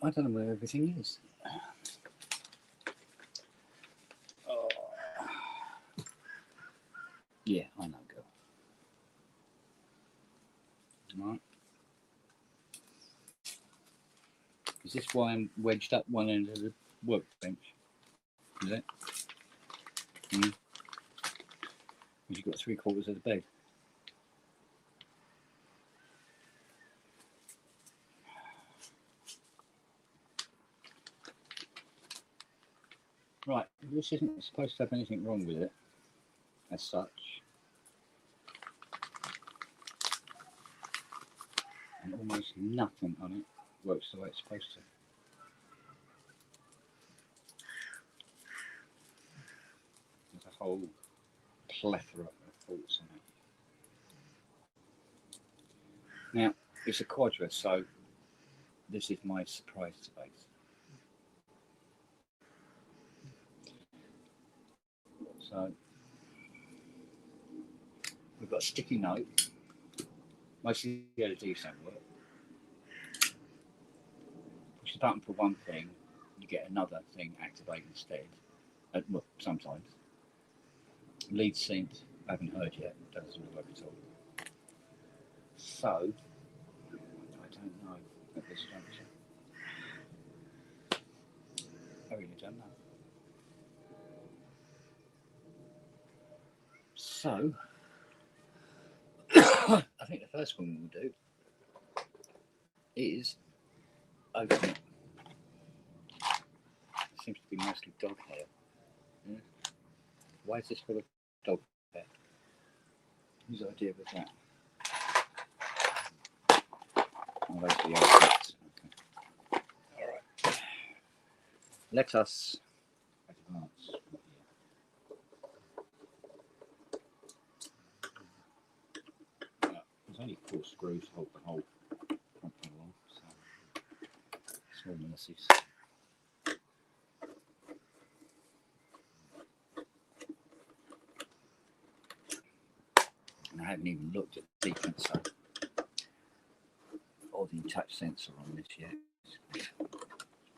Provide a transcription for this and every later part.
I don't know where everything is. Oh. Yeah, I know, girl. Right. Is this why I'm wedged up one end of the workbench? Is it? Mm. You've got 3/4 of the bed. Right, this isn't supposed to have anything wrong with it, as such. And almost nothing on it works the way it's supposed to. There's a whole plethora of faults on it. Now, it's a Quadra, so this is my surprise space. So, we've got a sticky note. Most of the LEDs don't work. Push the button for one thing, you get another thing activated instead. Well, sometimes. Lead sync, I haven't heard yet, doesn't work at all. So, I don't know at this juncture. I really don't know. So, I think the first one we'll do is open it. It seems to be mostly dog hair. Yeah. Why is this full of dog hair? Whose idea was that? Oh, those are the old bits. Okay. Alright. Let us advance. There's only 4 screws to hold the whole front panel on, so small mercies. And I haven't even looked at the sequencer or the touch sensor on this yet. It's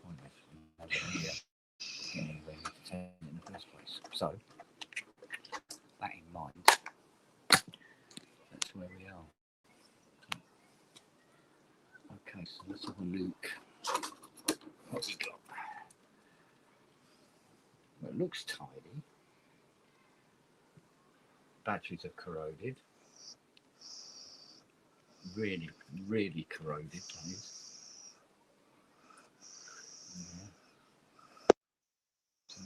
pointless. Anyway, to turn it in the first place. So, that in mind, that's where we are. Okay, so let's have a look. What we got? Well, it looks tidy. Batteries are corroded. Really, really corroded, please. Yeah. So,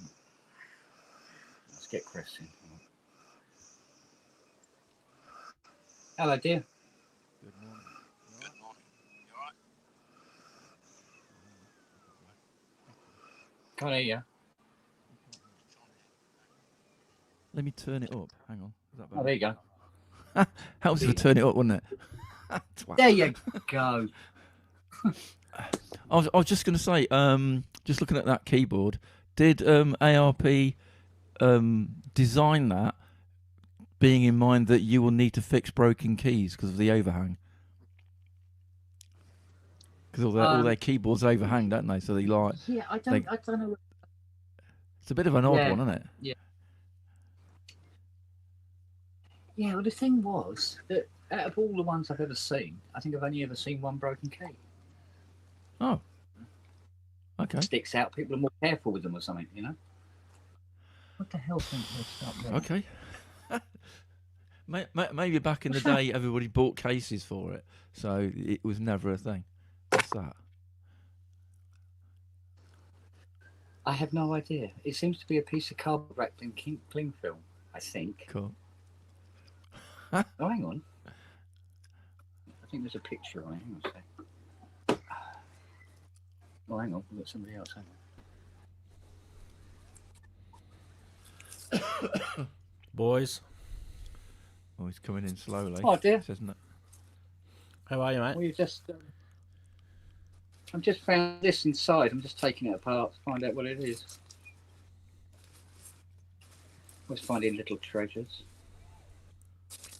let's get Chris in. Hello, dear. Good morning. Good morning. You alright? Can't hear you. Let me turn it up. Hang on. Is that better? Oh, there you go. Helps if I turn it up, wouldn't it? There you go. I was just going to say, just looking at that keyboard, did ARP design that being in mind that you will need to fix broken keys because of the overhang? Because all their keyboards overhang, don't they? So they like. Yeah, I don't know. It's a bit of an odd one, isn't it? Yeah. Yeah, well, the thing was that out of all the ones I've ever seen, I think I've only ever seen one broken key. Oh. Okay. It sticks out. People are more careful with them or something, you know? What the hell think they start there? Okay. Maybe back in the day, everybody bought cases for it, so it was never a thing. What's that? I have no idea. It seems to be a piece of cardboard wrapped in cling film, I think. Cool. Oh, hang on. I think there's a picture on it. Hang on a sec. Oh, hang on. We've got somebody else. Hang on. Boys. Oh, he's coming in slowly. Oh, dear. How are you, mate? Well, you just... I've just found this inside. I'm just taking it apart to find out what it is. Always finding little treasures.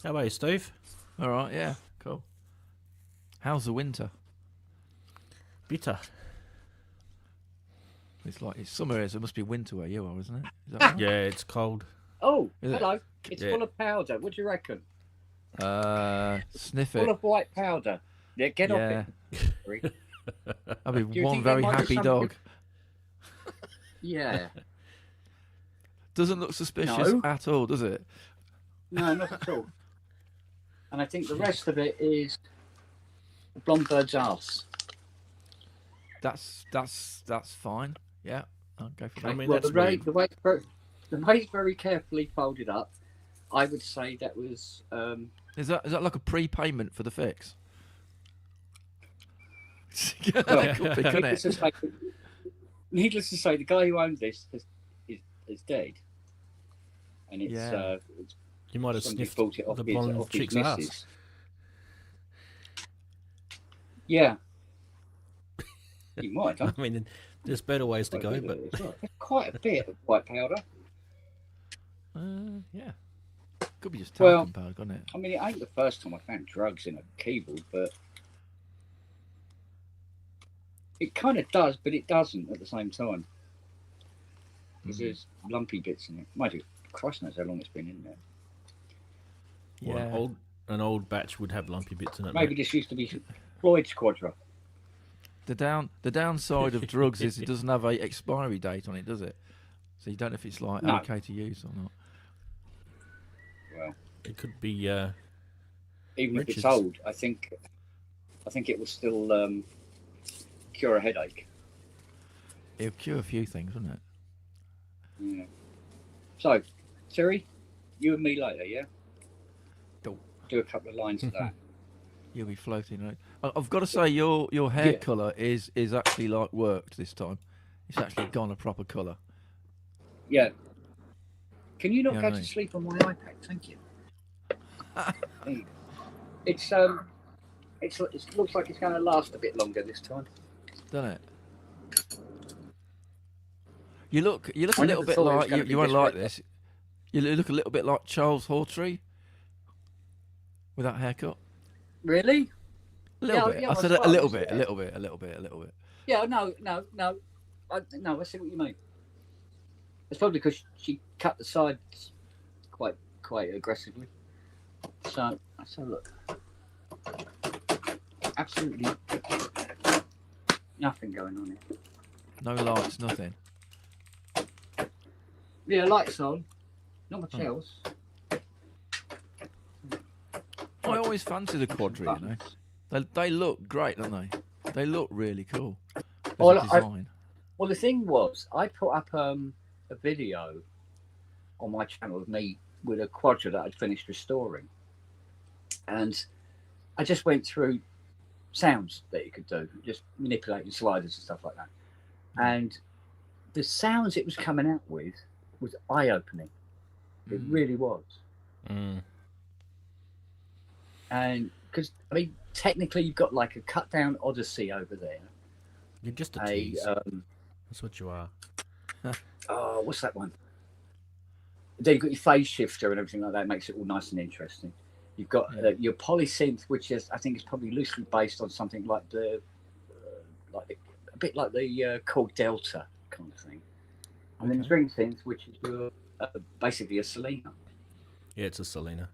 How about you, Steve? All right, yeah, cool. How's the winter? Bitter. It's like it's summer here, so it must be winter where you are, isn't it? Is that right? Yeah, it's cold. Oh, Is it? hello. It's Yeah. full of powder. What do you reckon? Sniff Full it. of white powder. Yeah, get off Yeah, it. Sorry. I'll Do be you one think there very might be happy some- dog. Yeah. Doesn't look suspicious No. at all, does it? No, not at all. And I think the rest of it is a blonde bird's ass. That's fine. Yeah, I'll go for that. I mean, Well, that's the way weird. the way it's very carefully folded up, I would say that was Is that like a prepayment for the fix? well, Could be, couldn't needless, it? to say, needless to say, the guy who owned this is dead, and it's Yeah. You might have somebody sniffed bought it off the his, blonde off his chick's ass. missus. Yeah, you might. Huh? I mean, there's better ways to go, but Quite a bit of white powder. Yeah. Could be just Well- talcum powder, couldn't it? I mean, it ain't the first time I found drugs in a keyboard, but it kind of does, but it doesn't at the same time. Because there's lumpy bits in it. Mind you, Christ knows how long it's been in there. well, Yeah. an old batch would have lumpy bits in it. Maybe mate. this used to be Floyd's Quadra. The downside of drugs is it doesn't have a expiry date on it, does it? So you don't know if it's like No. okay to use or not. Well, It could be. even if it's Richards. old, I think it will still cure a headache. It'll cure a few things, wouldn't it? Yeah. So, Siri, you and me later, yeah? Cool. Do a couple of lines of that. You'll be floating. Right? I've got to say, your hair Yeah. colour is actually like worked this time. It's actually gone a proper colour. Yeah. Can you not Yeah, go mate. to sleep on my iPad? Thank you. There you go. It looks like it's going to last a bit longer this time. Doesn't it? You look a I little never bit thought it was like gonna you be won't this like red. this. You look a little bit like Charles Hawtrey with that haircut. Really? A little Yeah, bit. yeah, I I said a suppose, little bit, yeah. a little bit, a little bit, a little bit. Yeah. No. I see what you mean. It's probably because she cut the sides quite aggressively. So look. Absolutely nothing going on here. No lights, nothing. Yeah, lights on. Not much Oh. else. I always fancy the Quadri, you know. They look great, don't they? They look really cool. As Well, a design. Well, the thing was, I put up a video on my channel of me with a Quadra that I'd finished restoring, and I just went through sounds that you could do, just manipulating sliders and stuff like that. And the sounds it was coming out with was eye-opening. It really was. Mm. And because I mean, technically, you've got like a cut-down Odyssey over there. You're just a A tease. That's what you are. oh, what's that one? Then you've got your phase shifter and everything like that. It makes it all nice and interesting. You've got your polysynth, which is, I think, is probably loosely based on something like a bit like the Chord Delta kind of thing. And then the string synth, which is your, basically a Selena. Yeah, it's a Selena.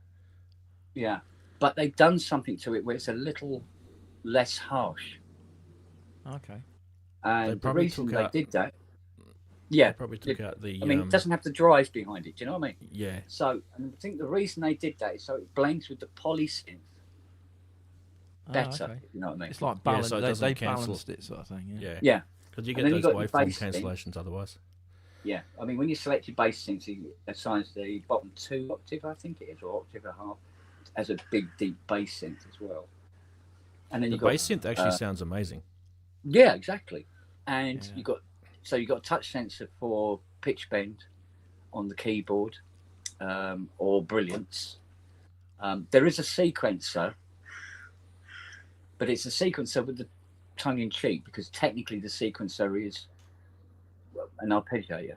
Yeah, but they've done something to it where it's a little less harsh. Okay. And the probably reason took they out- did that, yeah, Probably took out the. I mean, it doesn't have the drive behind it. Do you know what I mean? Yeah. So, and I think the reason they did that is so it blends with the polysynth better. okay. If you know what I mean? It's like Yeah, balance. so it they doesn't cancel. balanced it, sort of thing. Yeah. Yeah. Yeah, Because you And get then you those got your waveform bass thing. cancellations otherwise. yeah. I mean, when you select your bass synth, it assigns the bottom 2 octave, I think it is, or octave and a half, as a big deep bass synth as well. And then The you got bass synth actually sounds amazing. yeah, exactly. And Yeah. you got a touch sensor for pitch bend on the keyboard, or brilliance. There is a sequencer, but it's a sequencer with the tongue in cheek because technically the sequencer is an arpeggiator,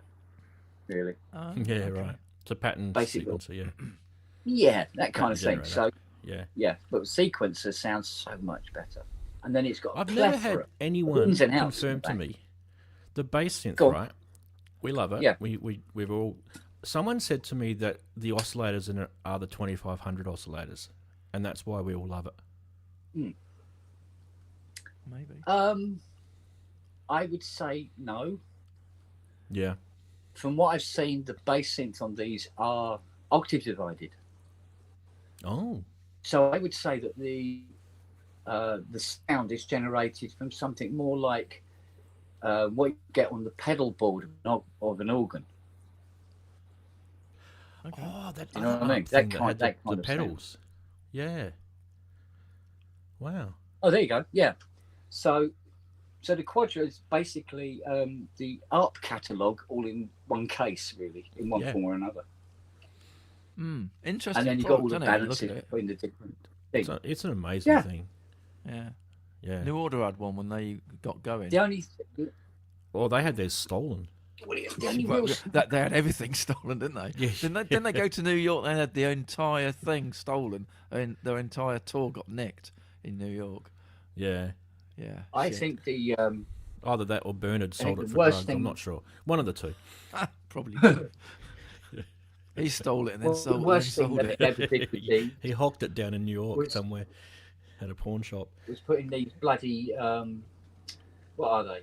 really. Yeah, okay. right. It's a pattern Basically. sequencer, yeah. Yeah, that kind of thing. generator. So Yeah. yeah, but sequencer sounds so much better. And then it's got a I've never plethora had anyone ins and outs confirm in the to back. me The bass synth, Go on. right? We love it. Yeah. We've all. Someone said to me that the oscillators in it are the 2500 oscillators, and that's why we all love it. Maybe. I would say no. Yeah. From what I've seen, the bass synths on these are octave divided. Oh. So I would say that the sound is generated from something more like what you get on the pedal board of an organ. Okay. Oh, that You know other what I mean? up thing That that had kind the of sound. pedals. Yeah. Wow. Oh, there you go. Yeah. So the Quadra is basically the ARP catalogue all in one case, really, in one Yeah. form or another. Interesting. And then you've got all the product, isn't it? You look balances at it. between the different things. So it's an amazing Yeah. thing. Yeah. Yeah. New Order had one when they got going. The only Well, they had theirs stolen. the only Well, real they had everything stolen, didn't they? Yeah. Didn't they go to New York? They had the entire thing stolen, and their entire tour got nicked in New York. Yeah. Yeah. I shit. think the Either that or Bernard sold the it for worst drugs. thing- I'm not sure. One of the two. Probably. Did. He stole it and then the sold, worst then thing sold that it. it ever did with these He hawked it down in New York Was- somewhere at a pawn shop. was putting these bloody what are they?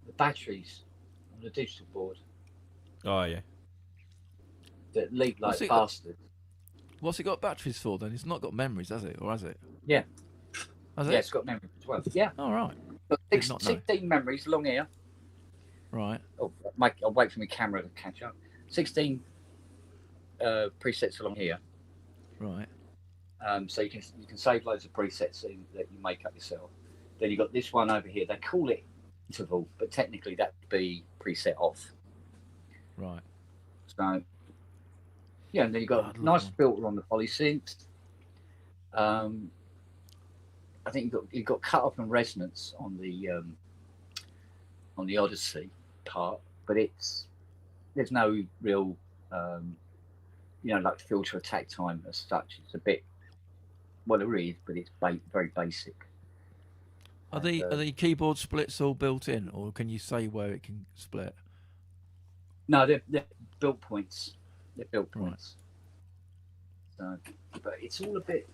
The batteries on the digital board Oh, yeah. that leak like What's it- bastards. What's it got batteries for then? It's not got memories, has it? Or has it? Yeah. Has it? Yeah, it's got memory as well. Yeah, Oh, right. got Did not know. 16 memories along here. Right. Oh, I'll wait for my camera to catch up. 16 presets along here. Right. So you can save loads of presets that you make up yourself. Then you've got this one over here. They call it interval, but technically that would be preset off. Right. So yeah, and then you've got I'd a love nice one. filter on the polysynth. I think you've got cut off and resonance on the Odyssey part, but there's no real like filter attack time as such. It's a bit there is, but it's very basic. Are the keyboard splits all built in, or can you say where it can split? No, they're built points. They're built Right. points. So, but it's all a bit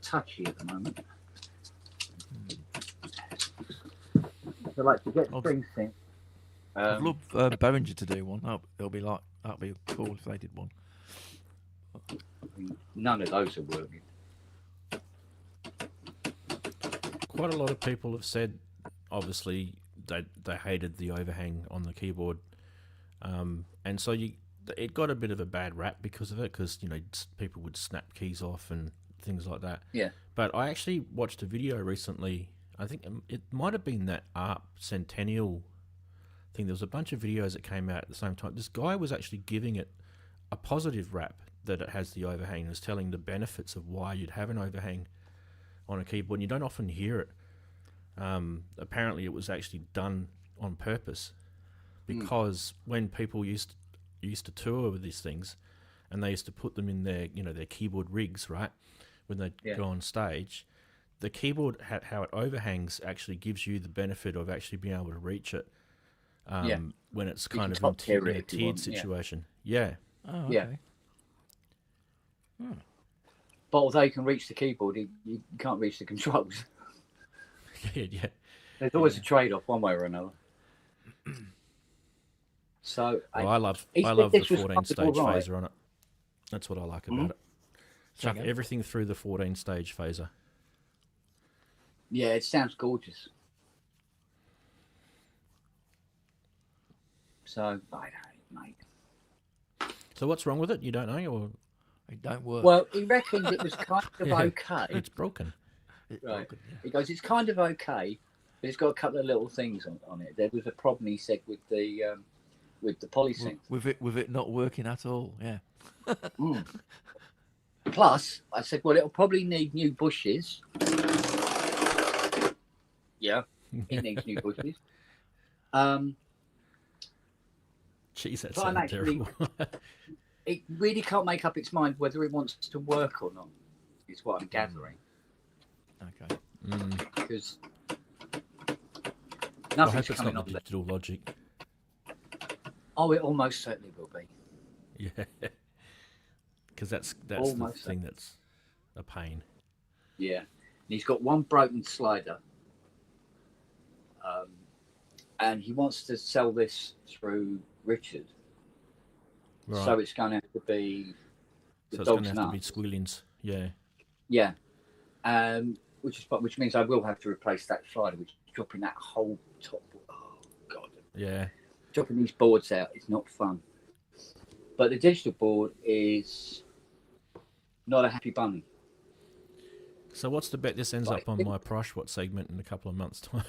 touchy at the moment. So, like to get I'd- string sync. I'd love Behringer to do one. That'd be cool if they did one. None of those are working. Quite a lot of people have said, obviously, they hated the overhang on the keyboard. And so it got a bit of a bad rap because of it, because, people would snap keys off and things like that. Yeah. But I actually watched a video recently. I think it might have been that ARP Centennial thing. There was a bunch of videos that came out at the same time. This guy was actually giving it a positive rap that it has the overhang, and was telling the benefits of why you'd have an overhang on a keyboard. And you don't often hear it. Apparently, it was actually done on purpose, because when people used to tour with these things, and they used to put them in their their keyboard rigs, right, when they go on stage, the keyboard how it overhangs actually gives you the benefit of actually being able to reach it when it's You kind can of top tier in it a if you tiered want, yeah. situation. Yeah. Oh, okay. Yeah. But although you can reach the keyboard, you can't reach the controls. Yeah. There's always a trade-off, one way or another. So Well, I love this the was 14 kind of stage all right. phaser on it. That's what I like about it. Chuck Okay. everything through the 14 stage phaser. Yeah, it sounds gorgeous. So I don't know, mate. So what's wrong with it? You don't know, or It don't work. Well, he reckoned it was kind of Yeah, okay. it's broken? It's Right. broken, yeah. He goes, it's kind of okay, but it's got a couple of little things on it. There was a problem, he said, with the polysynth. With it not working at all. Yeah. Plus, I said, well, it'll probably need new bushes. Yeah, it needs new bushes. Jeez, that But I'm sounds actually- terrible. It really can't make up its mind whether it wants to work or not, is what I'm gathering. Okay. Because I Nothing's hope it's coming not on the there. digital logic. Oh, it almost certainly will be. Yeah, because that's the Almost thing that's a pain. Yeah. And he's got one broken slider. And he wants to sell this through Richard. Right. So it's going to have to be the So it's going dog's to have to be nuts. squillings. Yeah. Yeah. Which means I will have to replace that slider, which is dropping that whole top. Oh, God. Yeah. Dropping these boards out is not fun. But the digital board is not a happy bunny. So what's the bet this ends Like, up on my price watch segment in a couple of months' time?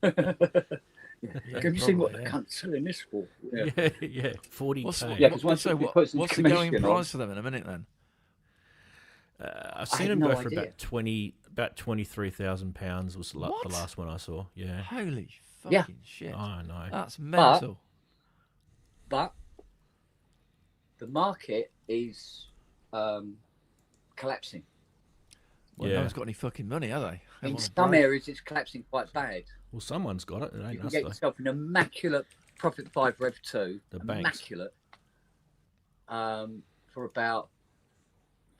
Have you seen what the probably, yeah. cunt's selling this for? Yeah. yeah, 40K. What's, Yeah, 'cause once so you what, put some what's the going commission on- price for them in a minute then? I've I seen had them no go for idea. about £23,000 was the What? last one I saw. Yeah. Holy fucking Yeah. shit. I know. That's mental. But the market is collapsing. Well, Yeah. no one's got any fucking money, have they? In Everyone's some broke. areas, it's collapsing quite bad. Well, someone's got it. It You ain't can us get though. yourself an immaculate Profit 5 Rev 2, The banks. immaculate, for about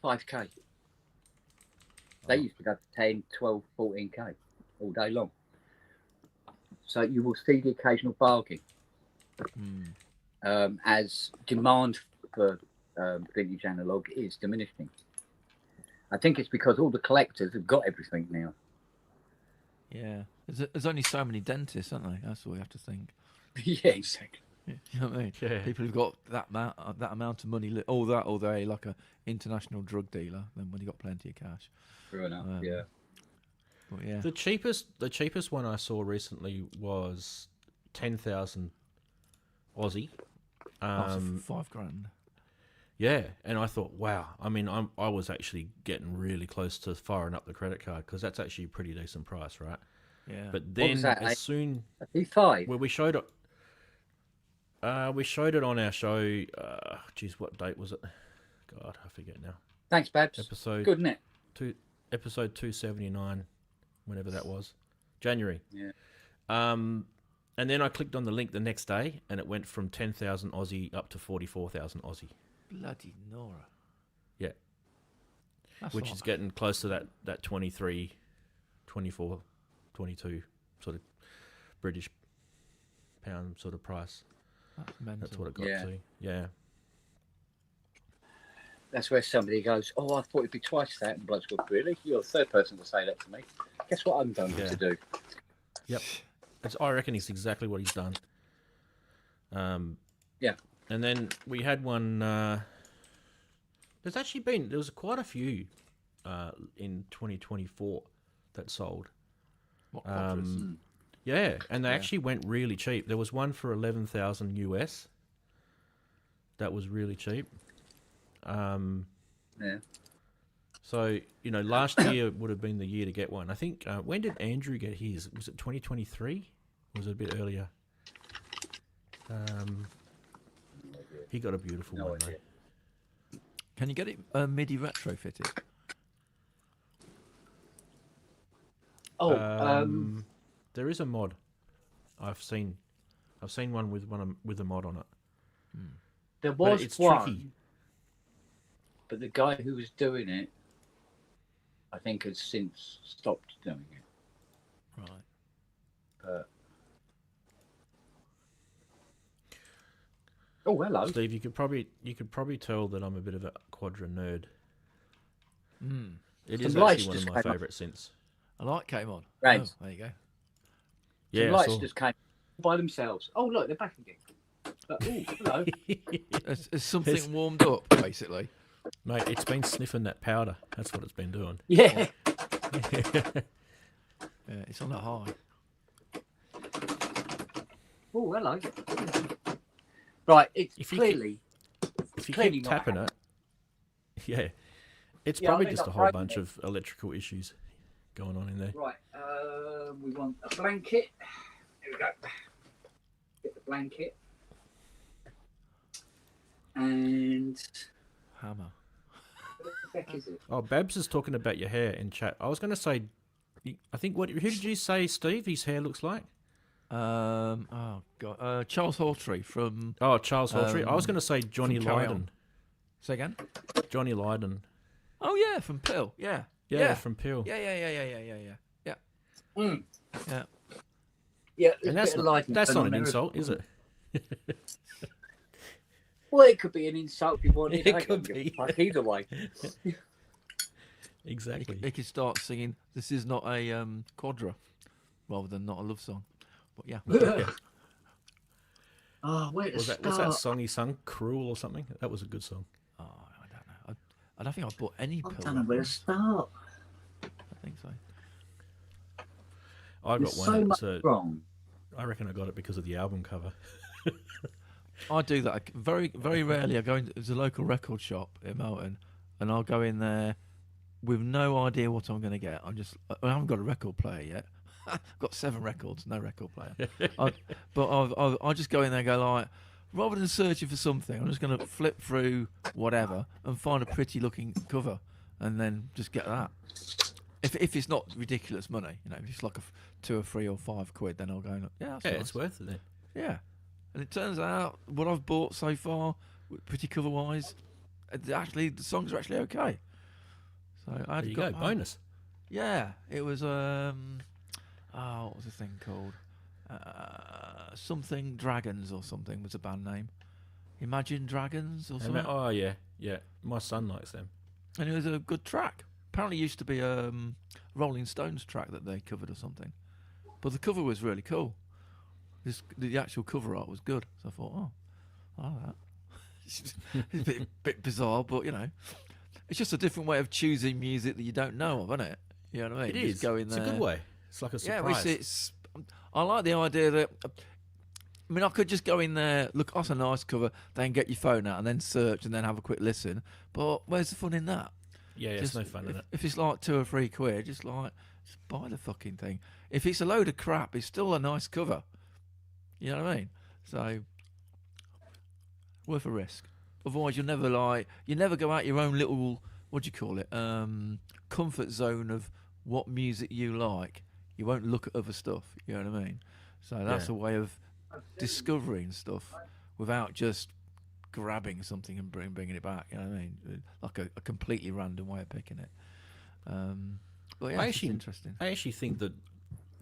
5k. They used to go to 10, 12, 14k all day long. So you will see the occasional bargain as demand for vintage analog is diminishing. I think it's because all the collectors have got everything now. Yeah. There's only so many dentists, aren't there? That's what we have to think. Yeah, exactly. You know what I mean? Yeah. People who've got that amount of money, all that, or they're like a international drug dealer, then when you got plenty of cash. True enough. Um, Yeah. But yeah. The cheapest one I saw recently was 10,000 Aussie. Oh, so $5,000. Yeah, and I thought, wow. I mean, I was actually getting really close to firing up the credit card because that's actually a pretty decent price, right? Yeah. But What then was that, as soon E5. well, we showed it on our show. Geez, what date was it? God, I forget now. Thanks, Babs. Episode Good, isn't it? episode 279, whenever that was, January. Yeah. And then I clicked on the link the next day, and it went from 10,000 Aussie up to 44,000 Aussie. Bloody Nora. Yeah. That's Which not is bad. getting close to that 23, 24, 22 sort of British pound sort of price. That's mental. That's what it got Yeah. to. Yeah. That's where somebody goes, oh, I thought it'd be twice that. And bloke's go, really? You're the third person to say that to me. Guess what I'm going Yeah. to do? Yep. I reckon it's exactly what he's done. Yeah. And then we had one. There was quite a few in 2024 that sold. What quadras? Yeah, and they actually went really cheap. There was one for 11,000 US. That was really cheap. Yeah. So, last year would have been the year to get one. I think, when did Andrew get his? Was it 2023? Or was it a bit earlier? He got a beautiful No one, idea. though. Can you get it MIDI retrofitted? Oh, There is a mod. I've seen one with a mod on it. there But was it's one, tricky. but the guy who was doing it, I think, has since stopped doing it. Right. But oh, hello. Steve, you could probably tell that I'm a bit of a Quadra nerd. It is Some lights actually one of just my came up. favourite synths. A light came on. Right. Oh, there you go. Yeah, Some I lights saw. just came by themselves. Oh, look, they're back again. Oh, hello. It's something warmed up, basically. Mate, it's been sniffing that powder. That's what it's been doing. Yeah. Yeah, it's on a high. Oh, hello. Right, it's If you clearly. If you Clearly keep not tapping it, yeah, it's Yeah, I'll probably end just up a whole breaking bunch it. of electrical issues going on in there. Right, we want a blanket. Here we go. Get the blanket. And Hammer. what the heck is it? Oh, Babs is talking about your hair in chat. I was going to say, I think who did you say, Steve? His hair looks like Oh God, Charles Hawtrey from. Oh, Charles Hawtrey. I was going to say Johnny from Carry Lydon. On. Say again. Johnny Lydon. Oh yeah, from Pill. Yeah. Yeah, from Peel. Yeah. Mm. Yeah. Yeah, And that's not an insult, is it? Well, it could be an insult if you wanted. It I could don't give be. a fuck either way. Exactly. He could start singing. This is not a quadra, rather than not a love song. But yeah. Oh, where to What's start? that song he sung? Cruel or something? That was a good song. Oh, I don't know. I don't think I bought any I Pill. don't know where to start. I think so. I got There's one. so That's much wrong. I reckon I got it because of the album cover. I do that very, very rarely. I go into there's a local record shop in Melton, and I'll go in there with no idea what I'm going to get. I haven't got a record player yet. I've got 7 records, no record player. I just go in there and go like, rather than searching for something, I'm just going to flip through whatever and find a pretty looking cover, and then just get that. If it's not ridiculous money, if it's like 2 or 3 or 5 quid, then I'll go, yeah, that's nice. It's worth it then. Yeah. And it turns out what I've bought so far, pretty cover wise, actually the songs are actually okay. So There you go, bonus. Yeah, it was what was the thing called? Something Dragons or something was the band name. Imagine Dragons or something. Oh yeah. My son likes them. And it was a good track. Apparently, it used to be a Rolling Stones track that they covered or something. But the cover was really cool. The actual cover art was good. So I thought, I like that. It's a bit bizarre, but it's just a different way of choosing music that you don't know of, isn't it? You know what I mean? It is. Just go in there. It's a good way. It's like a surprise. Yeah, I like the idea that. I mean, I could just go in there, look, that's a nice cover, then get your phone out and then search and then have a quick listen. But where's the fun in that? Yeah, it's no fun in it. If it's like 2 or 3 quid, just buy the fucking thing. If it's a load of crap, it's still a nice cover. You know what I mean? So, worth a risk. Otherwise, you never go out your own little, what do you call it, comfort zone of what music you like. You won't look at other stuff. You know what I mean? So that's a way of discovering stuff without just grabbing something and bringing it back. You know what I mean? Like a completely random way of picking it. But yeah, it's interesting. I actually think that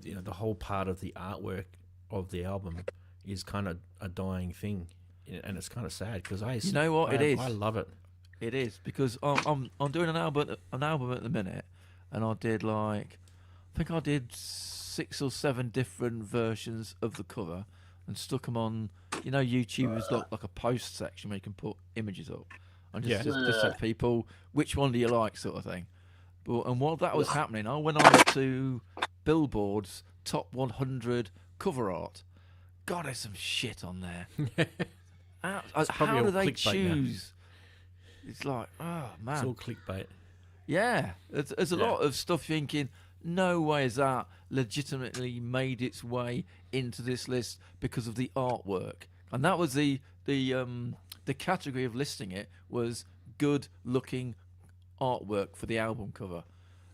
the whole part of the artwork of the album is kind of a dying thing, and it's kind of sad because you know what it is. I love it. It is because I'm doing an album at the minute, and I think I did 6 or 7 different versions of the cover and stuck them on. YouTube has got like a post section where you can put images up, and just said people which one do you like sort of thing. And while that was happening, I went on to Billboard's top 100 cover art. God, there's some shit on there. How do they choose? Now. It's like, oh man, it's all clickbait. Yeah, there's a lot of stuff thinking, no way has that legitimately made its way into this list because of the artwork. And that was the category of listing it was good looking artwork for the album cover.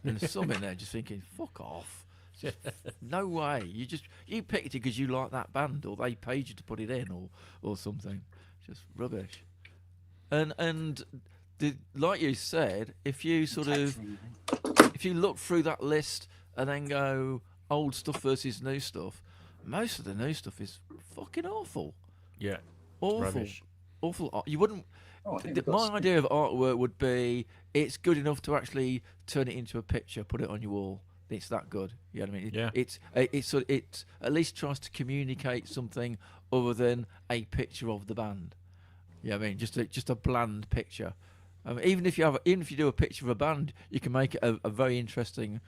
And there's some in there just thinking, fuck off. No way. You picked it because you like that band, or they paid you to put it in, or something. Just rubbish. And like you said, if you look through that list and then go old stuff versus new stuff, most of the new stuff is fucking awful. Yeah, awful, rubbish. Awful. You wouldn't. My idea of artwork would be it's good enough to actually turn it into a picture, put it on your wall. It's that good. You know what I mean? Yeah. It at least tries to communicate something other than a picture of the band. You know what I mean? Just a bland picture. Even if you do a picture of a band, you can make it a very interesting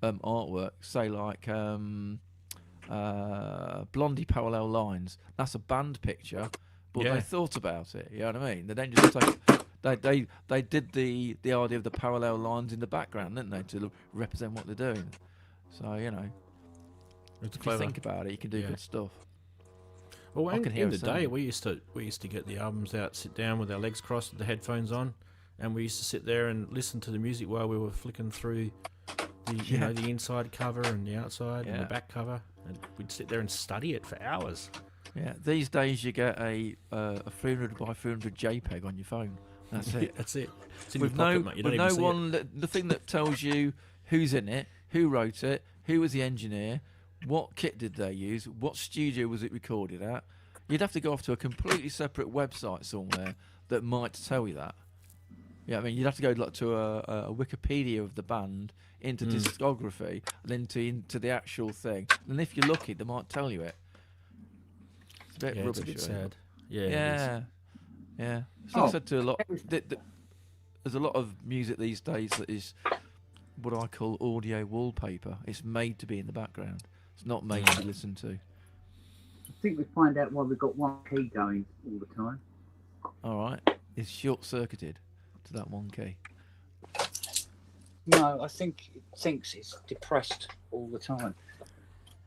artwork. Say like Blondie Parallel Lines. That's a band picture, but they thought about it. You know what I mean? They then just they did the idea of the parallel lines in the background, didn't they, to represent what they're doing? So It's if clever. you think about it, you can do good stuff. Well, in the day, we used to get the albums out, sit down with our legs crossed, with the headphones on, and we used to sit there and listen to the music while we were flicking through You know, the inside cover and the outside and the Yeah. back cover, and we'd sit there and study it for hours. Yeah, these days you get a 300 by 300 JPEG on your phone. That's it. That's it. It's in With your pocket, no, mate. You don't with even no see one, nothing that tells you who's in it, who wrote it, who was the engineer, what kit did they use, what studio was it recorded at. You'd have to go off to a completely separate website somewhere that might tell you that. Yeah, I mean, you'd have to go like to a Wikipedia of the band, into discography, and then into the actual thing. And if you're lucky, they might tell you it. It's a bit it. Yeah, rubbish. it's a bit really. sad. Yeah. It is. Yeah, yeah. So I said to a lot. There's a lot of music these days that is what I call audio wallpaper. It's made to be in the background. It's not made to listen to. I think we find out why we've got one key going all the time. All right, it's short-circuited to that one key. No, I think it thinks it's depressed all the time.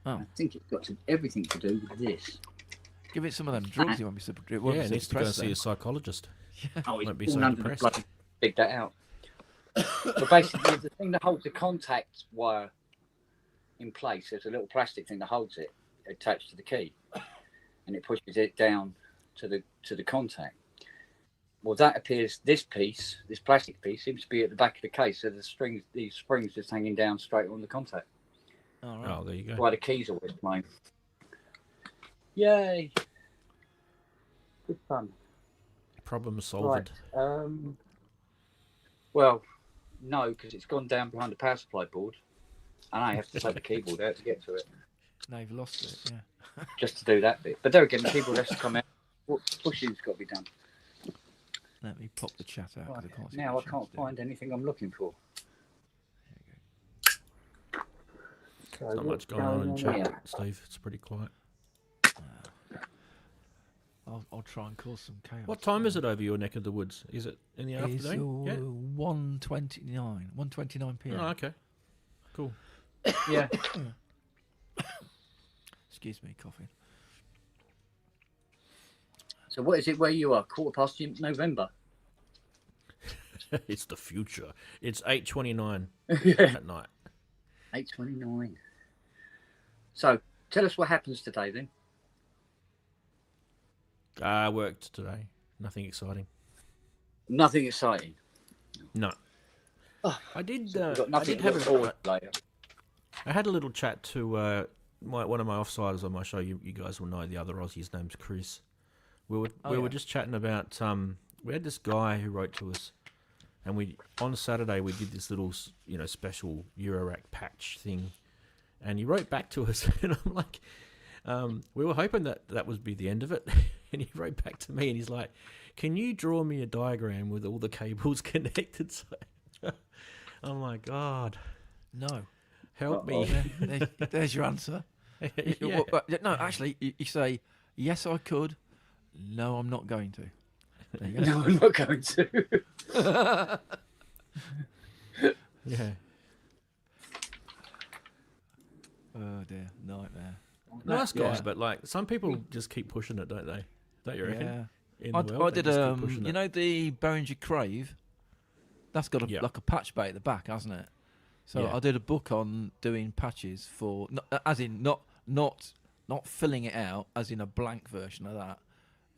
Oh. I think it's got everything to do with this. Give it some of them drugs. You won't be it won't Yeah, be it needs to go and depressed see then. a psychologist. Oh, Won't be it's so all under the depressed. bloody fig that out. But basically, the thing that holds the contact wire in place, there's a little plastic thing that holds it attached to the key, and it pushes it down to the contact. Well, that appears, this plastic piece, seems to be at the back of the case, so these springs just hanging down straight on the contact. All right. Oh, there you go. Why the keys always playing. Yay! Good fun. Problem solved. Right. Well, no, because it's gone down behind the power supply board, and I have to take the keyboard out to get to it, Now you've lost it. Yeah. just to do that bit. But there again, the keyboard has to come out. What pushing's got to be done. Let me pop the chat out. 'cause Right. I can't see Now I what the can't chat's doing. find anything I'm looking for. So Not much what's going on in chat, here? Steve. It's pretty quiet. I'll try and cause some chaos. What time is it over your neck of the woods? Is it in the It's afternoon? Yeah. 1:29 p.m. Oh, okay. Cool. Yeah. Excuse me, coughing. So what is it where you are? 1/4 November. It's the future. It's 8:29 Yeah. at night. 8:29. So tell us what happens today then. I worked today. Nothing exciting. Nothing exciting. No. Oh, I did. We've got I nothing did to have look forward a. to later. I had a little chat to one of my offsiders on my show. You guys will know the other Aussie. His name's Chris. We were just chatting about. We had this guy who wrote to us, and on Saturday we did this little special Eurorack patch thing, and he wrote back to us, and I'm like, we were hoping that would be the end of it, and he wrote back to me, and he's like, can you draw me a diagram with all the cables connected? So, oh my god, No. help me! There's your answer. Yeah. No, actually, you say, yes, I could. No, I'm not going to. There you go. No, I'm not going to. Yeah. Oh dear, nightmare. Nice guy, Yeah. but like some people just keep pushing it, don't they? Don't you reckon? Yeah. In I the world, did they just keep pushing you it. know the Behringer Crave? That's got Yeah. like a patch bay at the back, hasn't it? So Yeah. I did a book on doing patches for, as in not filling it out, as in a blank version of that.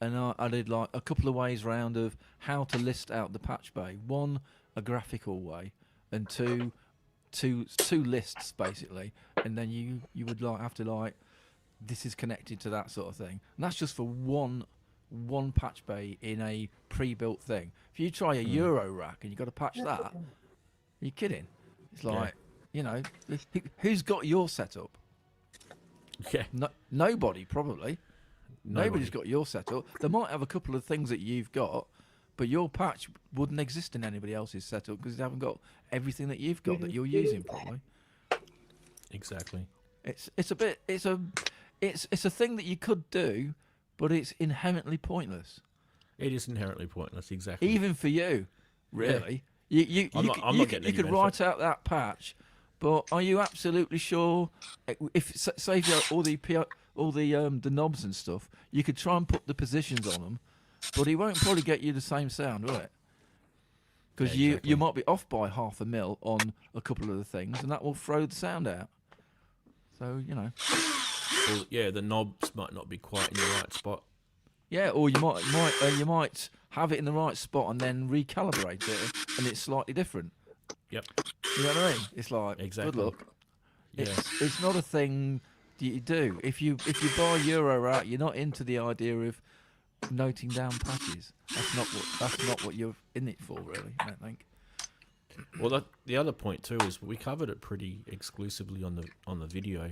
And I did like a couple of ways round of how to list out the patch bay. One, a graphical way, and two lists basically. And then you would like have to like, this is connected to that sort of thing. And that's just for one patch bay in a pre-built thing. If you try a Euro rack and you've got to patch that, are you kidding? It's like, who's got your setup? Yeah. Nobody, probably. Nobody. Nobody's got your setup. They might have a couple of things that you've got, but your patch wouldn't exist in anybody else's setup because they haven't got everything that you've got that you're using, probably. Exactly. It's a thing that you could do, but it's inherently pointless. It is inherently pointless. Exactly. Even for you, really. You I'm not getting you any could benefit. write out that patch, but are you absolutely sure? If say if you have all the knobs and stuff, you could try and put the positions on them, but it won't probably get you the same sound, will it? because Yeah, exactly. you might be off by half a mil on a couple of the things, and that will throw the sound out. So Well, yeah, the knobs might not be quite in the right spot. yeah, or you might have it in the right spot and then recalibrate it, and it's slightly different. Yep. You know what I mean? It's like Exactly. good luck. Yeah. It's not a thing that you do. If you buy Euro out, you're not into the idea of noting down patches. That's not what you're in it for, really. I don't think. Well, the other point too is we covered it pretty exclusively on the video.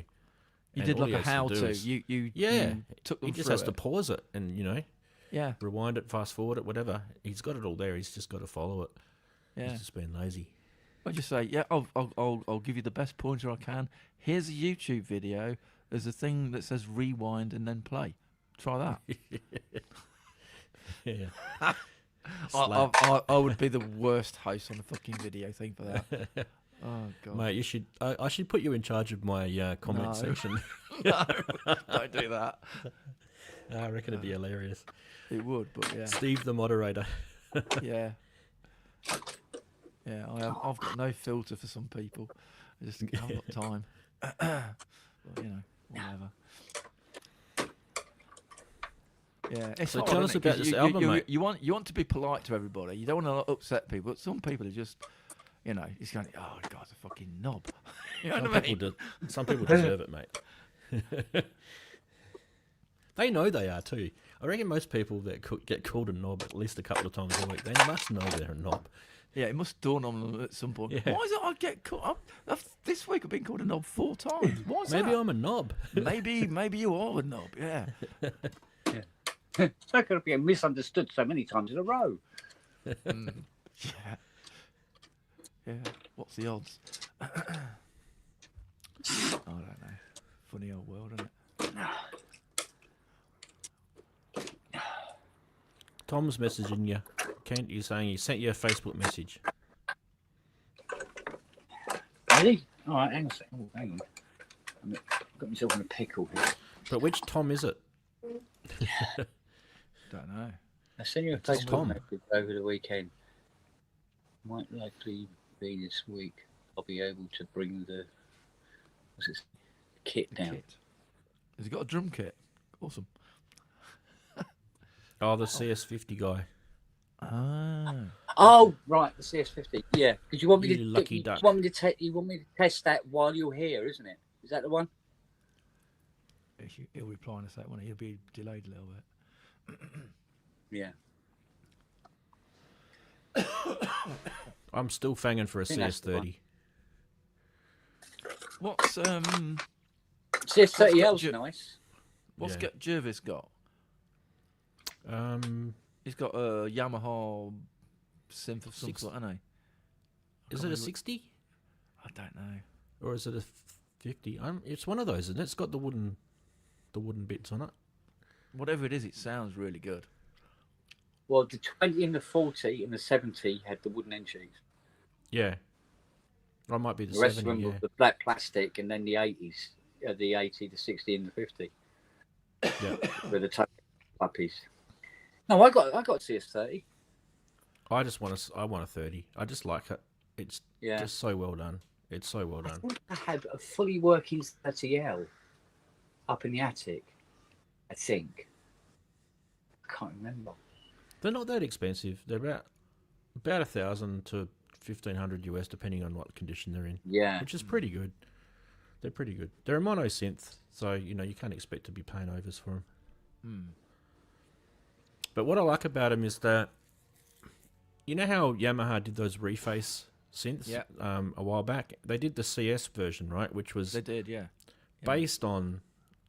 You And did all like he a has to how do to. is- You Yeah, took them he just through has to it. pause it and Yeah, rewind it, fast forward it, whatever. He's got it all there. He's just got to follow it. yeah. He's just being lazy. I just say, yeah, I'll give you the best pointer I can. Here's a YouTube video. There's a thing that says rewind and then play. Try that. Yeah. I would be the worst host on the fucking video thing for that. Oh god, Mate, you should. I should put you in charge of my comment No. section. no, don't do that. I reckon it'd be hilarious. It would, but yeah, Steve, the moderator. yeah, yeah. I've got no filter for some people. I just haven't got time. But, whatever. Yeah, it's So hard, tell isn't us it? about 'Cause this album, mate. You want to be polite to everybody. You don't want to upset people. But some people are just, he's going, oh, the guy's a fucking knob. You know Some what I people, mean? some people deserve it, mate. They know they are too. I reckon most people that get called a knob at least a couple of times a week, they must know they're a knob. Yeah, it must dawn on them at some point. Yeah. Why is it I get called? This week I've been called a knob 4 times. Why is Maybe that? I'm a knob. Maybe you are a knob. Yeah. It's not going to be misunderstood so many times in a row. Yeah. Yeah. What's the odds? I don't know. Funny old world, isn't it? Tom's messaging you. Kent, you saying he sent you a Facebook message. Really? All right, hang on a second. Oh, hang on. I've got myself in a pickle here. But which Tom is it? Don't know. I sent you a It's Facebook Tom. message over the weekend. Might likely be this week. I'll be able to bring the kit down. Kit. Has he got a drum kit? Awesome. Oh, the CS50 guy. Ah. Oh, right, the CS50. Yeah, because you want me You to lucky you duck. want me to test that while you're here, isn't it? Is that the one? He'll reply in a sec, won't he? He'll be delayed a little bit. Yeah. I'm still fanging for a think that's the CS30. What's CS30L's Ju- nice. what's Yeah. Jervis got? He's got a Yamaha synth of some Six- sort, hasn't he? Is it a 60 I don't know. or is it a 50? It's one of those, isn't it? It's got the wooden bits on it. Whatever it is, it sounds really good. Well, the 20 and the 40 and the 70 had the wooden end sheets. Yeah. Or it might be the The rest 70, of them yeah. were the black plastic, and then the 80s, the 80, the 60, and the 50 Yeah. with the toe puppies. No, I got CS30. I want a 30. I just like it. It's Yeah. just so well done. It's so well I done. think I had a fully working 30L up in the attic. I think. I can't remember. They're not that expensive. They're about 1,000 to 1,500 US, depending on what condition they're in, Yeah. which is pretty good. They're pretty good. They're a mono synth, so you can't expect to be paying overs for them. Hmm. But what I like about them is that, you know how Yamaha did those reface synths Yeah. a while back? They did the CS version, right, which was They did, yeah. based on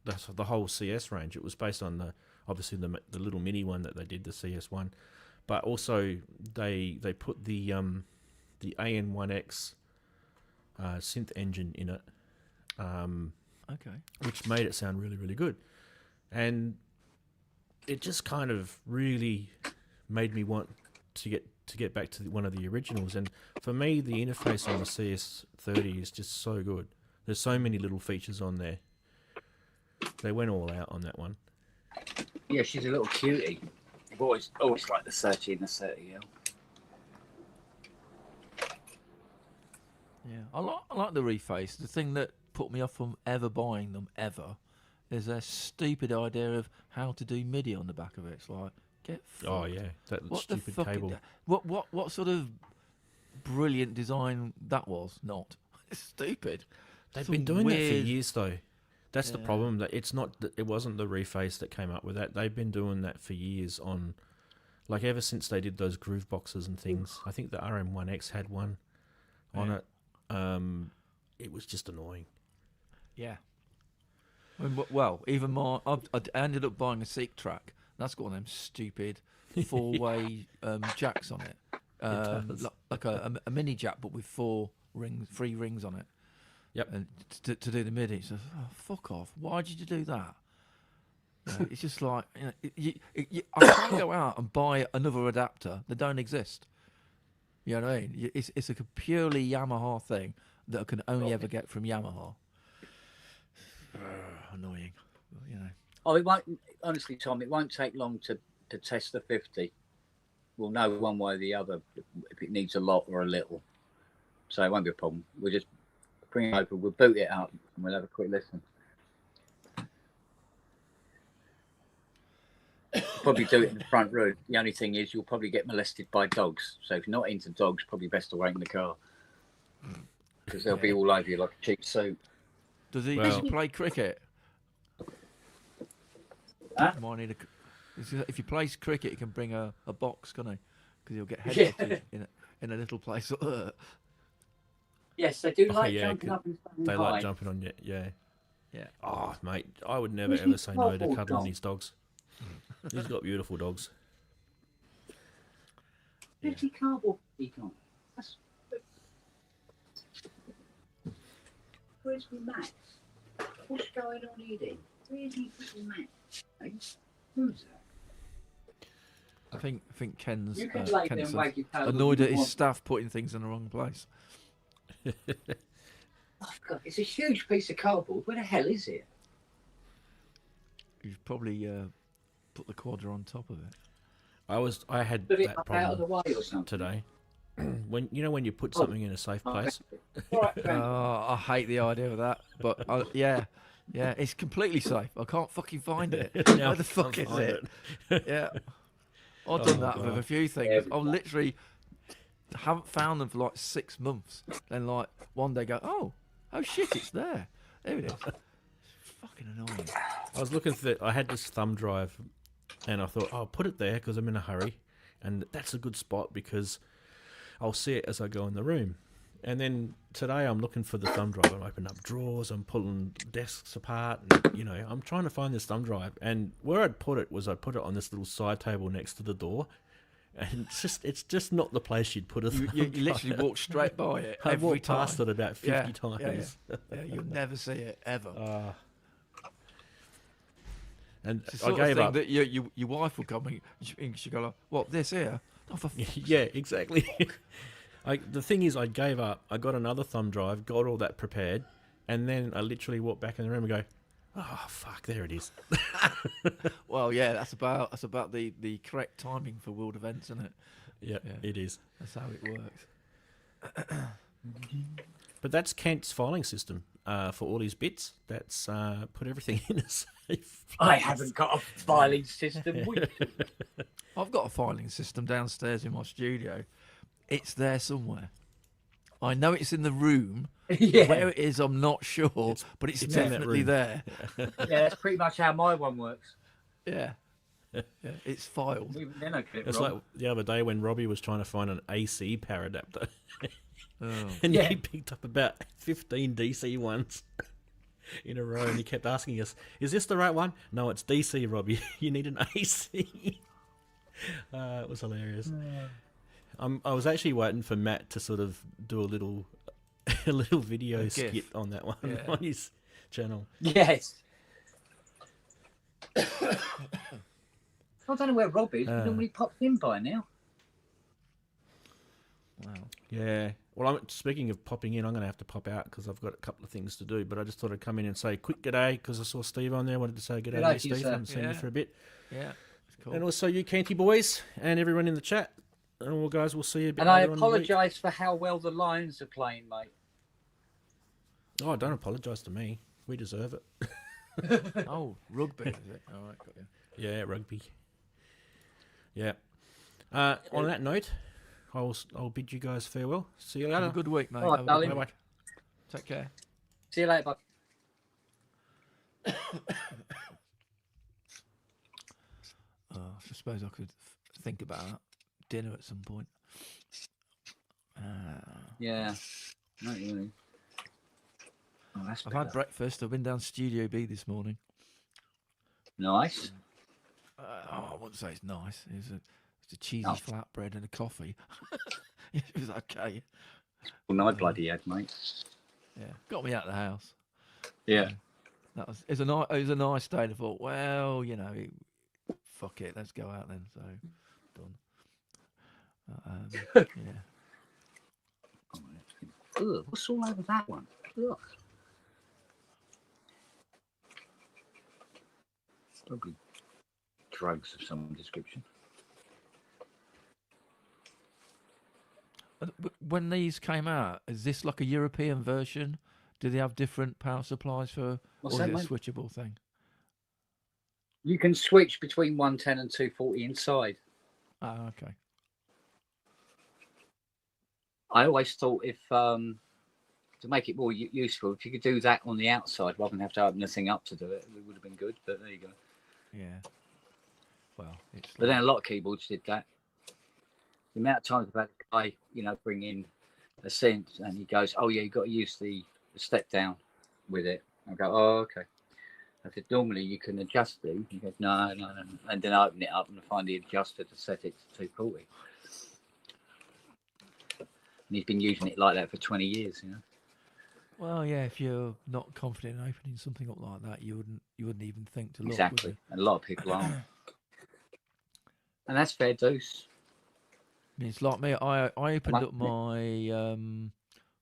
the whole CS range. It was based on obviously the little mini one that they did, the CS1, but also they put the AN1X synth engine in it, Okay. which made it sound really, really good, and it just kind of really made me want to get back to one of the originals. And for me, the interface on the CS30 is just so good. There's so many little features on there. They went all out on that one. Yeah, she's a little cutie. I've always liked the 30 and the 30L. Yeah, I like the reface. The thing that put me off from ever buying them ever is their stupid idea of how to do MIDI on the back of it. It's like, get Oh fucked. yeah, that What the stupid fuck? cable. What sort of brilliant design that was? Not. It's stupid. They've Some been doing that for weird- years, though. That's the Yeah. problem. That it's not. It wasn't the reface that came up with that. They've been doing that for years. On, like ever since they did those groove boxes and things. I think the RM1X had one on Yeah. it. It was just annoying. Yeah. Well, even I ended up buying a Seek track. That's got one of them stupid four-way jacks on it. does. Like a mini jack, but with three rings on it. Yep. And to do the MIDI. So, oh, fuck off. Why did you do that? You know, it's just like, I can't go out and buy another adapter that don't exist. You know what I mean? It's a purely Yamaha thing that I can only ever get from Yamaha. Annoying, you know. Oh, it won't. Honestly, Tom, it won't take long to test the 50. We'll know one way or the other if it needs a lot or a little. So it won't be a problem. We'll just bring it over. We'll boot it up and we'll have a quick listen. Probably do it in the front room. The only thing is you'll probably get molested by dogs. So if you're not into dogs, probably best to wait in the car because they'll be all over you like a cheap suit. Does he play cricket? Huh? Might need if he plays cricket, he can bring a box, can't he? Because he'll get headbutted in a little place. Yes, they do Oh, like yeah, jumping up and standing They high. like jumping on you. Yeah. Yeah. Oh, mate, I would never Where's ever his say no to cardboard cuddling dog? these dogs. He's got beautiful dogs. 50 cardboard he can't. That's... Where's my Max? What's going on here then? Where's my little Max? Hey, who's that? I think Ken's You can lay there Ken's and wag your tail annoyed if at you his want. staff putting things in the wrong place. Oh, God, it's a huge piece of cardboard. Where the hell is it? You've probably put the quadra on top of it. I had Put it that up out of the problem way or something. today. when you put something in a safe place. All right, Frank. I hate the idea of that, but yeah, it's completely safe. I can't fucking find it. Now Where the I fuck can't is find it? Yeah, I've done Oh, that with God. a few things. I literally haven't found them for like 6 months. Then like one day go, oh shit, it's there. There it is. It's fucking annoying. I was looking for I had this thumb drive, and I thought, I'll put it there because I'm in a hurry, and that's a good spot because I'll see it as I go in the room. And then today I'm looking for the thumb drive. I'm opening up drawers, I'm pulling desks apart, and I'm trying to find this thumb drive. And where I'd put it was I put it on this little side table next to the door, and it's just not the place you'd put a thumb You drive. literally walk straight by it I every walked time. past it about 50 times. Yeah, you'll never see it ever. And It's the I sort of gave thing up. that your wife will come and she'll go like, what, this here? Oh, for Yeah, exactly. The thing is, I gave up. I got another thumb drive, got all that prepared, and then I literally walked back in the room and go, oh, fuck, there it is. Well, yeah, that's about the correct timing for world events, isn't it? Yeah, Yeah. it is. That's how it works. But that's Kent's filing system for all his bits. That's put everything in a safe I place. haven't got a filing system. I've got a filing system downstairs in my studio. It's there somewhere. I know it's in the room. Yeah. Where it is, I'm not sure, but it's in that definitely room. there. Yeah, that's pretty much how my one works. Yeah. It's filed. Even then I get it It's wrong. like the other day when Robbie was trying to find an AC power adapter. Oh. And Yeah. he picked up about 15 DC ones in a row, and he kept asking us, is this the right one? No, it's DC, Robbie. You need an AC. It was hilarious. I was actually waiting for Matt to sort of do a little video A GIF. skit on that one Yeah. on his channel. Yes. I don't know where Rob is. He normally pops in by now. Wow. Yeah. Well, speaking of popping in, I'm going to have to pop out because I've got a couple of things to do. But I just thought I'd come in and say a quick g'day because I saw Steve on there. I wanted to say g'day G'day to to you, Steve. sir. I haven't seen you Yeah. for a bit. Yeah. It's cool. And also you, Canty boys, and everyone in the chat. And all guys, we'll see you a bit And I later on in the week. apologise for how well the Lions are playing, mate. Oh, don't apologise to me. We deserve it. Oh, rugby, is it? All right, got you. Yeah, rugby. Yeah. On that note, I'll bid you guys farewell. See you Have later. a good week, mate. All right, Have a good darling. week. Bye-bye. Take care. See you later, bud. I suppose I could think about dinner at some point. Yeah. Not really. Oh, that's I've better. had breakfast. I've been down Studio B this morning. Nice. I wouldn't say it's nice. It's a cheesy Oh. flatbread and a coffee. It was okay. Well, I bloody had, mate. Yeah, got me out of the house. Yeah. That was it was a nice day. I thought, well, you know, fuck it, let's go out then. So done. Yeah. Ugh, what's all over that one? Ugh. Probably drugs of some description. When these came out, is this like a European version? Do they have different power supplies for, What's or is that, it a mate? switchable thing? You can switch between 110 and 240 inside. Ah, okay. I always thought if to make it more useful, if you could do that on the outside rather than have to open the thing up to do it, it would have been good. But there you go. Yeah. Well, it's But then a lot of keyboards did that. The amount of times I've had a guy, you know, bring in a synth and he goes, "Oh yeah, you got to use the step down with it." I go, "Oh okay." I said, "Normally you can adjust these." He goes, "No," and then I open it up and I find the adjuster to set it to 240. And he's been using it like that for 20 years, you know. well, yeah. If you're not confident in opening something up like that, you wouldn't even think to look. Exactly. Would And a lot of people aren't. And that's fair deuce. I mean, it's like me. I opened Like up my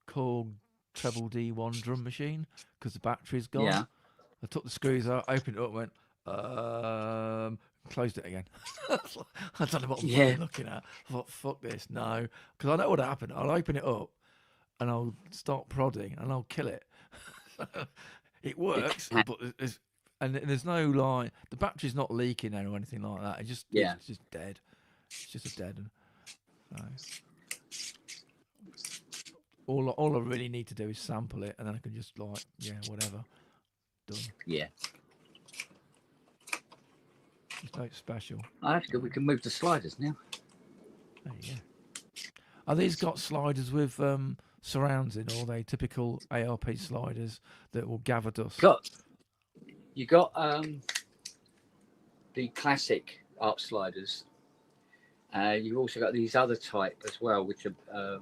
Korg treble D1 drum machine because the battery's gone. Yeah. I took the screws out, opened it up, went, closed it again. I don't know what I'm Yeah. looking at. I thought, fuck this, no, because I know what happened. I'll open it up and I'll start prodding and I'll kill it. It works, but there's no line. The battery's not leaking or anything like that. It's just dead. It's just a dead. All I really need to do is sample it, and then I can just whatever, done. Yeah. It's no special. Oh, that's good. We can move the sliders now. There you go. Are these got sliders with surrounds in, or are they typical ARP sliders that will gather dust? You got the classic ARP sliders. You've also got these other type as well, which are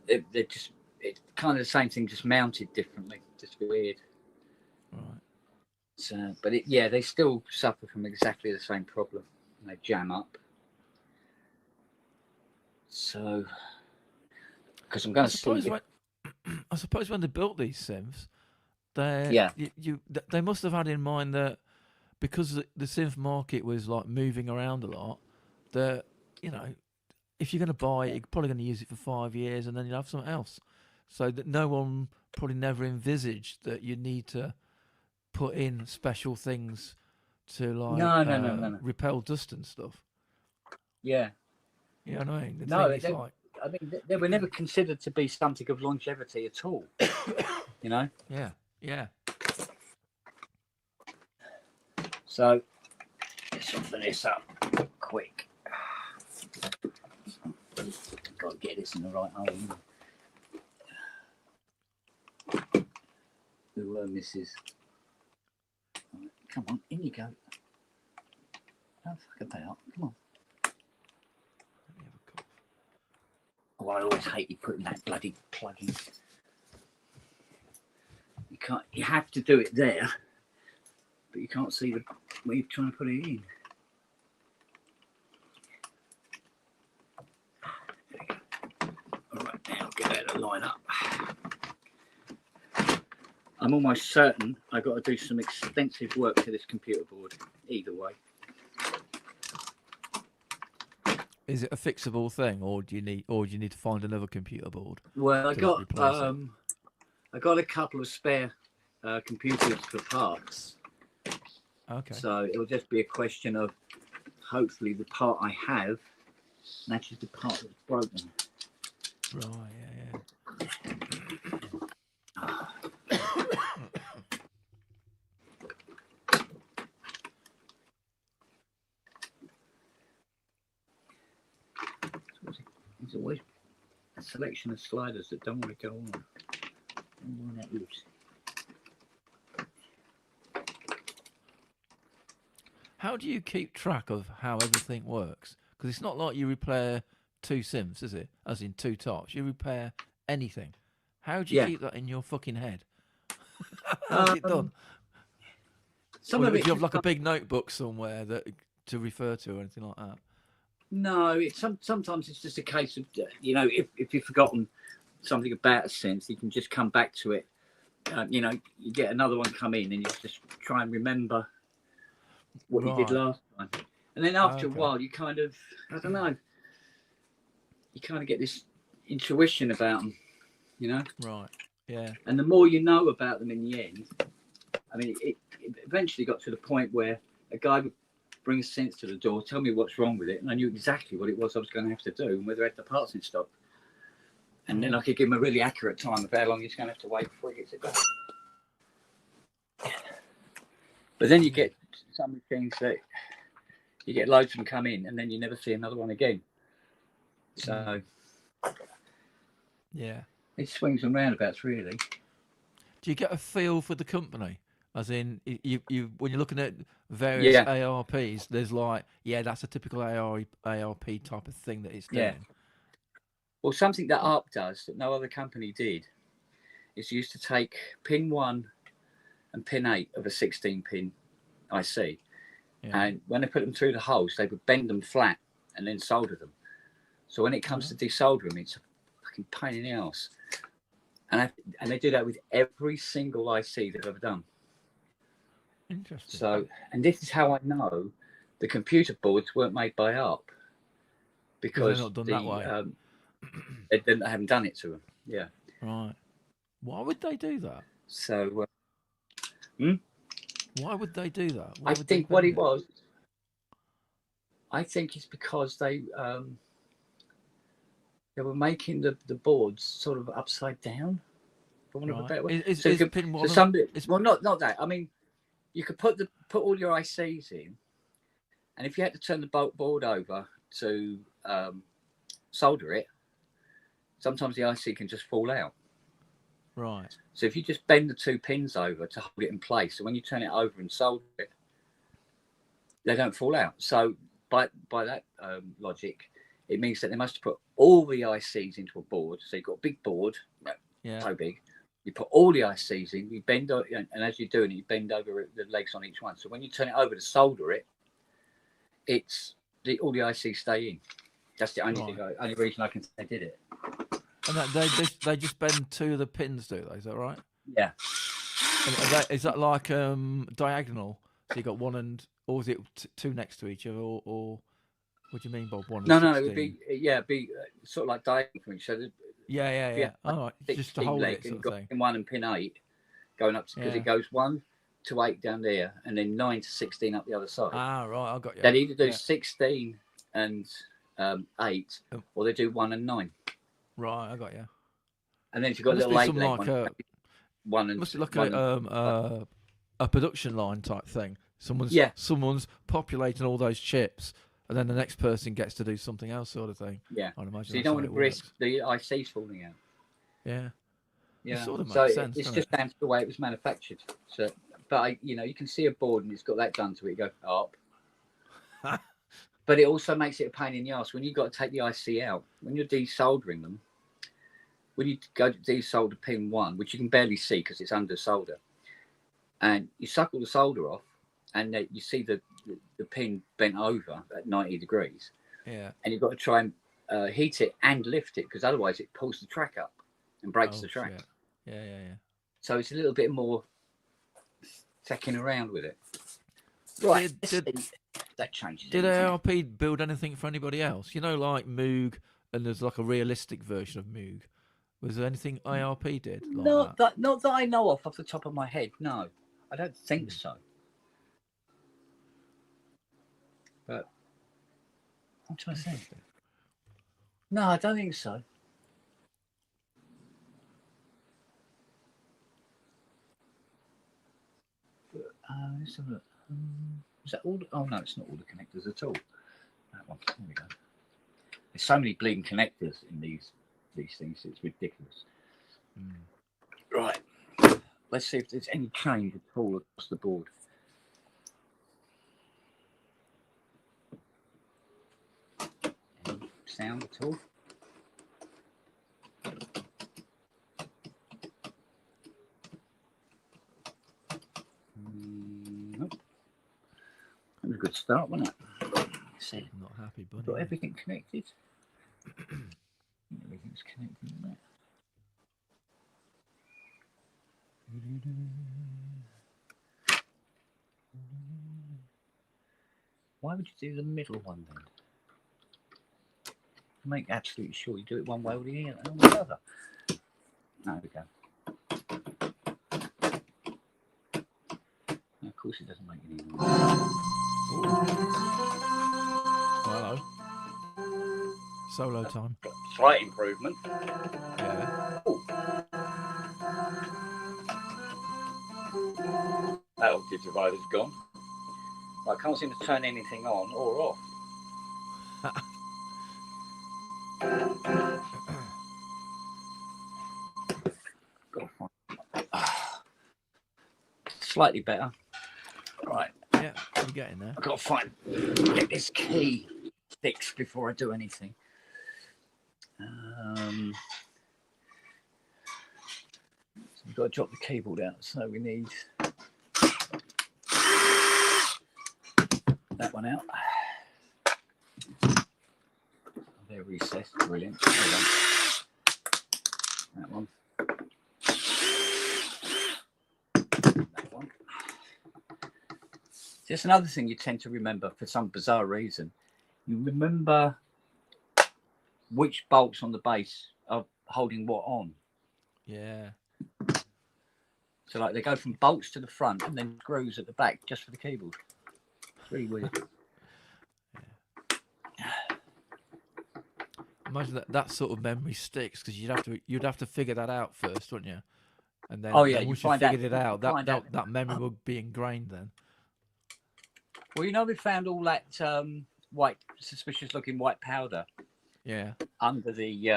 they're just it's kind of the same thing, just mounted differently. Just weird. Right. So, but they still suffer from exactly the same problem. And they jam up. So, because I'm going to I suppose when they built these synths, they must have had in mind that because the synth market was like moving around a lot, that if you're going to buy it, you're probably going to use it for 5 years and then you'll have something else. So that no one probably never envisaged that you need to put in special things to no. repel dust and stuff. Yeah. You know what I mean? I mean, they were never considered to be something of longevity at all. You know? Yeah, yeah. So, let's open this up quick. Got to get this in the right hole. Who Mrs. Right, come on, in you go. Don't fuck about. Come on. Let me have a cough. Oh, I always hate you putting that bloody plug in. You can't. You have to do it there, but you can't see where you're trying to put it in. There we go. All right, now get that to line up. I'm almost certain I've got to do some extensive work to this computer board. Either way. Is it a fixable thing, or do you need to find another computer board? Well, to replace it? I got a couple of spare computers for parts, Okay. so it'll just be a question of hopefully the part I have matches the part that's broken. Right. Yeah. There's always a selection of sliders that don't want to go on. And one that is. How do you keep track of how everything works? Because it's not like you repair 2 sims, is it? As in 2 tops. You repair anything. How do you keep that in your fucking head? How's it done? Some Or of do it you have like a big notebook somewhere that to refer to or anything like that? No, sometimes it's just a case of, if you've forgotten something about a sense, you can just come back to it. You get another one come in and you just try and remember what you did last time. And then after a while, you kind of, I don't know, you kind of get this intuition about them, Right, yeah. And the more you know about them in the end, I mean, it eventually got to the point where a guy would bring a sense to the door, tell me what's wrong with it, and I knew exactly what it was I was going to have to do and whether I had the parts in stock. And then I could give him a really accurate time of how long he's going to have to wait before he gets it done. But then you get some things that you get loads of them come in and then you never see another one again. So yeah, it swings and roundabouts, really. Do you get a feel for the company? As in, you when you're looking at various ARPs, there's like, that's a typical ARP type of thing that it's doing. Yeah. Well, something that ARP does that no other company did is used to take pin 1 and pin 8 of a 16-pin IC, and when they put them through the holes, they would bend them flat and then solder them. So when it comes to desoldering, it's a fucking pain in the ass. And they do that with every single IC they've ever done. Interesting. So, and this is how I know the computer boards weren't made by ARP, because they're not done that way. They haven't done it to them. Yeah. Right. Why would they do that? So, why would they do that? I think what it was, I think it's because they were making the boards sort of upside down. For want of a better way. Well, not that. I mean, you could put all your ICs in, and if you had to turn the board over to solder it, sometimes the IC can just fall out. Right. So if you just bend the 2 pins over to hold it in place, so when you turn it over and solder it, they don't fall out. So by that logic, it means that they must have put all the ICs into a board. So you've got a big board, so big. You put all the ICs in, you bend, and as you're doing it, you bend over the legs on each one. So when you turn it over to solder it, all the ICs stay in. That's the only reason I can say they did it. And they just bend 2 of the pins, do they? Is that right? Yeah. And is that like diagonal? So you got one or is it 2 next to each other, or what do you mean, Bob? 1 and 16? No, it would be sort of like diagonal. So yeah. All right, just to hold it, sort of thing. Pin 1 and pin 8 going up because it goes 1 to 8 down there, and then 9 to 16 up the other side. Ah, right, I got you. They either do 16 and 8, or they do 1 and 9. Right, I got you. And then if you've got a little late leg one and must be like a production line type thing. Someone's populating all those chips, and then the next person gets to do something else, sort of thing. Yeah. I'd imagine. So you don't want to risk the ICs falling out. Yeah. Yeah. It sort of makes sense. It's just down to the way it was manufactured. So, but you can see a board and it's got that done to it. You go up. But it also makes it a pain in the ass when you've got to take the IC out. When you're desoldering them, when you go to desolder pin 1, which you can barely see because it's under solder, and you suck all the solder off, and you see the pin bent over at 90 degrees. Yeah. And you've got to try and heat it and lift it, because otherwise it pulls the track up and breaks the track. Shit. Yeah. So it's a little bit more secking around with it. Right. Did- let's did- see if that changes. Did anything. ARP build anything for anybody else? You know, like Moog, and there's like a realistic version of Moog. Was there anything ARP did like that? Not that I know of off the top of my head. No, I don't think so. But I'm trying to think. No, I don't think so. Let's have a look. Is that all? Oh no, it's not all the connectors at all. That one. There we go. There's so many bleeding connectors in these things. It's ridiculous. Right. Let's see if there's any change at all across the board. Any sound at all? Nope. That was a good start, wasn't it? See, I'm not happy, buddy. got everything connected. Everything's connected, isn't it? Why would you do the middle one then? Make absolutely sure you do it one way or the other. There we go. Now, of course, it doesn't make any noise. Hello. Solo time. Slight improvement. Yeah. That voltage divider's gone. I can't seem to turn anything on or off. Slightly better. Right. Yeah, we're getting there. I've got to get this key fixed before I do anything. So we've got to drop the keyboard out, so we need that one out. They're recessed, brilliant. That one. That one. Just another thing you tend to remember for some bizarre reason. You remember which bolts on the base are holding what on. Yeah. So like they go from bolts to the front and then screws at the back just for the keyboard. It's really weird. Imagine that sort of memory sticks, because you'd have to figure that out first, wouldn't you? And then, Oh, yeah, then you once you find out- figured it out, find out- that memory would be ingrained then. Well, you know, we found all that white, suspicious-looking white powder Yeah. under the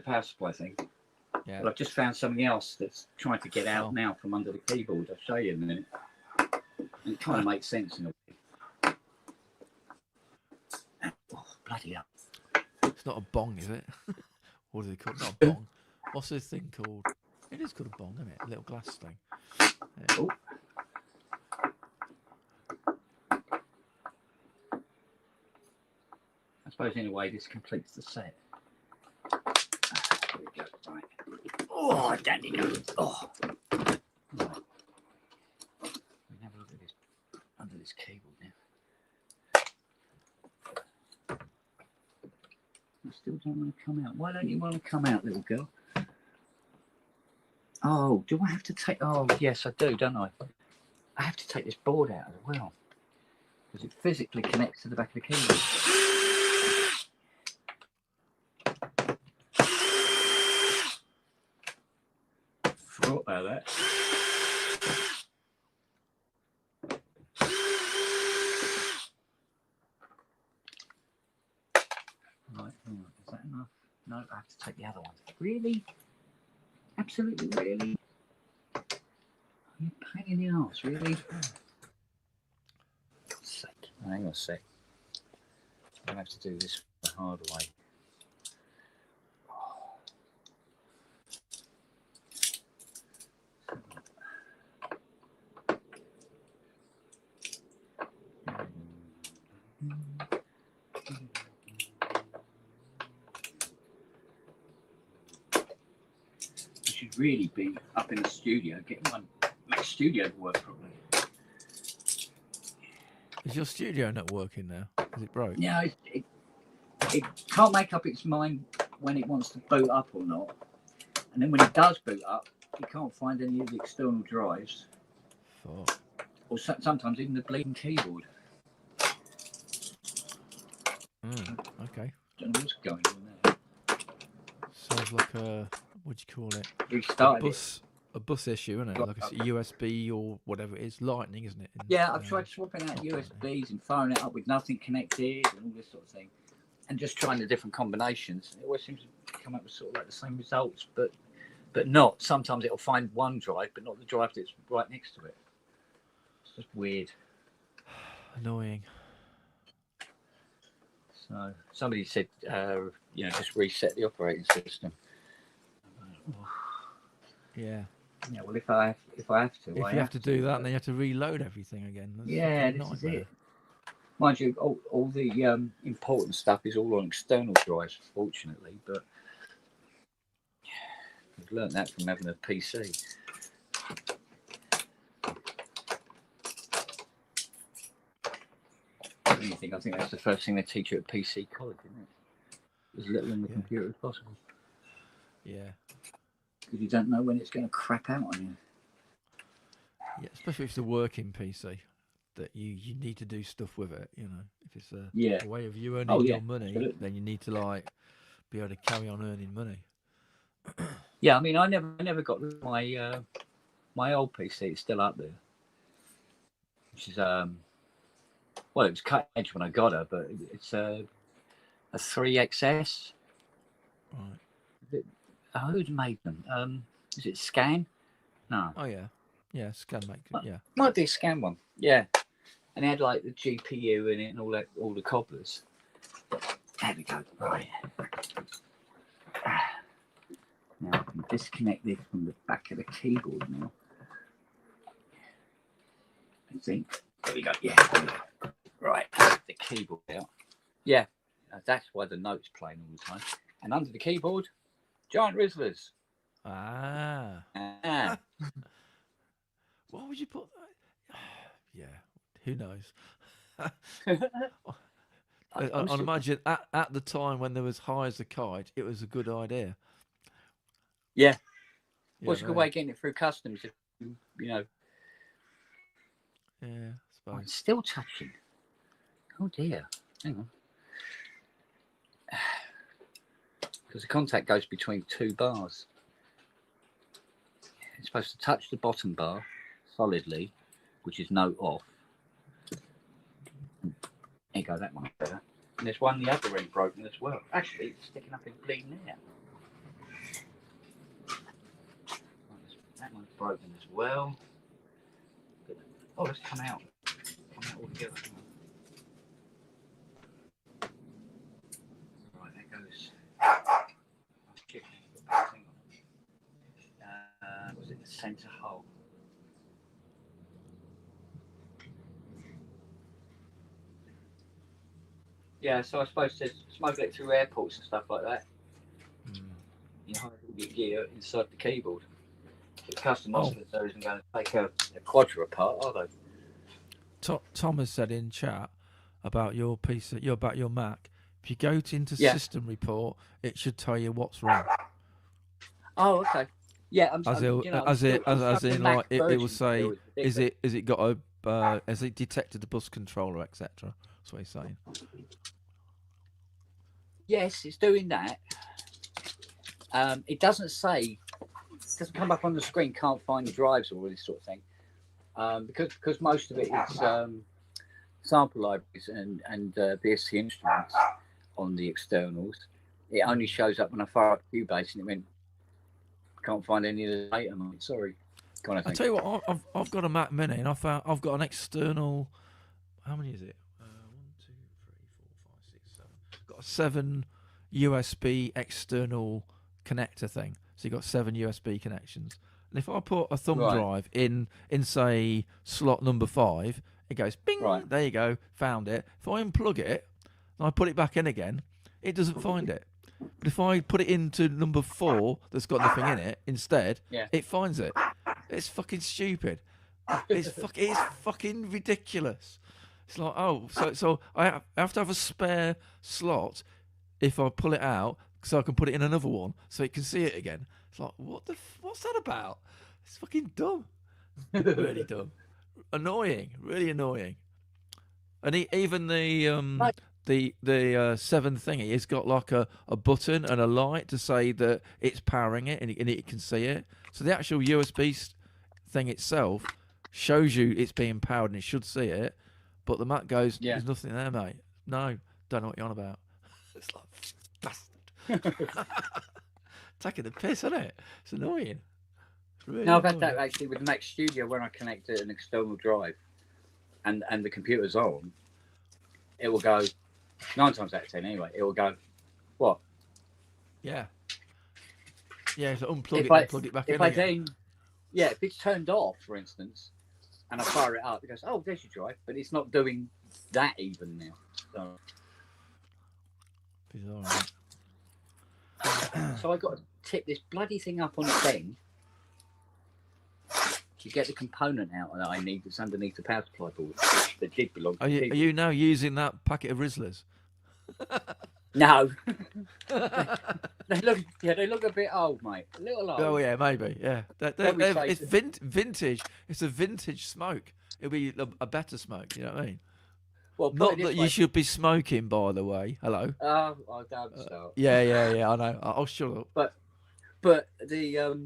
power supply thing. Yeah. But I've just found something else that's trying to get out Oh. now from under the keyboard. I'll show you in a minute. And it kind of makes sense in a way. Oh, bloody hell. It's not a bong, is it? What do they call it? Not a bong. What's this thing called? It is called a bong, isn't it? A little glass thing. Yeah. Oh. I suppose in a way this completes the set. There we go. Right. Oh, dandy goes. Oh. Right. We can have a look at this under this keyboard now. I still don't want to come out. Why don't you want to come out, little girl? Oh, do I have to take? Oh, yes, I do, don't I? I have to take this board out as well because it physically connects to the back of the keyboard. Forgot about that. Right, is that enough? No, I have to take the other one. Really? Absolutely, really? You pain in the arse, really? God's sake. Hang on a sec. I'm going to have to do this the hard way. I should really be up in the studio getting my studio to work properly. Is your studio not working now? Is it broke? Yeah, it can't make up its mind when it wants to boot up or not. And then when it does boot up, it can't find any of the external drives. Fuck. Or sometimes even the bleeding keyboard. Okay. Don't know what's going on there. Sounds like a, what do you call it? Restarted A bus issue, isn't it? Like a USB or whatever it is. Lightning, isn't it? Yeah, I've tried swapping out USBs and firing it up with nothing connected and all this sort of thing. And just trying the different combinations. It always seems to come up with sort of like the same results, but not. Sometimes it'll find one drive, but not the drive that's right next to it. It's just weird. Annoying. So somebody said, just reset the operating system. Yeah. Yeah, well, if I have to, If you have to do that, and then you have to reload everything again. That's yeah, this is it. Mind you, all the important stuff is all on external drives, fortunately, but I've learned that from having a PC. I think that's the first thing they teach you at PC college, isn't it? As little in the computer as possible. Yeah. Because you don't know when it's going to crap out on you. Yeah, especially if it's a working PC, that you need to do stuff with it. You know, if it's a way of you earning your money, absolutely. Then you need to be able to carry on earning money. Yeah, I mean, I never got my my old PC. It's still up there, which is well, it was cutting edge when I got her, but it's a 3XS. Right. Who'd made them? Is it Scan? No. Oh yeah, Scan make yeah. Might be a Scan one. Yeah, and it had like the GPU in it and all the cobblers. There we go. Right. Now I can disconnect this from the back of the keyboard now. I think. There we go. Yeah. Right. The keyboard out. Yeah. That's why the note's playing all the time. And under the keyboard, giant Rizzlers. Ah. Why would you put that? Yeah. Who knows? I'd imagine at the time when there was high as a kite, it was a good idea. Yeah. What's a good way of getting it through customs? If, you know. Yeah, I suppose. Oh, it's still touching. Oh dear. Hang on. Because the contact goes between two bars. It's supposed to touch the bottom bar solidly, which is note off. There you go, that one's better. And there's one the other end broken as well. Actually, it's sticking up in bleeding there. That one's broken as well. Oh, let's come out. Come out all together. Right, there goes. Was it the centre hole? Yeah, so I suppose to smuggle it through airports and stuff like that. You hide all your gear inside the keyboard. The custom officer isn't going to take a quadra apart, are they? Tom has said in chat about your PC, about your Mac. If you go into system report, it should tell you what's wrong. Oh, okay. Yeah, as in like it will say, is it got a has it detected the bus controller, etc. That's what he's saying. Yes, it's doing that. It doesn't say. It doesn't come up on the screen. Can't find the drives or all this sort of thing. Because most of it is sample libraries and BSC instruments on the externals. It only shows up when I fire up Cubase and it went. Can't find any of the data. Sorry. Kind of thing. I tell you what, I've got a Mac Mini and I've got an external. How many is it? 1, 2, 3, 4, 5, 6, 7. Got a 7 USB external connector thing. So you've got 7 USB connections. And if I put a thumb drive in say slot number 5, it goes bing. Right. There you go, found it. If I unplug it and I put it back in again, it doesn't find it. But if I put it into number 4 that's got nothing in it instead, it finds it. It's fucking stupid. It's fucking ridiculous. It's like, oh, so I have to have a spare slot if I pull it out, so I can put it in another one, so it can see it again. It's like, what's that about? It's fucking dumb, really dumb, annoying, really annoying. And even Right. the 7 thingy, it's got like a button and a light to say that it's powering it, and it can see it. So the actual USB thing itself shows you it's being powered and it should see it, but the Mac goes, Yeah. "There's nothing there, mate. No, don't know what you're on about." It's like, bastard. Taking the piss, isn't it? It's annoying. It's really No, I've had that annoying. actually with Mac Studio when I connect an external drive and the computer's on, it will go 9 times out of 10 anyway. It will go, what? Yeah. Yeah, so unplug If it I- and plug it back in If I again. then, yeah, if it's turned off, for instance, and I fire it up, it goes, oh, there's your drive, but it's not doing that even now. So, Bizarre, right? so I got to tip this bloody thing up on a thing to get the component out that I need that's underneath the power supply board that did belong to Are the you now using that packet of Rizzlers? No. They look a bit old, mate. A little old. Oh yeah, maybe. Yeah, Probably it's safe. vintage. It's a vintage smoke. It'll be a better smoke. You know what I mean? Well, put Not it this that way. you should be smoking, by the way. Hello. Oh, I don't start. Yeah. I know. I'll shut up. But the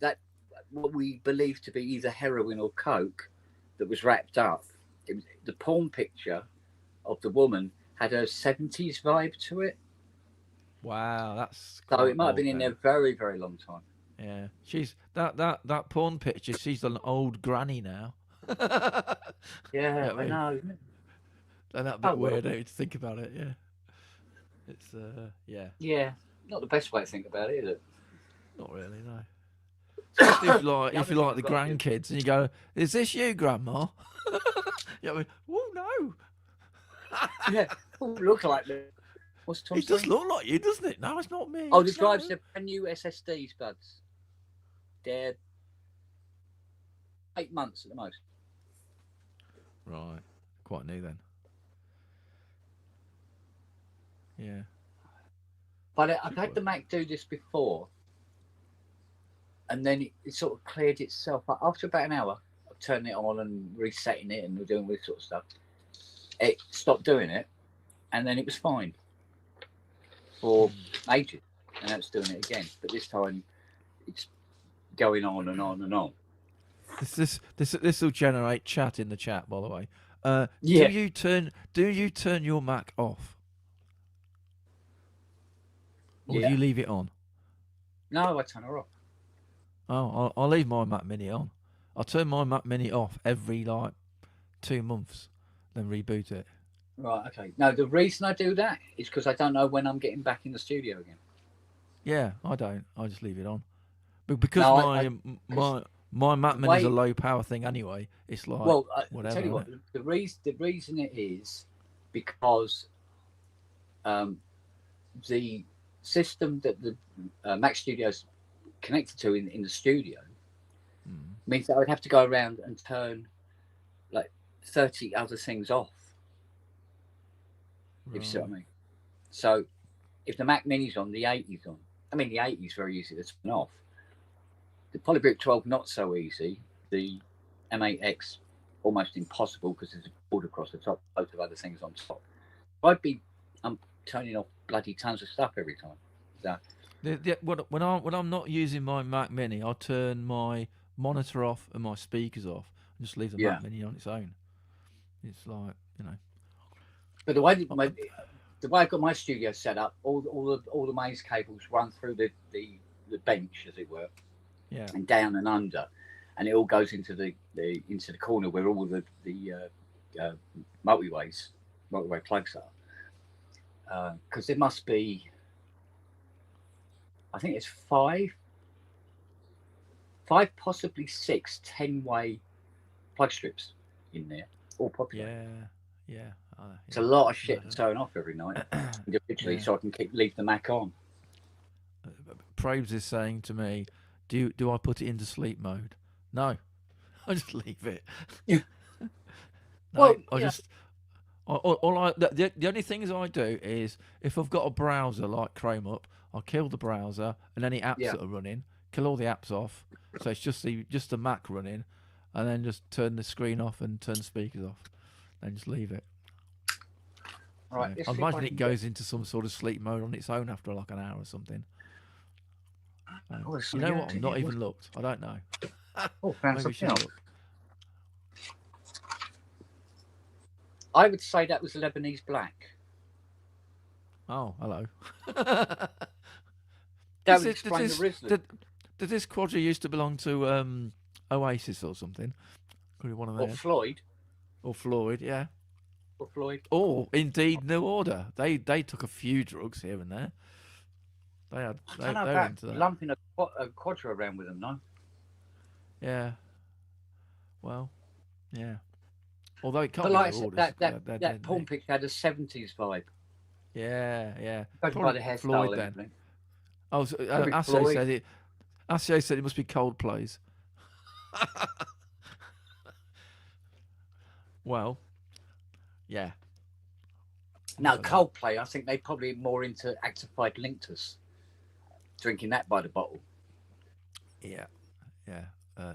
that what we believe to be either heroin or coke that was wrapped up. It was, the porn picture of the woman had a 70s vibe to it, Wow, that's. so quite it might have been old in then. there very, very long time. Yeah, she's that porn picture. She's an old granny now. Yeah, I I mean, know. And that Oh, bit well. weird to think about it. Yeah, it's yeah, Yeah, not the best way to think about it, is it? not really no. Especially if you like The if other you thing like the I've got to do- grandkids and you go, "Is this you, Grandma?" Yeah, I mean, oh no. Yeah, look like me. What's Tom It does saying? look like you, doesn't it? No, it's not me. Oh, the No. drives are brand new SSDs, buds. They're 8 months at the most. Right, quite new then. Yeah. But I've had the Mac do this before, and then it sort of cleared itself up. After about an hour of turning it on and resetting it and doing all this sort of stuff, it stopped doing it, and then it was fine for ages, and now it's doing it again. But this time, it's going on and on and on. This will generate chat in the chat, by the way. Yeah. Do you turn your Mac off, or Yeah. do you leave it on? No, I turn her off. Oh, I'll leave my Mac Mini on. I'll turn my Mac Mini off every 2 months, then reboot it. Right, okay. No, the reason I do that is because I don't know when I'm getting back in the studio again. Yeah, I don't. I just leave it on. But because No, my Mac the Mini's a way- low power thing anyway. It's like Well, I whatever. tell you what, innit? the reason it is because the system that the Mac Studio's connected to in the studio Mm. means that I would have to go around and turn like 30 other things off, if you see what I Right. mean. So if the Mac Mini's on, the 80's on. I mean, the 80's very easy to turn off. The Polybrick 12 not so easy. The M8X almost impossible because there's a board across the top, loads of other things on top. I'm turning off bloody tons of stuff every time. So When I'm not using my Mac Mini, I turn my monitor off and my speakers off, and just leave the Yeah. Mac Mini on its own. It's like, you know. but the way I've got my studio set up, all the mains cables run through the bench, as it were, Yeah. and down and under, and it all goes into the corner where all the multi-way plugs are. Because there must be, I think it's five, possibly 6 10-way plug strips in there, all populated. Yeah. It's a lot of shit to turn off every night individually, Yeah. so I can leave the Mac on. Probes is saying to me, do I put it into sleep mode? No, I just leave it. No, Well, I yeah. just the only things I do is if I've got a browser like Chrome up, I'll kill the browser and any apps Yeah. that are running, kill all the apps off, so it's just the Mac running, and then just turn the screen off and turn the speakers off, and just leave it. Right. So, Let's I see if I imagine can it goes into some sort of sleep mode on its own after like an hour or something. Oh, there's You something know what? else I've in not here. even looked. I don't know. Oh, found Maybe we something should else. look. I would say that was Lebanese black. Oh, hello. That Does would it- explain the this, Risley. did this quadra used to belong to Oasis or something? Could be one of Or theirs. Floyd. Or Floyd, yeah. Or Floyd. Or indeed New Order. They took a few drugs here and there. They I don't know were about into that. lumping a quadra around with them, no? Yeah. Well, yeah. Although it can't But be like I New said, Orders. that porn picture had a 70s vibe. Yeah. Judging by Probably the hairstyle Floyd and then. everything. Oh, so, Could be Ashe Floyd. said it. Ashe said it must be Coldplay's. Well, yeah. No, So- Coldplay, I think they probably more into actified linctus. Drinking that by the bottle. Yeah.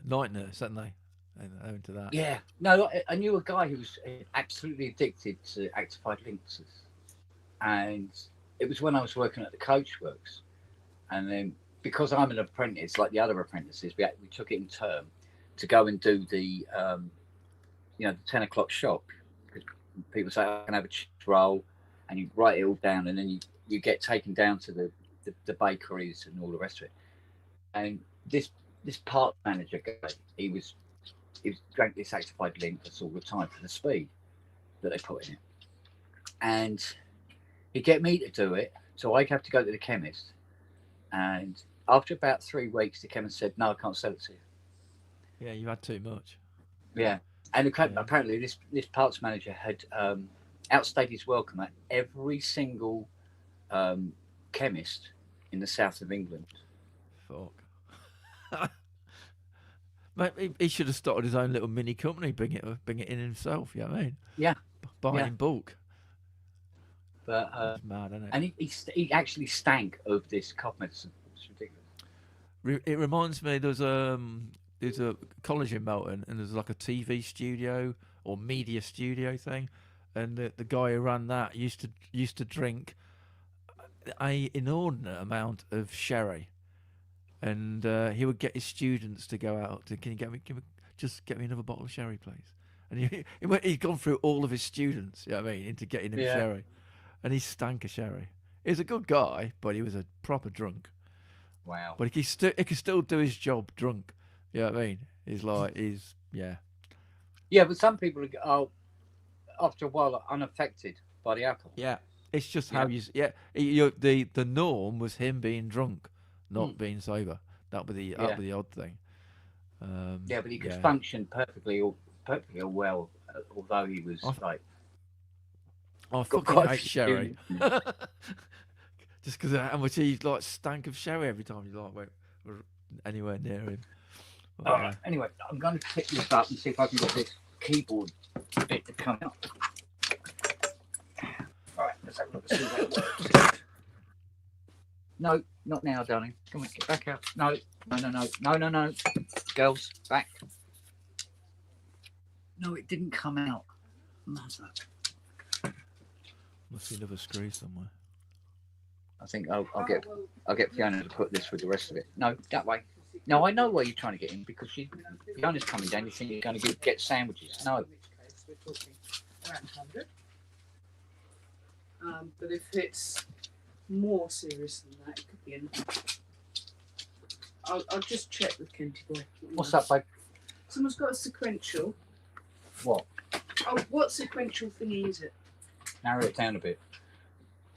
Night Nurse, haven't they? They're into that. Yeah. No, I knew a guy who was absolutely addicted to actified linctus. And it was when I was working at the Coachworks. And then because I'm an apprentice, like the other apprentices, we took it in term to go and do the, the 10 o'clock shop. Because people say, I can have a cheese roll, and you write it all down, and then you get taken down to the bakeries and all the rest of it. And this park manager guy, he was drank this actified linctus all the time for the speed that they put in it. And he'd get me to do it, so I'd have to go to the chemist. And after about 3 weeks, the chemist said, "No, I can't sell it to you." Yeah, you had too much. Yeah, and apparently this parts manager had outstayed his welcome at every single chemist in the south of England. Fuck. Mate, he should have started his own little mini company, bring it in himself. You know what I mean? Yeah. Buy Yeah. in bulk. But It's mad, isn't it? and he actually stank of this cough medicine. It's ridiculous. It reminds me. There's a college in Melton, and there's like a TV studio or media studio thing, and the guy who ran that used to drink a inordinate amount of sherry, and he would get his students to go out to, can you get me another bottle of sherry, please? And he'd gone through all of his students, you know what I mean, into getting him sherry, and he stank of sherry. He was a good guy, but he was a proper drunk. Wow. But he could still do his job drunk. You know what I mean? Yeah. Yeah, but some people are after a while are unaffected by the alcohol. Yeah. It's just how the norm was him being drunk, not being sober. That would be the odd thing. Yeah, but he could function perfectly well, although he was I got fucking quite a hate few sherry. students. Just because how much he stank of sherry every time you went anywhere near him. But, All right. Anyway, I'm going to pick this up and see if I can get this keyboard bit to come out. All right, let's have a look and see how it works. No, not now, darling. Come on, get back out. No. Girls, back. No, it didn't come out. Mother. Must be another screw somewhere. I think I'll get Fiona to put this with the rest of it. No, that way. No, I know where you're trying to get in because Fiona's coming down. You think you're going to get sandwiches? No. In which case we're talking around 100. But if it's more serious than that, it could be anything. I'll just check with Kenty Boy. What's that, babe? Someone's got a sequential. What? Oh, what sequential thingy is it? Narrow it down a bit.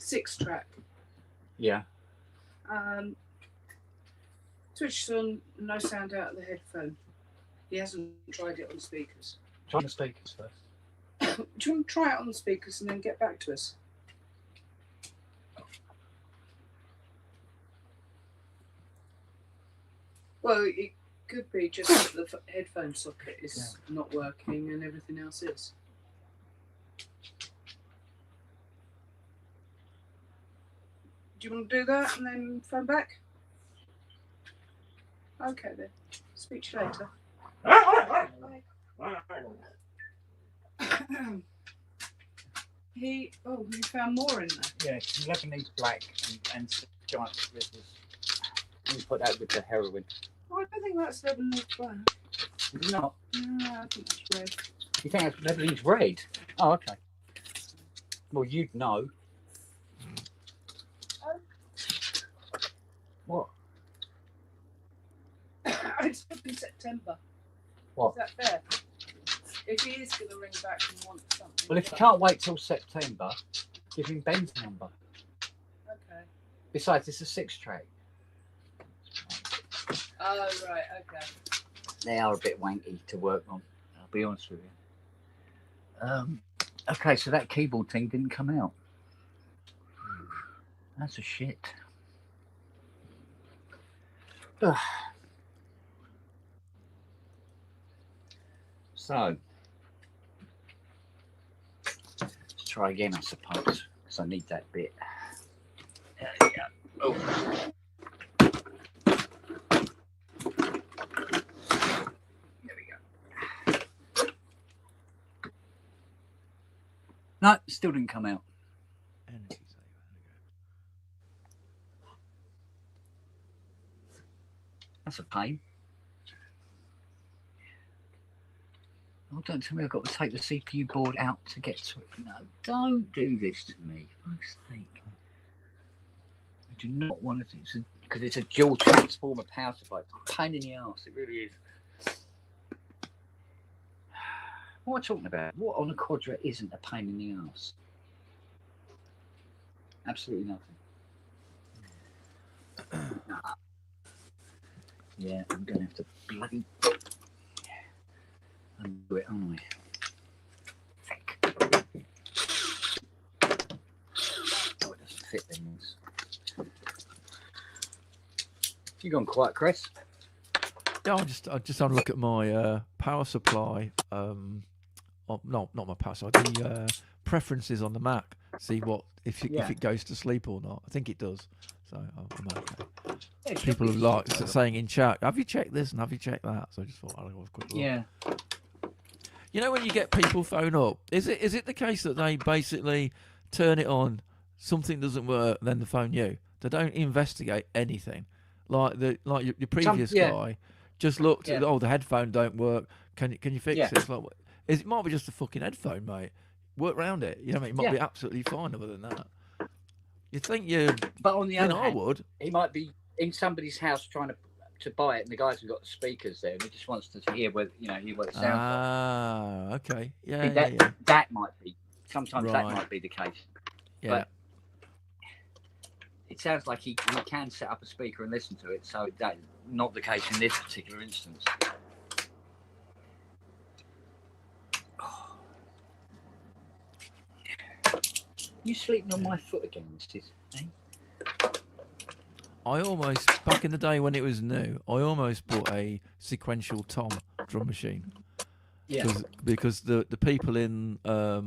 6-track. Yeah. Switch on, no sound out of the headphone. He hasn't tried it on speakers. Try the speakers first. Do you want to try it on the speakers and then get back to us? Well, it could be just that the headphone socket is not working and everything else is. Do you want to do that and then phone back? Okay then. Speak to you later. You found more in there. Yeah, Lebanese black and giant rivers. You put that with the heroin. Oh, I don't think that's Lebanese black. Is it not? No, I think that's red. You think that's Lebanese red? Oh, okay. Well, you'd know. What? It's up in September. What? Is that fair? If he is going to ring back and want something. Well, if you can't wait till September, give him Ben's number. Okay. Besides, it's a 6-track. Oh, right, okay. They are a bit wanky to work on, I'll be honest with you. Okay, so that keyboard thing didn't come out. That's a shit. Ugh. So, let's try again, I suppose, because I need that bit. There we go. Oh. There we go. No, still didn't come out. That's a pain. Oh, don't tell me I've got to take the CPU board out to get to it. No, don't do this to me. For fuck's sake. I do not want to do it because it's a dual transformer power supply. It's a pain in the arse. It really is. What am I talking about? What on a Quadra isn't a pain in the arse? Absolutely nothing. Yeah, I'm going to have to bloody undo it, aren't I? Oh, it doesn't fit then. You gone quiet, Chris? Yeah, I just had a look at my power supply. Not my power supply. The preferences on the Mac. See if it goes to sleep or not. I think it does. So I'm okay. Yeah, People are like saying in chat, "Have you checked this and have you checked that?" So I just thought I'll have a quick look. Yeah. You know when you get people phone up, is it the case that they basically turn it on, something doesn't work, then they phone you? They don't investigate anything. Like your previous guy just looked at the headphone don't work. Can you fix it? It's like, it might be just a fucking headphone, mate. Work around it. You know what I mean? It might be absolutely fine other than that. You think But on the other hand, I would. He might be in somebody's house trying to buy it, and the guys have got the speakers there, and he just wants to hear whether what it sounds like. Ah, okay. Yeah, that might be. Sometimes that Right. might be the case. Yeah. But it sounds like he can set up a speaker and listen to it, so that's not the case in this particular instance. You sleeping on my foot again, Mrs. Eh? I almost, back in the day when it was new, I almost bought a sequential tom drum machine. Yeah. Because the people in, I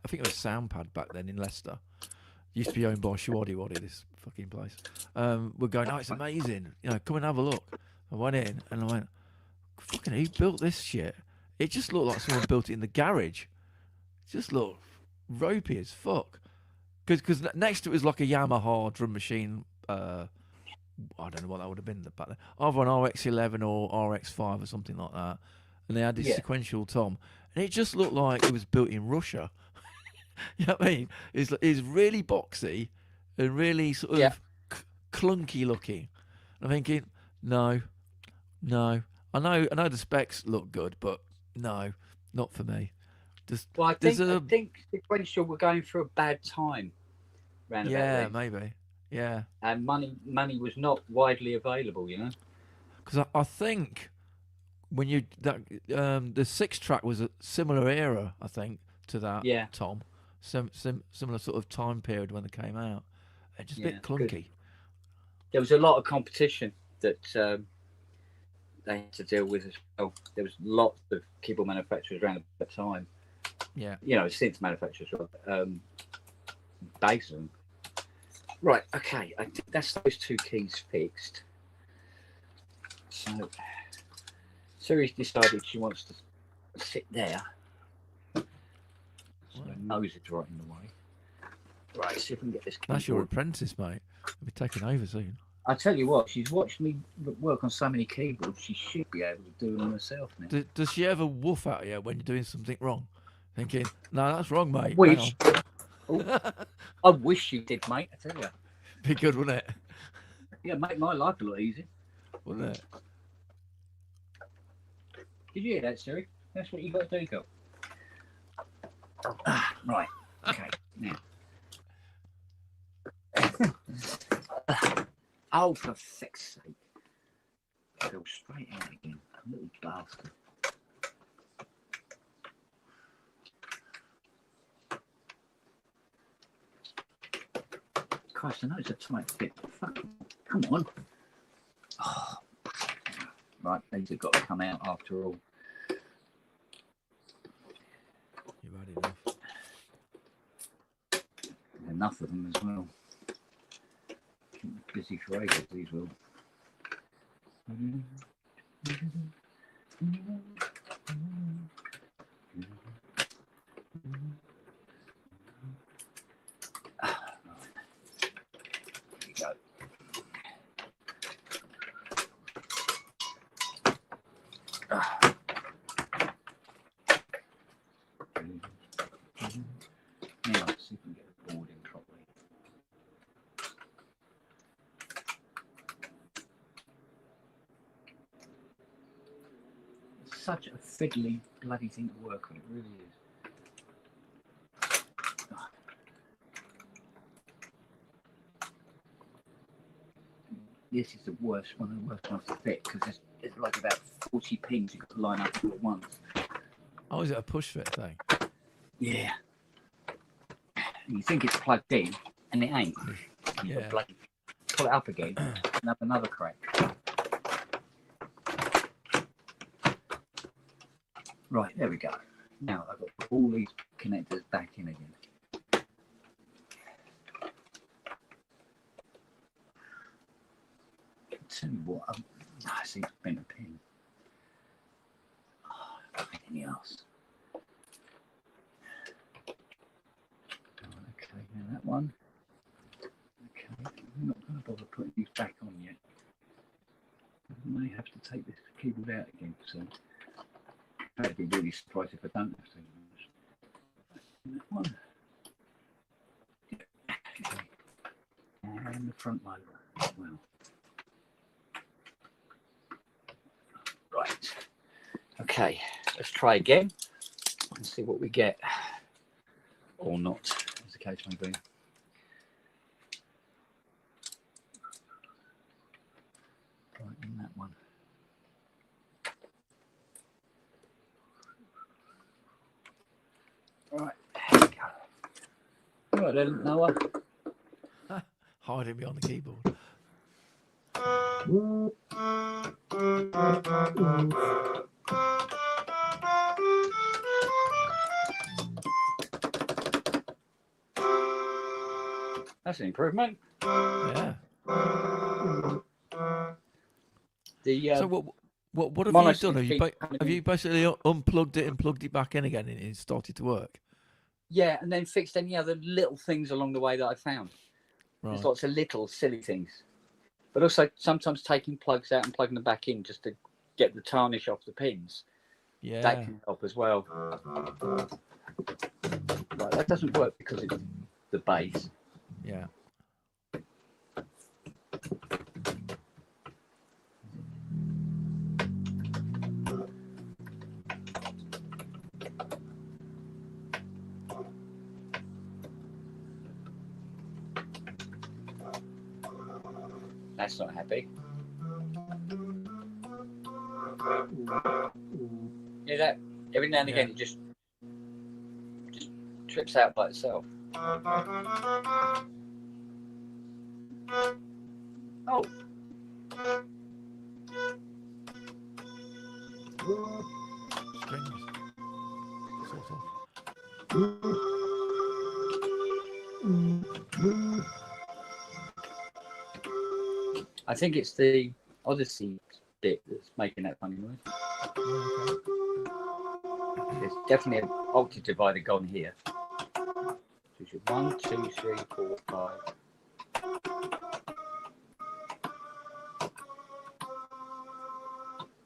think it was Soundpad back then in Leicester, used to be owned by Shiwadi Wadi, this fucking place, were going, oh, it's amazing, come and have a look. I went in and I went, fucking who built this shit? It just looked like someone built it in the garage. It just looked ropey as fuck. Because next to it was like a Yamaha drum machine, I don't know what that would have been back then, either an RX-11 or RX-5 or something like that. And they had this sequential tom, and it just looked like it was built in Russia. You know what I mean? It's really boxy and really sort of clunky looking. I'm thinking, no. I know the specs look good, but no, not for me. I think sequential were going through a bad time. Yeah, maybe. Yeah. And money was not widely available, Because I think when the 6-track was a similar era, I think, to that. Yeah. Tom, similar sort of time period when they came out. It's just a bit clunky. Good. There was a lot of competition that they had to deal with as well. There was lots of keyboard manufacturers around at the time. Yeah. Synth manufacturers, base them. Right, okay, I think that's those two keys fixed. So, Siri's decided she wants to sit there. So her nose is right in the way. Right, see if we can get this keyboard. That's your apprentice, mate. I'll be taking over soon. I tell you what, she's watched me work on so many keyboards, she should be able to do them herself now. Does she ever woof at you when you're doing something wrong? Thinking, no, that's wrong, mate. Wish. Hang Oh, I wish you did, mate, I tell you. Be good, wouldn't it? Yeah, make my life a lot easier. Wouldn't it? Did you hear that, Siri? That's what you got to do, girl. Right, okay, now. Oh, for fuck's sake. Go straight out again. Little bastard. Christ, I know it's a tight fit. Fucking, come on. Oh. Right, these have got to come out after all. You've had enough. Enough of them as well. Keep me busy for ages, these will. Now, let's see if we can get the board in properly. It's such a fiddly bloody thing to work on, it really is. This is the worst, one of the worst ones to fit because there's like about 40 pins you've got to line up all at once. Oh, is it a push fit thing? Yeah. You think it's plugged in, and it ain't. You've got to bloody pull it up again and have another crack. Right, there we go. Now I've got to put all these connectors back in again. Tell you what, I see it's bent a pin. Oh, anything else? Okay, now that one. Okay, I'm not going to bother putting these back on yet. I may have to take this keyboard out again soon. I'd be really surprised if I don't have to. That one. Okay. And the front motor as well. Right. Okay, let's try again and see what we get. Or not, as the case may be. Right, in that one. Right, there we go. Right then, Noah. Hiding behind the keyboard. That's an improvement. Yeah. The So what have mono you done? Have you basically unplugged it and plugged it back in again, and it started to work? yeah, and then fixed any other little things along the way that I found. Right. There's lots of little silly things, but also sometimes taking plugs out and plugging them back in just to get the tarnish off the pins. Yeah. That can help as well. Right, that doesn't work because it's the base. Yeah. That's not happy. Yeah, that every now and again it just trips out by itself. Oh. Strings. Sort of. I think it's the Odyssey bit that's making that funny noise. There's definitely an octave divider gone here. So you should 1, 2, 3, 4, 5.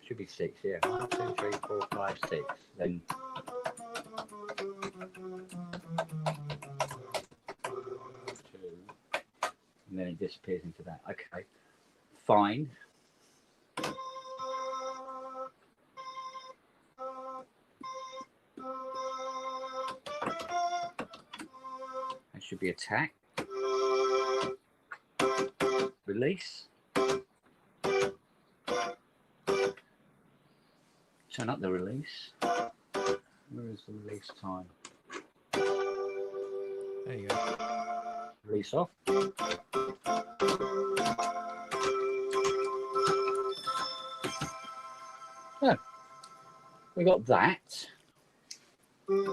Should be 6, yeah. 1, 2, 3, 4, 5, 6. Then 2, and then it disappears into that. Okay, fine. That should be attack. Release. Turn up the release. Where is the release time? There you go. Release off. So, we got that. But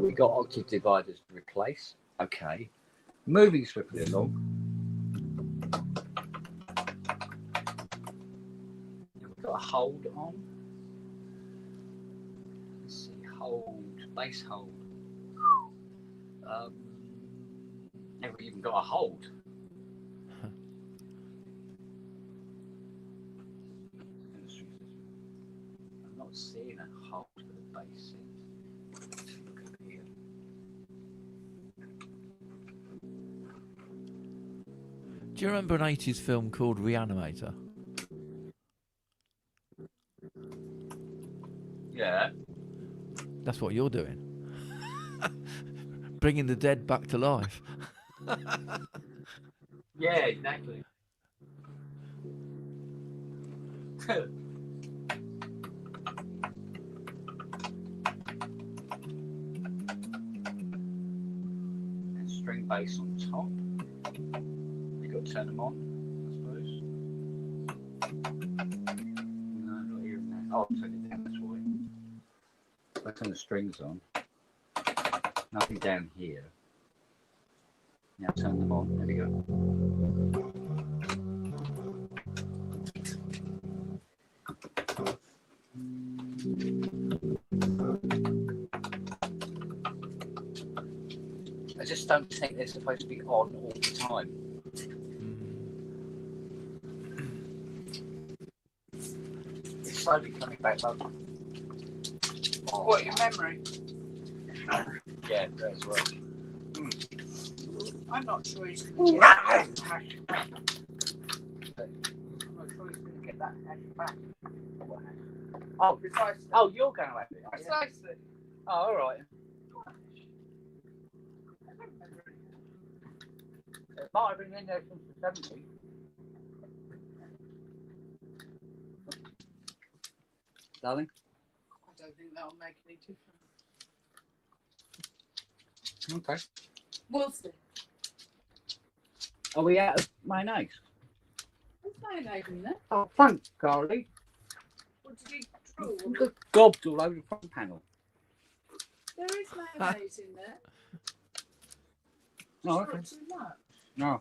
we got octave dividers to replace. Okay. Moving swiftly along. We've got a hold on. Let's see, hold, base hold. Never even got a hold. I'm not seeing a hold for the base. Look up here. Do you remember an 80s film called Reanimator? Yeah. That's what you're doing. Bringing the dead back to life. Yeah, exactly. And string bass on top. You got to turn them on, I suppose. No, not hearing that. Oh, turn it down, that's why. If I turn the strings on, nothing down here. Now turn them on. There we go. I just don't think they're supposed to be on all the time. It's slowly coming back up. Oh, What, your memory? yeah, that as well. I'm not sure he's going to get that hash back. I'm not sure he's going to get that hash back. What hash? Oh, Precisely. oh, you're going to have it. Are you? Precisely. Oh, all right. It might have been in there since the 70s. Darling? I don't think that'll make any difference. Okay. We'll see. Are we out of mayonnaise? There's mayonnaise in there. Oh, thanks, Carly. What did he drool? The gobs all over the front panel. There is mayonnaise in there. Oh, It's okay. not too much. No.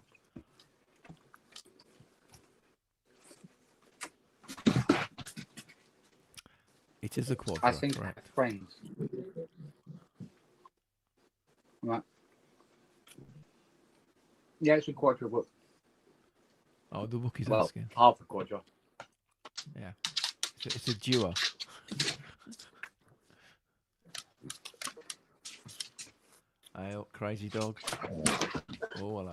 It is a quadra, I think correct. friends. Right. Yeah, it's a quadra, but Oh, the Wookiee's well, asking. half a quadra. Yeah. It's a duo. Hey, oh, crazy dog. Oh, hello.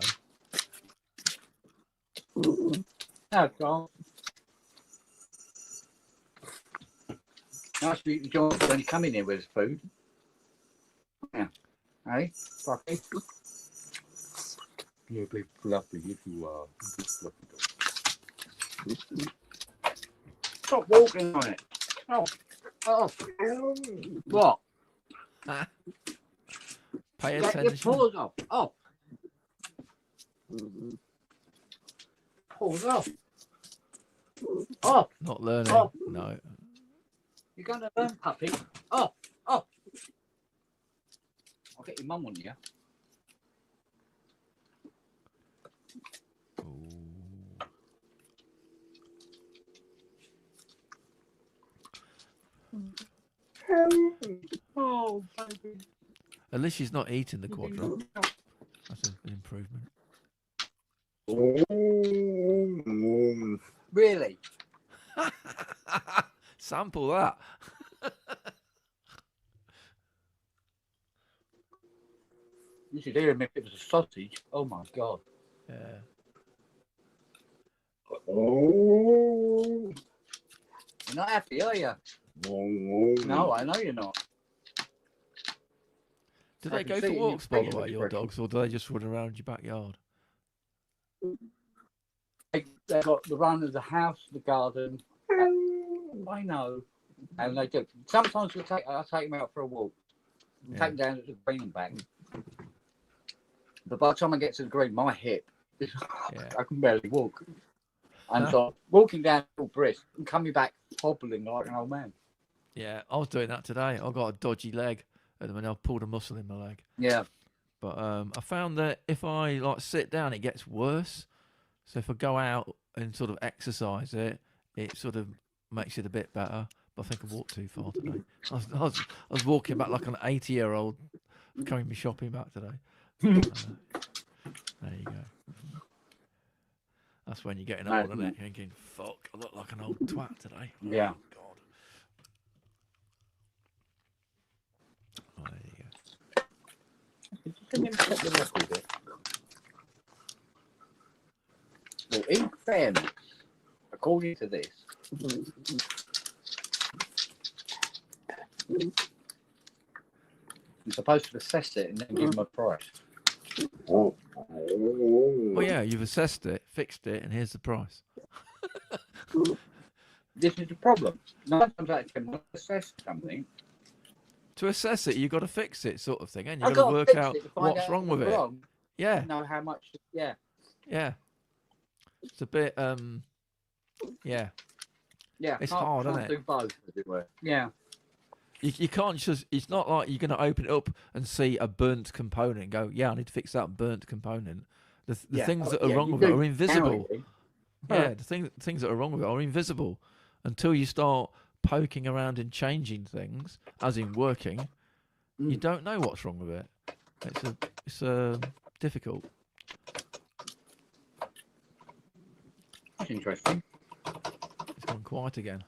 No, Carl. Nice to meet you, John. When you come in here with his food. Yeah. Hey, Bucky. You're a big fluffy if you are. Stop walking on it. Oh. Oh. What? Pay Get your attention. paws off. Off. Paws off. Off. Not learning. Oh. No. You're going to learn, puppy. Off. Off. I'll get your mum on you. Oh, baby. At least she's not eating the quadrant. That's an improvement. Really? Sample that. You should hear him if it was a sausage. Oh my god. Yeah. You're not happy, are you? No, I know you're not. Do I they can go see for it in walks, your by the way, your expression. dogs, or do they just run around your backyard? They've got the run of the house, the garden. I know. And they do. Sometimes I'll take them out for a walk. Yeah. Take them down to the green and back. But by the time I get to the green, my hip, Yeah. I can barely walk. And so walking down all brisk and coming back hobbling like an old man. Yeah, I was doing that today. I got a dodgy leg at the minute. I pulled a muscle in my leg. Yeah. But I found that if I like sit down, it gets worse. So if I go out and sort of exercise it, it sort of makes it a bit better. But I think I walked too far today. I was walking back like an 80-year-old coming me shopping back today. There you go. That's when you're getting old, isn't it? You're thinking, fuck, I look like an old twat today. Yeah. Oh, God. Oh, there you go. Let me check the record bit. Well, in fairness, according to this, you're supposed to assess it and then give them a price. Well, yeah, you've assessed it, fixed it, and here's the price. This is the problem. Nine times out of 10, when I assess something, To assess it, you've got to fix it, sort of thing, and I've you've got to got work fix out it to find what's out wrong with what's it. wrong, Yeah, to know how much. Yeah. yeah. It's a bit, yeah. Yeah. It's can't, hard, can't isn't it? do both, as it were. Yeah. You can't just, it's not like you're going to open it up and see a burnt component and go, yeah, I need to fix that burnt component. The Yeah. things that are Yeah, wrong you with it do are invisible. currently. Yeah, the things that are wrong with it are invisible until you start poking around and changing things, as in working. You don't know what's wrong with it. It's difficult. That's interesting. It's gone quiet again.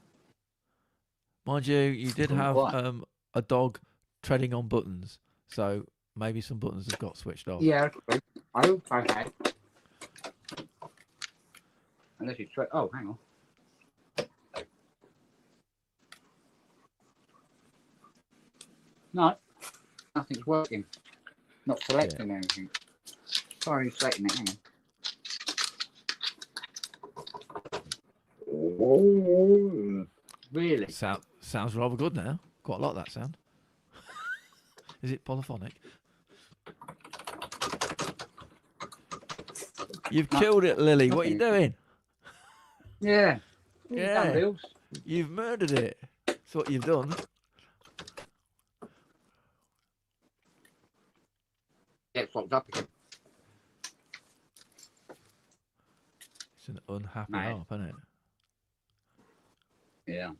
Mind you, you did Gone have quiet. a dog treading on buttons, so maybe some buttons have got switched off. Yeah. I hope I had. Unless it's straight. Oh, hang on. No, nothing's working. Not selecting anything. Sorry, selecting it. Hang on. Really? Sounds rather good now. Quite like that sound. Is it polyphonic? You've killed it, Lily. What are you doing? Yeah. Yeah. Done, Bills. You've murdered it. That's what you've done. Get fucked up again. It's an unhappy Mate. harp, isn't it? Yeah.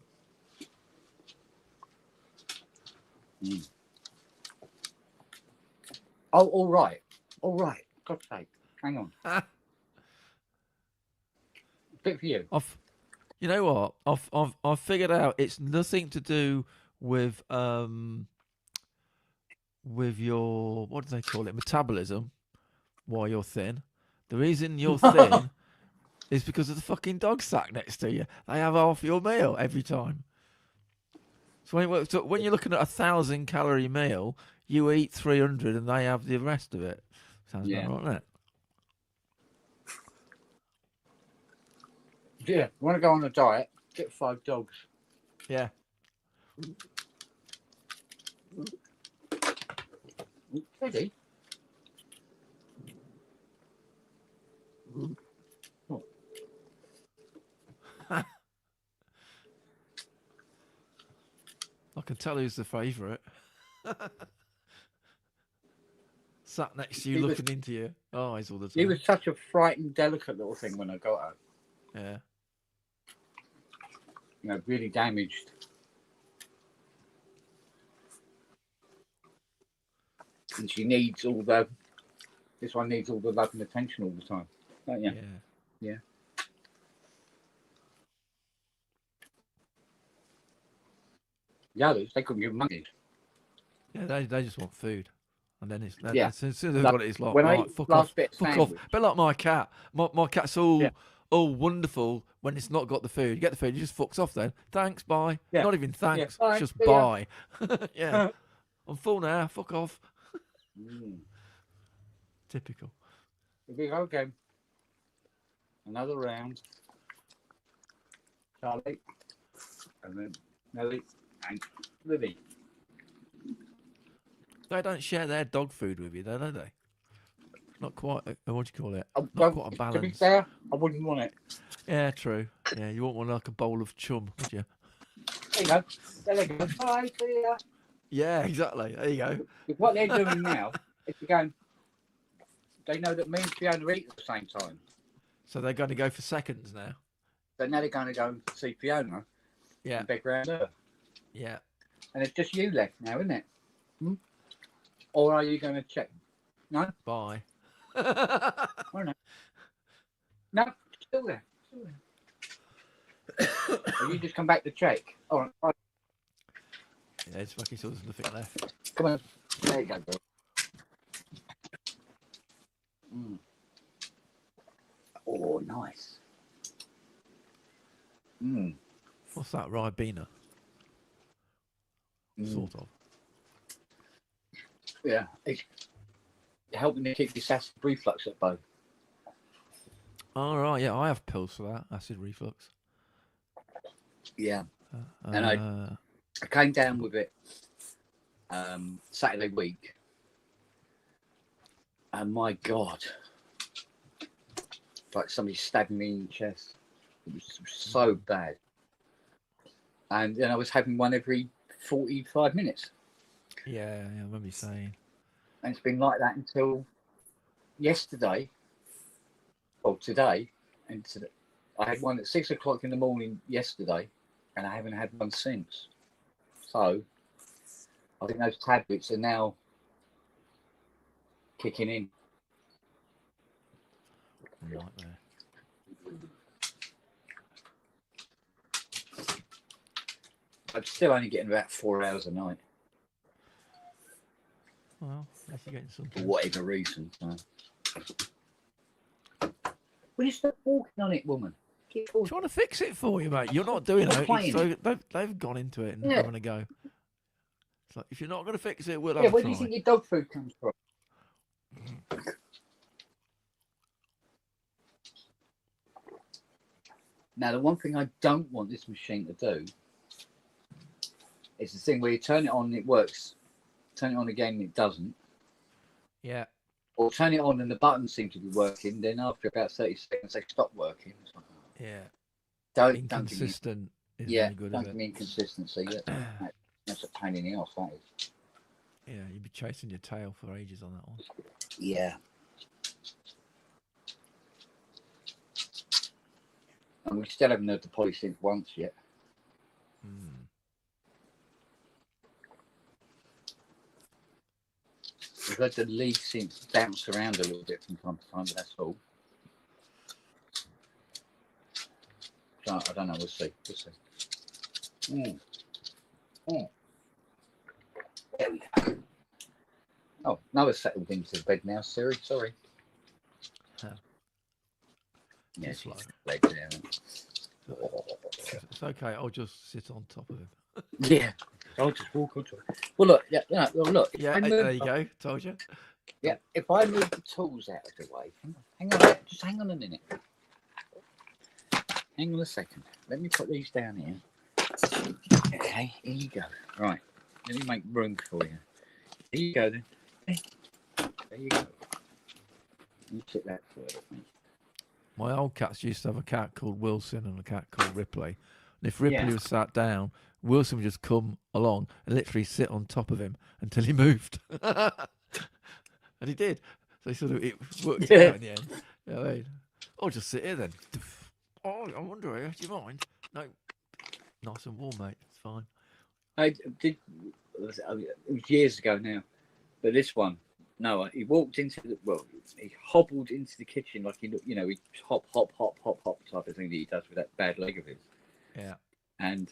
Oh, all right. All right. God's sake. Hang on. Bit for you. You know what? I've figured out it's nothing to do with your, what do they call it, metabolism while you're thin. The reason you're thin is because of the fucking dog sack next to you. They have half your meal every time. So when you're looking at 1,000-calorie meal, you eat 300 and they have the rest of it. Sounds about right, doesn't it? Yeah. You want to go on a diet? Get 5 dogs. Yeah. Ready? I can tell who's the favourite. sat next to you, He was- looking into your eyes all the time. He was such a frightened, delicate little thing when I got her. Yeah. You know, really damaged. And she needs all the. This one needs all the love and attention all the time, don't you? Yeah. The others, they couldn't give money. Yeah, they just want food. And then it's Yeah. as soon as they've Like, got it, it's like, when I right, eat fuck last off, bit of fuck off. sandwich- But like my cat, my cat's all Yeah. wonderful when it's not got the food. You get the food, he just fucks off then. Thanks, bye. Yeah. Not even thanks, Bye, just see ya. bye. Yeah, I'm full now. Fuck off. Typical. Here we go again. Another round. Charlie. And then Nelly and Lily. They don't share their dog food with you, though, do they? Not quite. What do you call it? Oh, Not well, quite a to be balance. fair, I wouldn't want it. Yeah, true. Yeah, you won't want like a bowl of chum, would you? There you go. There you go. Bye, see ya. Yeah, exactly. There you go. Because what they're doing now is they're going, they know that me and Fiona eat at the same time. So they're going to go for seconds now. So now they're going to go and see Fiona Yeah, and beg around her. yeah. And it's just you left now, isn't it? Or are you going to check? No? Bye. Or no? No, still there. Still there. Or you just come back to check. All right. Yeah, it's lucky so there's nothing left. Come on. There you go, girl. Oh, nice. What's that, Ribena? Sort of. Yeah. It's helping to keep this acid reflux at bay. All right, yeah, I have pills for that, acid reflux. Yeah. And I came down with it Saturday week. And my God. Like somebody stabbing me in the chest. It was so bad. And then I was having one every 45 minutes. Yeah, I remember you saying. And it's been like that until yesterday. Well, today. And today. I had one at 6 o'clock in the morning yesterday. And I haven't had one since. So, I think those tablets are now kicking in. Nightmare. I'm still only getting about 4 hours a night. Well, unless you're getting For something. whatever reason. So. Will you stop walking on it, woman? Keep walking. Trying to fix it for you, mate. You're not doing Stop it. playing So they've gone into it and Yeah. having a go. It's like, if you're not going to fix it, we'll have Yeah, a where try. do you think your dog food comes from? Now, the one thing I don't want this machine to do is the thing where you turn it on and it works, turn it on again and it doesn't, Yeah. or turn it on and the buttons seem to be working, then after about 30 seconds they stop working. It's like, oh, Yeah. don't give me, Inconsistent is yeah, really good, don't is give it? me inconsistency. That's a pain in the ass, that is. Yeah, you'd be chasing your tail for ages on that one. Yeah. And we still haven't heard the police sync once yet. We've heard the lead sync bounce around a little bit from time to time, but that's all. So, I don't know, we'll see. We'll see. There we go. Oh, Noah's settled into bed now, Siri. Sorry. Huh. Yeah, Just she's like- leg there. It's okay. I'll just sit on top of him. Yeah. I'll just walk onto it. Well, look. Yeah. Well, look. if Yeah, I move- there you go. Told you. Yeah. If I move the tools out of the way, hang on. Just hang on a minute. Hang on a second. Let me put these down here. Okay. Here you go. Right. Let me make room for you. Here you go then. There you go. You sit that further. My old cats used to have a cat called Wilson and a cat called Ripley. And if Ripley Yeah. was sat down, Wilson would just come along and literally sit on top of him until he moved. And And he did. So it worked Yeah. out in the end. You know what I mean? I'll just sit here then. Oh, I wonder, do you mind? No. Nice and warm, mate. It's fine. I did. It was years ago now, but this one, no, he walked into he hobbled into the kitchen like he hop, hop, hop, hop, hop type of thing that he does with that bad leg of his. Yeah. And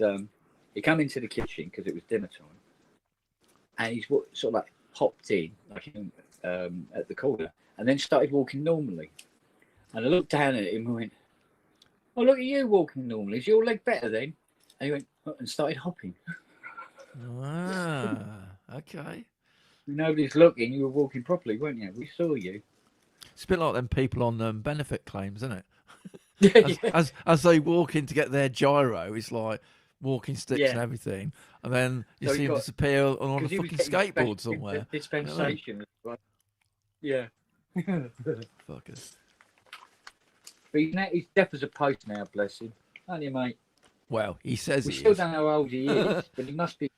he come into the kitchen because it was dinner time, and he's sort of like hopped in like at the corner, and then started walking normally. And I looked down at him and went, "Oh, look at you walking normally. Is your leg better then?" And he went and started hopping. Okay. Nobody's looking. You were walking properly, weren't you? We saw you. It's a bit like them people on benefit claims, isn't it? Yeah. As they walk in to get their gyro, it's like walking sticks Yeah. and everything, and then you So see he them got- disappear on a 'Cause he was fucking getting skateboard somewhere. Dispensation. Right? Yeah. Fuckers. But he's deaf as a post now, bless him. Aren't you, mate? Well, he says We he still is. don't know how old he is, but he must be.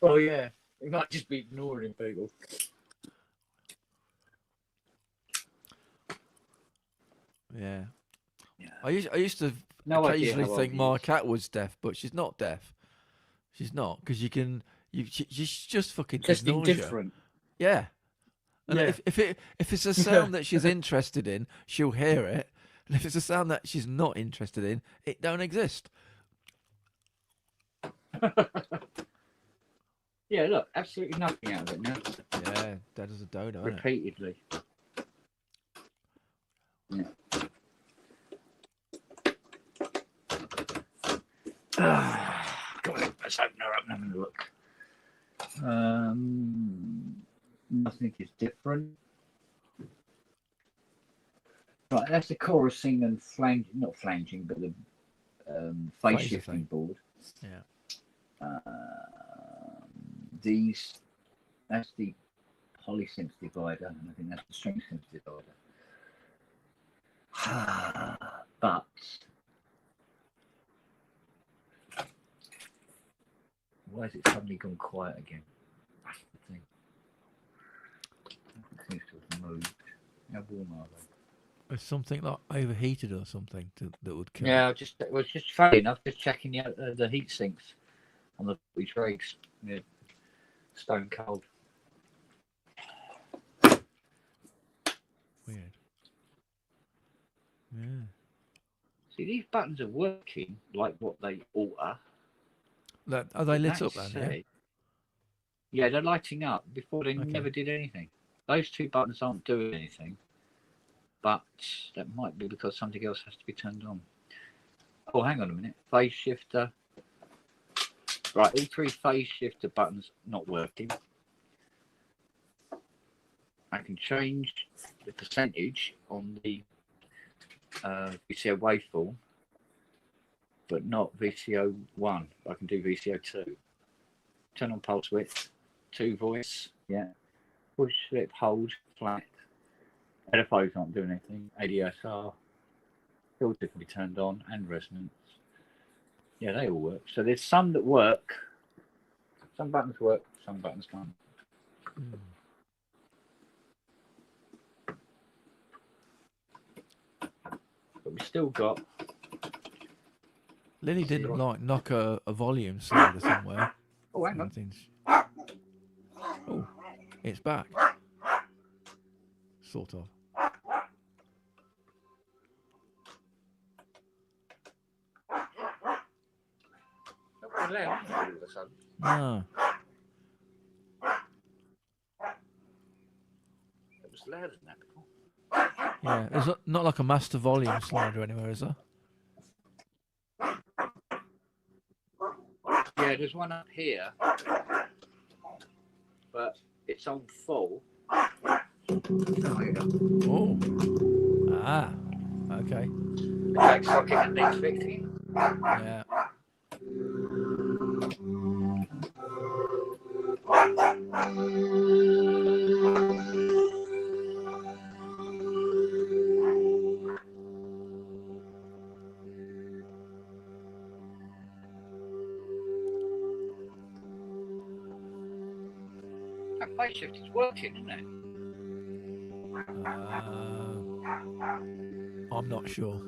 Oh, yeah. He might just be ignoring people. Yeah. Yeah. I used to No idea occasionally how old think he my is. cat was deaf, but she's not deaf. She's not, because she's just fucking Just ignores you. indifferent. Yeah. And Yeah. if it's a sound that she's interested in, she'll hear it. And if it's a sound that she's not interested in, it don't exist. Yeah, look, absolutely nothing out of it now. Yeah, dead as a dodo, isn't it? Repeatedly. Yeah. God, let's open her up and have a look. Nothing is different. Right, that's the chorusing and not flanging, but the phase Phaser shifting thing. board. Yeah. That's the polysynth divider, and I think that's the string synth divider. But why has it suddenly gone quiet again? That's the thing. It seems to have moved. How warm are they? It's something like overheated or something that would kill. Yeah, it was just funny enough, just checking the heat sinks on the which rigs. Yeah, stone cold. Weird. Yeah. See, these buttons are working like what they ought to. Are they lit That up then? Yeah. Yeah, they're lighting up. Before they Okay. never did anything. Those two buttons aren't doing anything, but that might be because something else has to be turned on. Oh, hang on a minute. Phase shifter. Right, all three phase shifter buttons not working. I can change the percentage on the VCO waveform, but not VCO 1. I can do VCO 2. Turn on pulse width, 2 voice, yeah. Push, slip, hold, flat. LFO can't do anything. ADSR, filter can be turned on, and resonance. Yeah, they all work. So there's some that work. Some buttons work, some buttons can't. But we still got. Lily didn't like knock a volume slider somewhere. Oh, hang on. Something's- Oh, it's back. Sort of. Not very loud, all of a sudden. No. It was louder than that before. Yeah, there's not like a master volume slider anywhere, is there? Yeah, there's one up here, but it's on full. Oh, here you go. Oh. Ah. Okay. The jack socket that needs fixing. Yeah. That phase shift is working, isn't it? I'm not sure.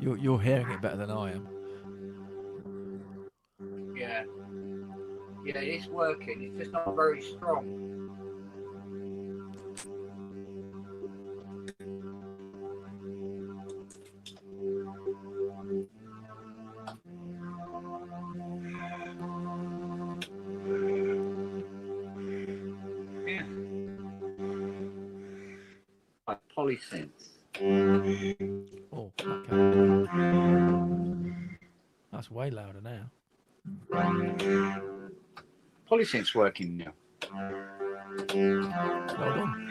You're hearing it better than I am. Yeah. Yeah, it's working. It's just not very strong. Yeah. Like polysynth. Oh, okay. That's way louder now. Polysynth's working now. Well done.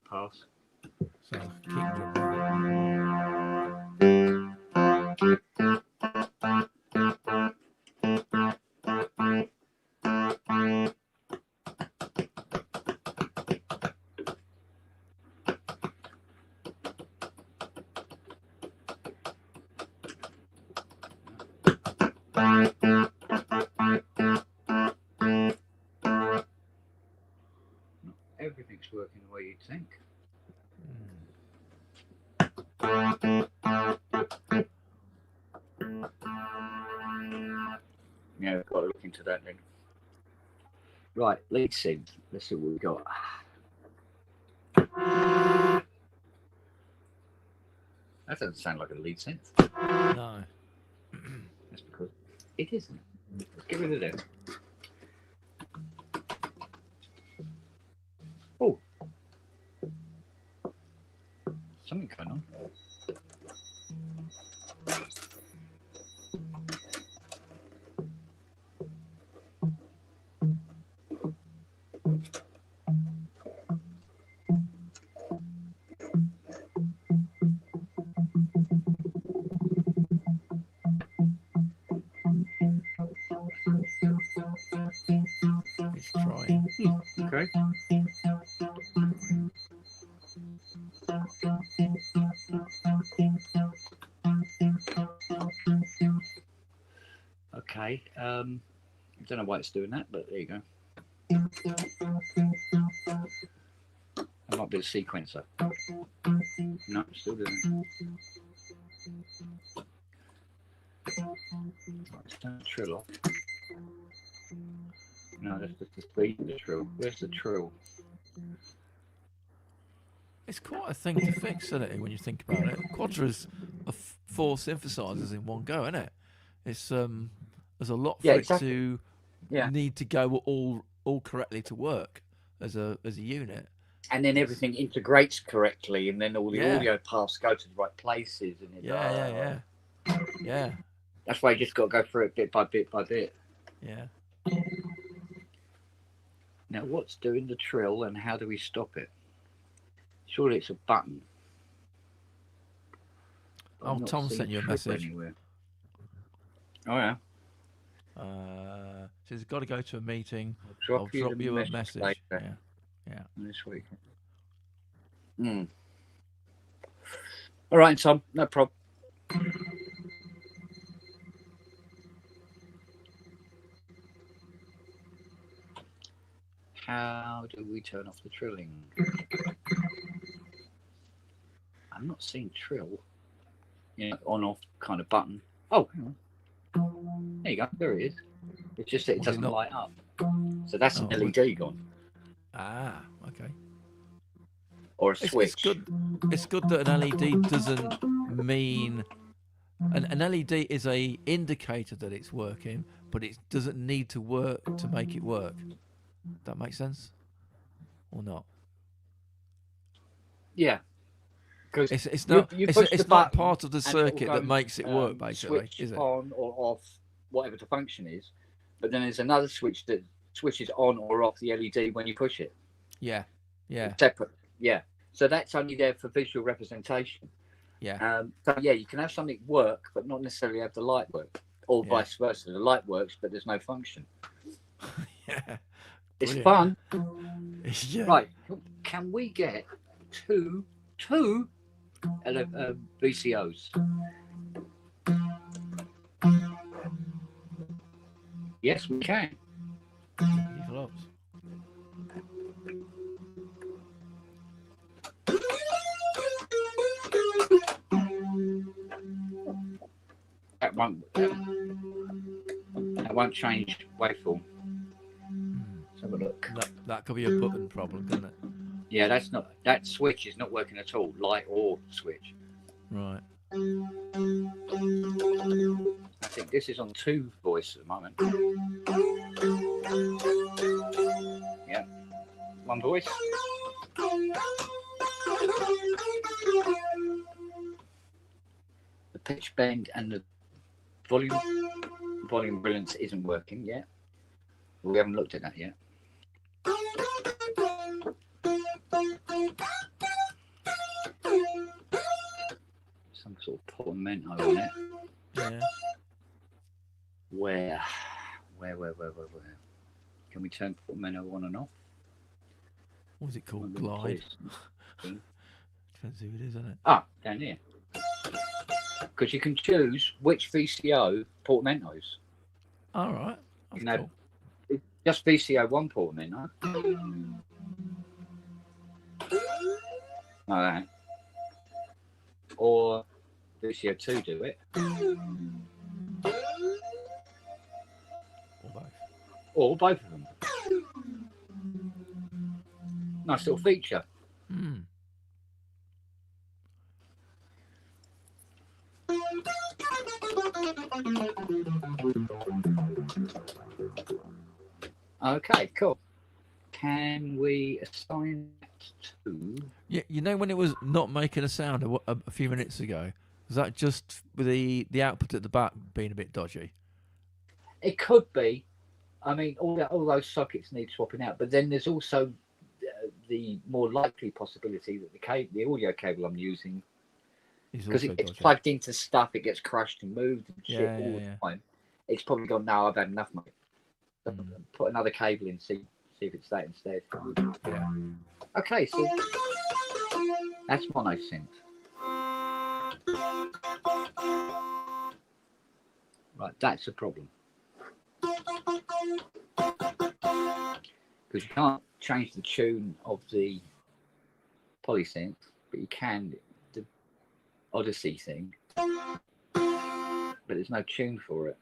Pass. Sounds like a kick drum. Doesn't Everything's working the way you'd think. Yeah, we've got to look into that then. Right, lead synth. Let's see what we've got. That doesn't sound like a lead synth. No. That's because it isn't. Let's get rid of it. Oh. Something going on. It's trying. Okay. Okay. I don't know why it's doing that, but there you go. That might be the sequencer. No, still doing it. Right, let's turn the trill off. No, that's just the speed of the trill. Where's the trill? It's quite a thing to fix, isn't it, when you think about it? Quadra's four synthesizers in one go, isn't it? It's there's a lot for it to need to go all correctly to work as a unit. And then everything integrates correctly, and then all the audio paths go to the right places. And it, Yeah. That's why you just got to go through it bit by bit by bit. Yeah. Now, what's doing the trill, and how do we stop it? Surely it's a button. Oh, Tom sent you a message. Anywhere. Oh yeah. So he's got to go to a meeting. I'll drop you a message. later. Yeah. This week. All right, Tom. No problem. How do we turn off the trilling? I'm not seeing trill. On off kind of button. Oh, hang on. There you go. There it is. It's just that it doesn't light up. So that's an LED gone. Ah, okay. Or a switch. It's good that an LED doesn't mean an LED is a indicator that it's working, but it doesn't need to work to make it work. That makes sense, or not? Yeah. It's not. It's not part of the circuit that makes it work, basically, switch is it? On or off, whatever the function is. But then there's another switch that switches on or off the LED when you push it. Yeah. Separate. Yeah. So that's only there for visual representation. Yeah. So yeah, you can have something work, but not necessarily have the light work. or Yeah. vice versa. The light works, but there's no function. Yeah. It's Brilliant. fun. Yeah. Right. Can we get two VCOs? Yes, we can. Flops. That won't change waveform. Let's have a look. That could be a button problem, couldn't it? Yeah, that switch is not working at all, light or switch. Right. I think this is on 2 voice at the moment. Yeah, 1 voice. The pitch bend and the volume brilliance isn't working yet. We haven't looked at that yet. Some sort of portamento on it. Yeah. Where? Can we turn portamento on and off? What was it called? One of them, Glide. please. Depends who it is, isn't it? Ah, down here. Because you can choose which VCO portamentos. All right. That's You know, cool. just VCO 1 portamento. Like that. Or VCO 2 do it. Or both. Or both of them. Nice little feature. Hmm. Okay, cool. Can we assign that to? Yeah, you know when it was not making a sound a few minutes ago, was that just with the output at the back being a bit dodgy? It could be. I mean, all those sockets need swapping out, but then there's also the more likely possibility that the audio cable I'm using, It's because also it gets dodgy. plugged into stuff, it gets crushed and moved and shit Yeah, all yeah, the yeah. time. It's probably gone. No, I've had enough, mate. Mm. Put another cable in, see if it's that instead. Yeah. Okay, so that's mono synth. Right, that's a problem. Because you can't change the tune of the polysynth, but you can the Odyssey thing. But there's no tune for it.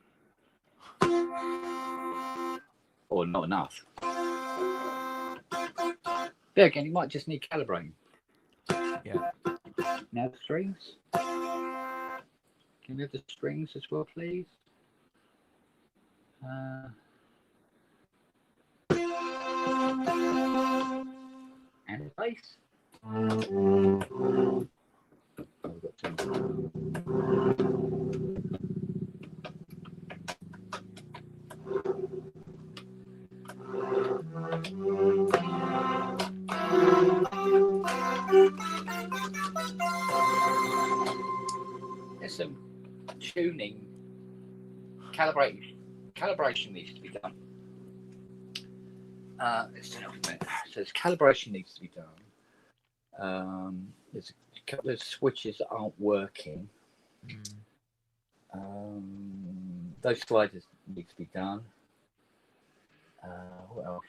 Or not enough. There again, you might just need calibrating. Yeah. Now the strings. Can we have the strings as well, please? And the bass. Oh, we've got two. There's some tuning, calibration needs to be done. Let's do it. So calibration needs to be done. There's a couple of switches that aren't working. Those sliders need to be done. What else?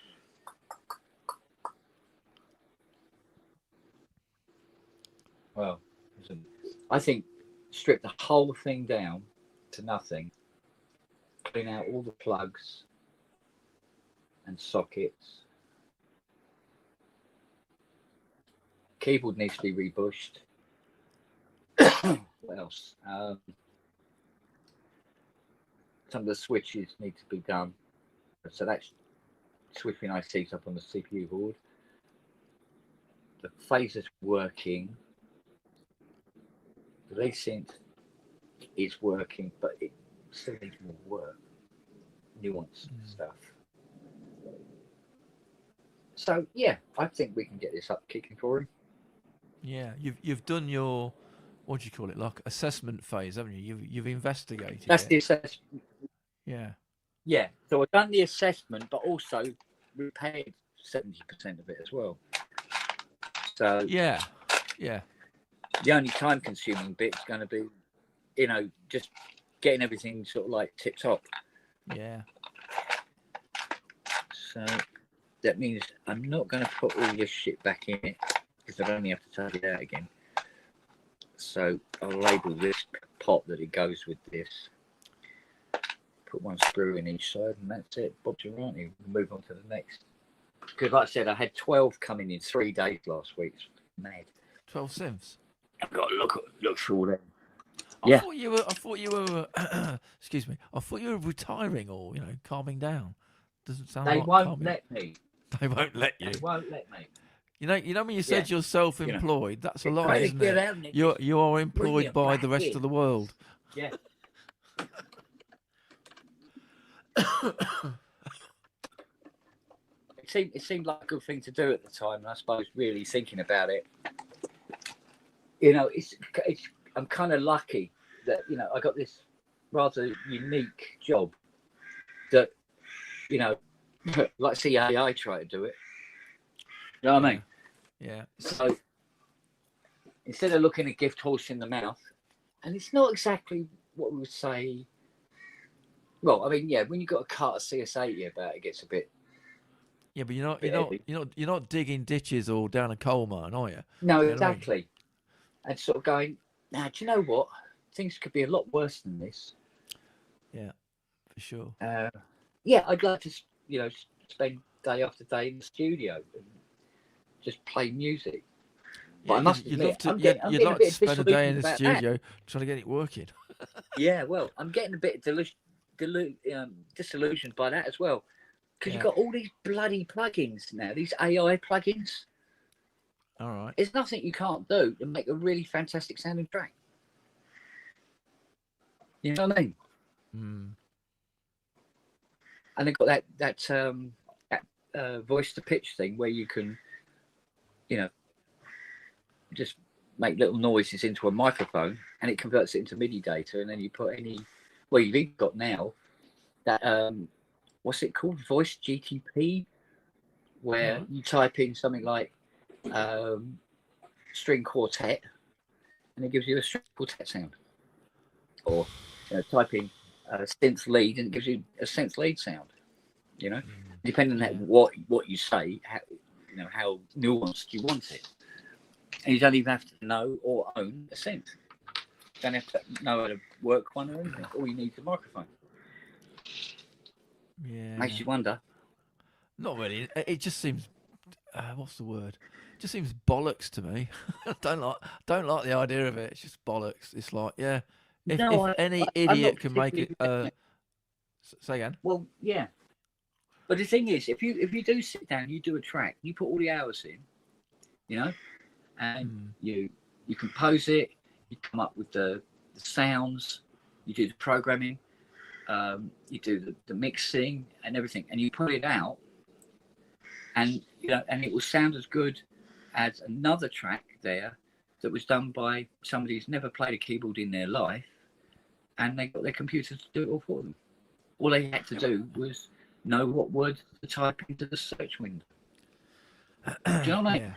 Well, listen, I think strip the whole thing down to nothing, clean out all the plugs and sockets. Keyboard needs to be rebushed. What else? Some of the switches need to be done. So that's switching ICs up on the CPU board. The phaser's working. The lead synth is working, but it still needs more work. Nuance stuff. So yeah, I think we can get this up kicking for him. Yeah. You've done your what do you call it? Like assessment phase, haven't you? You've investigated That's it. the assessment. Yeah. Yeah. So I've done the assessment, but also repaired 70% of it as well. So Yeah. Yeah. the only time-consuming bit is going to be, just getting everything sort of like tip-top. Yeah. So that means I'm not going to put all this shit back in it because I'd only have to take it out again. So I'll label this pot that it goes with this. Put one screw in each side and that's it. Bob's your auntie. We'll move on to the next. Because like I said, I had 12 coming in 3 days last week. It's mad. 12 cents. I've got to look through all them. I thought you were excuse me. I thought you were retiring or, calming down. Doesn't sound They like won't calming. let me. They won't let you. They won't let me. You know when you said you're self-employed, that's a lie, Try to isn't get it? out, Nick. You are Bring employed it by back the rest in. of the world. Yeah. It seemed like a good thing to do at the time, and I suppose really thinking about it, it's I'm kind of lucky that I got this rather unique job that like CAI try to do it. You know what I mean? Yeah. So instead of looking a gift horse in the mouth, and it's not exactly what we would say. Well, I mean, yeah, when you got a cart of CS80 about it gets a bit. Yeah, but you're not digging ditches or down a coal mine, are you? No, You know what I mean? exactly. And sort of going, now, do you know what? Things could be a lot worse than this. Yeah, for sure. Yeah, I'd like to, spend day after day in the studio and just play music. But I must admit, you'd like to spend a day in the studio trying to get it working. Yeah, well, I'm getting a bit disillusioned by that as well. Because you've got all these bloody plugins now, these AI plugins. All right. There's nothing you can't do to make a really fantastic sounding track. You know what I mean? Mm. And they've got that voice to pitch thing where you can, just make little noises into a microphone and it converts it into MIDI data, and then you put you've even got now that what's it called, voice GTP, where you type in something like string quartet and it gives you a string quartet sound, or type in synth lead and it gives you a synth lead sound, depending on what you say, how nuanced you want it. And you don't even have to know or own a synth. You don't have to know how to work one or anything. All you need is a microphone. Yeah. Makes you wonder. Not really. It just seems, what's the word? It just seems bollocks to me. don't like the idea of it. It's just bollocks. It's like, if any idiot can make it. Say again. Well, yeah. But the thing is, if you do sit down, you do a track, you put all the hours in, and you compose it, you come up with the sounds, you do the programming, you do the mixing and everything, and you put it out, and and it will sound as good as another track there that was done by somebody who's never played a keyboard in their life, and they got their computer to do it all for them. All they had to do was know what words to type into the search window. Do you know what I mean?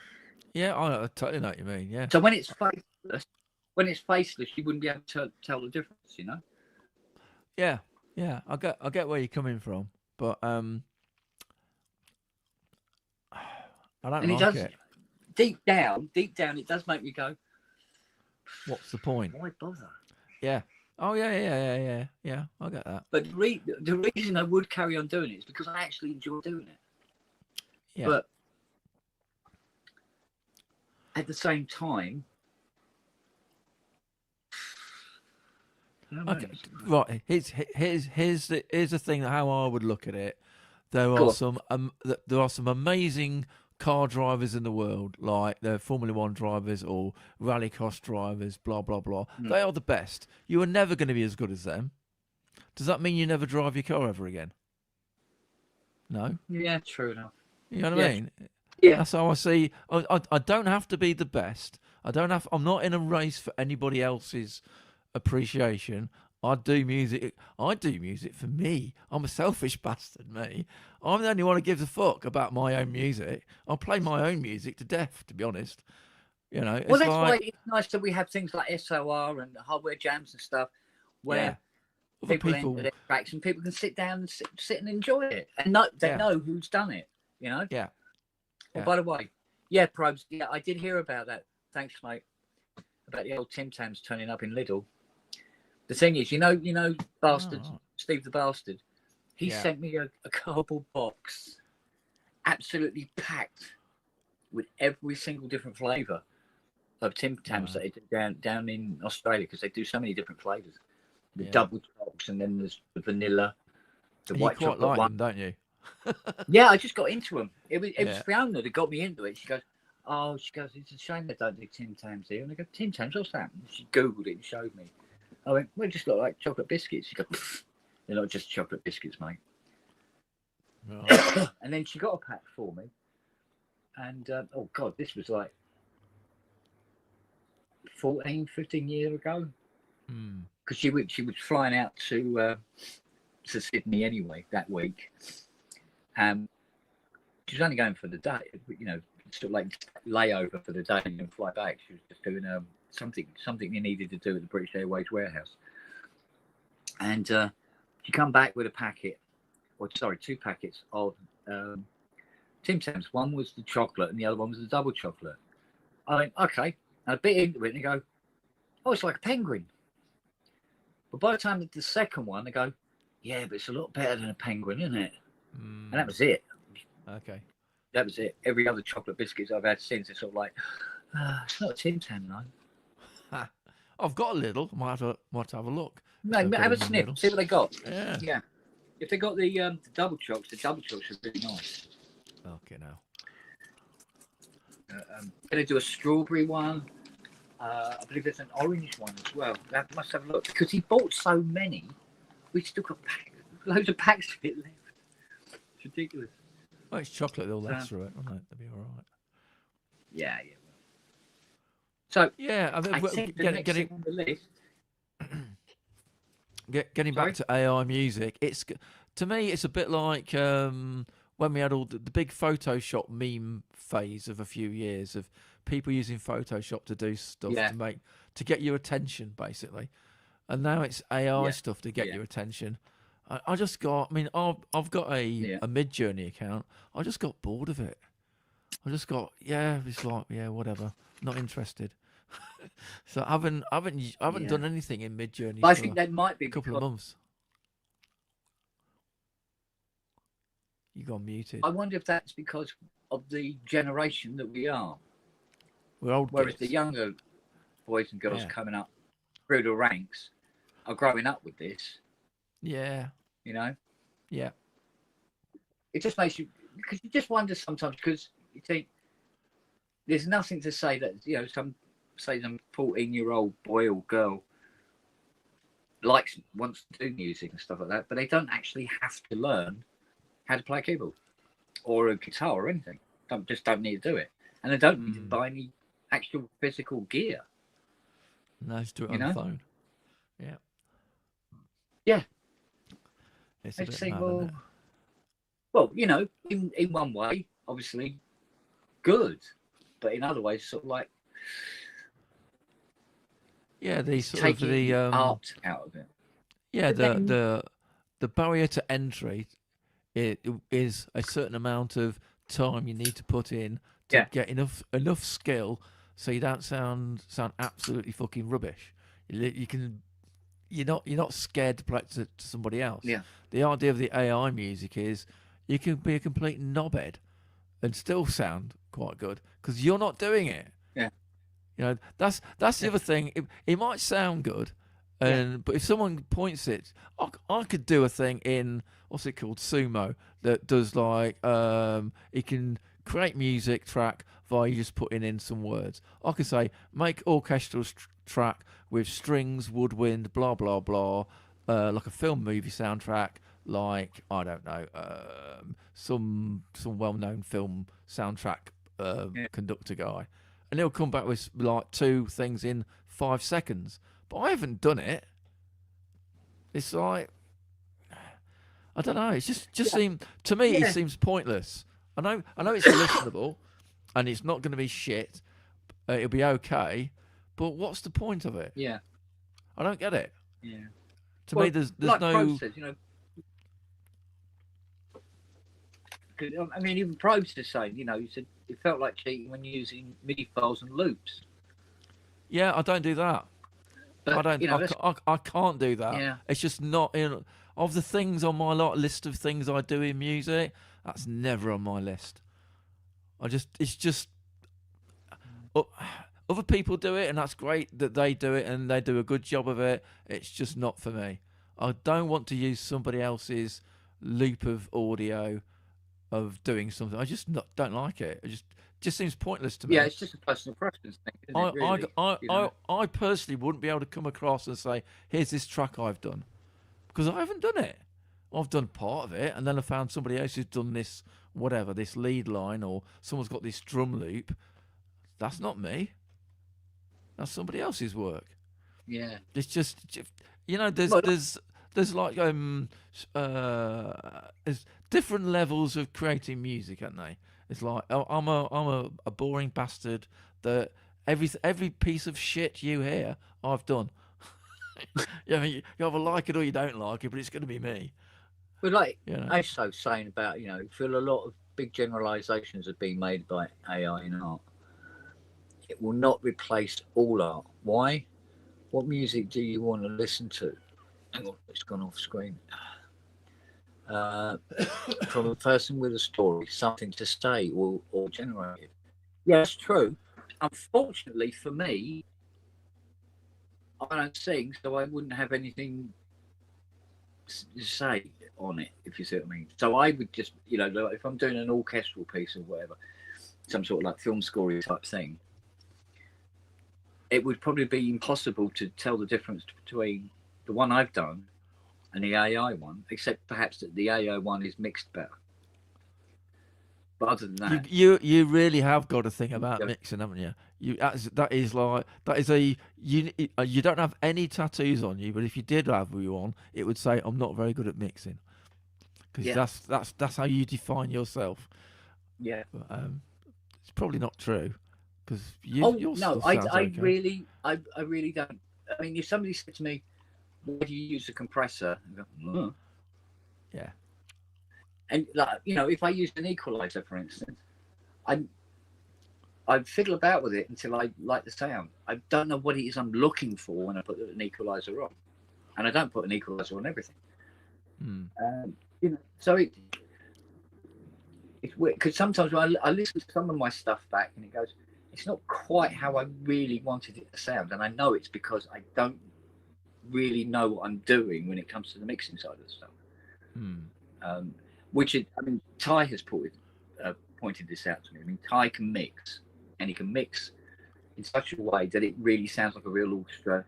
Yeah, I totally know what you mean. Yeah. So when it's faceless, you wouldn't be able to tell the difference, Yeah, I get where you're coming from, but I don't like it. Deep down, it does make me go, what's the point? Why bother? Yeah. Oh yeah. I get that. But the reason I would carry on doing it is because I actually enjoy doing it. Yeah. But at the same time, okay, right. Here's the thing. How I would look at it. There are some amazing car drivers in the world, like the Formula One drivers or rallycross drivers. Blah blah blah. They are the best. You are never going to be as good as them. Does that mean you never drive your car ever again? No. Yeah, true enough. You know what I mean? Yeah. That's how I see. I don't have to be the best. I'm not in a race for anybody else's appreciation. I do music. I do music for me. I'm a selfish bastard, me. I'm the only one who gives a fuck about my own music. I'll play my own music to death, to be honest. You know, Well, it's that's why like, it's nice that we have things like SOR and hardware jams and stuff, where yeah, other people enter people, their tracks and people can sit down and sit and enjoy it, and they yeah, know who's done it. You know. yeah, Oh, yeah. by the way, yeah, Probes. Yeah, I did hear about that. Thanks, mate. About the old Tim Tams turning up in Lidl. The thing is, you know, bastard Oh, Steve the bastard. He yeah. sent me a cardboard box, absolutely packed with every single different flavour of Tim Tams that they do down in Australia, because they do so many different flavours. The double chocs, and then there's the vanilla, the You white quite chocolate like one. them, don't you? Yeah, I just got into them. It was Yeah. Fiona that got me into it. She goes, it's a shame they don't do Tim Tams here. And I go, Tim Tams, what's that? And she Googled it and showed me. I went, well, it just look like chocolate biscuits. She goes, they're not just chocolate biscuits, mate. Right. And then she got a pack for me. And, oh, God, this was like 14, 15 years ago. Because she was flying out to Sydney anyway that week. She was only going for the day, you know, sort of like layover for the day and then fly back. She was just doing something you needed to do at the British Airways warehouse. And she come back with two packets of Tim Tams. One was the chocolate and the other one was the double chocolate. I went, okay. And I bit into it and I go, oh, it's like a penguin. But by the time the second one, I go, yeah, but it's a lot better than a penguin, isn't it? And that was it. Okay. That was it. Every other chocolate biscuits I've had since, it's sort of like, it's not a Tim Tam, though. I've got a little. Might have to have a look. No, I've got have a them in the sniff. middle. See what they got. Yeah. If they got the double chocks are really nice. Okay, now. Gonna do a strawberry one. I believe there's an orange one as well. I must have a look, because he bought so many. We still got loads of packs of it left. It's ridiculous. Well, it's chocolate. They'll last through it, won't they? They'll be all right. Yeah. So Yeah, I think the next thing on the list. Getting back to AI music, to me it's a bit like when we had all the big Photoshop meme phase of a few years of people using Photoshop to do stuff to get your attention, basically. And now it's AI stuff to get your attention. I've got a Mid-Journey account. I just got bored of it. It's like, whatever. Not interested. So I haven't done anything in Mid-Journey. I think that might be a couple of months. You got muted. I wonder if that's because of the generation that we are. We're old. Whereas kids. the younger boys and girls coming up through the ranks are growing up with this. Yeah. You know? Yeah. It just makes you, because you just wonder sometimes, because you think there's nothing to say that, you know, some 14-year-old boy or girl wants to do music and stuff like that, but they don't actually have to learn how to play a keyboard or a guitar or anything. Don't need to do it. And they don't need to buy any actual physical gear. No, just do it on the phone. Yeah. Yeah. It's a I'd bit say, mad, isn't it? well, you know, in one way, obviously, good, but in other ways, sort of like, yeah, the sort of taking the art out of it. Yeah, But the barrier to entry is a certain amount of time you need to put in to get enough skill so you don't sound absolutely fucking rubbish. You're not scared to play to somebody else. Yeah. The idea of the AI music is you can be a complete knobhead and still sound quite good because you're not doing it. Yeah. You know, that's the other thing. It might sound good, but if someone points it, I could do a thing in what's it called, Sumo, that does like it can create music track via you just putting in some words. I could say make orchestral track with strings, woodwind, blah blah blah, like a film movie soundtrack, like I don't know, some well-known film soundtrack conductor guy. and he'll come back with like 2 things in 5 seconds. But I haven't done it. It's like, I don't know. It just seems to me. It seems pointless. I know it's listenable, and it's not going to be shit. It'll be okay, but what's the point of it? Yeah. I don't get it. Yeah. To me, there's like no. Probe says, you know. I mean, even Probe says saying, you know, you said it felt like cheating when using MIDI files and loops. Yeah, I don't do that. But, I don't. you know, I can't do that. Yeah. It's just not in. Of the things on my list of things I do in music, that's never on my list. It's just. Other people do it, and that's great that they do it, and they do a good job of it. It's just not for me. I don't want to use somebody else's loop of audio of doing something. I just don't like it. It just seems pointless to me. Yeah, it's just a personal preference thing, isn't it, really? I personally wouldn't be able to come across and say, here's this track I've done. Because I haven't done it. I've done part of it, and then I found somebody else who's done this, whatever, this lead line, or someone's got this drum loop. That's not me. That's somebody else's work. Yeah. It's just, you know, there's like there's different levels of creating music, aren't they? It's like I'm a boring bastard that every piece of shit you hear I've done. Yeah, you either like it or you don't like it, but it's going to be me. But like You know? ASO saying about, you know, feel a lot of big generalizations are being made by AI in art. It will not replace all art. Why? What music do you want to listen to? Hang on, it's gone off screen. From a person with a story, something to say or generate it. Yeah, it's true. Unfortunately for me, I don't sing, so I wouldn't have anything to say on it, if you see what I mean. So I would just, you know, like if I'm doing an orchestral piece or whatever, some sort of like film score type thing, it would probably be impossible to tell the difference between the one I've done and the AI one, except perhaps that the AI one is mixed better. But other than that, you really have got to think about mixing, haven't you? You you don't have any tattoos on you, but if you did have one, it would say I'm not very good at mixing, because that's how you define yourself. Yeah, but, it's probably not true, because I really don't. I mean, if somebody said to me, "Why do you use a compressor?" I go, "Oh." Yeah. And like, you know, if I used an equalizer, for instance, I'd fiddle about with it until I like the sound. I don't know what it is I'm looking for when I put an equalizer on, and I don't put an equalizer on everything. You know, so it's weird because sometimes when I listen to some of my stuff back and it goes, it's not quite how I really wanted it to sound, and I know it's because I don't really know what I'm doing when it comes to the mixing side of the stuff. Which I mean, Ty has pointed this out to me. I mean, Ty can mix, and he can mix in such a way that it really sounds like a real orchestra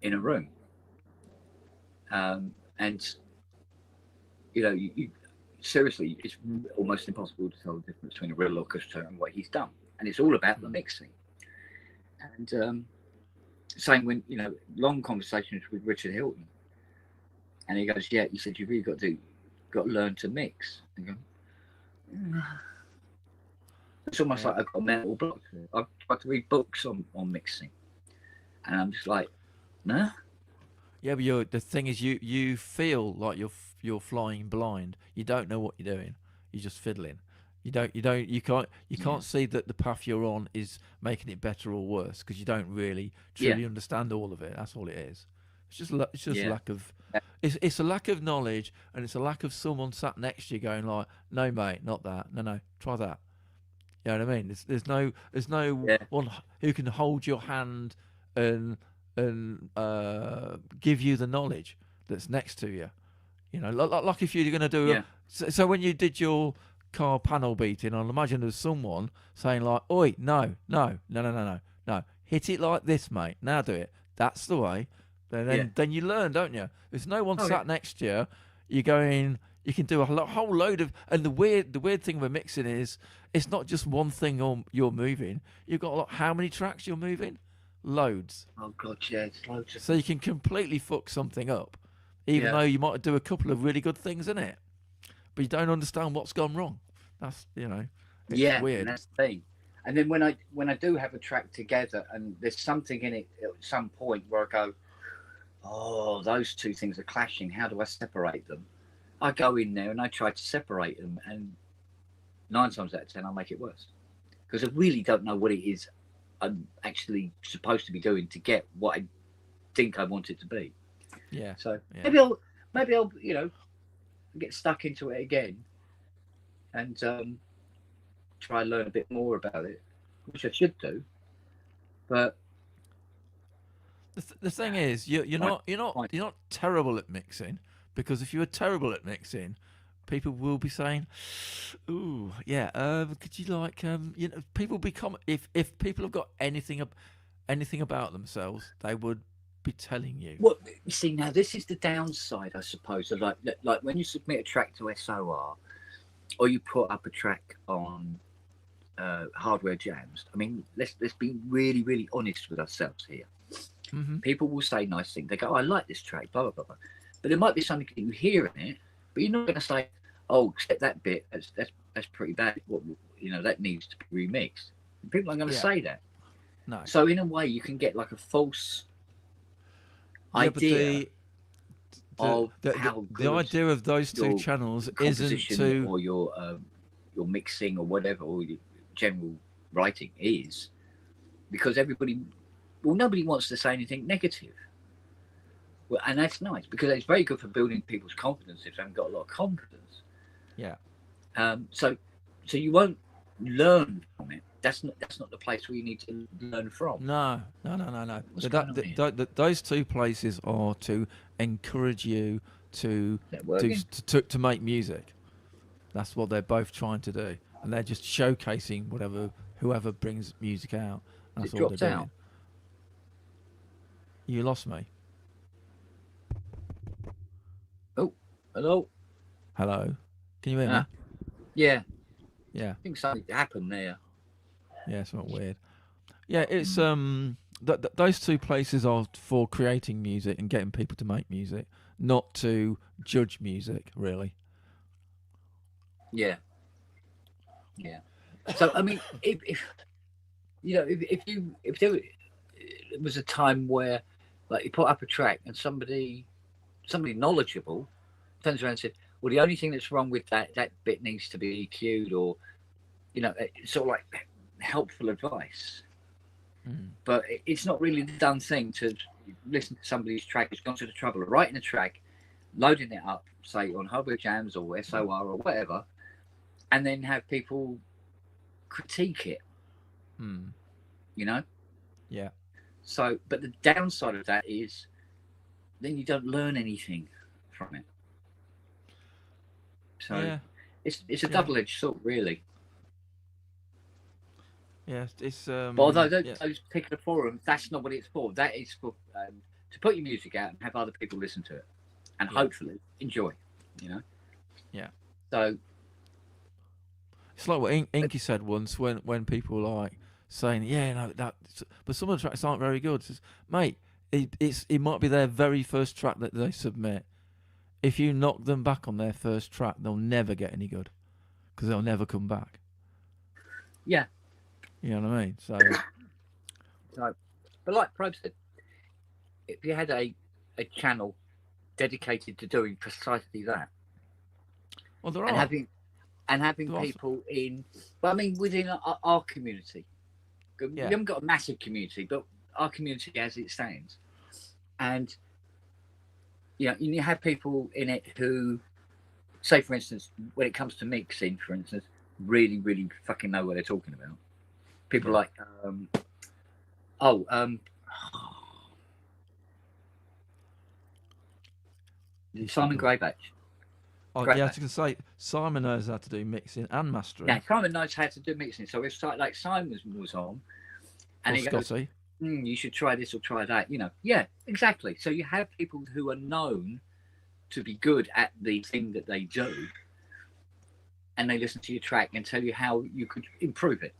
in a room. And you know, you seriously, it's almost impossible to tell the difference between a real orchestra and what he's done. And it's all about the mixing. And same when, you know, long conversations with Richard Hilton, and he goes, "Yeah," he said, "You really got to learn to mix." I go, it's almost like I've got a mental block. I've tried to read books on mixing, and I'm just like, nah. Yeah, but the thing is, you feel like you're flying blind. You don't know what you're doing. You're just fiddling. You can't see that the path you're on is making it better or worse, because you don't really truly understand all of it. That's all it is. It's just lack of. It's a lack of knowledge, and it's a lack of someone sat next to you going like, "No, mate, not that. No, try that." You know what I mean? There's no one who can hold your hand and give you the knowledge that's next to you. You know, like if you're going to do so when you did your car panel beating, I'll imagine there's someone saying like, "Oi, no, hit it like this, mate. Now do it. That's the way." Then you learn, don't you? There's no one sat next to you. You're going, You can do whole load of, and the weird thing with mixing is it's not just one thing you're moving. You've got how many tracks you're moving? Loads. Oh god, yeah, it's loads of. So you can completely fuck something up, even though you might do a couple of really good things in it, but you don't understand what's gone wrong. That's it's weird. And that's the thing. And then when I do have a track together and there's something in it at some point where I go, oh, those two things are clashing. How do I separate them? I go in there and I try to separate them, and 9 times out of 10 I'll make it worse because I really don't know what it is I'm actually supposed to be doing to get what I think I want it to be. Yeah. So yeah. maybe I'll get stuck into it again and try and learn a bit more about it, which I should do. But the thing is, you're not terrible at mixing, because if you were terrible at mixing, people will be saying, "Ooh, yeah, could you people become if people have got anything about themselves, they would be telling you." Well, you see, now this is the downside, I suppose. Of like when you submit a track to SOR, or you put up a track on Hardware Jams. I mean, let's be really, really honest with ourselves here. Mm-hmm. People will say nice things. They go, oh, "I like this track," blah blah blah blah. But there might be something that you hear in it, but you're not going to say, "Oh, except that bit, that's pretty bad. That needs to be remixed." People aren't going to say that. No. So in a way, you can get like a false idea of how good the idea of those two your channels isn't to, or your mixing or whatever, or your general writing is, because nobody wants to say anything negative. Well, and that's nice because it's very good for building people's confidence if they haven't got a lot of confidence. Yeah. So you won't learn from it. That's not the place where you need to learn from. No. Those two places are to encourage you to make music. That's what they're both trying to do, and they're just showcasing whoever brings music out. That's all they're doing. You lost me. Oh, hello. Hello. Can you hear me? Yeah. Yeah. I think something happened there. Yeah, something weird. Yeah, it's those two places are for creating music and getting people to make music, not to judge music, really. Yeah. So I mean, if there was a time where, like, you put up a track and somebody knowledgeable turns around and said, "Well, the only thing that's wrong with that bit needs to be EQ'd," or sort of like helpful advice. But it's not really the done thing to listen to somebody's track who's gone to the trouble of writing a track, loading it up, say on Hardware Jams or SOR or whatever, and then have people critique it. Yeah. So, but the downside of that is then you don't learn anything from it. So it's a double-edged sword, really. Yeah, it's. But although those particular forums, that's not what it's for. That is for to put your music out and have other people listen to it, and hopefully enjoy. Yeah. So it's like what Inky said once when people were like saying, but some of the tracks aren't very good. Says, mate, it might be their very first track that they submit. If you knock them back on their first track, they'll never get any good because they'll never come back. Yeah. You know what I mean? So, but like Probe said, if you had a channel dedicated to doing precisely that, well, there and are having people in, well, I mean, within our community, we haven't got a massive community, but our community as it stands, and you have people in it who, say, for instance, when it comes to mixing, for instance, really, really fucking know what they're talking about. People like, Simon Greybatch. Oh, yeah, I was going to say, Simon knows how to do mixing and mastering. Yeah, Simon knows how to do mixing. So if like Simon was on, and he goes, you should try this or try that. Yeah, exactly. So you have people who are known to be good at the thing that they do, and they listen to your track and tell you how you could improve it.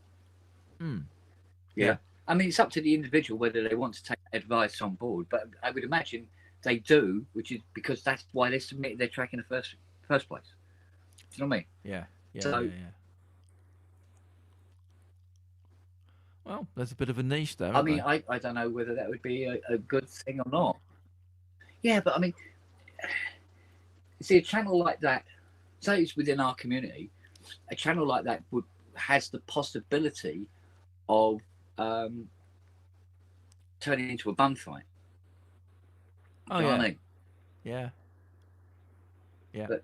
Yeah. I mean, it's up to the individual whether they want to take advice on board, but I would imagine they do, which is because that's why they submitted their track in the first place. Do you know what I mean? Yeah. So- Yeah. Well, there's a bit of a niche there. I Isn't mean, there? I don't know whether that would be a good thing or not. Yeah, but I mean, see, a channel like that, say it's within our community, a channel like that has the possibility of turning into a bun fight. Oh Do you know yeah. what I mean? Yeah. Yeah. But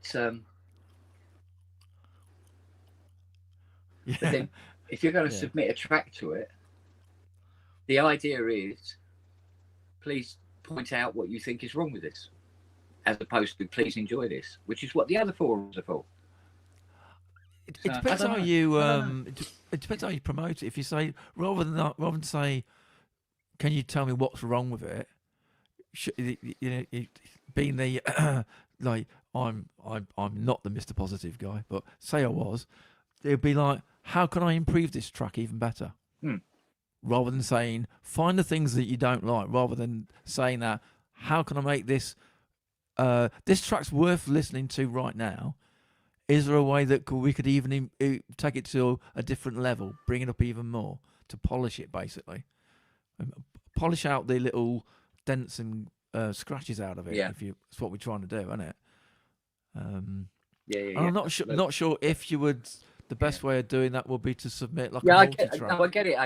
Yeah. then, if you're going to Yeah. submit a track to it, the idea is, please point out what you think is wrong with this, as opposed to please enjoy this, which is what the other forums are for. It So, depends I don't how know. you I don't it depends how you promote it. If you say rather than say, can you tell me what's wrong with it? Being the like I'm not the Mr. Positive guy, but say I was, it'd be like, how can I improve this track even better? Rather than saying find the things that you don't like, rather than saying that, how can I make this this track's worth listening to right now? Is there a way that we could even take it to a different level, bring it up even more, to polish it, basically? Polish out the little dents and scratches out of it. Yeah. That's what we're trying to do, isn't it? Yeah. And I'm not sure if you would. The best way of doing that would be to submit like a I multi-track. I get it.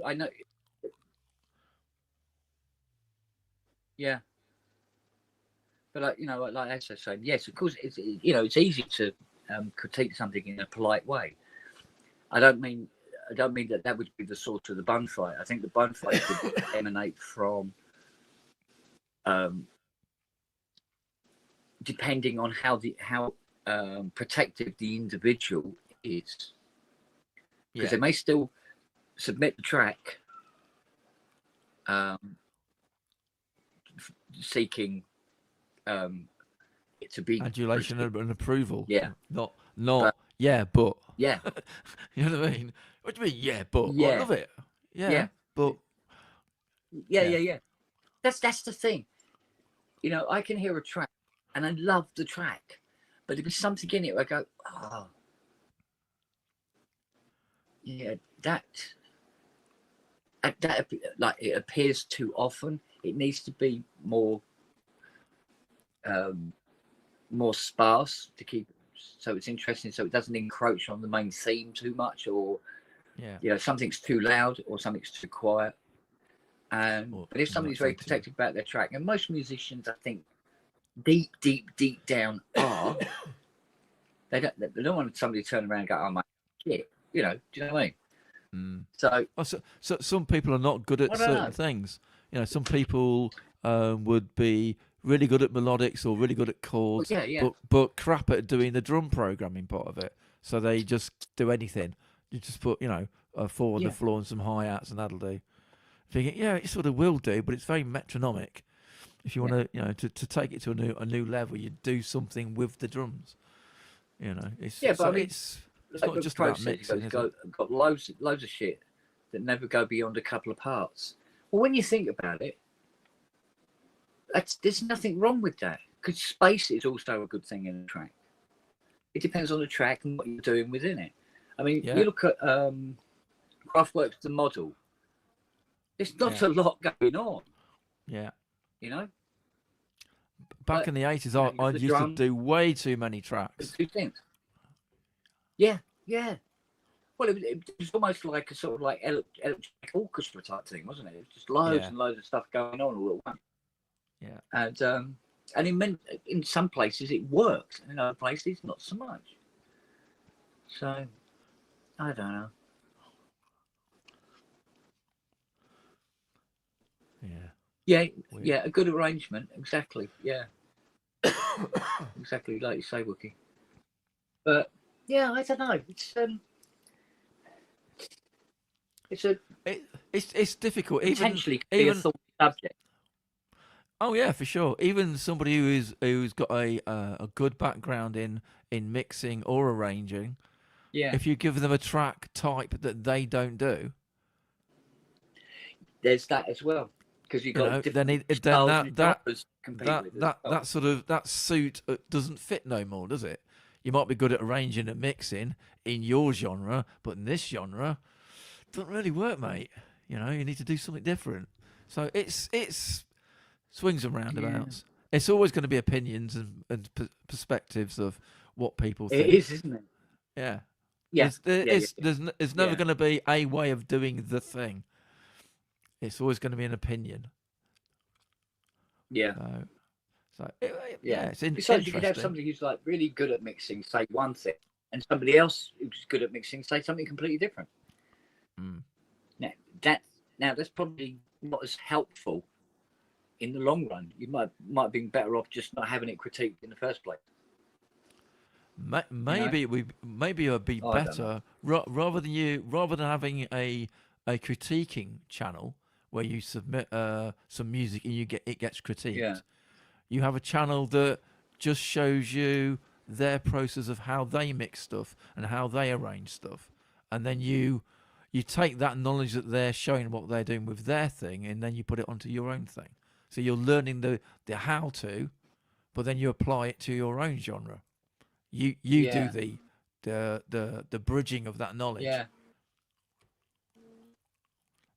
I know. Yeah. But like as I said, yes, of course, it's easy to critique something in a polite way. I don't mean that would be the sort of the bun fight. I think the bun fight would emanate from depending on how protective the individual is, because they may still submit the track seeking it to be Adulation and approval. Yeah. Not But- yeah, but yeah. you know what I mean? What do you mean? Yeah, but Yeah. I love it. Yeah, but Yeah. That's the thing. I can hear a track and I love the track, but there'd be something in it where I go, oh, yeah, that like it appears too often. It needs to be more sparse to keep so it's interesting, so it doesn't encroach on the main theme too much, or something's too loud or something's too quiet. But if somebody's very protective about their track, and most musicians, I think, deep down are, they don't want somebody to turn around and go, "Oh my shit," do you know what I mean? So some people are not good at certain things. Some people would be really good at melodics or really good at chords, but crap at doing the drum programming part of it. So they just do anything. You just put, a four on the floor and some hi-hats, and that'll do. Thinking, it sort of will do, but it's very metronomic. If you want to take it to a new level, you do something with the drums. It's not just about mixing. Got loads of shit that never go beyond a couple of parts. Well, when you think about it, there's nothing wrong with that, because space is also a good thing in a track. It depends on the track and what you're doing within it. I mean, you look at Kraftwerk's The Model. There's not a lot going on. Yeah. But Back in the 80s, I used to do way too many tracks. Two things. Yeah. Well, it was almost like a sort of like electronic orchestra type thing, wasn't it? It was just loads and loads of stuff going on all at once. Yeah. And in some places it works, and in other places not so much. So I don't know. Yeah, a good arrangement, exactly. Yeah. Exactly like you say, Wookie. But yeah, I don't know. It's difficult. Potentially could even be a thought subject. Oh yeah, for sure. Even somebody who's got a good background in mixing or arranging, Yeah, if you give them a track type that they don't do, there's that as well, because you've got then different then styles and genres to compete with as well. that sort of that suit doesn't fit no more, does it? You might be good at arranging and mixing in your genre, but in this genre, it doesn't really work, mate. You need to do something different. So it's swings and roundabouts. It's always going to be opinions and perspectives of what people It think. is, isn't it? Yeah. Yeah, There's never Yeah. going to be a way of doing the thing. It's always going to be an opinion. yeah. Yeah, it's Besides, you could have interesting. somebody who's like really good at mixing, say one thing, and somebody else who's good at mixing, say something completely different. Mm. Now that's probably not as helpful in the long run. You might have been better off just not having it critiqued in the first place. Maybe it would be Oh, I don't better rather than having a critiquing channel where you submit some music and it gets critiqued. Yeah. You have a channel that just shows you their process of how they mix stuff and how they arrange stuff, and then you take that knowledge that they're showing what they're doing with their thing, and then you put it onto your own thing. So you're learning the how to, but then you apply it to your own genre. You Yeah. do the bridging of that knowledge. Yeah.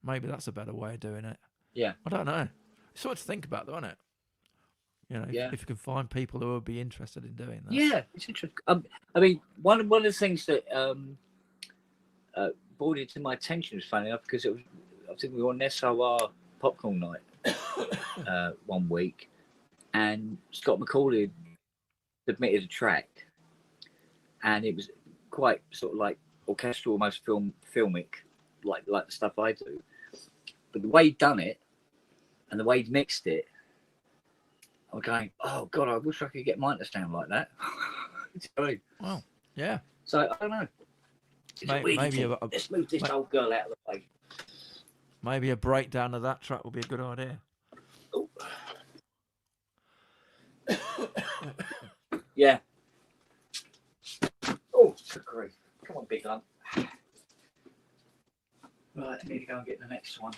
Maybe that's a better way of doing it. Yeah. I don't know. It's something to think about, though, isn't it? Yeah. If you can find people who would be interested in doing that. Yeah, it's interesting. I mean, one of the things that brought it to my attention was funny enough, because I think we were on SOR Popcorn Night one week, and Scott McCauley submitted a track, and it was quite sort of like orchestral, almost filmic, like the stuff I do. But the way he'd done it and the way he'd mixed it, I'm going, oh God, I wish I could get mine to sound like that. Well, yeah. So I don't know. Let's move this old girl out of the way. Maybe a breakdown of that track would be a good idea. Oh. Yeah. Oh, good grief. Come on, big lump. Right, I need to go and get the next one.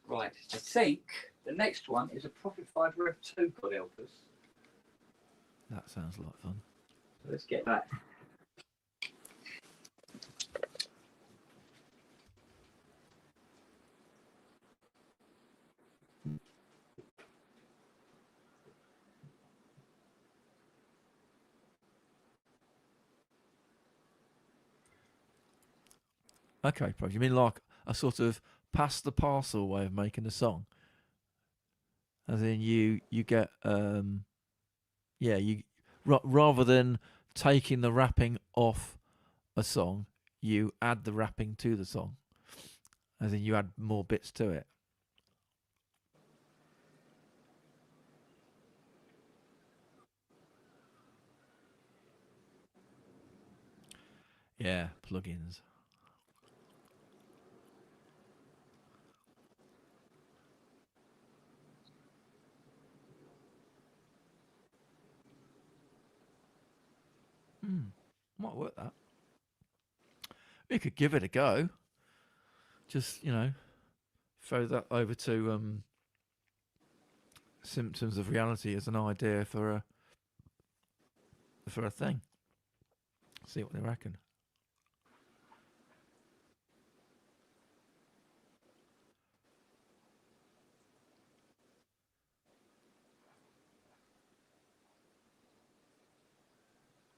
Right, I think the next one is a Prophet 5 Rev 2, God help us. That sounds like fun. So let's get that. Okay, Pro. You mean like a sort of pass the parcel way of making a song? As in you get rather than taking the rapping off a song, you add the rapping to the song. As in you add more bits to it. Yeah, plugins. Might work that. We could give it a go. Just, throw that over to Symptoms of Reality as an idea for a thing. See what they reckon.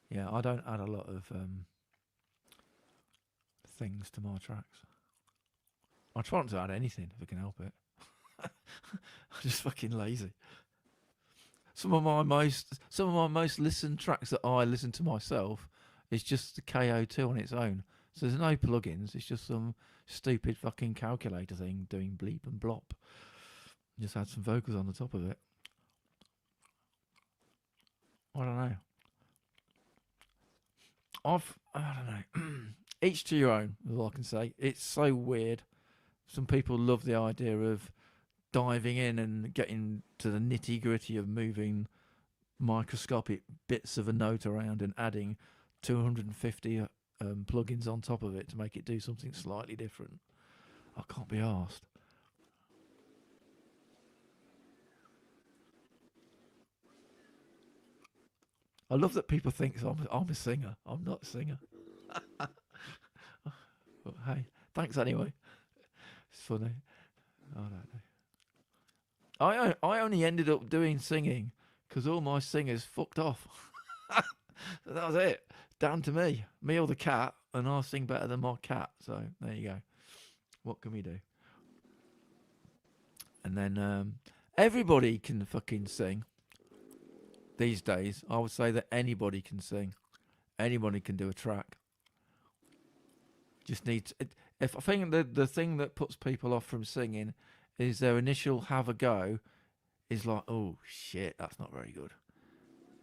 Yeah, I don't add a lot of things to my tracks. I try not to add anything if I can help it. I'm just fucking lazy. Some of my most listened tracks that I listen to myself is just the KO2 on its own. So there's no plugins. It's just some stupid fucking calculator thing doing bleep and blop. Just add some vocals on the top of it. I don't know. I don't know. Each to your own, is all I can say. It's so weird. Some people love the idea of diving in and getting to the nitty gritty of moving microscopic bits of a note around and adding 250 plugins on top of it to make it do something slightly different. I can't be arsed. I love that people think I'm a singer. I'm not a singer. But hey, thanks anyway. It's funny. I don't know. I only ended up doing singing because all my singers fucked off. So that was it. Down to me. Me or the cat, and I sing better than my cat. So there you go. What can we do? And then everybody can fucking sing. These days, I would say that anybody can sing. Anybody can do a track. Just needs. If I think the thing that puts people off from singing is their initial have a go is like, oh shit, that's not very good.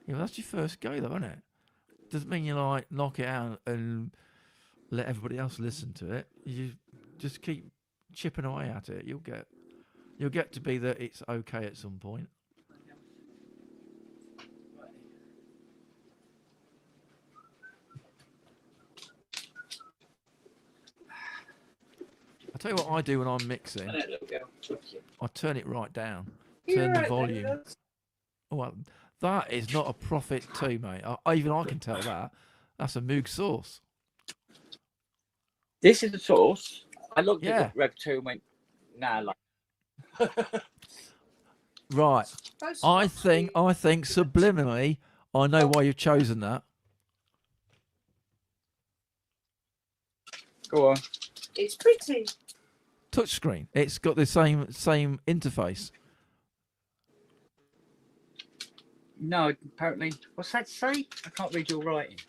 You know, that's your first go though, isn't it? Doesn't mean you like knock it out and let everybody else listen to it. You just keep chipping away at it. You'll get to be that it's okay at some point. I'll tell you what I do when I'm mixing. I turn it right down. Turn the volume. Oh, well, that is not a Prophet 2, mate. Even I can tell that. That's a Moog Source. This is the source. I looked Yeah. at Rev 2 and went, nah, like. Right. I think subliminally, I know why you've chosen that. Go on. It's pretty. Touchscreen. It's got the same interface. No, apparently. What's that say? I can't read your writing.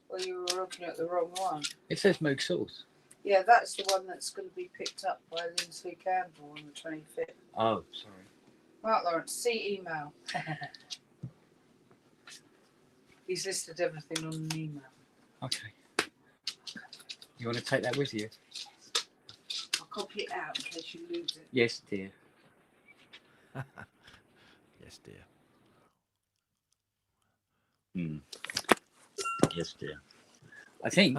Well, you were looking at the wrong one. It says Moog Source. Yeah, that's the one that's going to be picked up by Lindsay Campbell on the 25th. Oh, sorry. Mark Lawrence, see email. He's listed everything on an email. Okay. You want to take that with you? I'll copy it out in case you lose it. Yes, dear. Yes, dear. Yes, dear. I think,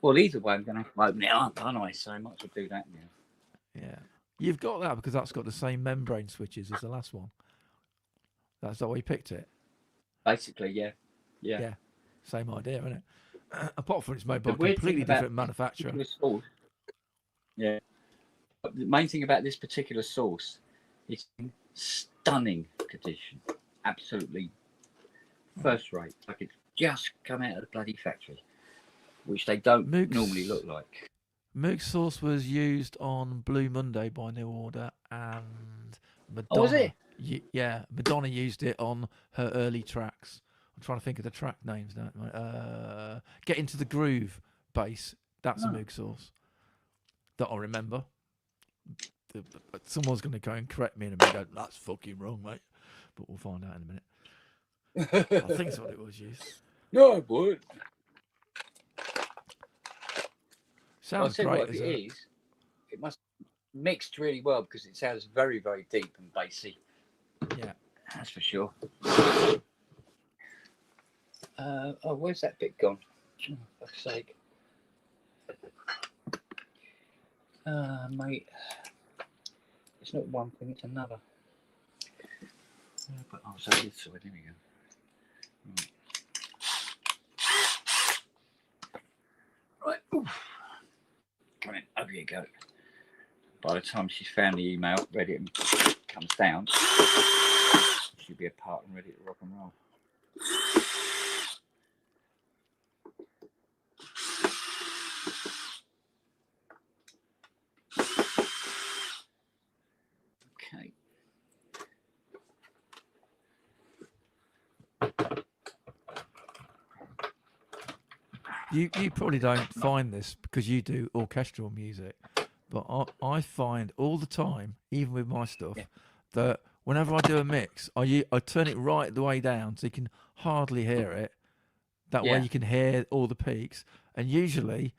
well, either way, I'm going to have to open it up, aren't I? So I might as well do that now. Yeah. You've got that because that's got the same membrane switches as the last one. That's the way you picked it. Basically, yeah. Yeah. Same idea, isn't it? Apart from it's made by The a weird completely thing about different manufacturer. this source, yeah. But the main thing about this particular source, it's in stunning condition. Absolutely first rate. Like it's just come out of the bloody factory, which they don't normally look like. Moog Source was used on Blue Monday by New Order, and Madonna. Oh, was it? Yeah, Madonna used it on her early tracks. I'm trying to think of the track names now. Get Into the Groove bass. That's a Moog Source that I remember. Someone's going to go and correct me in a minute. That's fucking wrong, mate. But we'll find out in a minute. I think that's what it was used. No, it would. Sounds well, great. What it is, it must mixed really well because it sounds very, very deep and bassy. Yeah, that's for sure. Oh, where's that bit gone? Oh, for fuck's sake. Mate, it's not one thing, it's another. But oh, so this side, here we go. Right. Oof. Come in, over you go. By the time she's found the email, ready and comes down, she'll be apart and ready to rock and roll. Okay. You probably don't find this because you do orchestral music, but I find all the time, even with my stuff, Yeah. that whenever I do a mix, I turn it right the way down so you can hardly hear it. That way Yeah. you can hear all the peaks. And usually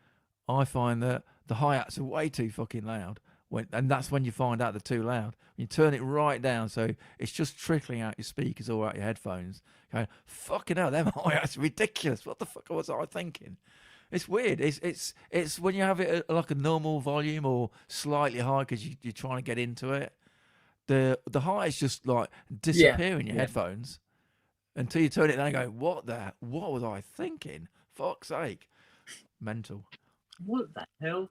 I find that the hi-hats are way too fucking loud. And that's when you find out they're too loud. You turn it right down so it's just trickling out your speakers or out your headphones. Going, fucking hell, them hi-hats are ridiculous. What the fuck was I thinking? It's weird. It's when you have it at like a normal volume or slightly high because you're trying to get into it. The highs just like disappear in your Yeah. headphones until you turn it down and go, what was I thinking? Fuck's sake. Mental. What the hell?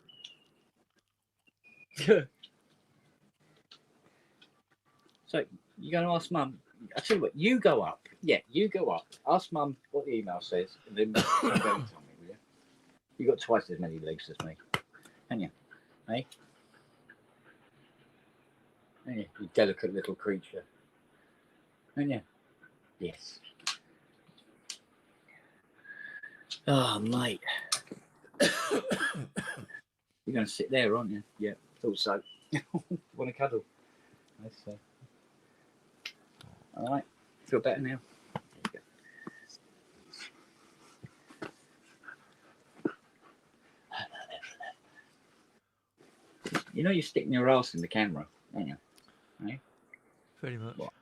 So you're going to ask Mum? I tell you what, you go up. Yeah, you go up. Ask Mum what the email says, and then come down and tell me, will you? You got twice as many legs as me, haven't you? Hey, haven't you? You delicate little creature, haven't you? Yes. Oh, mate. You're going to sit there, aren't you? Yeah, thought so. Want to cuddle? Let's see. All right. Feel better now? There you go. You know you're sticking your ass in the camera, aren't you? Hey? Pretty much. What?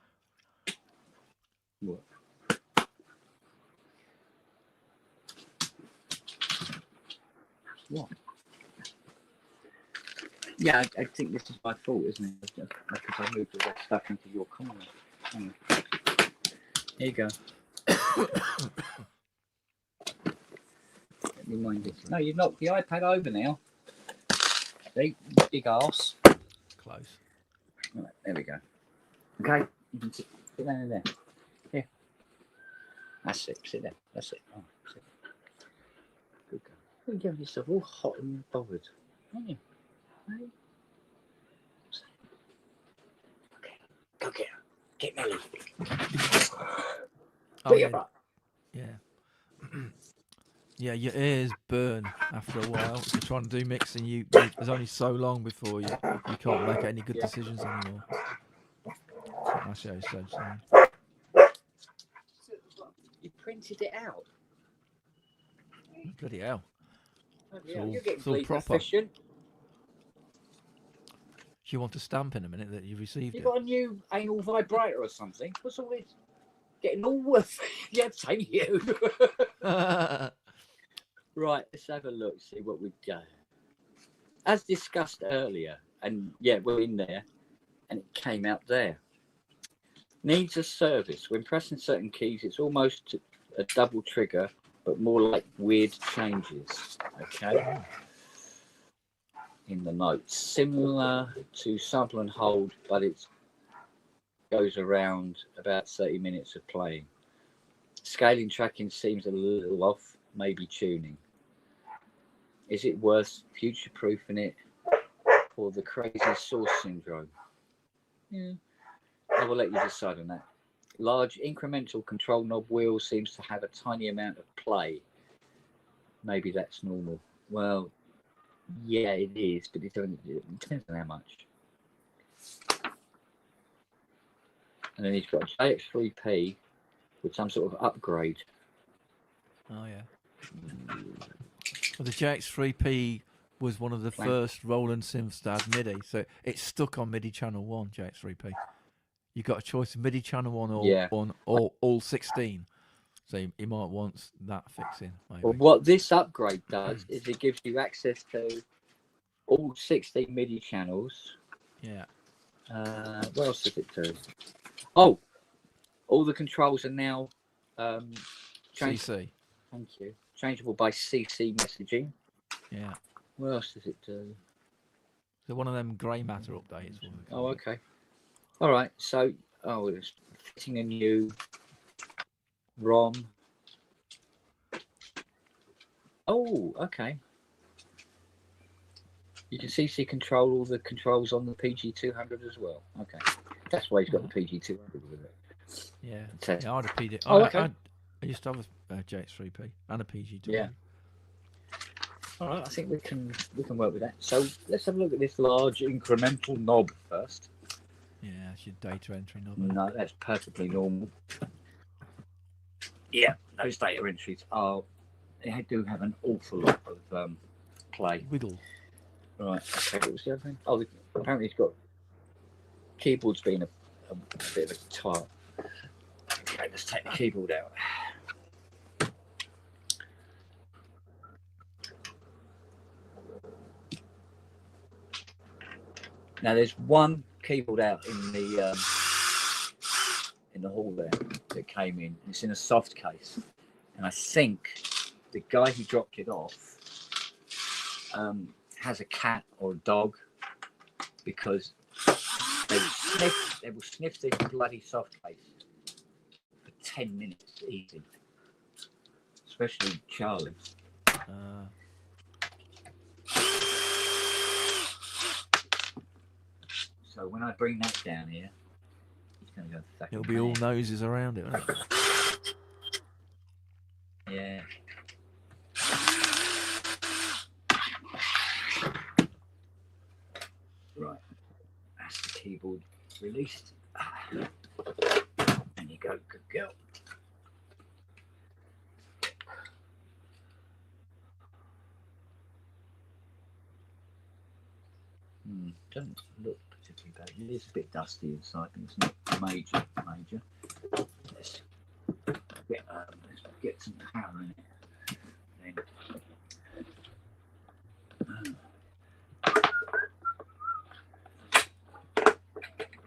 What? What? Yeah, I think this is my fault, isn't it? Because I moved all that stuff into your corner. Hang on. Here you go. Let me mind this. No, you've knocked the iPad over now. See? Big arse. Close. Right, there we go. Okay, you can sit down in there. Here. That's it. Sit there. That's it. Oh, sit. Good girl. You're getting yourself all hot and bothered, aren't you? Hey? Okay. Go get her. Get Millie. Oh, Put your yeah. butt. Yeah. Yeah, your ears burn after a while. If you're trying to do mixing, there's only so long before you can't make any good decisions anymore. I show you so saying. You printed it out. Bloody hell. Yeah, all- you're getting it's all bleeding proper. efficient. Do you want a stamp in a minute that you received You it? got a new anal vibrator or something? What's all this? Getting all worth. Yeah, thank you. Right, let's have a look, see what we've got. As discussed earlier, and yeah, we're in there, and it came out there. Needs a service. When pressing certain keys, it's almost a double trigger, but more like weird changes. Okay. In the notes, similar to sample and hold, but it goes around about 30 minutes of playing. Scaling tracking seems a little off, maybe tuning. Is it worth future-proofing it for the crazy source syndrome? Yeah, I will let you decide on that. Large incremental control knob wheel seems to have a tiny amount of play. Maybe that's normal. Well, yeah, it is, but it depends on how much. And then he's got a JX3P with some sort of upgrade. Oh, yeah. Well, the JX3P was one of the first Roland synths to have MIDI, so it's stuck on MIDI channel 1, JX3P. You've got a choice of MIDI channel 1 or all 16. So you might want that fixing. Maybe. Well, what this upgrade does is it gives you access to all 16 MIDI channels. Yeah. What else does it do? Oh, all the controls are now CC. Thank you. Changeable by CC messaging. Yeah. What else does it do? So one of them grey matter updates. Oh, okay. All right. So, it's fitting a new ROM. Oh, okay. You can CC control all the controls on the PG200 as well. Okay. That's why he's got the PG200 with it. Yeah. Test. Yeah, I had a PD. Oh, okay. I used to have a JX3P and a PG200. Yeah. All right, I think we can work with that. So let's have a look at this large incremental knob first. Yeah, that's your data entry knob. No, that's perfectly normal. Yeah, those data entries are, they do have an awful lot of play. Wiggle. Right, okay, what was the other thing? Oh, apparently it's got, keyboard's been a bit of a tart. Okay, let's take the keyboard out. Now there's one keyboard out in the hall there that came in. It's in a soft case, and I think the guy who dropped it off has a cat or a dog, because they will sniff this bloody soft case for 10 minutes easy, especially Charlie. So when I bring that down here, he's going to go fucking It'll be all mad. noses around it, won't it? Yeah. Right. That's the keyboard released. And you go, good girl. Doesn't look particularly bad. It is a bit dusty inside, but it's not major. Let's get some power in it. Then.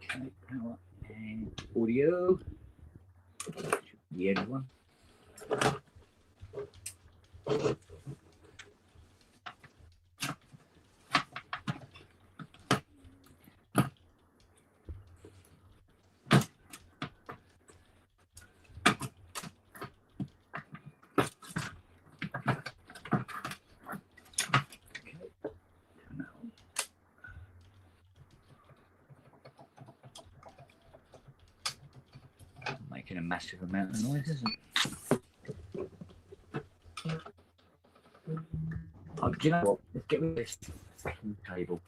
Okay, power and audio. The end one. Making a massive amount of noise, isn't it? Oh, do you know what? Let's get rid of this table.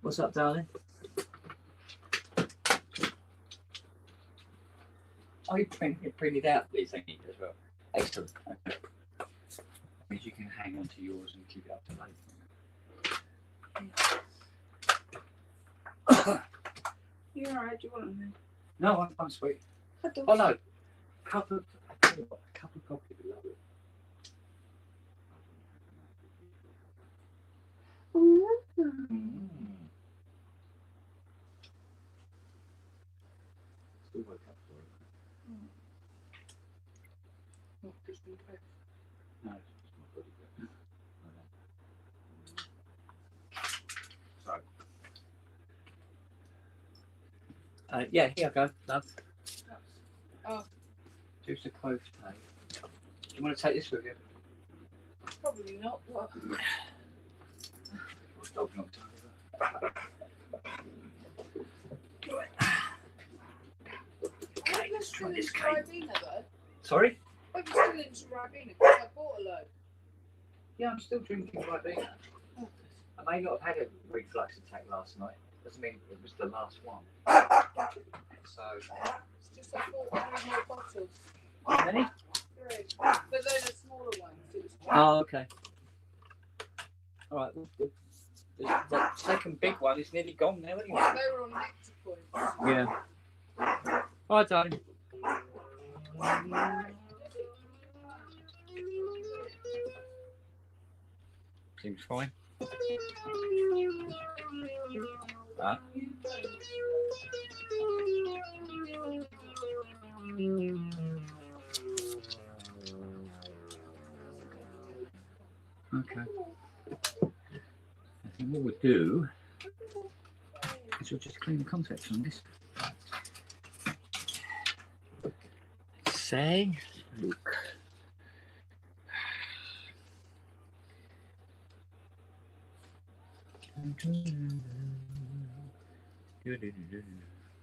What's up, darling? Oh, you printed out these thingies as well. Excellent. Okay. Means you can hang on to yours and keep it up to date. You alright? Do you want them? No, I'm sweet. I don't. Oh no, cup of coffee would be lovely. Still woke up for it. Not just in bed. No, it's just my body. So, yeah, here I go, love. Oh, Juice of clove today. Do you want to take this with you? probably not. What? Dog knocked over. Okay, let's try this cake. Ribena though. Sorry? I'm still into Ribena because I bought a load. Yeah, I'm still drinking Ribena. I may not have had a reflux attack last night. Doesn't mean it was the last one. So, It's just I bought 3 more bottles. how many? 3. But they're the smaller ones. It was Oh, okay. All right. Well, the second big one is nearly gone now, anyway. they were on nectar points. Yeah. All right, darling. Seems fine. Huh? Okay. I think what we'll do is we'll just clean the contacts on this. Say, look.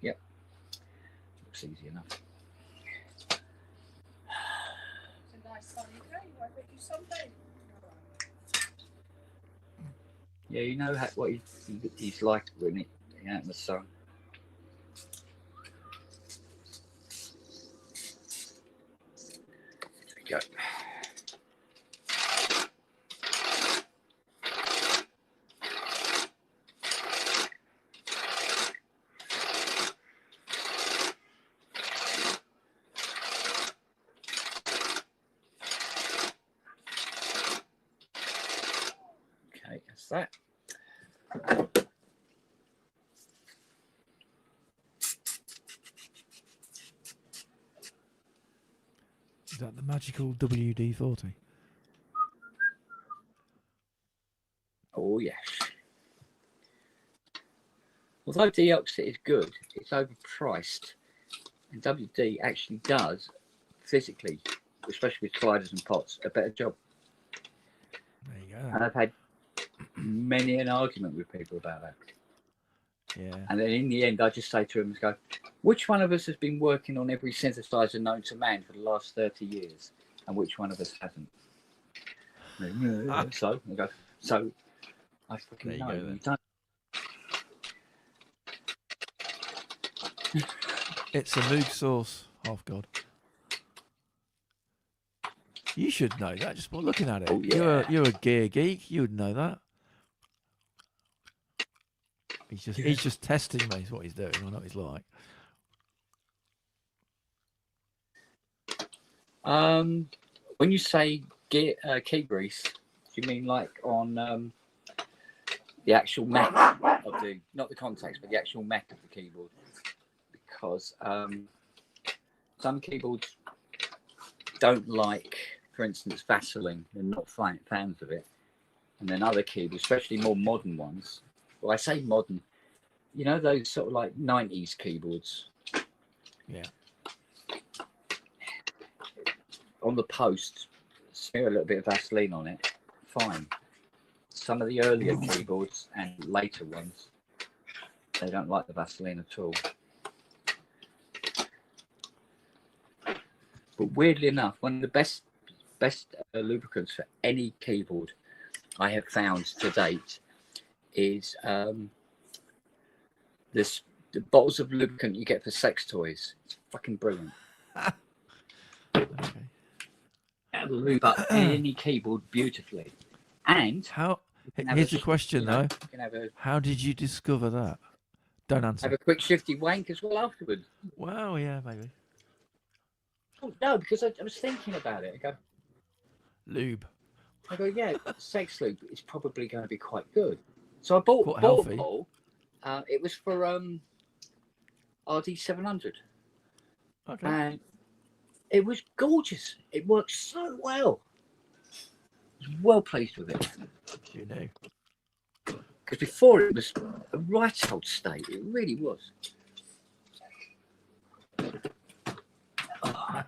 Yep. Looks easy enough. Funny game. I think you someday. Yeah, you know what he's like when it out in the sun. There we go. Okay, that's that. Is that the magical WD-40? Oh yes. Although Deoxit is good, it's overpriced, and WD actually does physically, especially with sliders and pots, a better job. There you go. And I've had many an argument with people about that. Yeah. And then in the end, I just say to them, "Go, which one of us has been working on every synthesizer known to man for the last 30 years, and which one of us hasn't?" So I go, so I fucking There you know. go, You then. don't. It's a Moog sauce, half god. You should know that just by looking at it. Oh, yeah. You're a gear geek. You would know that. He's just testing me. Is what he's doing. I know what he's like. When you say gear, key grease, do you mean like on the actual mat of the, not the contacts, but the actual mat of the keyboard? Because some keyboards don't like, for instance, Vaseline. They're not fans of it. And then other keyboards, especially more modern ones. Well, I say modern, you know, those sort of like 90s keyboards. Yeah. On the post, smear a little bit of Vaseline on it, fine. Some of the earlier keyboards and later ones, they don't like the Vaseline at all. But weirdly enough, one of the best lubricants for any keyboard I have found to date is the bottles of lubricant you get for sex toys. It's fucking brilliant. Okay. It'll lube up any keyboard beautifully. And How? you can have Here's a, the question you know, though. you can have a, How did you discover that? Don't answer. have a quick shifty wank as well afterwards. Well, yeah, maybe. Oh, no, because I was thinking about it. Lube. I go, yeah, sex lube is probably going to be quite good. So I bought Quite a healthy. bottle. It was for RD700. Okay. And it was gorgeous. It worked so well. I was well pleased with it. You know. Because before it was a right old state. It really was. Oh.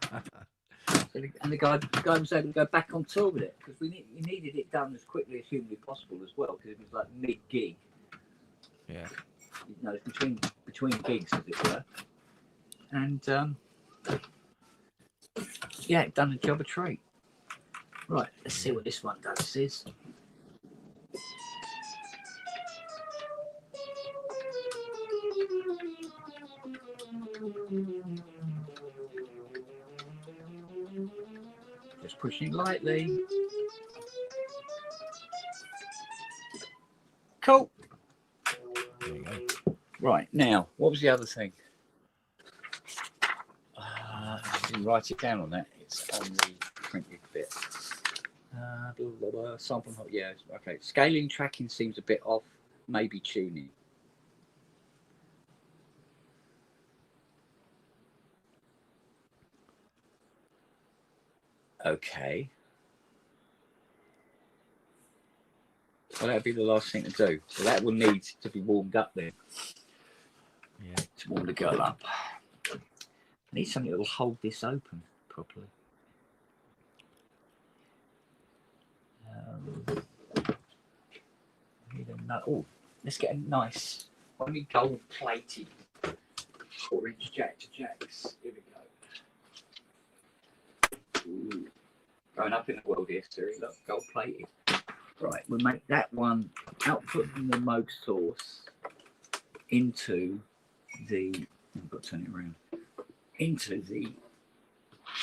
And the guy was able to go back on tour with it because he needed it done as quickly as humanly possible as well because it was like mid gig. Yeah. You know, it's between gigs as it were. And yeah, it done a job a treat. Right, let's see what this one does, Sis. Just pushing lightly. Cool. There you go. Right, now, what was the other thing? I didn't write it down on that. It's on the printed bit. Blah, blah, blah. Sample, yeah, okay. Scaling, tracking seems a bit off. Maybe tuning. Okay. Well, that'd be the last thing to do. So that will need to be warmed up then. Yeah. To warm the girl up. I need something that will hold this open properly. Oh, let's get a nice, only gold plated 4-inch jack to jacks. Here we go. Ooh. Growing up in the world history, look, gold plated. Right, we'll make that one output from the Moog source into the, I've got to turn it around, into the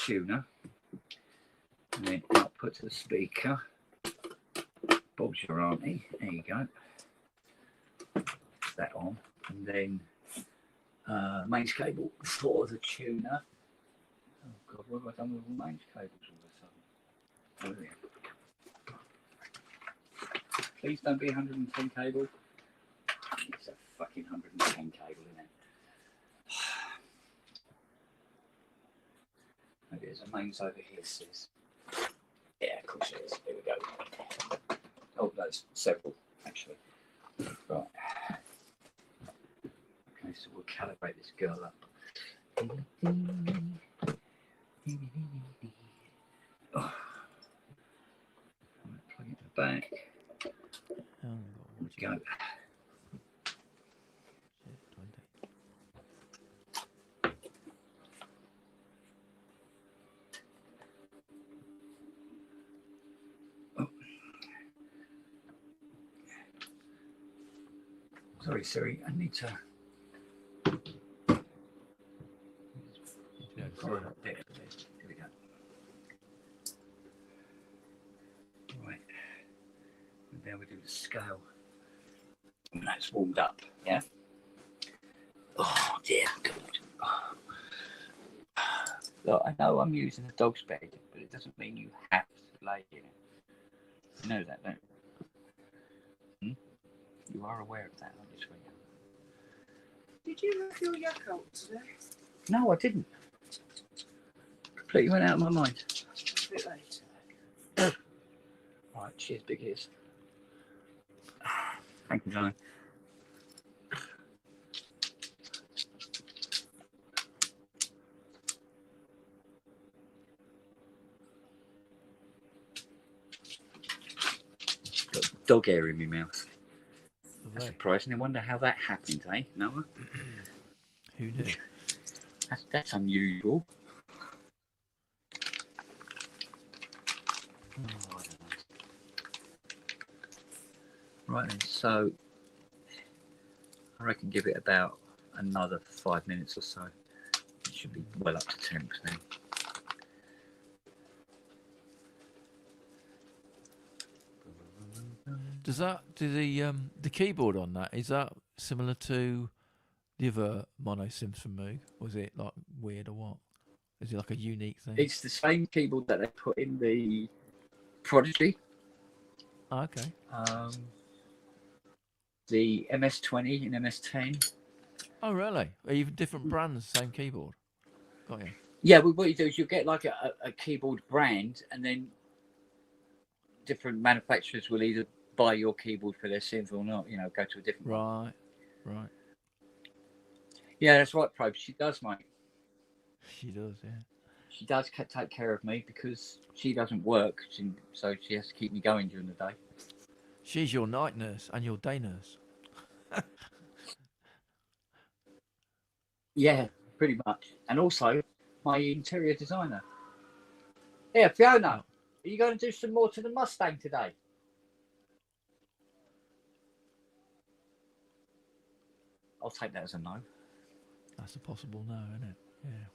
tuner, and then output to the speaker. Bob's your auntie, there you go. That on, and then mains cable for the tuner. Oh God, what have I done with all mains cables all of a sudden? Oh, yeah. Please don't be 110 cable. It's a fucking 110 cable, isn't it? Maybe there's a mains over here, sis. Yeah, of course it is. Here we go. Oh, there's several, actually. Right. Okay, so we'll calibrate this girl up. Oh. Plug it back. Go. Oh. Sorry, Siri, I need to. There we go. Right. And now we do the scale. And that's warmed up, yeah? Oh dear God. Oh. Look, I know I'm using a dog's bed, but it doesn't mean you have to lay in it. You know that, don't you? You are aware of that, aren't you, sweetheart? Did you have your Yakult today? No, I didn't. Completely went out of my mind. A bit late. Right, cheers, big ears. Thank you, Johnny. Got dog hair in my mouth. That's surprising. I wonder how that happened, eh, Noah? Who knew? That's unusual. Oh, I don't know. Right then, so I reckon give it about another 5 minutes or so. It should be well up to temps now. Do the keyboard on that, is that similar to the other mono sims from Moog? Was it like weird or what? Is it like a unique thing? It's the same keyboard that they put in the Prodigy. Oh, okay. The MS-20 and MS-10. Oh, really? Even different brands, same keyboard? Got you. Yeah, but what you do is you get like a keyboard brand, and then different manufacturers will either buy your keyboard for their synth or not, you know, go to a different one. Right. Yeah, that's right, Probe. She does, mate. She does, yeah. She does take care of me because she doesn't work, so she has to keep me going during the day. She's your night nurse and your day nurse. Yeah, pretty much. And also my interior designer. Yeah, Fiona, are you going to do some more to the Mustang today? I'll take that as a no. That's a possible no, isn't it? Yeah.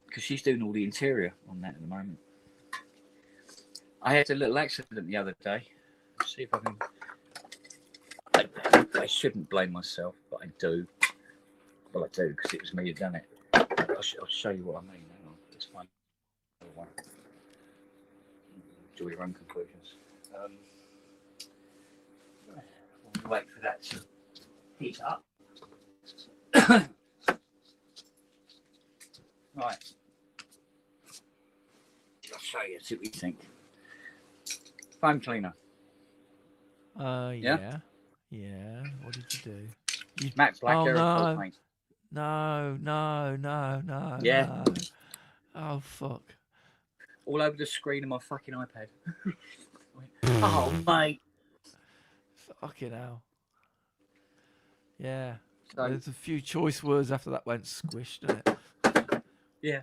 Because she's doing all the interior on that at the moment. I had a little accident the other day. Let's see if I can. I shouldn't blame myself, but I do. Well, I do because it was me who done it. I'll show you what I mean. Hang on, just find another one. Draw your own conclusions. We'll wait for that to heat up. Right. I'll show you, see what you think. Foam cleaner. Yeah. Yeah. What did you do? Matte black aerosol paint. No. Yeah. No. Oh, fuck. All over the screen of my fucking iPad. Oh, mate. Fucking hell. Yeah. So, There's a few choice words after that went squished, didn't it? yeah.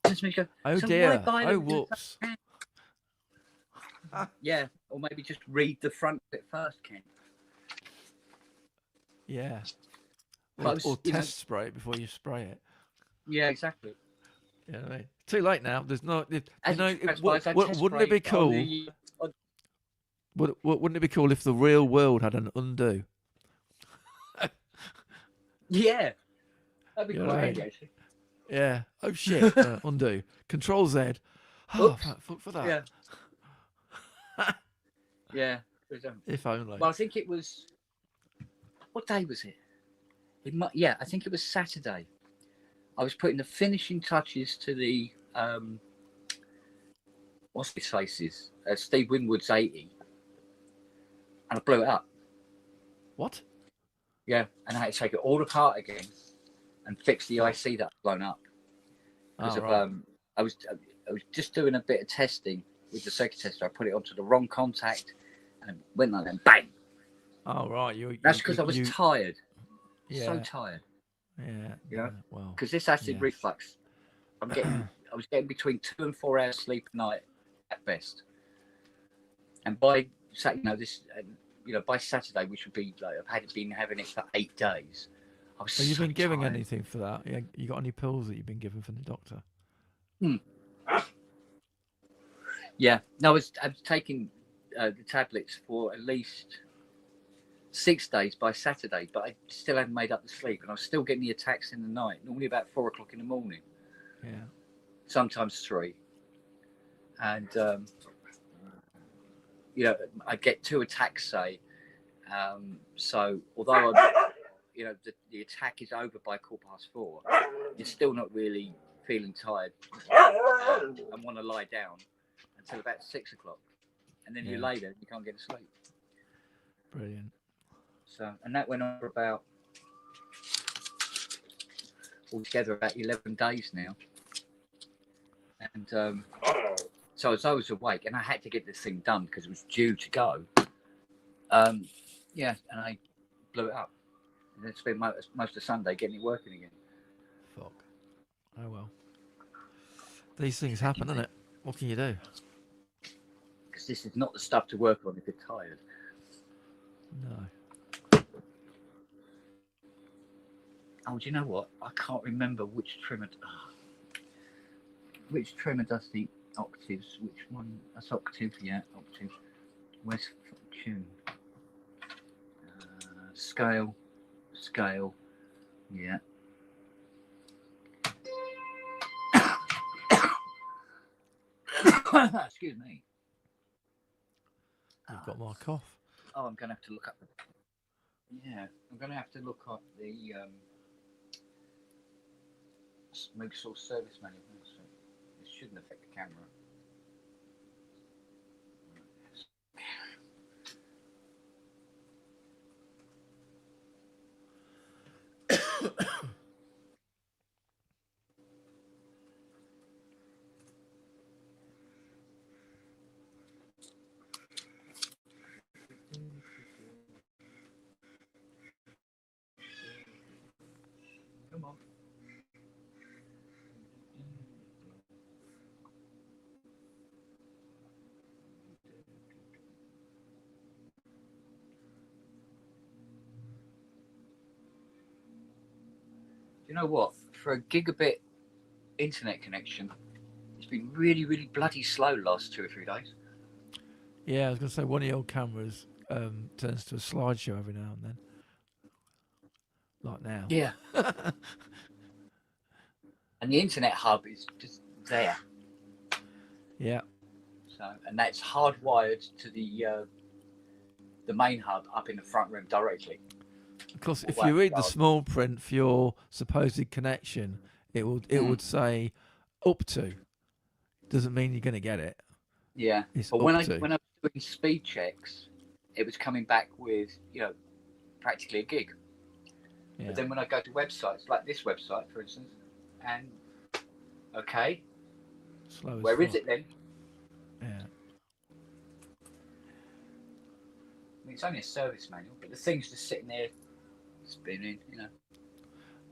turns to me and goes, Oh "So why dear. buy Oh them just whoops. Yeah, or maybe just read the front of it first, Ken. Yeah. But Or test spray it before you spray it. yeah, exactly. You know what I mean? Too late now. There's no. You As know, it transpires, I test wouldn't it be sprayed on cool? Wouldn't it be cool if the real world had an undo? Yeah, that'd be You know quite what I handy, mean? actually. Yeah. Oh shit. Undo. Control Z. Oh, Oops. fuck for that. Yeah. Yeah. If only. Well, I think it was. What day was it? Yeah, I think it was Saturday. I was putting the finishing touches to the what's his faces? Steve Winwood's 80, and I blew it up. What? Yeah, and I had to take it all apart again and fix the IC that had blown up because right. I was just doing a bit of testing with the circuit tester. I put it onto the wrong contact and it went like that, bang. Oh right. That's because I was tired. Yeah. So tired. Yeah. Yeah. Well. Because this acid reflux, I was getting between 2 and 4 hours sleep a night at best. And by by Saturday, which would be like been having it for 8 days. I was. Have you been giving tired. anything for that? You got any pills that you've been given from the doctor? Yeah. No, I was taking the tablets for at least 6 days by Saturday, but I still hadn't made up the sleep, and I was still getting the attacks in the night. Normally about 4 o'clock in the morning. Yeah. Sometimes 3. And I get 2 attacks, say. So although the attack is over by 4:15, you're still not really feeling tired and want to lie down until about 6 o'clock, and then you lay there and you can't get to sleep. Brilliant. So, and that went on for about altogether about 11 days now. And so as I was awake, and I had to get this thing done because it was due to go. And I blew it up. And then spent most of Sunday getting it working again. Fuck. Oh well. These things happen, innit? What can you do? Because this is not the stuff to work on if you're tired. No. Oh, do you know what? I can't remember which trimmer. Which trimmer does the octaves? Which one? That's octave, yeah, octave. Where's tune? Scale, yeah. Excuse me. You've got my cough. Oh, I'm going to have to look up I'm going to have to look up the Smooth Source service manual. It shouldn't affect the camera. Come on. You know what? For a gigabit internet connection, it's been really, really bloody slow last 2 or 3 days. Yeah, I was going to say one of your cameras turns to a slideshow every now and then. Like now. Yeah. And the internet hub is just there. Yeah. So, and that's hardwired to the main hub up in the front room directly. Of course, if you read the small print for your supposed connection, it would say up to. Doesn't mean you're going to get it. Yeah. It's but when I up to. was doing speed checks, it was coming back with practically a gig. Yeah. But then when I go to websites like this website, for instance, and okay, Slow as where is fuck. it then? Yeah. I mean, it's only a service manual, but the thing's just sitting there spinning,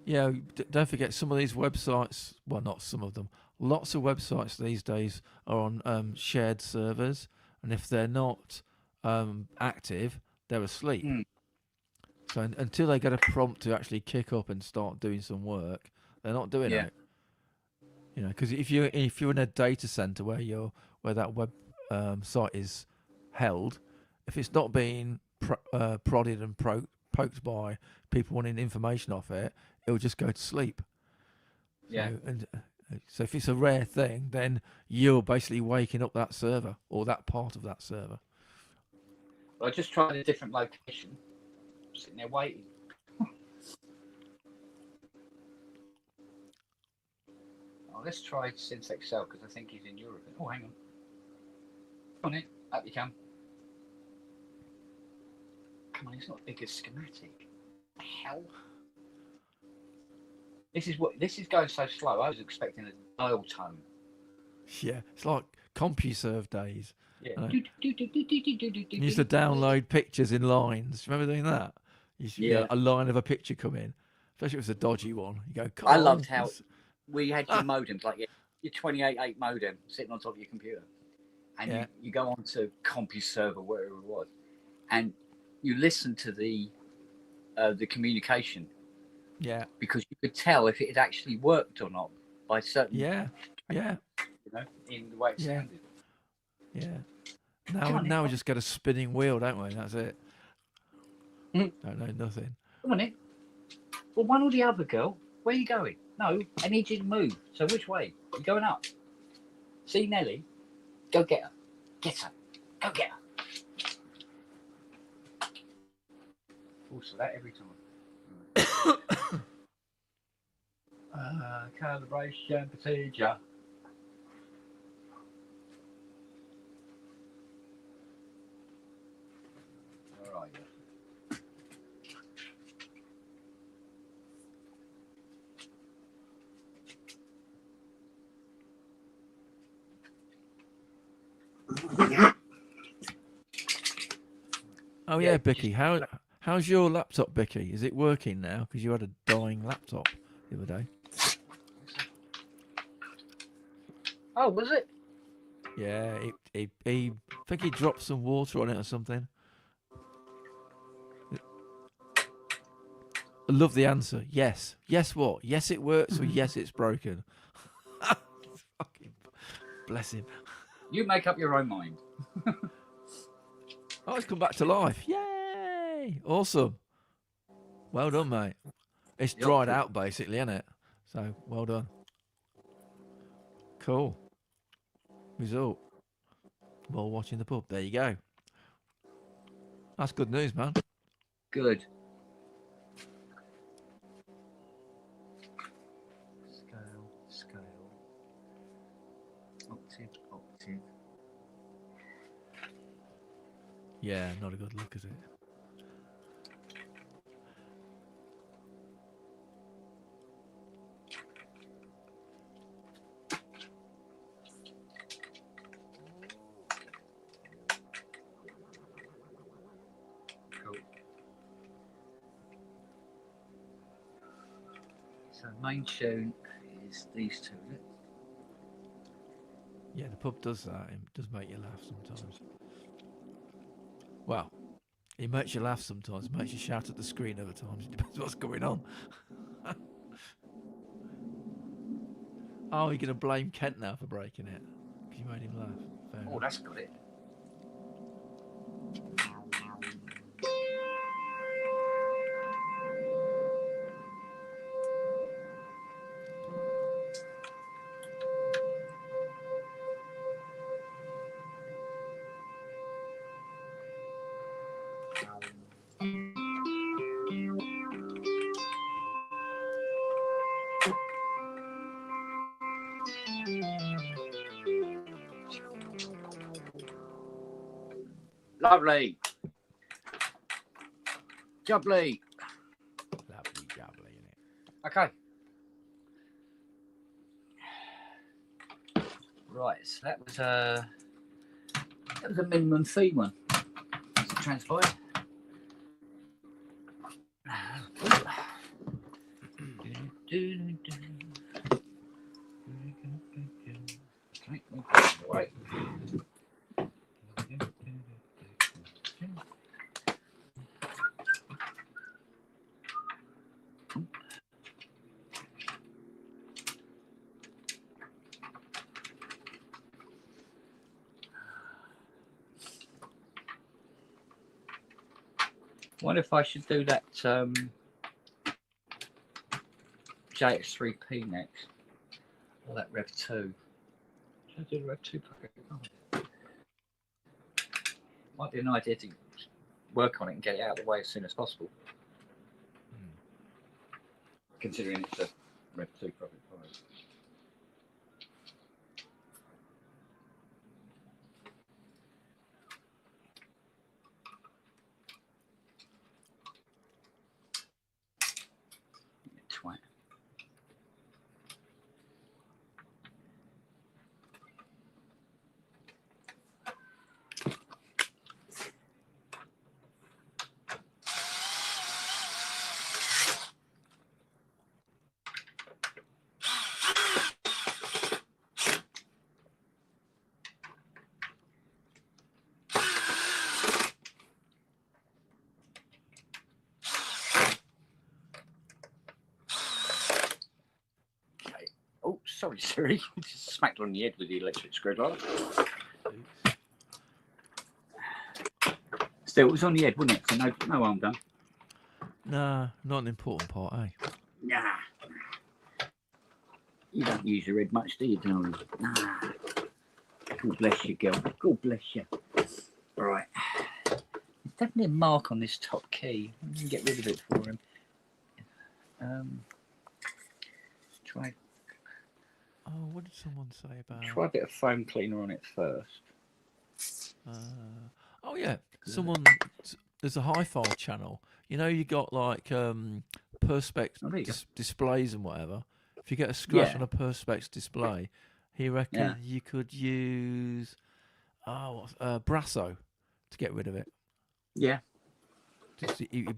Yeah, don't forget some of these websites, well, not some of them, lots of websites these days are on shared servers, and if they're not active, they're asleep. Mm. So until they get a prompt to actually kick up and start doing some work, they're not doing Yeah. it. You know, because if you're in a data center where that web site is held, if it's not being prodded and poked by people wanting information off it, it will just go to sleep. Yeah. So if it's a rare thing, then you're basically waking up that server or that part of that server. I just tried a different location, sitting there waiting. Oh, let's try Synth Excel because I think he's in Europe. Oh, hang on. Come on in. Up you come. Come on, it's not big as schematic. What the hell? This is going so slow. I was expecting a dial tone. Yeah, it's like CompuServe days. Yeah. You used to download pictures in lines. Remember doing that? You used to get a line of a picture come in, especially if it was a dodgy one. You go, I loved how we had your modems, like your 28.8 modem sitting on top of your computer. And you go on to CompuServe or whatever it was, and you listen to the communication. Yeah. Because you could tell if it had actually worked or not by certain. Yeah. You know, in the way it sounded. Yeah. Now we just get a spinning wheel, don't we? That's it. Don't know nothing. Come on in. Well, one or the other, girl. Where are you going? No, I need you to move. So which way? You're going up. See Nelly? Go get her. Get her. Go get her. Also, that every time. Calibration procedure. Where are you? Oh yeah, Bicky. How's your laptop, Bicky? Is it working now? Because you had a dying laptop the other day. Oh, was it? Yeah, I think he dropped some water on it or something. I love the answer. Yes. Yes, what? Yes, it works, or yes, it's broken. Fucking bless him. You make up your own mind. Oh, it's come back to life. Yay! Awesome. Well done, mate. It's dried out, basically, isn't it? So, well done. Cool. Result. While watching the pub. There you go. That's good news, man. Good. Scale. Octave. Yeah, not a good look, is it? Cool. So main tune is these two, is it? Yeah, the pub does that. It does make you laugh sometimes. Well, it makes you laugh sometimes. It makes you shout at the screen other times. It depends what's going on. Oh, you're going to blame Kent now for breaking it? Because you made him laugh. Fair enough. That's got it. Lovely. Jubbly. Lovely jubbly, innit? Okay. Right, so that was a minimum fee one. As it transpired. Wonder if I should do that JX3P next, or that Rev 2. Should I do the Rev 2 project? Oh. Might be an idea to work on it and get it out of the way as soon as possible. Considering it's a Rev 2 project. Twat. Oh, sorry, Siri. Just smacked on the head with the electric screwdriver. Still, it was on the head, wasn't it? So no harm done. Nah, not an important part, eh? Nah. You don't use your head much, do you, darling? Nah. God bless you, girl. God bless you. Right. There's definitely a mark on this top key. I'm going to get rid of it for him. Try Oh, what did someone say about? a bit of foam cleaner on it first. Oh yeah, someone. There's a hi-fi channel. You know, you got like perspex displays and whatever. If you get a scratch on a perspex display, he reckons you could use Brasso to get rid of it. Yeah.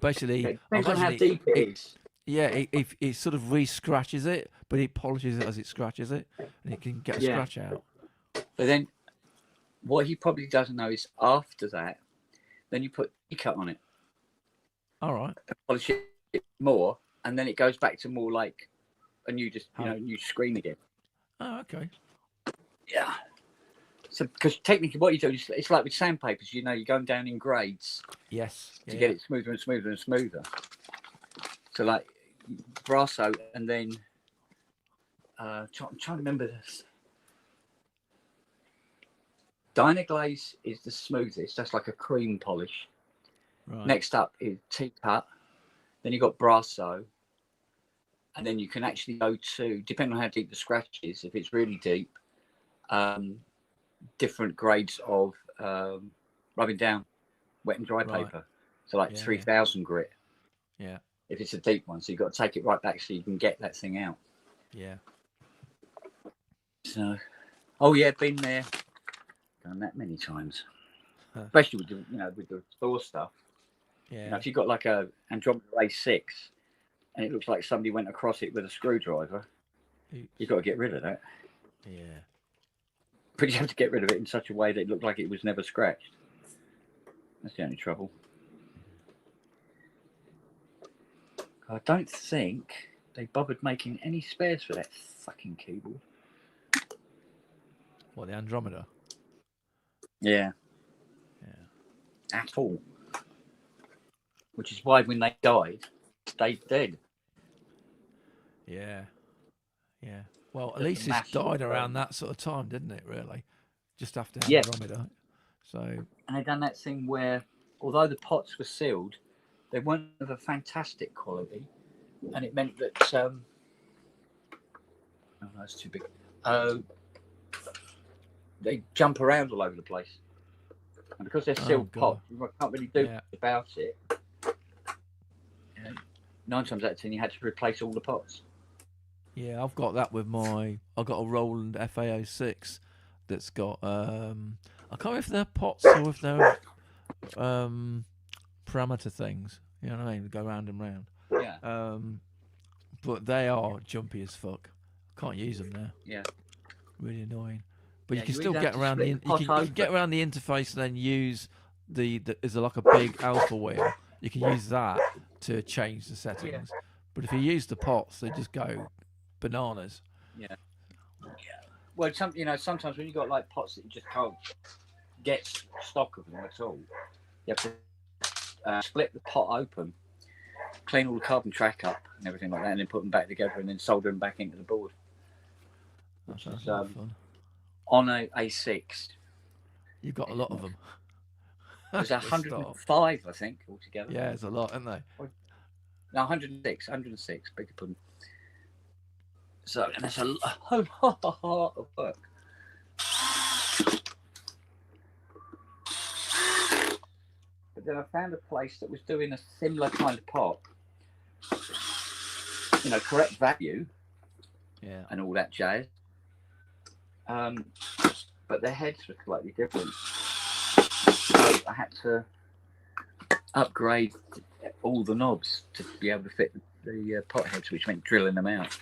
Basically, It depends on how deep it is. Yeah, it sort of re-scratches it, but it polishes it as it scratches it, and it can get a scratch out. But then, what he probably doesn't know is after that, then you put cut on it. All right. Polish it more, and then it goes back to more like a new, new screen again. Oh, okay. Yeah. So, because technically, what you do is it's like with sandpapers. You know, you're going down in grades. Yes. To get it smoother and smoother and smoother. So, like Brasso, and then I'm trying to remember this. Dynaglaze is the smoothest. That's like a cream polish. Right. Next up is Teacut. Then you've got Brasso. And then you can actually go to, depending on how deep the scratch is, if it's really deep, different grades of rubbing down wet and dry paper. So like 3000 grit. Yeah. If it's a deep one. So you've got to take it right back so you can get that thing out. Yeah. So, been there. Done that many times. Especially with the store stuff. Yeah. If you've got like a Andromeda A6 and it looks like somebody went across it with a screwdriver, you've got to get rid of that. Yeah. But you have to get rid of it in such a way that it looked like it was never scratched. That's the only trouble. I don't think they bothered making any spares for that fucking keyboard. What, the Andromeda? Yeah. At all. Which is why when they died, they dead. Yeah. Yeah. Well, at least it died around that sort of time, didn't it, really? Just after Andromeda. So. And they done that thing where, although the pots were sealed, they weren't of a fantastic quality. And it meant that... oh, that's too big. They jump around all over the place. And because they're sealed pots, you can't really do about it. 9 times out of 10, you had to replace all the pots. Yeah, I've got that with I've got a Roland FA06 that's got, I can't remember if they're pots or if they're parameter things. You know what I mean? They go round and round. Yeah. But they are jumpy as fuck. Can't use them now. Yeah. Really annoying. But you can still get around you can get around the interface and then use is like a big alpha wheel. You can use that to change the settings. Yeah. But if you use the pots, they just go bananas. Yeah. Well, sometimes when you got like pots that you just can't get stock of them at all, you have to split the pot open, clean all the carbon track up and everything like that, and then put them back together and then solder them back into the board. That sounds is, like fun. On a A6. You've got a lot of them. There's To start. 105, I think, altogether. Yeah, it's a lot, isn't they? No, 106, beg your pardon. So, and that's a lot of work. But then I found a place that was doing a similar kind of pot. You know, correct value. Yeah. And all that jazz. But their heads were slightly different. So I had to upgrade all the knobs to be able to fit the pot heads, which meant drilling them out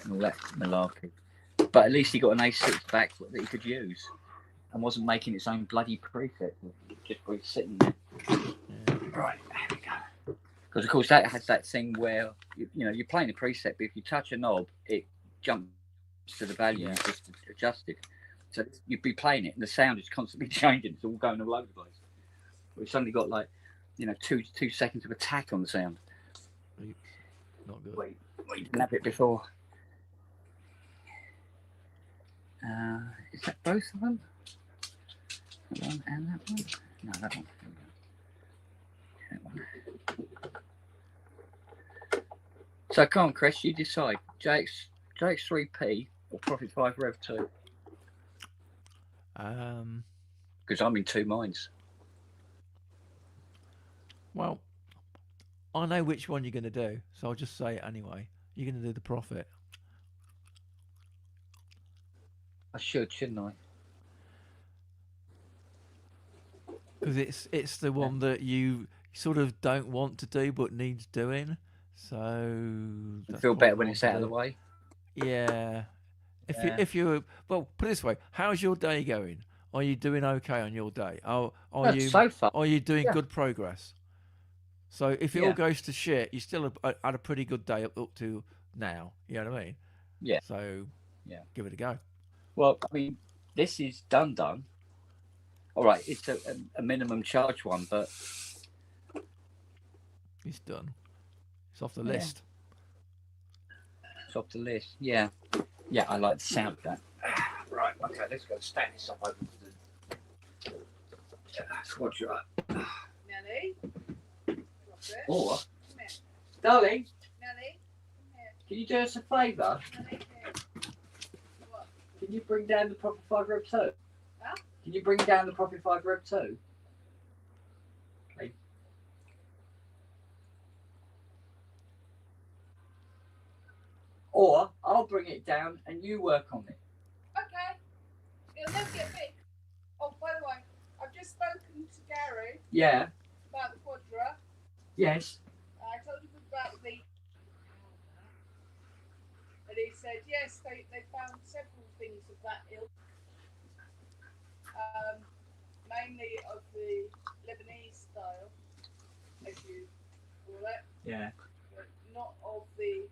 and all that malarkey. But at least he got an A6 back that he could use and wasn't making its own bloody preset. Just by sitting there. Yeah. Right, there we go. Because of course that has that thing where you know you're playing a preset, but if you touch a knob, it jumps to the value you just adjusted. So you'd be playing it, and the sound is constantly changing. It's all going all over the place. We've suddenly got like, you know, two seconds of attack on the sound. Not good. Wait, we didn't have it before. Is that both of them? That one and that one? No, that one. That one. So come on, Chris, you decide. JX3P or Profit 5 Rev 2? Because I'm in two minds. Well, I know which one you're going to do, so I'll just say it anyway. You're going to do the Profit. I should, shouldn't I? Because it's the one that you sort of don't want to do but needs doing. So You feel better when it's out of the way. Yeah. If you well, put it this way, how's your day going? Are you doing okay on your day? Are you so far? Are you doing good progress? So if it all Yeah. goes to shit, you still had a pretty good day up to now. You know what I mean? Yeah. So Yeah. give it a go. Well, I mean, this is done. All right, it's a minimum charge one, but It's done. It's off the Yeah. list. it's off the list. Yeah, yeah, I like the sound of that. Right, okay, let's go stand this up over to the quadra. Nelly? Robert? Or, Come here. darling, Nelly? Come here. can you do us a favour? Nelly, here. What? Can you bring down the Profit 5 Rev 2? Huh? Can you bring down the Profit 5 Rev 2? Okay. Or I'll bring it down and you work on it. Okay. It'll never get big. Oh, by the way, I've just spoken to Gary Yeah, about the quadra. yes. I told him about the. And he said, yes, they found several things of that ilk. Mainly of the Lebanese style, as you call it, Yeah. but not of the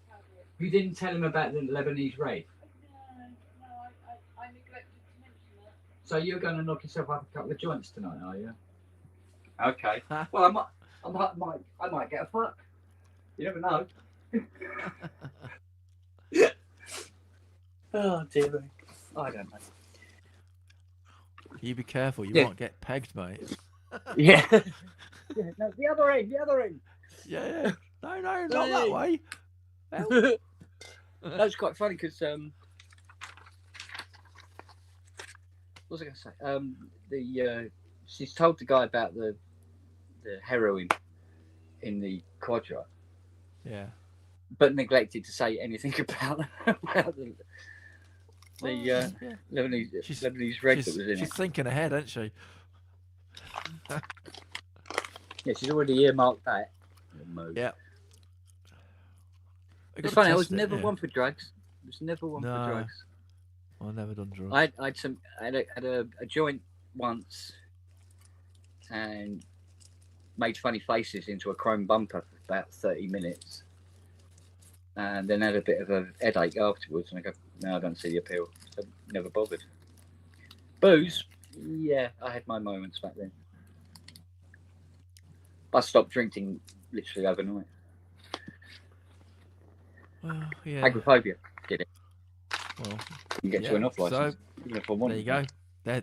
cavalry. You didn't tell him about the Lebanese raid. No, I neglected to mention that. So you're going to knock yourself up a couple of joints tonight, are you? Okay. Well, I might get a fuck. You never know. Oh dear me. I don't know. You be careful, you Yeah. might get pegged, mate. Yeah. Yeah. No, the other end. Yeah. No, not that Hey. way. Help. That's quite funny because what was I going to say? She's told the guy about the heroin in the quadra, Yeah. but neglected to say anything about the Yeah. Lebanese red that was in She's it. thinking ahead, isn't she? Yeah, she's already earmarked that. Yeah. It's funny. I was never one for drugs. I was never one No. for drugs. I've never done drugs. I had a joint once, and made funny faces into a chrome bumper for about 30 minutes, and then had a bit of a headache afterwards. And I go, no, I don't see the appeal. So never bothered. Booze, yeah, I had my moments back then. I stopped drinking literally overnight. Well, yeah. Agoraphobia did it. Well, You get to an off license. Even if I there wanted you go.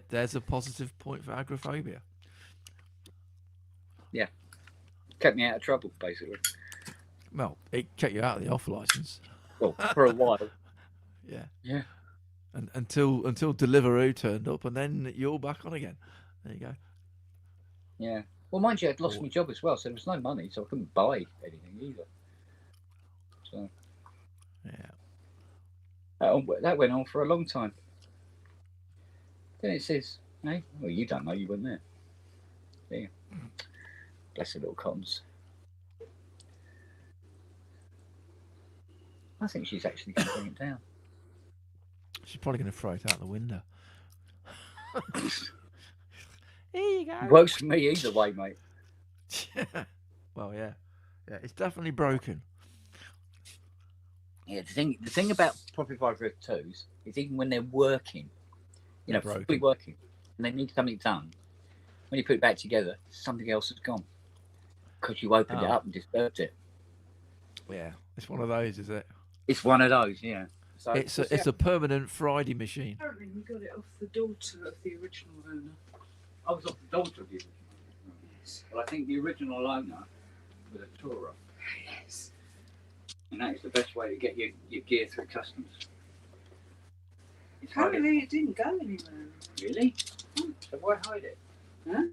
There's a positive point for agoraphobia. Yeah. Kept me out of trouble, basically. Well, it kept you out of the off license. Well, for a while. Yeah. Yeah. And until Deliveroo turned up, and then you're all back on again. There you go. Yeah. Well, mind you, I'd lost my job as well, so there was no money, so I couldn't buy anything either. So. Yeah. That went on for a long time. Then it says, hey, well, you don't know, you weren't there. There. Bless the little cottons. I think she's actually going to bring it down. She's probably going to throw it out the window. Here you go. Works for me either way, mate. Well, yeah. Yeah, it's definitely broken. Yeah, the thing about property 502s is even when they're working, fully working, and they need something done, when you put it back together, something else has gone. Because you opened it up and disturbed it. Yeah, it's one of those, is it? It's one of those, yeah. So it's a permanent Friday machine. Apparently, we got it off the daughter of the original owner. I was off the daughter of the original owner. Yes. Well, I think the original owner was a tourer. Yes. And that is the best way to get your gear through customs. Apparently, it didn't go anywhere. Really? So why hide it? Huh?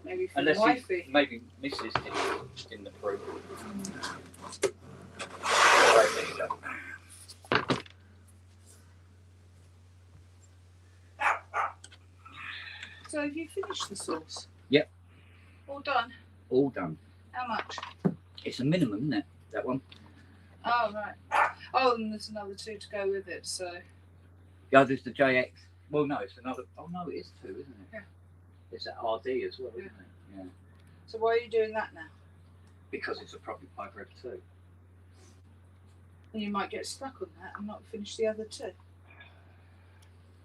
Maybe for Unless the wifey. maybe Mrs. didn't approve. So have you finished the sauce? Yep. All done? All done. How much? It's a minimum, isn't it? That one. Oh, right. Oh, and there's another 2 to go with it, so... Yeah, there's the JX. Well, no, it's another... Oh, no, it is 2, isn't it? Yeah. It's that RD as well, isn't it? Yeah. So why are you doing that now? Because it's a proper pipe rep 2. And you might get stuck on that and not finish the other 2.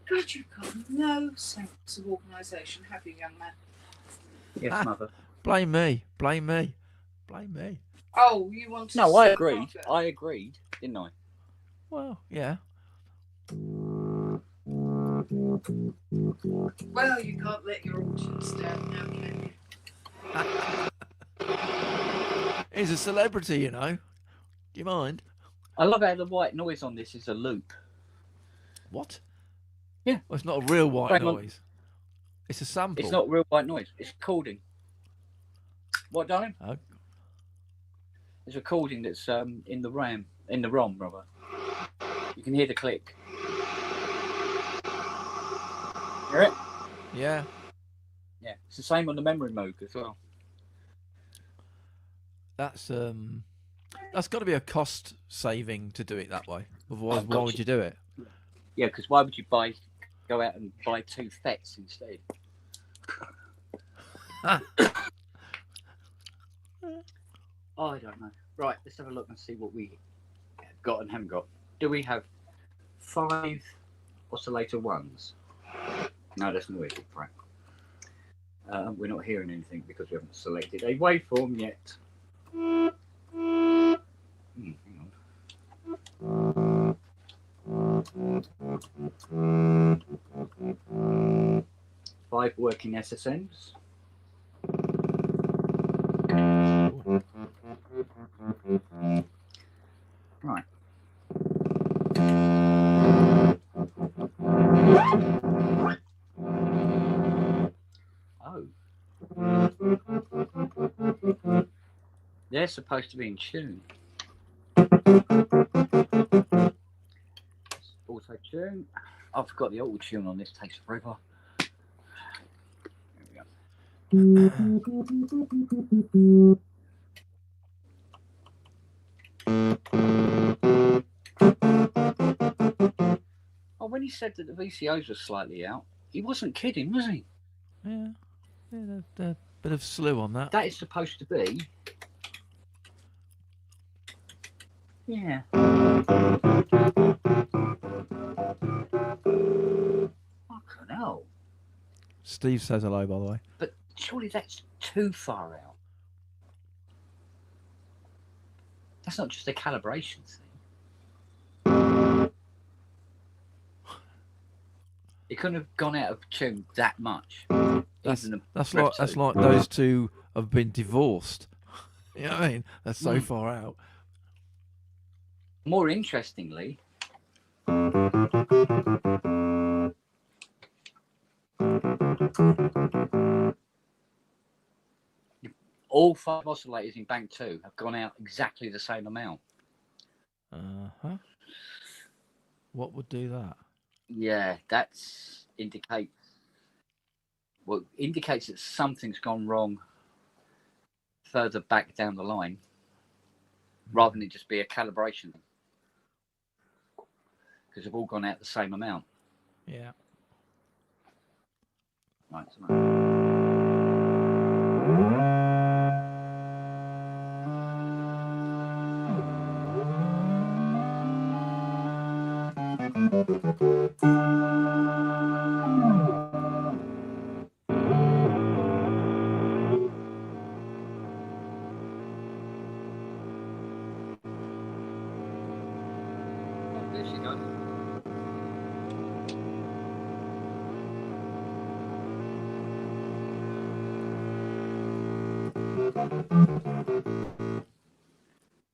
God, you've got no sense of organisation, have you, young man? Yes, mother. Blame me. Blame me. Blame me. Oh, you want to... No, I agreed. I agreed, didn't I? Well, yeah. Well, you can't let your audience down now, can you? He's a celebrity, you know. Do you mind? I love how the white noise on this is a loop. What? Yeah. Well, it's not a real white noise. It's a sample. It's not real white noise. It's recording. What, darling? Oh. It's recording that's in the ROM, rather. You can hear the click. Hear it? Yeah. Yeah. It's the same on the memory mode as well. That's got to be a cost saving to do it that way. Otherwise, why would you do it? Yeah, because why would you go out and buy 2 FETs instead? Oh, I don't know. Right, let's have a look and see what we got and haven't got. Do we have 5 oscillator 1s? No, that's not it, right. We're not hearing anything because we haven't selected a waveform yet. Hang on. 5 working SSMs. Right. Oh. They're supposed to be in tune. Auto tune. I forgot the auto tune on this. Takes forever. There we go. Oh, when he said that the VCOs were slightly out, he wasn't kidding, was he? Yeah, a bit of slew on that. That is supposed to be. Yeah. Fucking hell. Steve says hello, by the way. But surely that's too far out. That's not just a calibration thing. It couldn't have gone out of tune that much. That's Even that's Rev like 2. those two have been divorced. You know what I mean? That's so Mm. far out. More interestingly, all 5 oscillators in Bank 2 have gone out exactly the same amount. What would do that? Yeah, indicates that something's gone wrong further back down the line, rather than it just be a calibration, because they've all gone out the same amount. Yeah. Right. So there she goes.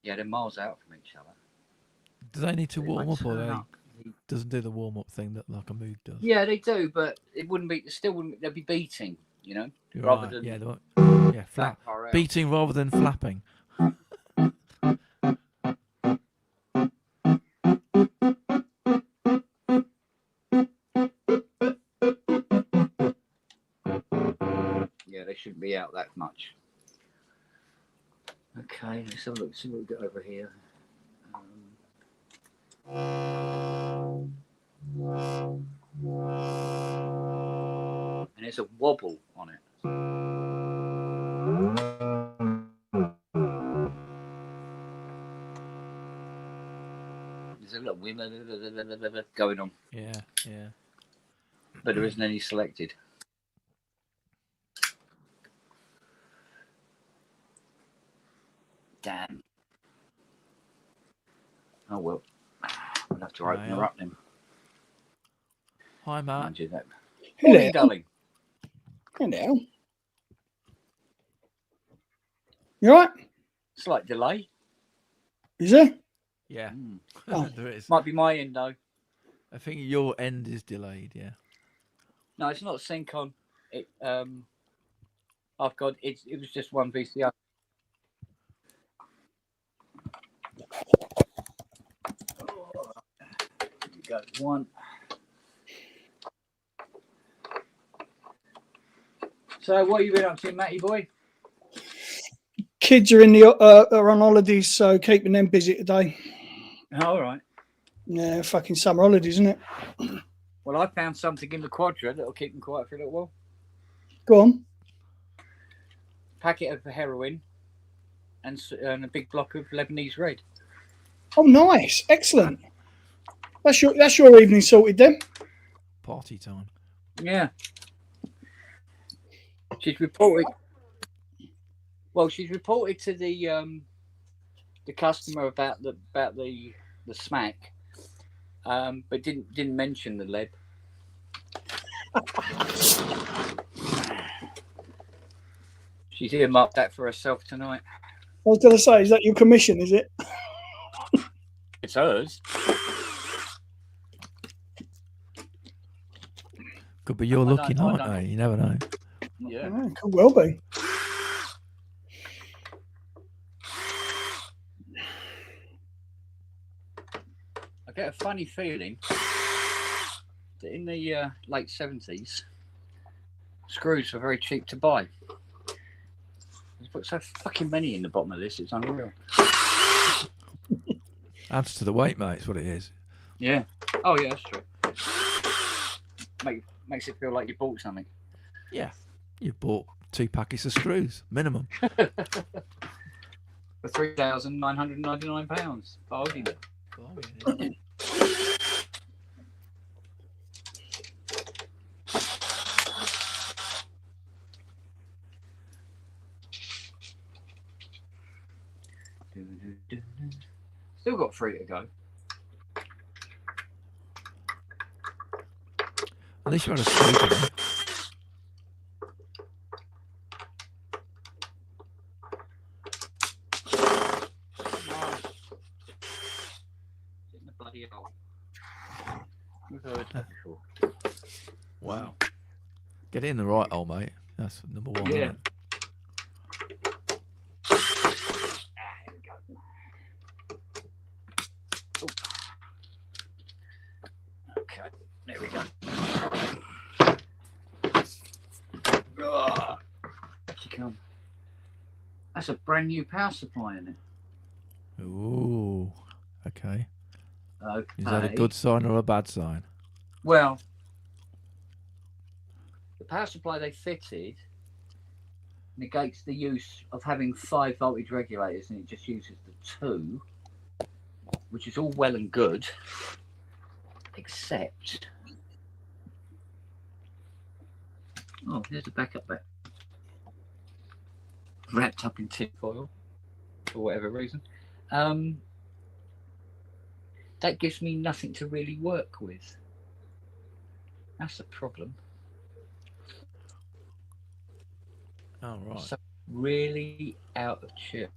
Yeah, they're miles out from each other. Do they need to They warm won't up, or turn they up. doesn't do the warm up thing that like a Moog does? Yeah, they do, but it wouldn't be. Still wouldn't. They'd be beating, you know, You're rather right. than Yeah, that flap far out. beating rather than flapping. Yeah, they shouldn't be out that much. Okay, let's have a look. See what we've got over here. And there's a wobble on it. There's a little wimmer going on, Yeah, yeah. but there isn't any selected. Damn. Oh well. We'll have to open her up then. Hi, Matt. Mind you that. Hello. Morning, darling. Hello. You all right? Slight delay. Is there? Yeah, Oh. there is. Might be my end though. I think your end is delayed. Yeah. No, it's not sync on. It I've got it was just one VCR. Here we go. One. So what have you been up to, Matty boy? Kids are are on holidays, so keeping them busy today. All right. Yeah, fucking summer holidays, isn't it? Well, I found something in the quadrant that'll keep them quiet for a little while. Go on. Packet of heroin and a big block of Lebanese red. Oh, nice, excellent. That's your evening sorted then. Party time. Yeah. She's reported. Well, she's reported to the customer about the smack, but didn't mention the lead. She's earmarked that for herself tonight. I was going to say, is that your commission? Is it? It's hers. Could be your I lucky don't- I night, don't- though. You never know. Yeah. Oh, could well be. I get a funny feeling that in the late 70s, screws were very cheap to buy. There's put so fucking many in the bottom of this, it's unreal. Adds to the weight, mate. It's what it is. Yeah. Oh, yeah, that's true. Makes it feel like you bought something. Yeah. You bought 2 packets of screws, minimum. For £3,999. Bargain. Still got 3 to go. At least you're on a sweeper there. In the bloody hole. We've heard that before. Wow. Get it in the right hole, mate. That's number one. Yeah. Isn't it? Here we go. Okay, there we go. She come. That's a brand new power supply in it. Ooh. Okay. Okay. Is that a good sign or a bad sign? Well, the power supply they fitted negates the use of having 5 voltage regulators, and it just uses the 2, which is all well and good, except here's a backup back wrapped up in tin foil for whatever reason. That gives me nothing to really work with. That's the problem. Oh, right. So really out of tune.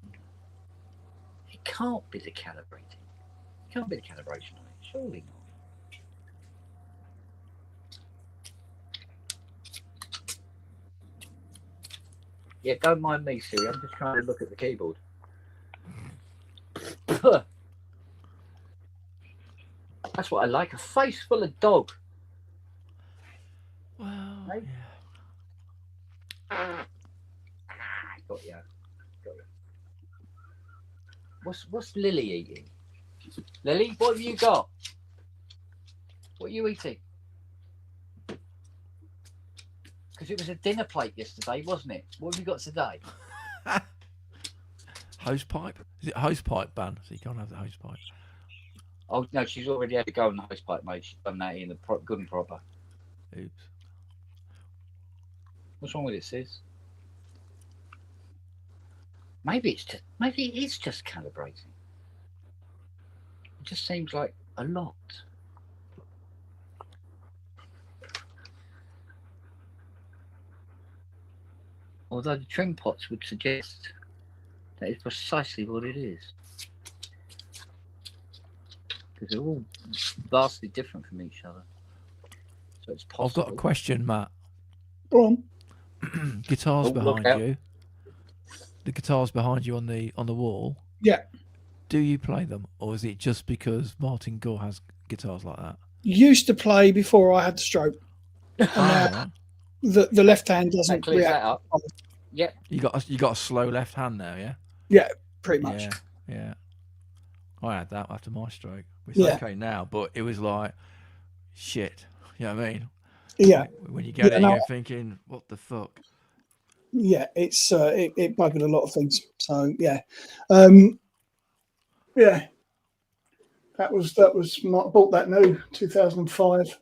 It can't be the calibrating. It can't be the calibration on it. Surely not. Yeah, don't mind me, Siri. I'm just trying to look at the keyboard. That's what I like. A face full of dog. Well, Right? yeah. Got you. What's Lily eating? Lily, what have you got? What are you eating? Because it was a dinner plate yesterday, wasn't it? What have you got today? Hose pipe? Is it hose pipe ban? So you can't have the hose pipe. Oh no, she's already had to go on the hose pipe, mate. She's done that in the good and proper. Oops. What's wrong with it, sis? Maybe it is just calibrating. It just seems like a lot. Although the trim pots would suggest that is precisely what it is. Because they're all vastly different from each other. So it's possible. I've got a question, Matt. Go on. Guitars Oh, look behind out. you. The guitars behind you on the wall. Yeah. Do you play them, or is it just because Martin Gore has guitars like that? Used to play before I had the stroke. And Oh, now right. the left hand That doesn't clears react that up. Yep. You got a slow left hand now, yeah? Yeah, pretty much. Yeah, yeah. I had that after my stroke. It's Yeah. okay now, but it was like shit. You know what I mean? Yeah. When you get Yeah, it, no. you're thinking, what the fuck? Yeah, it's it buggered a lot of things. So yeah, yeah. That was bought that new 2005.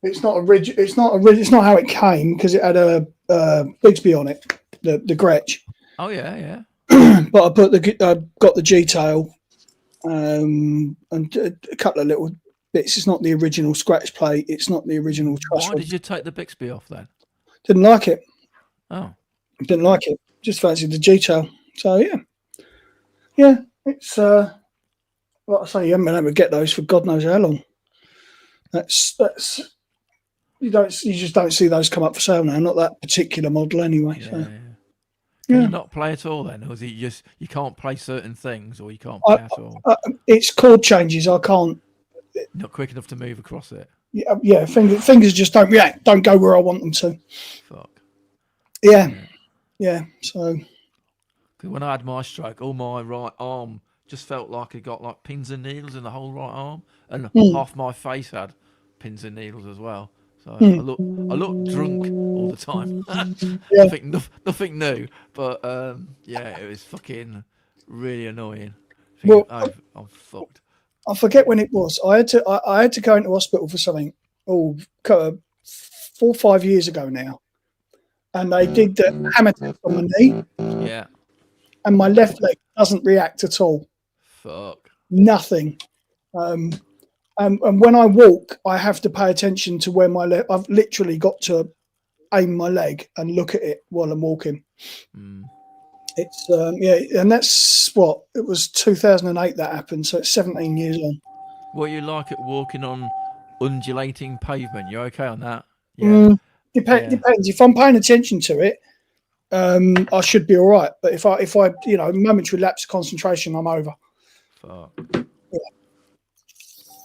It's not original. It's not how it came because it had a Bigsby on it, the Gretsch. Oh yeah, yeah. But I got the G tail and a couple of little bits. It's not the original scratch plate. It's not the original truss Why rod. did you take the Bixby off then? Didn't like it. Oh, Didn't like it. Just fancied the G tail. So yeah. It's like I say, you haven't been able to get those for God knows how long. That's you just don't see those come up for sale now. Not that particular model anyway. yeah. So yeah. Can yeah. you not play at all then, or is it just you can't play certain things, or you can't play at all? It's chord changes. I can't. Not quick enough to move across it. Yeah. Fingers just don't react. Don't go where I want them to. Fuck. Yeah. So. Because when I had my stroke, all my right arm just felt like it got like pins and needles in the whole right arm, and half my face had pins and needles as well. So I look drunk all the time. Yeah. Nothing new, but yeah, it was fucking really annoying. Well, I'm fucked. I forget when it was. I had to go into hospital for something. 4 or 5 years ago now, and they did the hammer test on my knee. and my left leg doesn't react at all. Fuck. Nothing. And when I walk, I have to pay attention to where my leg. I've literally got to aim my leg and look at it while I'm walking. Mm. It's and that's what it was 2008 that happened. So it's 17 years on. What you like at walking on undulating pavement? You okay on that? Yeah. Depends. If I'm paying attention to it, I should be all right. But if I momentary lapse of concentration, I'm over. Fuck.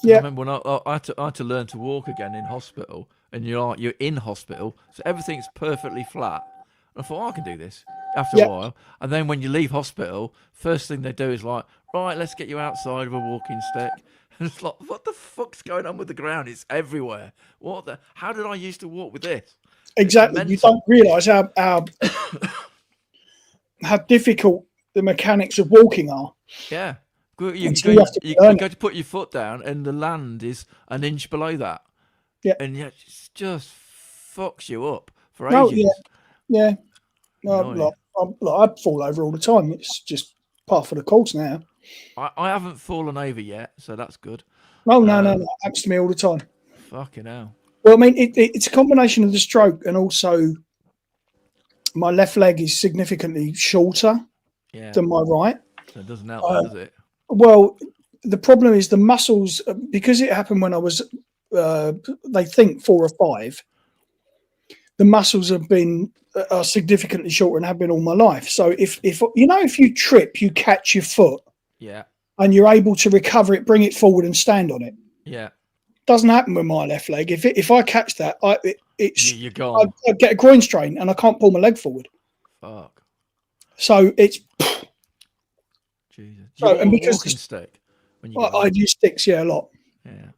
Yeah. I remember when I had to learn to walk again in hospital, and you're in hospital, so everything's perfectly flat. And I thought, I can do this after a while. And then when you leave hospital, first thing they do is like, right, let's get you outside of a walking stick. And it's like, what the fuck's going on with the ground? It's everywhere. How did I used to walk with this? Exactly. You don't realise how difficult the mechanics of walking are. Yeah. You go to put your foot down, and the land is an inch below that. Yeah. And yet it just fucks you up for ages. Yeah. I'd fall over all the time. It's just part of the course now. I haven't fallen over yet, so that's good. No. It happens to me all the time. Fucking hell. Well, I mean, it's a combination of the stroke and also my left leg is significantly shorter than my right. So it doesn't help, does it? Well, the problem is the muscles, because it happened when I was, they think 4 or 5, the muscles are significantly shorter and have been all my life. So if you trip, you catch your foot. Yeah. And you're able to recover it, bring it forward and stand on it. Yeah. Doesn't happen with my left leg. If I catch that, you're gone. I get a groin strain and I can't pull my leg forward. Fuck. So it's. Jesus. And because walking stick. I use sticks, a lot. Yeah.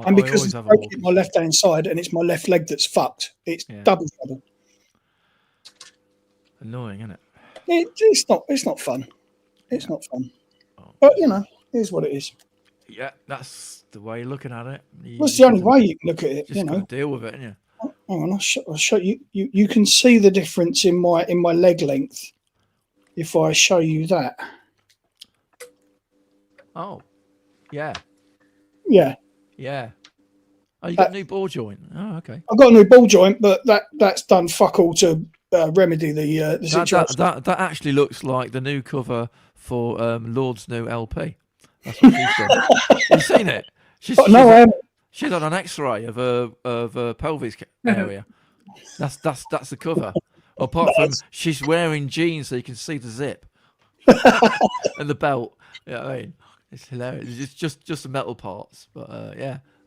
And because it's broken my left hand side and it's my left leg that's fucked, it's double trouble. Annoying, isn't it? It's not fun. It's not fun. But here's what it is. Yeah, that's the way you're looking at it. What's the only way you can look at it? Just got to deal with it, haven't you? Hang on, I'll show you. You can see the difference in my leg length if I show you that. Oh, yeah. Yeah. Yeah. Oh, you got a new ball joint. Oh, okay. I've got a new ball joint, but that's done fuck all to remedy the situation. That actually looks like the new cover for Lord's new LP. That's what she's done. Have you seen it? She's on an X-ray of her pelvis area. That's the cover. Apart from she's wearing jeans, so you can see the zip and the belt. Yeah, I mean, it's hilarious. It's just the metal parts, but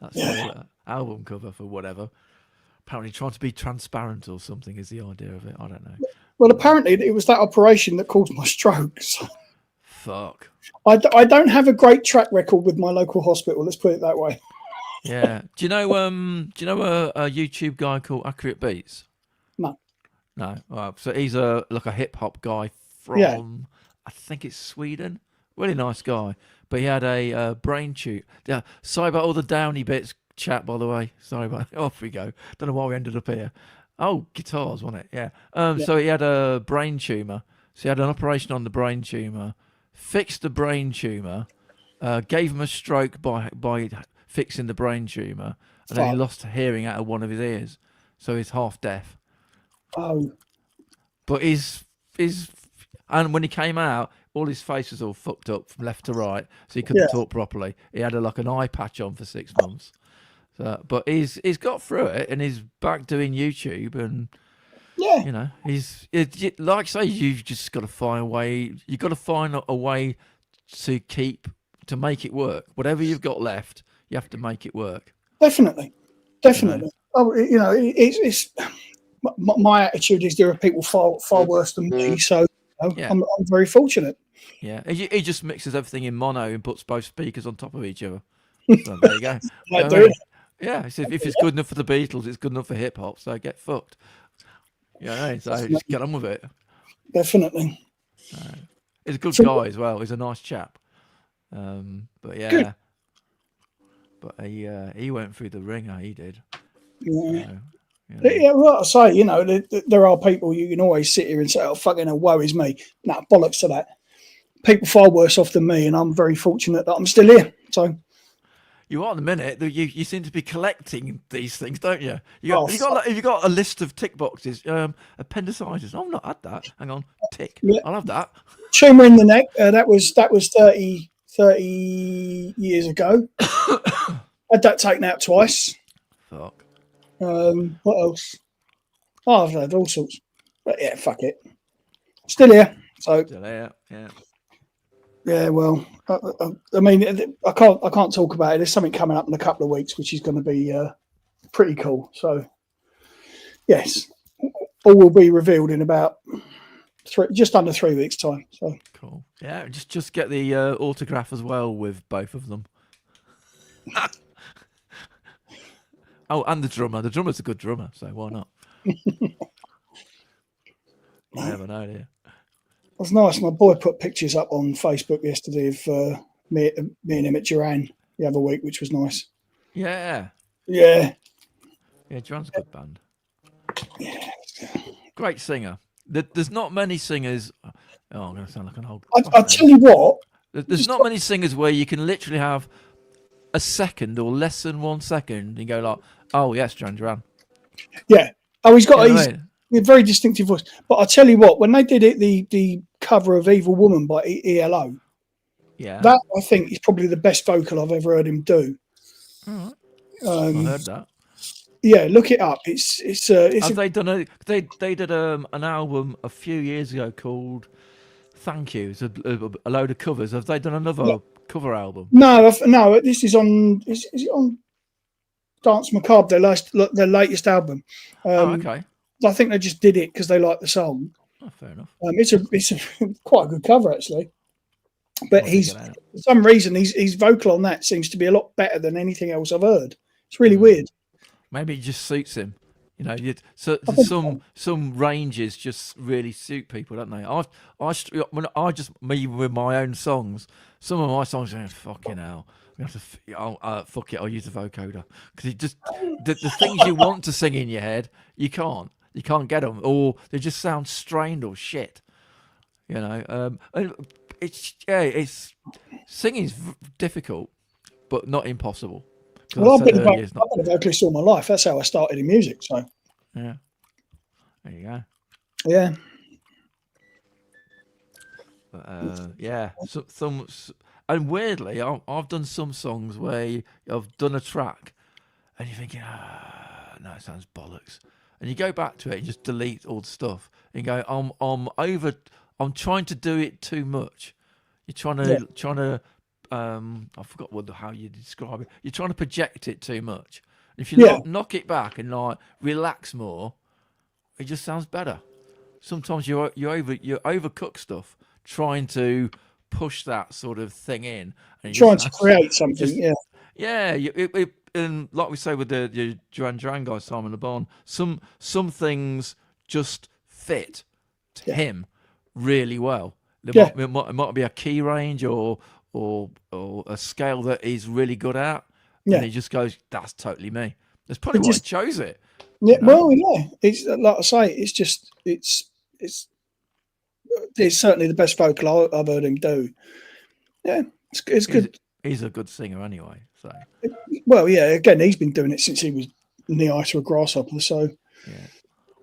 that's the album cover for whatever. Apparently, trying to be transparent or something is the idea of it. I don't know. Well, apparently, it was that operation that caused my strokes. Fuck. I don't have a great track record with my local hospital. Let's put it that way. Yeah. Do you know a YouTube guy called Accurate Beats? No. No. Well, so he's a hip hop guy from I think it's Sweden. Really nice guy. But he had a brain tube. Yeah. Sorry about all the downy bits, chat. By the way. Sorry about. Off we go. Don't know why we ended up here. Oh, guitars, wasn't it? Yeah. So he had a brain tumor. So he had an operation on the brain tumor. Fixed the brain tumor. Gave him a stroke by fixing the brain tumor, and then he lost hearing out of one of his ears, so he's half deaf. Oh. But and when he came out, all his face was all fucked up from left to right, so he couldn't talk properly. He had like an eye patch on for 6 months. So, but he's got through it, and he's back doing YouTube, and he's like I say, you've just got to find a way. You've got to find a way to make it work. Whatever you've got left, you have to make it work. Definitely. Oh, it's my attitude is there are people far worse than me, so I'm very fortunate. Yeah, he just mixes everything in mono and puts both speakers on top of each other. So there you go. Yeah, so if it's good enough for the Beatles, it's good enough for hip hop. So get fucked. Yeah, so just get on with it. Definitely. He's a good guy as well. He's a nice chap. But yeah. Good. But he went through the ringer. He did. Yeah. You know? Yeah, well, I say, you know, there are people you can always sit here and say, "Oh, fucking hell, woe is me." No, bollocks to that. People far worse off than me, and I'm very fortunate that I'm still here. So, You are at the minute. You seem to be collecting these things, don't you? oh, Have you got a list of tick boxes? Appendicitis. I've not had that. Hang on, tick. yeah. I'll have that. Tumour in the neck. That was 30 years ago. Had that taken out twice. Fuck. What else? Oh, I've had all sorts. But yeah, fuck it. Still here. So Still here. Yeah. yeah, well, I mean, I can't talk about it. There's something coming up in a couple of weeks, which is going to be pretty cool. So yes, all will be revealed in about just under 3 weeks' time. So Cool. Yeah. Just get the autograph as well with both of them. Oh, and the drummer. The drummer's a good drummer, so why not? You never know, do you? that's nice. My boy put pictures up on Facebook yesterday of me and him at Duran the other week, which was nice. Yeah. Yeah, Yeah, John's a good band. Great singer. There's not many singers. Oh, I'm going to sound like an old. I tell you what. There's not many singers where you can literally have a second or less than 1 second and go like, oh yes, Duran. Yeah. Oh, he's got You know what I mean? a very distinctive voice. But I tell you what, when they did it, the cover of "Evil Woman" by ELO, Yeah. that I think is probably the best vocal I've ever heard him do. All right. I heard that. Yeah, look it up. It's They done a they did an album a few years ago called Thank You. It's a load of covers. Have they done another cover album? no. This is on. Is it on Dance Macabre? Their latest album. Okay. I think they just did it because they like the song. Oh, fair enough. It's a quite a good cover actually. But I'll he's dig it out. for some reason his vocal on that seems to be a lot better than anything else I've heard. It's really weird. Maybe it just suits him. You know, so I think some ranges just really suit people, don't they? Me with my own songs. Some of my songs are fucking hell. Fuck it. I'll use the vocoder because it just the things you want to sing in your head, you can't get them, or they just sound strained or shit. You know, and it's singing's difficult, but not impossible. Well, I've been a vocalist all my life. That's how I started in music. So yeah, there you go. yeah. But, yeah, some and weirdly, I've done some songs where I've done a track, and you're thinking, no, it sounds bollocks, and you go back to it and just delete all the stuff and go, I'm trying to do it too much. You're trying to. I forgot how you describe it. You're trying to project it too much. If you knock it back and like relax more, it just sounds better. Sometimes you overcook stuff, trying to push that sort of thing in, and Trying to create something. And like we say with the Duran guy, Simon Le Bon, some things just fit to him really well. It might be a key range or a scale that he's really good at, and he just goes, "That's totally me." That's probably why he chose it. Yeah, you know? well, yeah. It's like I say, it's certainly the best vocal I've heard him do. Yeah, it's good. He's a good singer anyway. So well, yeah. Again, he's been doing it since he was knee high to a grasshopper. So yeah,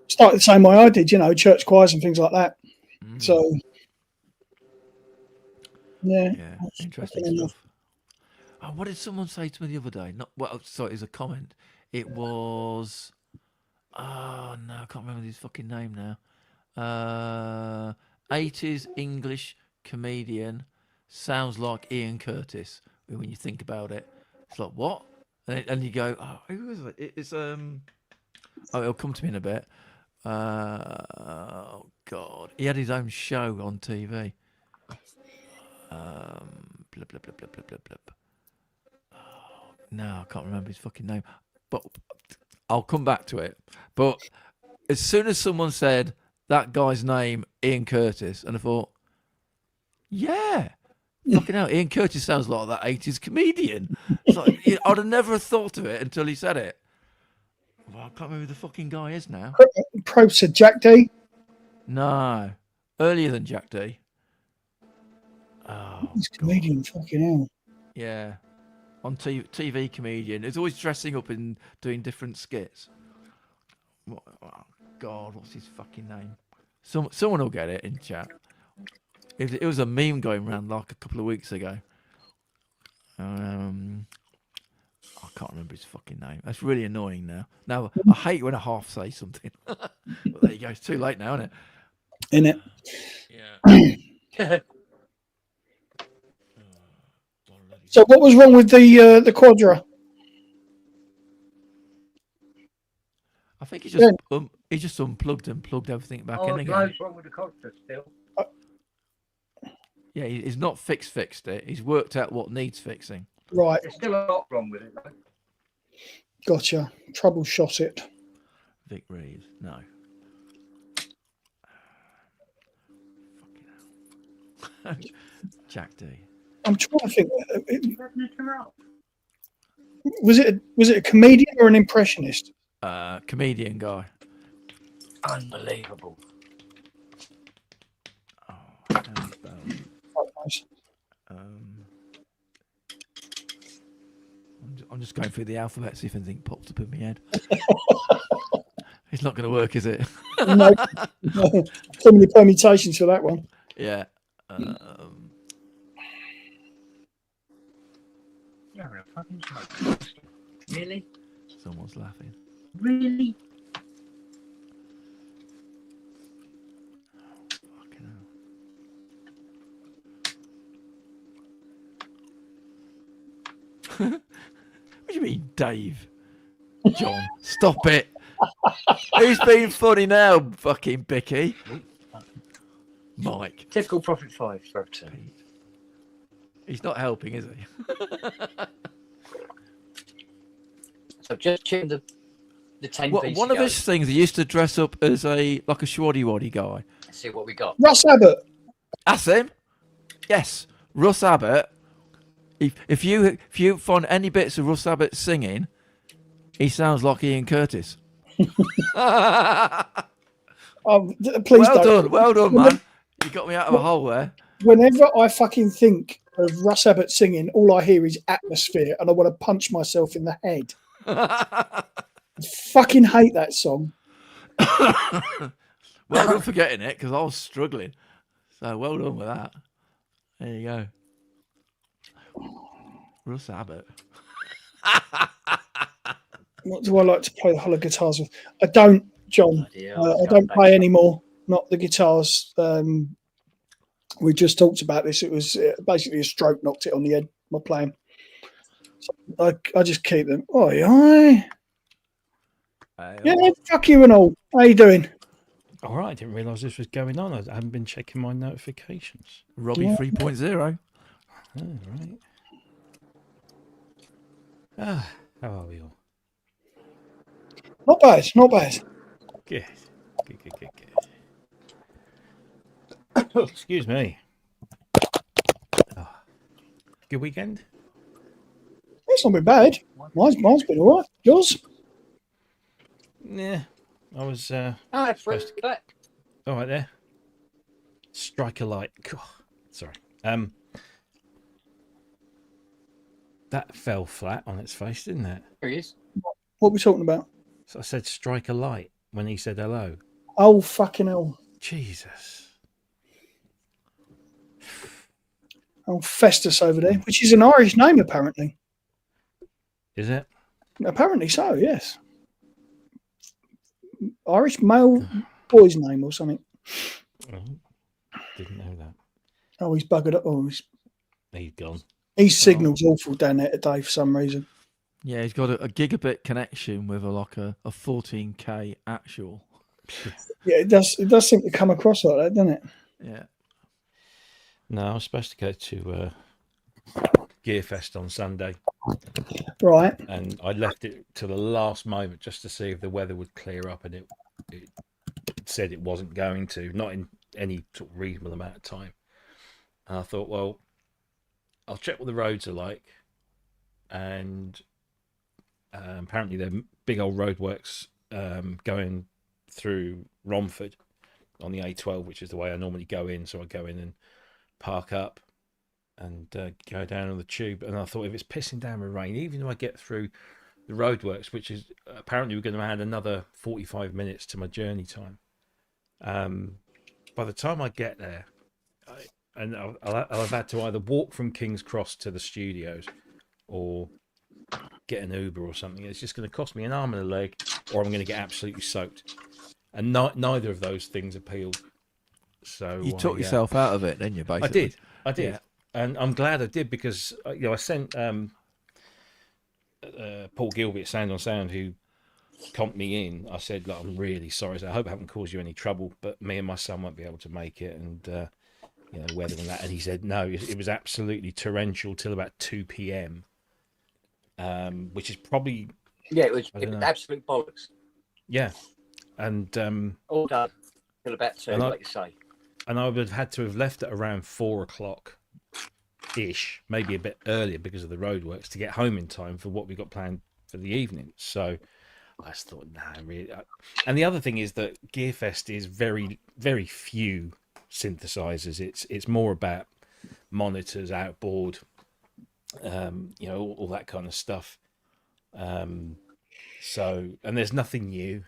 started the same way I did, church choirs and things like that. So. Yeah, interesting stuff. Oh, what did someone say to me the other day? Sorry, it was a comment. It was, oh no, I can't remember his fucking name now. 80s English comedian, sounds like Ian Curtis when you think about it. It's like, what? And you go, oh, who is it? It's it'll come to me in a bit. Oh God, he had his own show on TV. Blah, blah, blah, blah, blah, blah, blah. Oh, no, I can't remember his fucking name. But I'll come back to it. But as soon as someone said that guy's name, Ian Curtis, and I thought, yeah, fucking hell, Ian Curtis sounds like that 80s comedian. It's like, I'd have never thought of it until he said it. Wow, I can't remember who the fucking guy is now. Pro said Jack D. No, earlier than Jack D. Oh, He's a God. comedian, fucking hell. Yeah, on TV comedian. He's always dressing up and doing different skits. Oh, God, what's his fucking name? Someone will get it in chat. It was a meme going around like a couple of weeks ago. I can't remember his fucking name. That's really annoying now. Now, I hate when I half say something. But there you go. It's too late now, isn't it? Yeah. Yeah. So what was wrong with the Quadra? I think he just unplugged and plugged everything back in again. What's wrong with the Costa still? Yeah, he's not fixed it. He's worked out what needs fixing. Right. There's still a lot wrong with it, though. Gotcha. Troubleshot it. Vic Reeves, no. Fucking hell. Jack D. I'm trying to think. Was it a comedian or an impressionist? Comedian guy. Unbelievable. Oh, Quite nice. I'm just going through the alphabet, see if anything pops up in my head. It's not going to work, is it? No, so many permutations for that one. Yeah. You're a fucking smoke. Really? Someone's laughing. Really? Fucking hell. What do you mean, Dave? John, stop it. Who's being funny now, fucking Bicky? Mike. Typical Profit 5 throw. He's not helping, is he? So just tune the 10 piece. One of his things, he used to dress up as like a Schwaddy Waddy guy. Let's see what we got. Russ Abbott. That's him. Yes, Russ Abbott. If you find any bits of Russ Abbott singing, he sounds like Ian Curtis. Please don't. Well done, man. You got me out of a hole there. Whenever I fucking think of Russ Abbott singing, all I hear is atmosphere, and I want to punch myself in the head. I fucking hate that song. Well done for getting it, because I was struggling. So well done with that. There you go. Russ Abbott. What do I like to play the hollow guitars with? I don't, John. I don't play anymore. Not the guitars. We just talked about this. It was basically a stroke knocked it on the head. My playing. So I just keep them. Oi, oi. Yeah, fuck you and all. How you doing? All right, I didn't realise this was going on. I haven't been checking my notifications. Robbie 3.0. Oh, right. Ah, how are we all? Not bad. Not bad. Good. Good. Excuse me. Oh. Good weekend? It's not been bad. Mine's been all right. Yours? Yeah. I was Oh, that's supposed right. to... All right there. Strike a light. God. Sorry. That fell flat on its face, didn't it? Here he is. What are we talking about? So I said strike a light when he said hello. Oh, fucking hell. Jesus. Oh, Festus over there, which is an Irish name, apparently. Is it? Apparently so, yes. Irish male boy's name or something. Oh, didn't know that. Oh, he's buggered up. Oh, He's gone. his signal's awful down there today for some reason. Yeah, he's got a gigabit connection with a 14K actual. Yeah, it does seem to come across like that, doesn't it? Yeah. No, I was supposed to go to Gearfest on Sunday. Right. And I left it to the last moment just to see if the weather would clear up, and it said it wasn't going to, not in any sort of reasonable amount of time. And I thought, well, I'll check what the roads are like. And apparently they're big old roadworks going through Romford on the A12, which is the way I normally go in. So I go in and park up and go down on the tube. And I thought, if it's pissing down with rain, even if I get through the roadworks, which is apparently we're going to add another 45 minutes to my journey time. By the time I get there, I'll have had to either walk from King's Cross to the studios or get an Uber or something. It's just going to cost me an arm and a leg, or I'm going to get absolutely soaked. And neither of those things appealed. So you took yourself out of it, didn't you? Basically, I did, yeah. And I'm glad I did, because I sent Paul Gilby at Sound on Sound, who comped me in. I said, "Look, I'm really sorry. So I hope I haven't caused you any trouble, but me and my son won't be able to make it." And weather and that. And he said, no, it was absolutely torrential till about 2 p.m. Which is probably it was absolute bollocks. Yeah, and all done till about 2, like you say. And I would have had to have left at around 4 o'clock ish, maybe a bit earlier because of the roadworks, to get home in time for what we got planned for the evening. So I just thought, nah, really. And the other thing is that Gearfest is very, very few synthesizers. It's more about monitors, outboard, all that kind of stuff. So, and there's nothing new.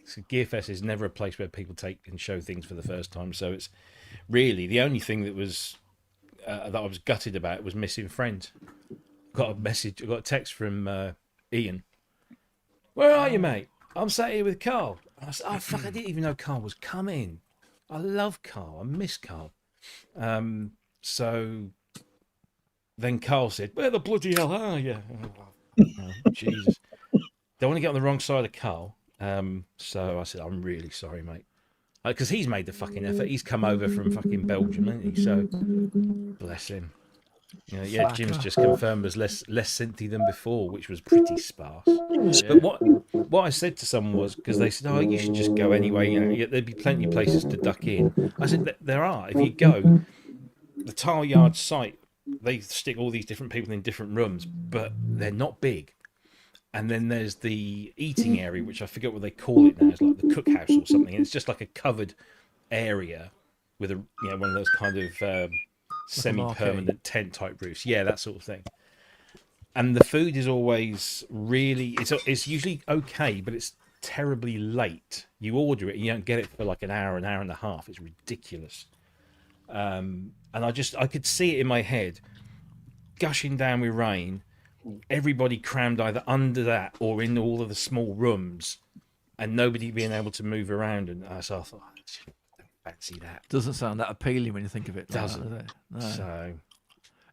So Gearfest is never a place where people take and show things for the first time. So it's really the only thing that was that I was gutted about was missing friends. Got a text from Ian. Where are you, mate? I'm sat here with Carl. I said, oh fuck, I didn't even know Carl was coming. I love Carl. I miss Carl. So then Carl said, where the bloody hell are you? Oh, Jesus. Don't want to get on the wrong side of Carl. So I said, I'm really sorry, mate. Because he's made the fucking effort. He's come over from fucking Belgium, hasn't he? So bless him. Jim's just confirmed was less synthy than before, which was pretty sparse. Yeah. But what I said to someone was, because they said, oh, you should just go anyway, there'd be plenty of places to duck in. I said, there are. If you go, the Tile Yard site, they stick all these different people in different rooms, but they're not big. And then there's the eating area, which I forget what they call it now. It's like the cookhouse or something. And it's just like a covered area with one of those kind of semi-permanent tent type roofs. Yeah, that sort of thing. And the food is always really, it's usually okay, but it's terribly late. You order it and you don't get it for like an hour and a half. It's ridiculous. And I could see it in my head, gushing down with rain. Everybody crammed either under that or in all of the small rooms, and nobody being able to move around. And so I thought, I don't fancy that. Doesn't sound that appealing when you think of it. Doesn't. Does it? No. So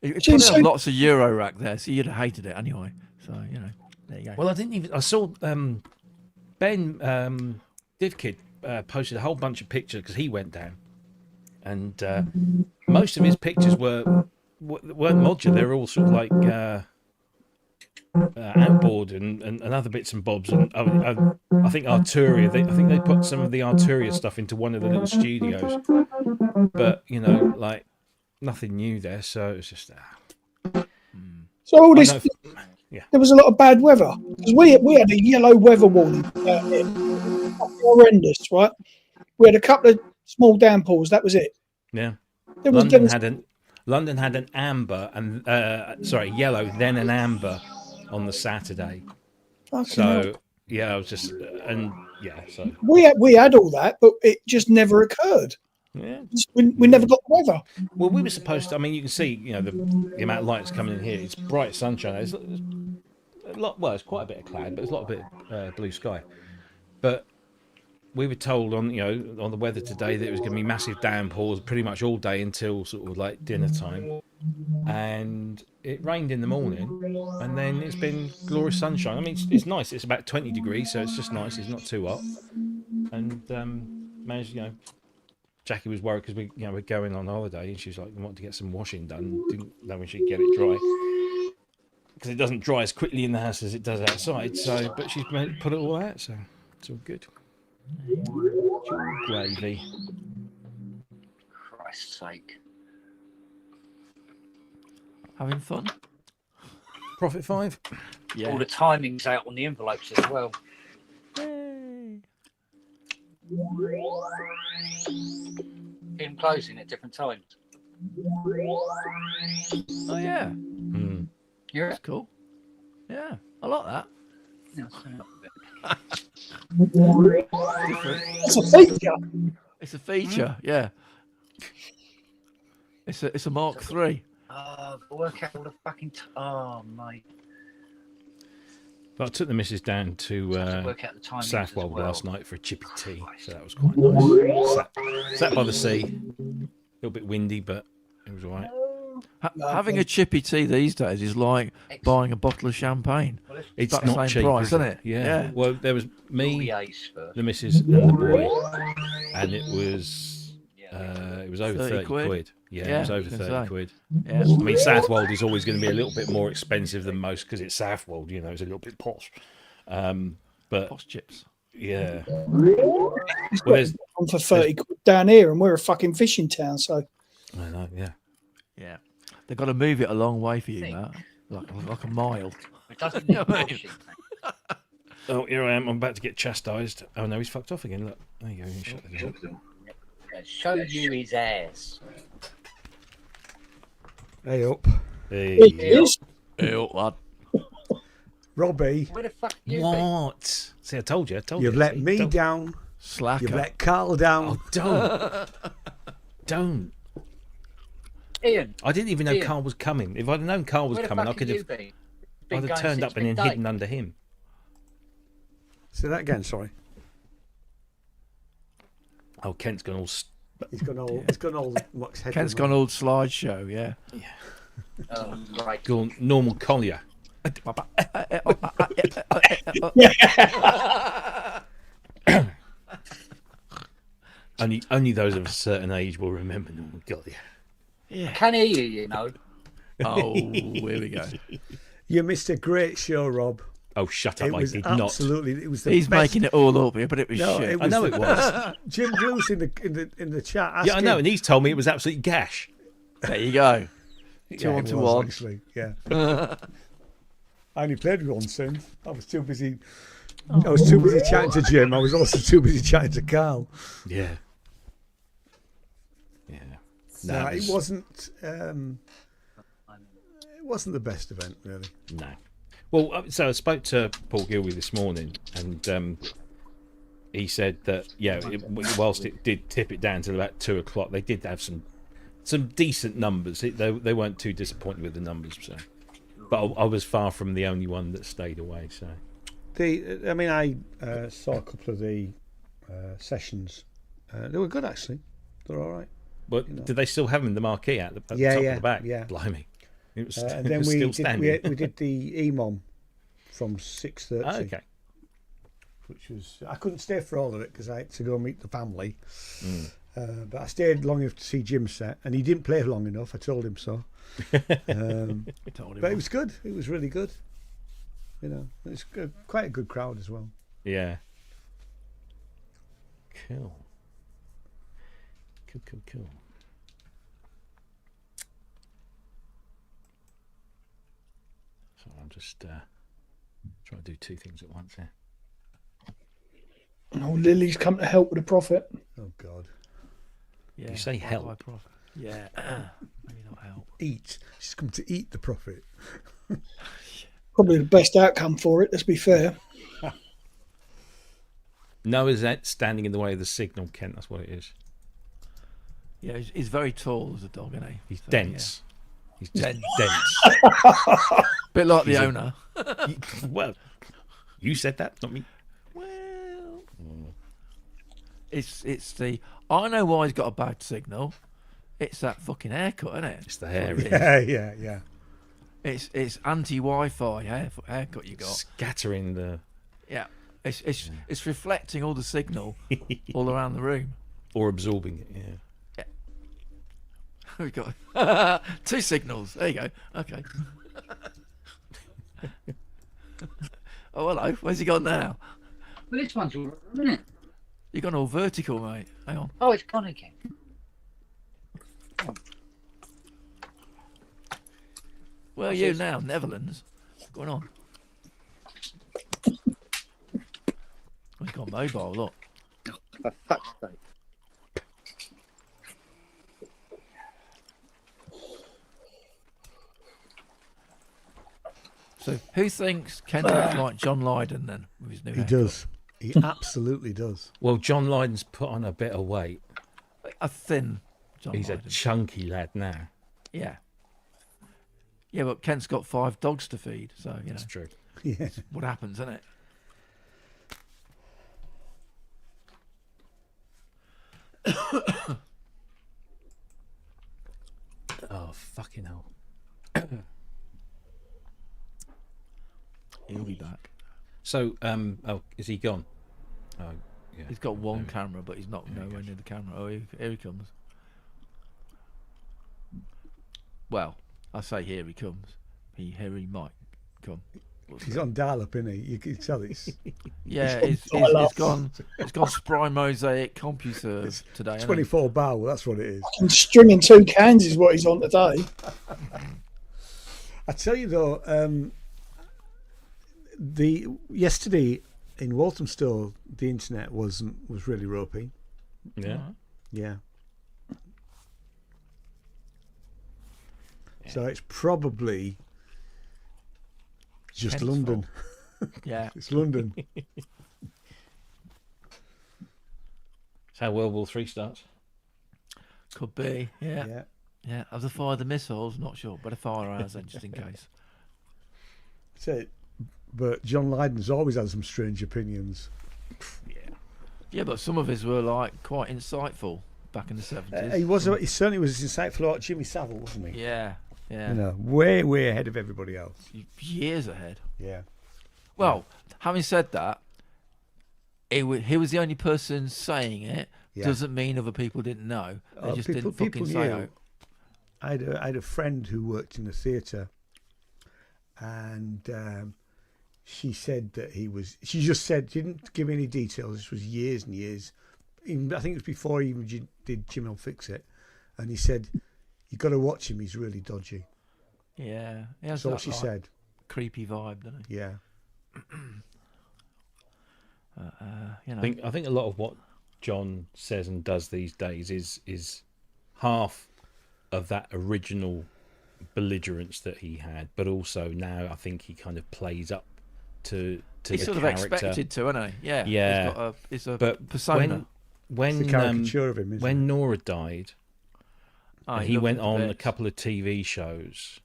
it probably had lots of Euro rack there, so you'd have hated it anyway. So there you go. Well, I saw Ben Divkid posted a whole bunch of pictures because he went down, and most of his pictures weren't modular. They were all sort of like outboard and other bits and bobs. And I think Arturia. I think they put some of the Arturia stuff into one of the little studios, but like nothing new there. So it was just. So all this, there was a lot of bad weather because we had a yellow weather warning. Horrendous, right? We had a couple of small downpours. That was it. Yeah. London had an amber and yellow, then an amber on the Saturday. So I was just So we had all that, but it just never occurred. Yeah, we never got the weather. Well, we were supposed to. I mean, you can see, the amount of lights coming in here. It's bright sunshine. It's a lot. Well, it's quite a bit of cloud, but it's a lot of blue sky. But we were told on the weather today that it was going to be massive downpours pretty much all day until sort of like dinner time, and it rained in the morning, and then it's been glorious sunshine. I mean, it's nice. It's about 20 degrees, so it's just nice. It's not too hot, and managed. Jackie was worried because we're going on holiday, and she was like, "We want to get some washing done." Didn't know when she'd get it dry because it doesn't dry as quickly in the house as it does outside. So, but she's put it all out, so it's all good. Gravy. Christ's sake. Having fun? Profit 5? Yeah. All the timing's out on the envelopes as well. Yay. Him closing at different times. Oh yeah, Mm. You're that's cool. Yeah, I like that. Yeah, I'll turn it up a bit. Different. It's a feature. It's a feature. Yeah. It's a Mark III. Work out all the fucking. Oh, mate. But I took the missus down to Work out the timings Southwold as well. last night for a chippy tea, so that was quite nice. Sat by the sea, a little bit windy, but it was all right. Having a chippy tea these days is like buying a bottle of champagne. It's about the not same cheap, price, is isn't it? Yeah. Yeah. Well, there was All me, the A's first. the missus, and the boy, and it was over 30 quid. Yeah, it was Yeah, over I was 30 gonna say. quid. Yeah. I mean, Southwold is always going to be a little bit more expensive than most because it's Southwold. You know, it's a little bit posh. But Posh chips. yeah, well, there's On for 30 quid down here, and we're a fucking fishing town, so I know, yeah. Yeah. They've got to move it a long way for you, Think. Matt. Like a mile. It doesn't need Yeah, mate. washing. Oh, here I am. I'm about to get chastised. Oh no, he's fucked off again. Look, there you go. You shut the door. Show you his ass. Hey up. Hey. it is. Ew, lad. Robbie, Where the fuck have you been? What? See, I told you. you've let me Don't- down. Slacker. You've let Carl down. Oh, don't. Don't. Ian, I didn't even know Ian. Carl was coming. If I'd have known Carl was where the coming, fuck I could have have. you been? I'd Been have going turned since up and then midday. hidden under him. Say that again, sorry. Oh, Kent's gone all. He's gone all. He's gone all. Max Headroom, Kent's gone old slideshow, yeah. Right. Gone normal Collier. Only those of a certain age will remember normal Collier. Yeah. Can hear you, you know. Oh, here we go. You missed a great show, Rob. Oh, shut up! It I was did not. absolutely. It was the He's best. making it all up here, but it was No, shit. it I know the it was. best. Jim Blues in the chat. Yeah, I know, asking- and he's told me it was absolute gash. There you go. Yeah, Two on it to was, one. Actually, yeah. I only played with one synth. I was too busy. Oh. I was too busy chatting to Jim. I was also too busy chatting to Carl. Yeah. Yeah. No, it it was- wasn't. It wasn't the best event, really. No. Well, so I spoke to Paul Gilby this morning, and he said that whilst it did tip it down to about 2 o'clock, they did have some decent numbers. They weren't too disappointed with the numbers, so. But I was far from the only one that stayed away. So. I saw a couple of the sessions. They were good, actually. They're all right. But did they still have him in the marquee at the top Yeah, of the back? yeah. Blimey. It was, And it then was we still did, standing. we did the EMOM from 6:30. Oh, okay. Which was, I couldn't stay for all of it because I had to go meet the family. Mm. But I stayed long enough to see Jim's set, and he didn't play long enough. I told him so. Told him But it was good. It was really good. You know, it's quite a good crowd as well. Yeah. Cool. Cool. So I'm just trying to do two things at once here. Oh, Lily's come to help with the profit. Oh God, Yeah, You say why help. do I profit? Yeah. Maybe not help. eat. She's come to eat the profit. Probably the best outcome for it, let's be fair. Noah's standing in the way of the signal, Kent. That's what it is. Yeah, he's very tall as a dog, isn't he? He's So, dense. He's just dense. yeah. Bit like the He's a- owner. Well, you said that, not me. Well, it's the. I know why he's got a bad signal. It's that fucking haircut, isn't it? It's the hair. It is. Yeah. It's anti-Wi-Fi haircut you got. Scattering the Yeah, it's reflecting all the signal all around the room. or absorbing it. Yeah. We've got 2 signals. There you go. Okay. Oh, hello. Where's he gone now? Well, this one's all right, isn't it? You've gone all vertical, mate. Hang on. Oh, it's gone again. Where are you now? Netherlands? What's going on? Oh, he's gone mobile, look. For fuck's sake. So, who thinks Ken looks like John Lydon then with his new He haircut? does. He absolutely does. Well, John Lydon's put on a bit of weight. A thin John He's Lydon. a chunky lad now. Yeah. Yeah, but Kent's got 5 dogs to feed, so, you know, That's true. Yeah. what happens, isn't it? Oh, fucking hell. He'll be back. So, is he gone? Oh, yeah. He's got one There we- camera, but he's not There he nowhere goes. near the camera. Oh, here he comes. Well, I say here he comes. Here he might come. He's on dial-up, isn't he? You can tell it's... Yeah, It's it's gone. It's gone Spry Mosaic CompuServe today. hasn't it? 24 bar, well, that's what it is. And stringing 2 cans is what he's on today. I tell you though, yesterday in Walthamstow, the internet was really ropey. Yeah. Yeah. So it's probably just Kent's London. Yeah, It's London. That's how World War III starts. could be. Yeah, Yeah. yeah. Have they fired the missiles? Not sure. Better fire ours then, just in case. So, but John Lydon's always had some strange opinions. Yeah, but some of his were like quite insightful back in the 70s. He certainly was insightful like Jimmy Savile, wasn't he? Yeah, yeah. You know, way ahead of everybody else. Years ahead. Yeah. Well, having said that, he was the only person saying it. Yeah. Doesn't mean other people didn't know. They Oh, just people- didn't fucking people say knew. it. I had a friend who worked in the theatre, and she said that he was. She just said, didn't give any details. This was years and years. I think it was before he even did Jim will Fix It, and he said, "You got to watch him. He's really dodgy." Yeah, he has That's all that, she like, said. creepy vibe, doesn't he? Yeah. You know. I think a lot of what John says and does these days is half of that original belligerence that he had, but also now I think he kind of plays up to He's the sort of character. expected to, isn't he? Yeah. Yeah. It's a But persona. when It's a caricature of him, isn't when Nora died, Oh, he loved went him to on a bits. couple of TV shows,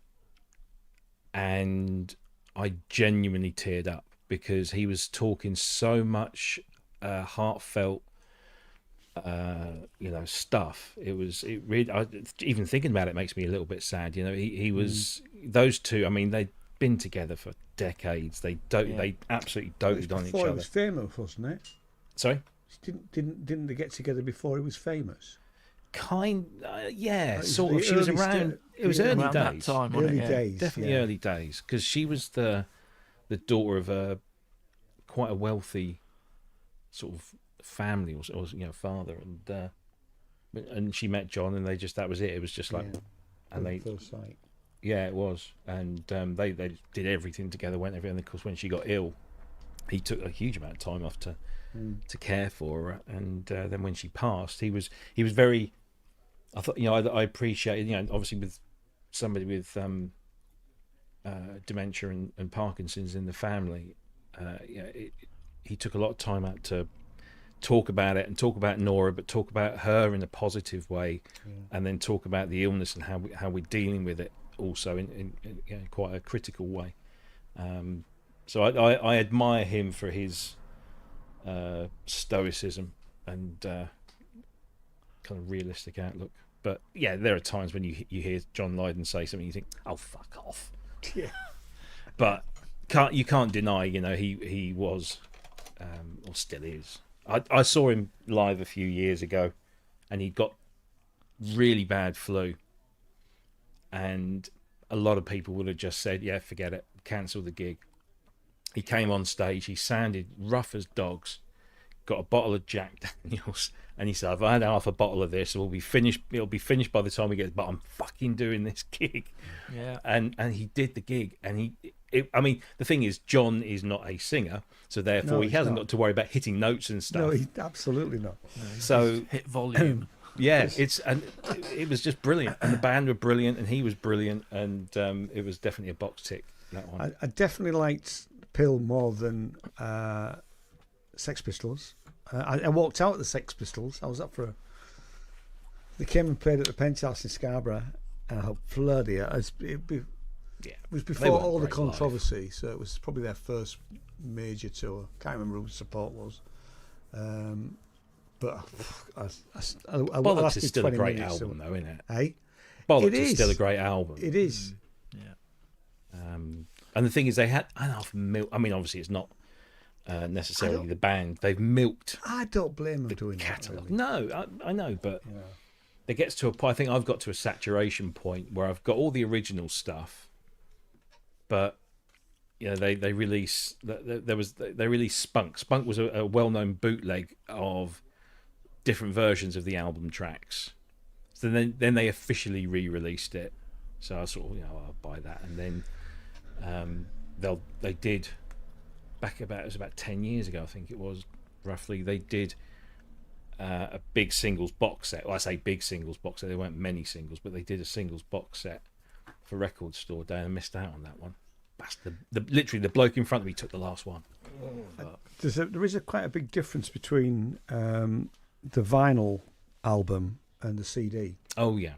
and I genuinely teared up because he was talking so much heartfelt, stuff. It really, even thinking about it makes me a little bit sad. You know, he was those two. I mean, they'd been together for decades. They absolutely doted on each Before he other. was famous, wasn't it? Sorry. Didn't they get together before he was famous? Yeah, It was sort the of. She was early around. It was yeah, early around that days. time, wasn't Early it? Yeah. days, Definitely yeah. early days, because she was the daughter of a quite a wealthy sort of family, or father, and she met John, and that was it. It was just like, Yeah. and they, First sight. yeah, it was, and they did everything together, went everything. And of course, when she got ill, he took a huge amount of time off to care for her, and then when she passed, he was very. I thought, I appreciated, obviously with somebody with dementia and Parkinson's in the family, he took a lot of time out to talk about it and talk about Nora, but talk about her in a positive way, and then talk about the illness and how we're dealing with it also in quite a critical way. So I admire him for his stoicism and kind of realistic outlook. But yeah, there are times when you hear John Lydon say something, you think, "Oh, fuck off." Yeah. But you can't deny, he was, or still is. I saw him live a few years ago, and he got really bad flu, and a lot of people would have just said, "Yeah, forget it, cancel the gig." He came on stage, he sounded rough as dogs, got a bottle of Jack Daniels, and he said, "I've had half a bottle of this, it'll be finished by the time we get, but I'm fucking doing this gig." Yeah. And he did the gig, and I mean, the thing is, John is not a singer, so therefore No, he he's hasn't not. got to worry about hitting notes and stuff. No, he's absolutely not. So Hit volume. yeah, it was just brilliant, and the band were brilliant, and he was brilliant, and it was definitely a box tick, that one. I definitely liked Pill more than Sex Pistols. I walked out at the Sex Pistols. I was up for They came and played at the Penthouse in Scarborough, and I thought, bloody hell, it was before weren't all the great controversy, so it was probably their first major tour. Can't remember who the support was. But I Bollocks lasted is still a 20 great minutes, album, though, isn't it? Hey? Bollocks It is is. still a great album. It is. And the thing is, they had enough milk. I mean, obviously, it's not necessarily the band. They've milked I don't blame them the doing catalogue. that. Really. No, I know, but it gets to a point. I think I've got to a saturation point where I've got all the original stuff, but they release they released Spunk. Spunk was a well-known bootleg of different versions of the album tracks. So then they officially re-released it. So I sort of I'll buy that, and then they did it was about 10 years ago, I think it was roughly. They did a big singles box set. Well, I say big singles box set. There weren't many singles, but they did a singles box set for Record Store Day, and I missed out on that one. Literally, the bloke in front of me took the last one. There is quite a big difference between the vinyl album and the CD. Oh yeah,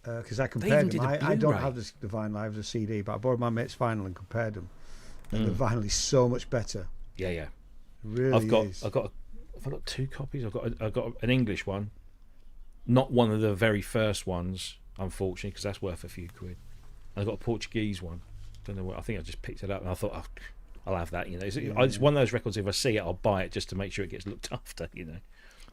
because I even compared did them. a I don't Blu-ray. have the vinyl. I have the CD, but I borrowed my mate's vinyl and compared them. And the Mm. vinyl is so much better. yeah. It really I've got is. two copies. I've got an English one, not one of the very first ones, unfortunately, because that's worth a few quid. I've got a Portuguese one. Don't know what. I think I just picked it up and I thought, I'll have that. It's one of those records. If I see it, I'll buy it just to make sure it gets looked after.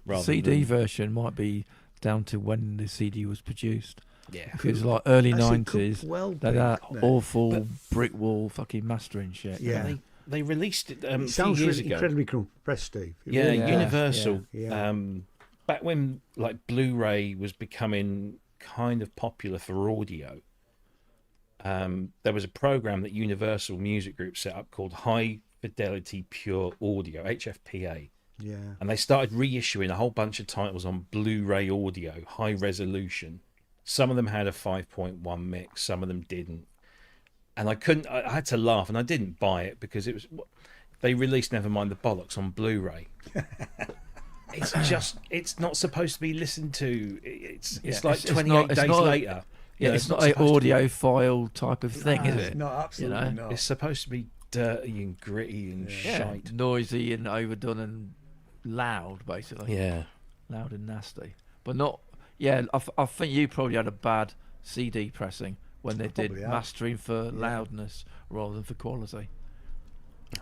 Rather CD than, version might be down to when the CD was produced. yeah. If it was like early Actually, could 90s, well that be, no. awful brick wall fucking mastering shit. Yeah. They released it a It few sounds years really ago. incredibly compressed, Steve. It Yeah, really Yeah. Universal. Yeah. Back when Blu-ray was becoming kind of popular for audio, there was a program that Universal Music Group set up called High Fidelity Pure Audio (HFPA), Yeah. and they started reissuing a whole bunch of titles on Blu-ray audio, high resolution. Some of them had a 5.1 mix, some of them didn't. And I had to laugh, and I didn't buy it because they released Nevermind the Bollocks on Blu-ray. It's not supposed to be listened to. It's like 28 days later. Yeah, it's not an audio file type of thing, is it? No, absolutely not. It's supposed to be dirty and gritty and shite. Noisy and overdone and loud, basically. Yeah. Loud and nasty. But not... Yeah, I think you probably had a bad CD pressing when they did Probably have. mastering for loudness rather than for quality.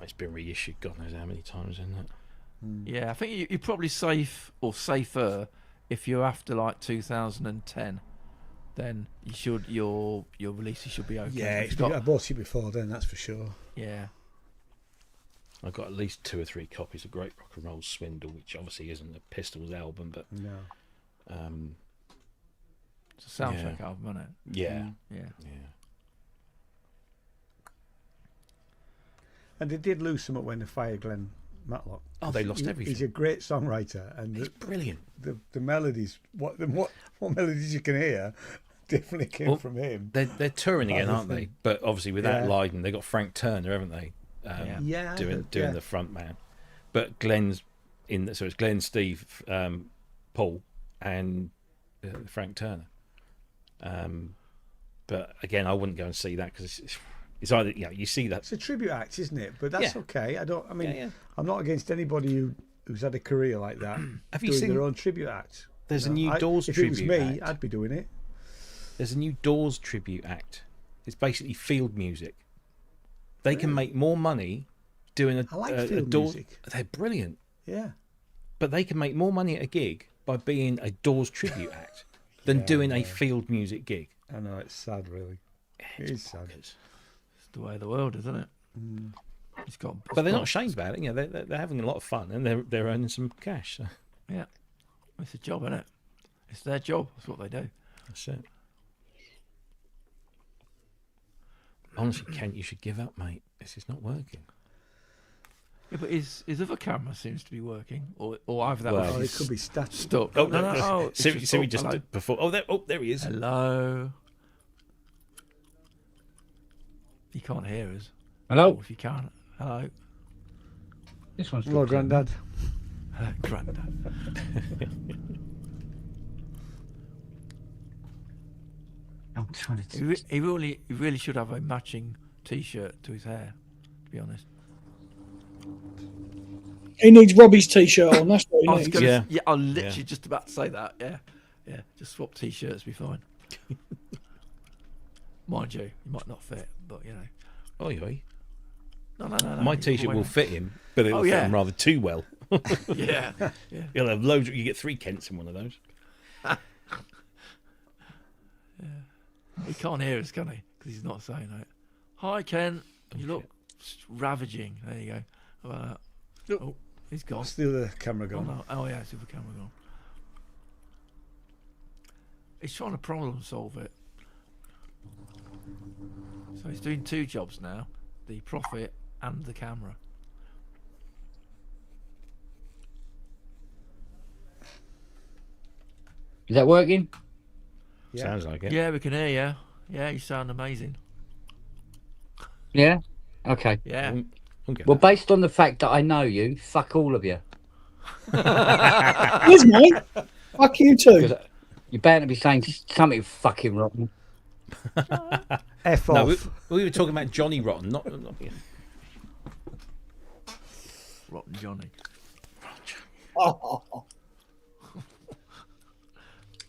It's been reissued God knows how many times, isn't it? Yeah, I think you're probably safe or safer if you're after like 2010. Then your releases should be okay. Yeah, If you've I bought it before then, that's for sure. yeah. I've got at least 2 or 3 copies of Great Rock and Roll Swindle, which obviously isn't a Pistols album, but No. It's a soundtrack album, isn't it? yeah. Yeah. And they did lose some when they fired Glenn Matlock. Oh, they lost He's everything. a great songwriter, and It's brilliant. the melodies, what melodies you can hear, definitely came from him. They're touring again, aren't they? But obviously without Yeah. Lydon, they got Frank Turner, haven't they? Yeah, I doing heard, doing yeah. the front man. But Glenn's so it's Glenn, Steve, Paul, and Frank Turner. But again, I wouldn't go and see that because it's either you see that. It's a tribute act, isn't it? But that's Yeah. okay. I mean, Yeah. I'm not against anybody who's had a career like that Have you doing seen? their own tribute act. There's a new Doors If it was tribute me, act. I'd be doing it. There's a new Doors tribute act. It's basically field music. They can make more money doing I like a field Doors. music. They're brilliant, Yeah. but they can make more money at a gig by being a Doors tribute act than doing a field music gig. I know, it's sad, really. It is sad. It's the way of the world, isn't it? It's got. But they're not ashamed about it. They're having a lot of fun and they're earning some cash. So Yeah. It's a job, isn't it? It's their job. That's what they do. that's it. Honestly, Kent, you should give up, mate. This is not working. Yeah, but his other camera seems to be working, or either that Well, Oh, was it could be static. stuck. Oh, no. Oh, it's Siri, just, Siri oh, just hello. before. There he is. Hello. You can't hear us. Hello. Or if you can, hello. This one's Hello, dropped in. Grandad. Grandad. I'm trying to. He really should have a matching T-shirt to his hair. To be honest. He needs Robbie's t-shirt on. That's what he I was needs. gonna, Yeah. I'm literally just about to say that. Yeah. Just swap T-shirts, be fine. Mind you, he might not fit, but you know. Oi, oi. No. My T-shirt will fit him, but it'll Oh, fit yeah. him rather too well. Yeah. You'll have loads. You get 3 Kents in one of those. He can't hear us, can he? Because he's not saying that. Hi, Ken. You look ravaging. There you go. How about that? Oh, he's gone. What's the other camera Oh, gone? no. Oh, yeah, it's the camera gone. He's trying to problem solve it. So he's doing 2 jobs now. The profit and the camera. Is that working? Yeah. Sounds like it. Yeah, we can hear you. Yeah, you sound amazing. Yeah. Okay. Yeah. We'll get Well, that. based on the fact that I know you, fuck all of you. Yes, mate. Fuck you too. Because you're bound to be saying something fucking rotten. F No, off. we were talking about Johnny Rotten, not Rotten Johnny. Oh,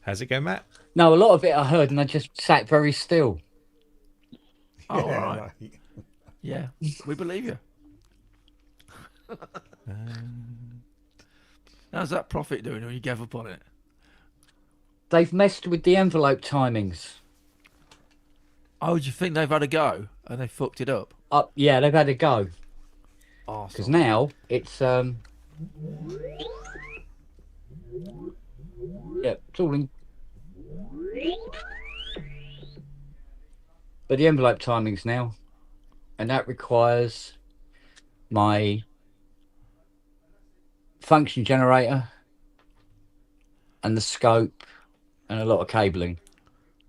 How's it go, Matt? No, a lot of it I heard, and I just sat very still. Oh, all Yeah, right. right. Yeah, we believe you. How's that profit doing when you gave up on it? They've messed with the envelope timings. Oh, do you think they've had a go and they fucked it up? Yeah, they've had a go. Oh, Because now it's yeah, it's all in. But the envelope timings now, and that requires my function generator and the scope and a lot of cabling.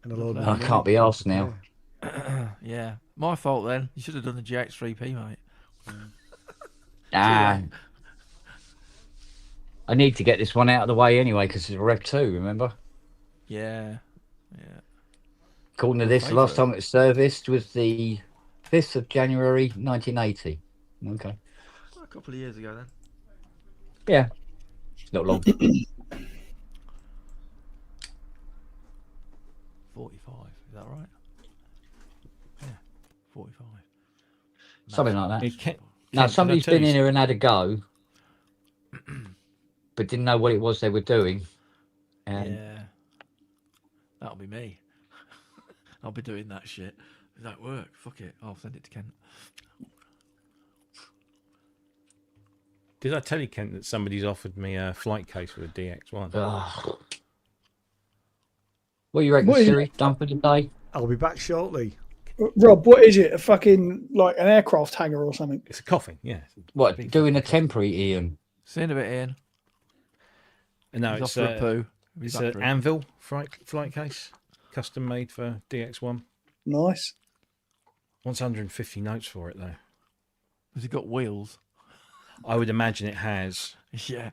And a load of I money. can't be asked now. yeah. My fault then. You should have done the GX3P, mate. Ah, I need to get this one out of the way anyway because it's a Rev 2, remember? Yeah. According to this, the last time it was serviced was the 5th of January 1980. Okay. A couple of years ago then. Yeah. Not long. 45. Is that right? Yeah. 45. Something like that. It can't, Now, Kent, somebody's can I tell been you in here and had a go, but didn't know what it was they were doing. And Yeah. That'll be me. I'll be doing that shit. Does that work? Fuck it. I'll send it to Kent. Did I tell you, Kent, that somebody's offered me a flight case for a DX1? ugh. What do you reckon, What is it? Siri? Done for today? I'll be back shortly. Rob, what is it? A fucking like an aircraft hangar or something? It's a coffin, yeah. What, doing a temporary, Ian? See you in a bit, Ian. No, He's it's off for a poo. He'll be it's back an for it. Anvil flight case, custom made for DX1. Nice. Wants 150 notes for it though. Has he got wheels? I would imagine it has, Yeah.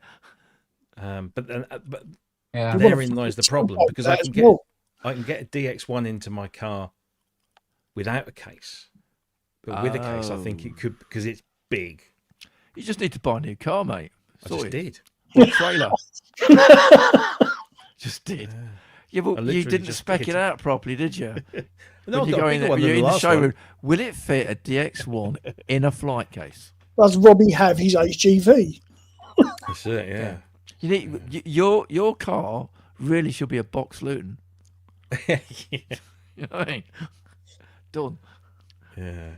but Yeah. therein lies the problem because I That can as get well. I can get a DX1 into my car without a case, but with a case, I think it could because it's big. You just need to buy a new car, mate. I just Sorted. did. Or a trailer. Just did. Yeah, but I you literally didn't just spec did. it out properly, did you? No, When I've you got go a in bigger there, one you're than in the the last showroom. one. Will it fit a DX1 in a flight case? Does Robbie have his HGV? That's it, yeah. You need your car really should be a box Luton. Yeah. You know what I mean? Done. Yeah.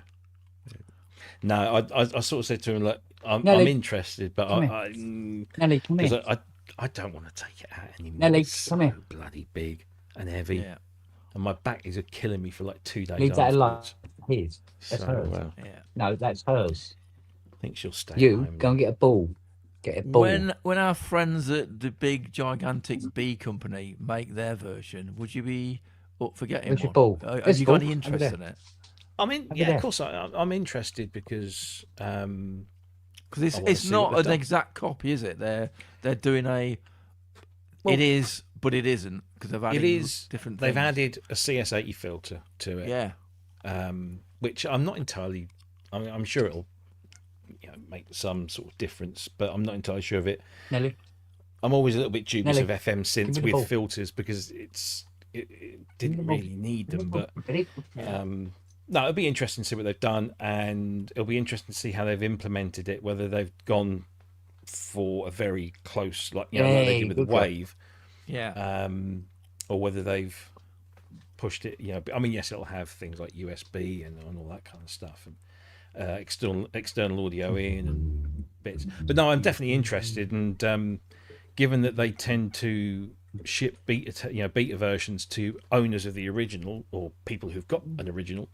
No, I sort of said to him, look, I'm Nelly, interested, but come Nelly, come because here. I don't want to take it out anymore. Nelly, It's come so here. bloody big and heavy. Yeah. and my back is killing me for like 2 days Leave that alone. afterwards. His. That's So hers. Yeah. No, that's hers. I think she'll stay You home. go and get a ball. Get a ball. When our friends at the big gigantic bee company make their version, would you be up for getting Where's your one? ball? Have There's you ball. got any Over interest there. in it? I mean, Over yeah, there. of course I'm interested because Because I wanna it's see not what an they've done. exact copy, is it? They're doing a. Well- it is, but it isn't because they've added it is different. they've things. added a CS80 filter to it. Yeah. Which I'm not entirely. I mean, I'm sure it'll make some sort of difference, but I'm not entirely sure of it. Nelly. I'm always a little bit dubious Nelly, of FM synths give me the ball. with filters because it didn't really need them. But no, it'll be interesting to see what they've done, and it'll be interesting to see how they've implemented it. Whether they've gone for a very close, like like they did with the good job. Wave, Yeah. or whether they've pushed it. I mean, yes, it'll have things like USB and all that kind of stuff, and external audio in and bits. But no, I'm definitely interested, and given that they tend to ship beta versions to owners of the original or people who've got an original.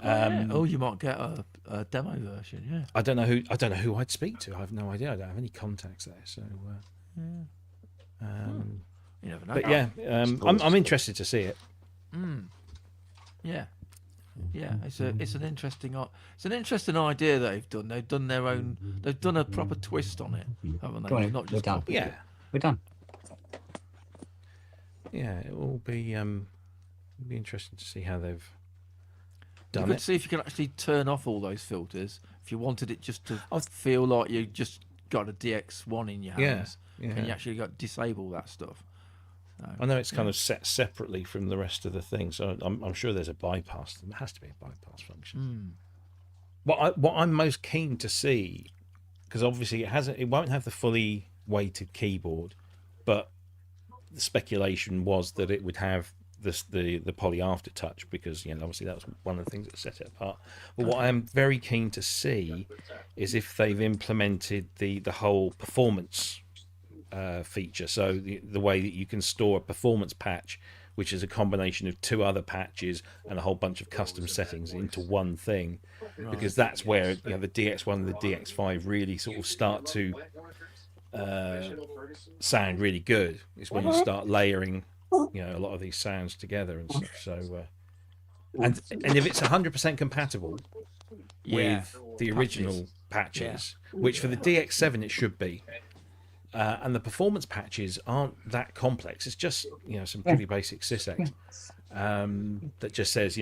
Oh, you might get a demo version. Yeah. I don't know who I'd speak to. I have no idea. I don't have any contacts there. So, You never know. but yeah, I'm interested to see it. Yeah. Yeah, it's an interesting idea they've done. They've done their own. They've done a proper twist on it, haven't they? Go on, It's not we're just done. copied Yeah, it. We're done. yeah, it will be interesting to see how they've You done could it. see if you can actually turn off all those filters. If you wanted it just to Oh. feel like you just got a DX1 in your hands, Yeah, can you yeah. actually disable that stuff? I know it's kind of set separately from the rest of the thing, so I'm sure there's a bypass. There has to be a bypass function. What I'm most keen to see, because obviously it won't have the fully weighted keyboard, but the speculation was that it would have the poly aftertouch, because obviously that was one of the things that set it apart. But what I am very keen to see is if they've implemented the whole performance feature, so the way that you can store a performance patch, which is a combination of two other patches and a whole bunch of custom settings into one thing, because that's where the DX1 and the DX5 really sort of start to sound really good. It's when you start layering a lot of these sounds together and stuff. So and if it's 100% compatible with the original patches, which for the DX7 it should be. And the performance patches aren't that complex. It's just some pretty basic sysex that just says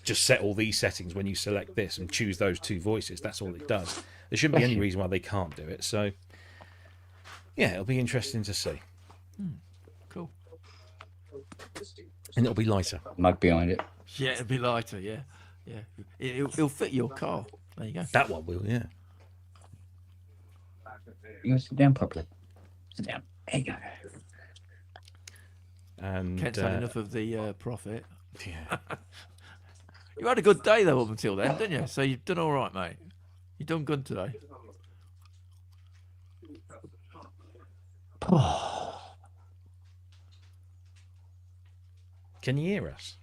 just set all these settings when you select this and choose those two voices. That's all it does. There shouldn't be any reason why they can't do it. So yeah, it'll be interesting to see, Cool. and it'll be lighter. Mug behind it. Yeah, it'll be lighter. Yeah, yeah. It'll fit your car. There you go. That one will, yeah. You want to sit down properly? Sit down. There you go. And Kent's had enough of the profit. yeah, You had a good day though up until then, didn't you? So you've done all right, mate. You done good today. can you hear us?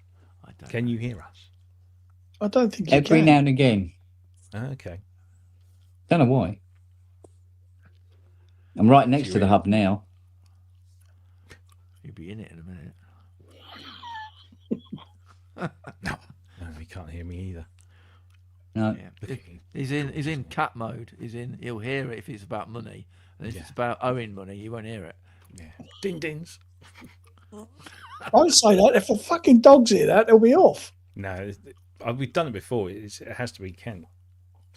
I don't. Can you hear us? I don't think you Every can. now and again. Okay. Don't know why. I'm right next to the hub now. You'll be in it in a minute. No, he can't hear me either. No. Yeah. He's in cat mode. He'll hear it if it's about money, and if it's about owing money, he won't hear it. Yeah. Ding dings. I'd say that if the fucking dogs hear that, they'll be off. No, we've done it before. It has to be Kent.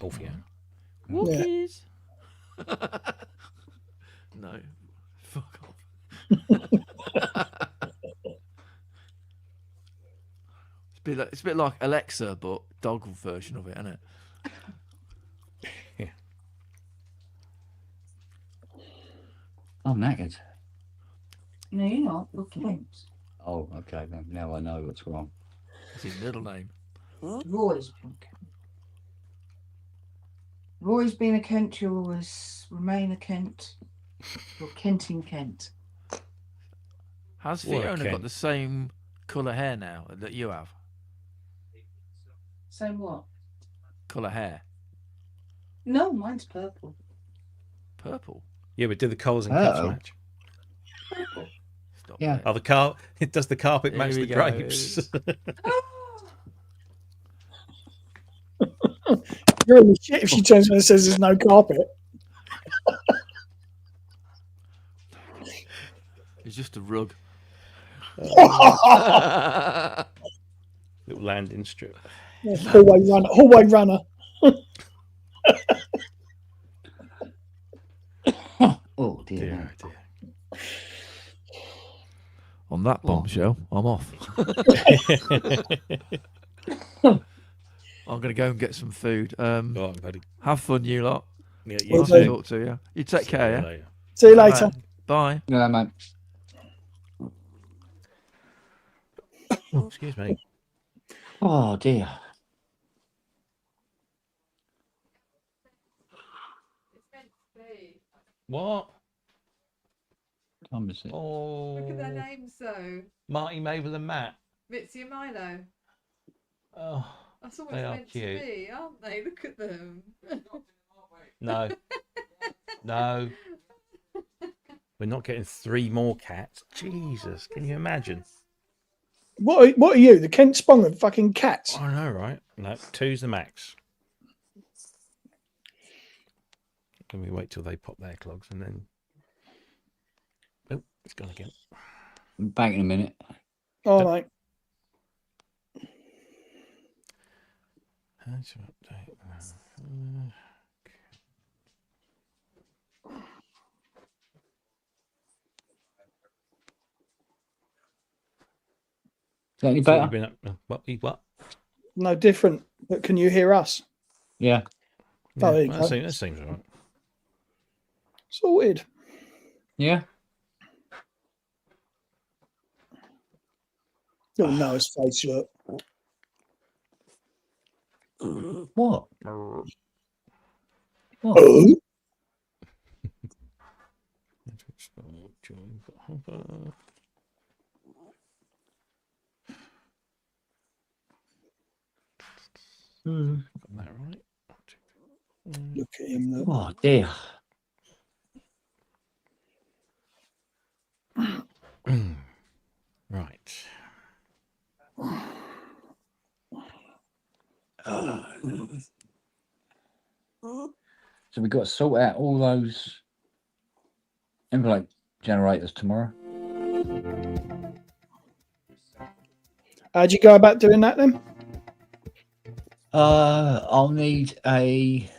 Off, yeah. Wookies. No, fuck off. It's a bit like Alexa, but dog version of it, isn't it? Yeah. I'm knackered. No, you're not. You're Kent. Oh, okay. Then now I know what's wrong. It's his middle name. Roy's been Kent. Roy's been a Kent. You'll always remain a Kent. You're Kent in Kent. Has What a Fiona got Kent. the same colour hair now that you have? Same what? Colour hair. No, mine's purple. Purple. Yeah, but do the colours and cuts Oh. match? Stop Yeah. it. Oh, does the carpet Here match we the go. grapes? You're in the shit if she turns around and says there's no carpet. It's just a rug. Little landing strip. Hallway runner. Oh dear. Dear, oh dear. On that bombshell, I'm off. I'm going to go and get some food. All right, buddy. Have fun, you lot. Yeah, Will Nice do. to talk to you. You take care, yeah? Later. See you Right. later. Bye. Yeah, mate. Oh, excuse me. Oh dear. What? Time is it? Oh, Look at their names though. Marty, Mabel, and Matt. Mitzi and Milo. Oh, That's all They it's are meant cute. to be, aren't they? Look at them. no, no. We're not getting 3 more cats. Jesus, can you imagine? What are you? The Kent Spong of fucking cats. I know, right? No, 2's the max. Can we wait till they pop their clogs and then? Oh, it's gone again. I'm back in a minute. All right. How to update? Is that any So you've better? been up, what? No different. But can you hear us? Yeah. Oh, there you well, go. that seems all right. Sorted. Yeah. You'll know his face, look. What? Oh. Got that right. Look at him, look. Oh dear. Right. So we've got to sort out all those envelope generators tomorrow. How'd you go about doing that then? I'll need a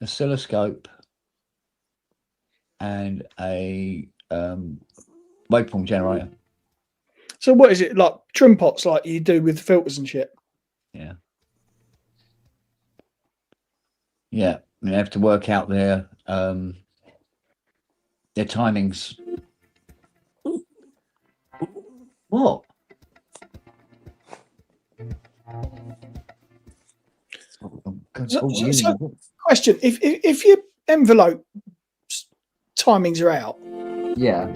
oscilloscope and a waveform generator. So what is it, like trim pots like you do with filters and shit? Yeah. Yeah. We have to work out their timings. What? So, question: if your envelope timings are out, Yeah.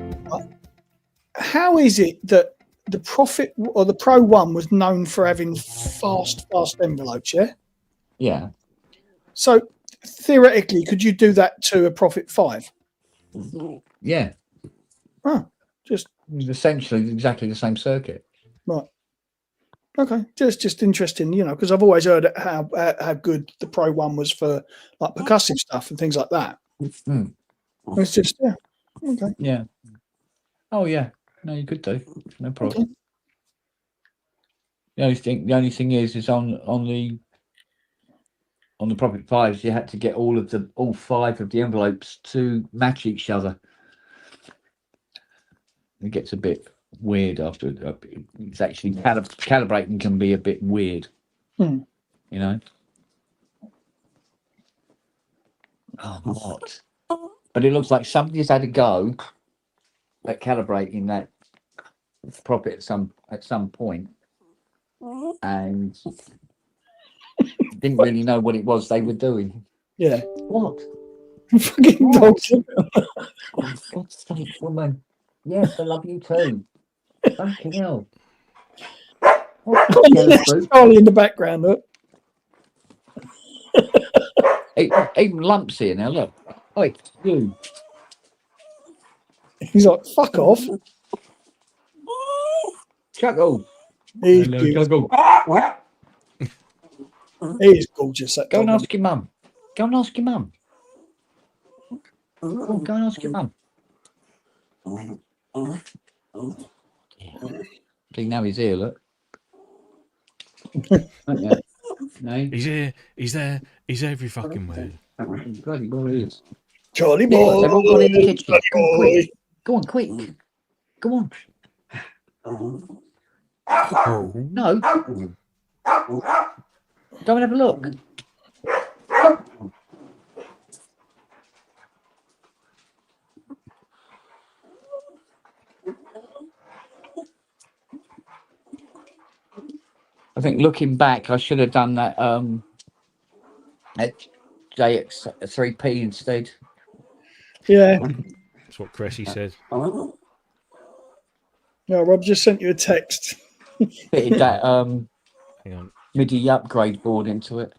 how is it that the Profit or the Pro One was known for having fast envelopes? Yeah. Yeah. So theoretically, could you do that to a Profit 5? Yeah. Oh, just essentially exactly the same circuit. right. Okay, just interesting, you know, because I've always heard how good the Pro One was for like percussive stuff and things like that. Mm. It's just okay. Yeah. Oh yeah. No, you could do. No problem. Okay. The only thing is on the Profit 5s, you had to get all 5 of the envelopes to match each other. It gets a bit weird after it's actually calibrating can be a bit weird. You know. Oh, what? But it looks like somebody's had a go at calibrating that Profit at some point, and didn't really know what it was they were doing. Yeah. What? Fucking dogs. Oh, for God's sake, woman. Yes, I love you too. Fucking hell. What the fruit? Charlie in the background, look. Even lumps here now, look. Oi, you. He's like, fuck off. Chuckle. He's Hello, beautiful. Chuckle. He is gorgeous, that Go and dog. ask your mum. Go and ask your mum. Oh, go and ask your mum. See, now he's here, look. Yeah. No, He's here. He's there. He's every fucking where. bloody well he is. Charlie Look, boy. they've all gone in the kitchen. Go on, Boy. quick. Go on, quick. Go on. No. Go and have a look. I think looking back, I should have done that at JX3P instead. Yeah. That's what Cressy said. No, Rob just sent you a text. Fitted that Hang on. MIDI upgrade board into it.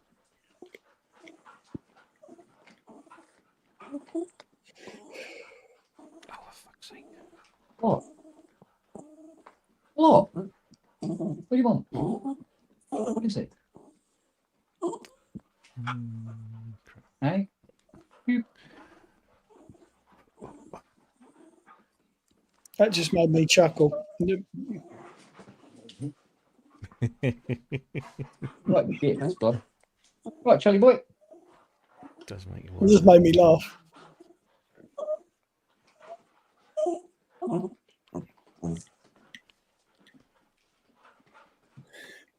Oh, for fuck's sake. What? What? What do you want? What is it? Hey? That just made me chuckle. Right, yeah, that's fine. Right, Charlie boy. Does make you It just made me laugh.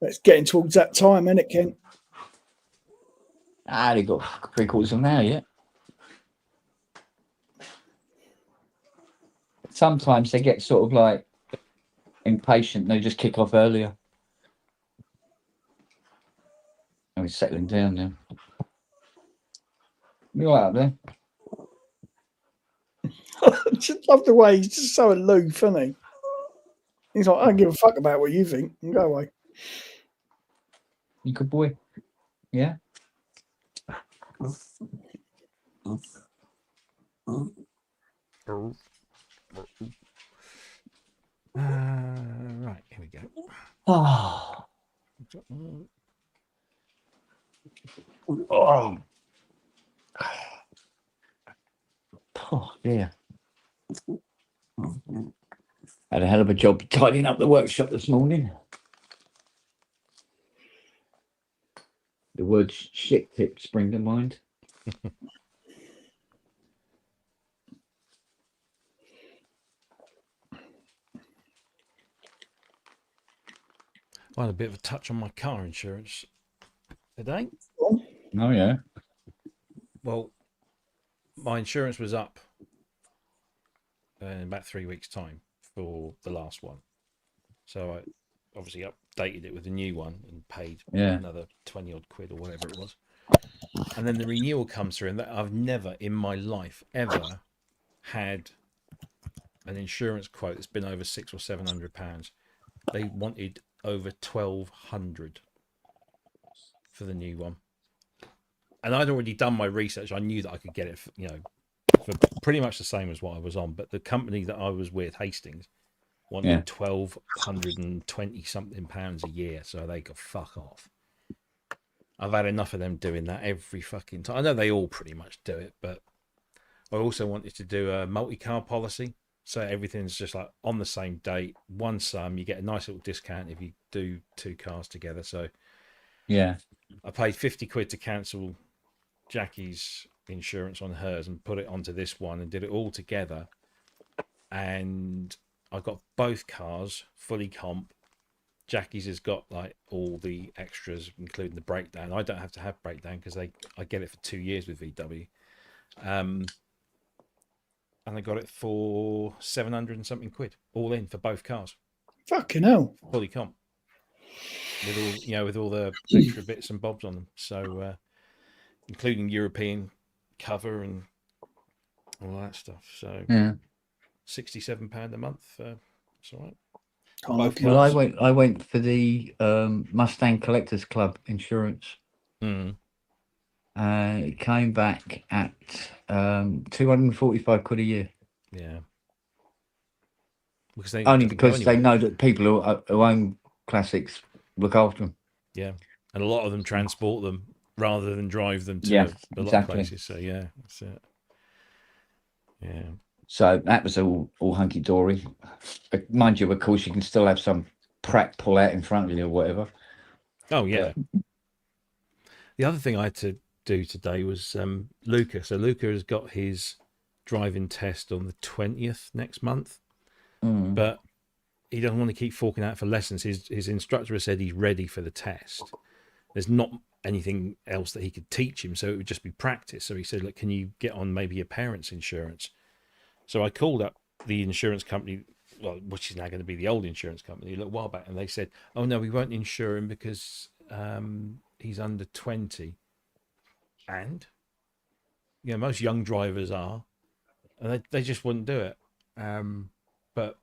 It's getting towards that time, isn't it, Kent? Ah, they got 3/4 of an hour yet. Sometimes they get sort of like impatient. They just kick off earlier. Oh, he's settling down now. You all right up there? I just love the way he's just so aloof, isn't he? He's like, I don't give a fuck about what you think. And go away. You good boy? Yeah. Right, here we go. Oh. Oh. Oh, dear. Had a hell of a job tidying up the workshop this morning. The word shit tip spring to mind. I had a bit of a touch on my car insurance today. Oh, yeah. Well, my insurance was up in about 3 weeks' time for the last one. So I obviously updated it with a new one and paid another 20 odd quid or whatever it was. And then the renewal comes through, and that I've never in my life ever had an insurance quote that's been over £600 or £700. They wanted over 1,200 for the new one. And I'd already done my research. I knew that I could get it, for pretty much the same as what I was on. But the company that I was with, Hastings, wanted 1,220 something pounds a year. So they could fuck off. I've had enough of them doing that every fucking time. I know they all pretty much do it, but I also wanted to do a multi-car policy. So everything's just like on the same date, one sum. You get a nice little discount if you do 2 cars together. So yeah, I paid 50 quid to cancel Jackie's insurance on hers and put it onto this one and did it all together. And I got both cars fully comp. Jackie's has got like all the extras, including the breakdown. I don't have to have breakdown because I get it for 2 years with VW. And I got it for 700 and something quid, all in for both cars. Fucking hell. Fully comp. With all, with all the extra bits and bobs on them. So, including European cover and all that stuff. So, £67 a month. It's all right. Can't Both open Well, it. cars. I went for the Mustang Collectors Club insurance. Mm. It came back at 245 quid a year. Yeah. Because they Only doesn't go because they anywhere. know that people who own classics look after them. Yeah, and a lot of them transport them rather than drive them to Yeah, a lot of exactly. places. So yeah, that's it. Yeah. So that was all hunky dory. Mind you, of course, you can still have some prat pull out in front of you or whatever. Oh yeah. But, The other thing I had to do today was Luca. So Luca has got his driving test on the 20th next month, but he doesn't want to keep forking out for lessons. His instructor has said he's ready for the test. There's not anything else that he could teach him, so it would just be practice. So he said, look, can you get on maybe your parents' insurance? So I called up the insurance company, well, which is now going to be the old insurance company, a little while back, and they said, oh no, we won't insure him because he's under 20. And most young drivers are, and they just wouldn't do it. But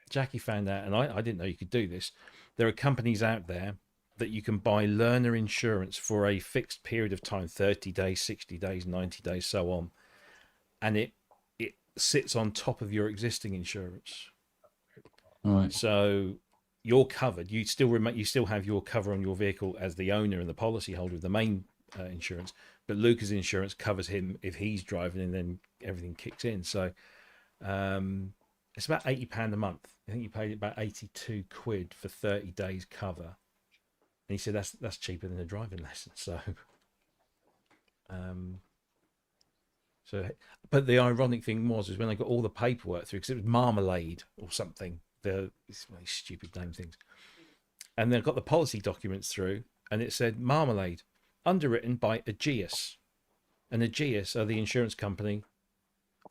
Jackie found out, and I didn't know you could do this. There are companies out there that you can buy learner insurance for a fixed period of time, 30 days, 60 days, 90 days, so on. And it sits on top of your existing insurance. right. So you're covered. You still have your cover on your vehicle as the owner and the policyholder of the main insurance, but Luca's insurance covers him if he's driving, and then everything kicks in. So it's about £80 a month. I think you paid about 82 quid for 30 days cover, and he said that's cheaper than a driving lesson. But the ironic thing was when I got all the paperwork through, because it was Marmalade or something, these stupid name things, and then I got the policy documents through, and it said Marmalade, underwritten by Aegeus, and Aegeus are the insurance company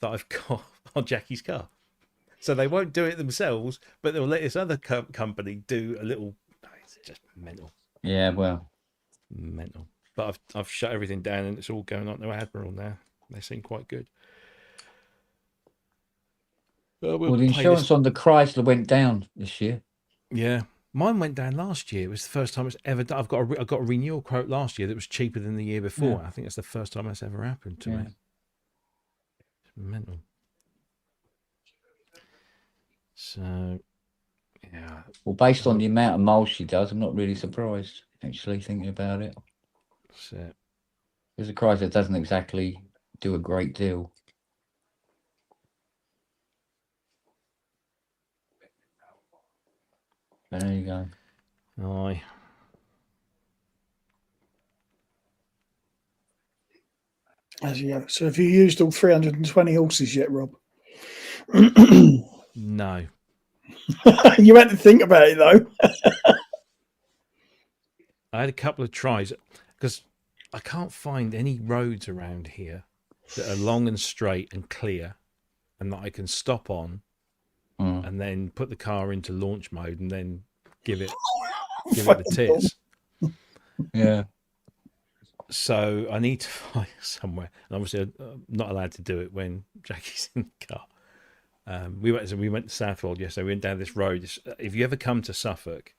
that I've got on Jackie's car. So they won't do it themselves, but they'll let this other company do a little. It's just mental. Yeah, well. Mental. But I've shut everything down, and it's all going on to Admiral now. They seem quite good. Well, the insurance on the Chrysler went down this year. Yeah, mine went down last year. It was the first time it's ever done. I got a renewal quote last year that was cheaper than the year before. Yeah. I think that's the first time that's ever happened to me. It's mental. So, yeah. Well, based on the amount of miles she does, I'm not really surprised, actually, thinking about it. So, Because the Chrysler doesn't exactly do a great deal. But there you go. aye. As you go. So have you used all 320 horses yet, Rob? No. You had to think about it though. I had a couple of tries because I can't find any roads around here that are long and straight and clear and that I can stop on and then put the car into launch mode and then give it the tits. Yeah. So I need to find somewhere, and obviously I'm not allowed to do it when Jackie's in the car. We went to Southwold yesterday. We went down this road. If you ever come to Suffolk,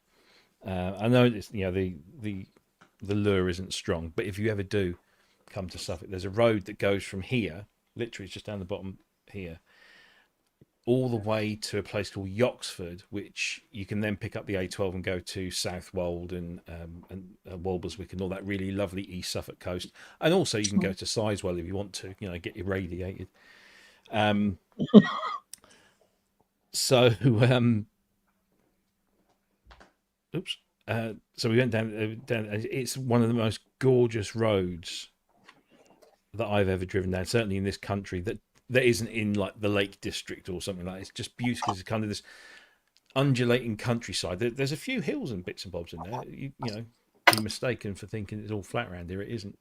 I know it's, the lure isn't strong, but if you ever do come to Suffolk, there's a road that goes from here, literally just down the bottom here, all the way to a place called Yoxford, which you can then pick up the A12 and go to Southwold and Walberswick and all that really lovely East Suffolk coast. And also you can go to Sizewell if you want to, get irradiated. So we went down. It's one of the most gorgeous roads that I've ever driven down, certainly in this country, that isn't in like the Lake District or something like that. It's just beautiful. It's kind of this undulating countryside. There's a few hills and bits and bobs in there. You be mistaken for thinking it's all flat around here. It isn't.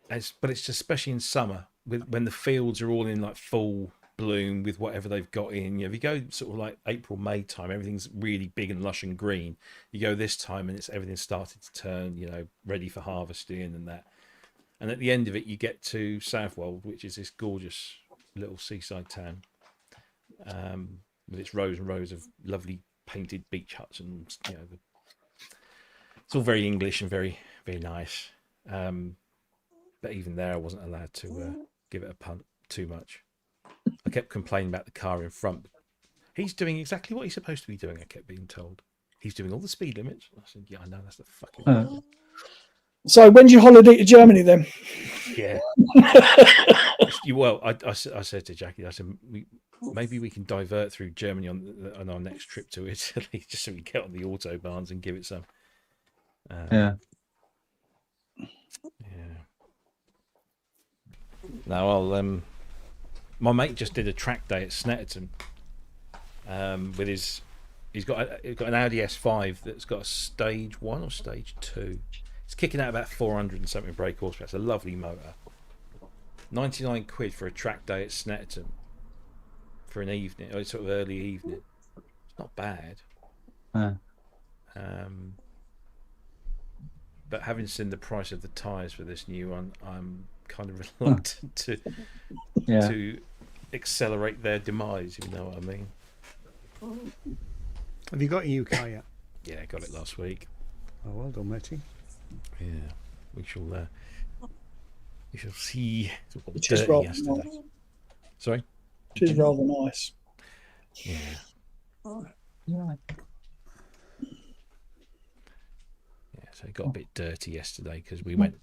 But it's just, especially in summer, when the fields are all in like full bloom with whatever they've got in. If you go sort of like April, May time, everything's really big and lush and green. You go this time and everything's started to turn, ready for harvesting and that. And at the end of it, you get to Southwold, which is this gorgeous little seaside town with its rows and rows of lovely painted beach huts, and it's all very English and very, very nice. But even there, I wasn't allowed to give it a punt too much. I kept complaining about the car in front. He's doing exactly what he's supposed to be doing, I kept being told. He's doing all the speed limits. I said, yeah, I know, that's the fucking... So when's your holiday to Germany then? Yeah. Well, I said to Jackie, I said, maybe we can divert through Germany on our next trip to Italy, just so we get on the autobahns and give it some. Yeah. No, I'll. My mate just did a track day at Snetterton. With he's got an Audi S5 that's got a stage 1 or stage 2. It's kicking out about 400 and something brake horsepower. It's a lovely motor. 99 quid for a track day at Snetterton for an evening, or sort of early evening. It's not bad. But having seen the price of the tyres for this new one, I'm kind of reluctant to accelerate their demise, if you know what I mean. Have you got a new car yet? Yeah, I got it last week. Oh, well done, matey. Yeah, we shall see. Which is rather yesterday. nice. Sorry? Which is rather nice. Yeah. Yeah. Yeah, so it got a bit dirty yesterday because we went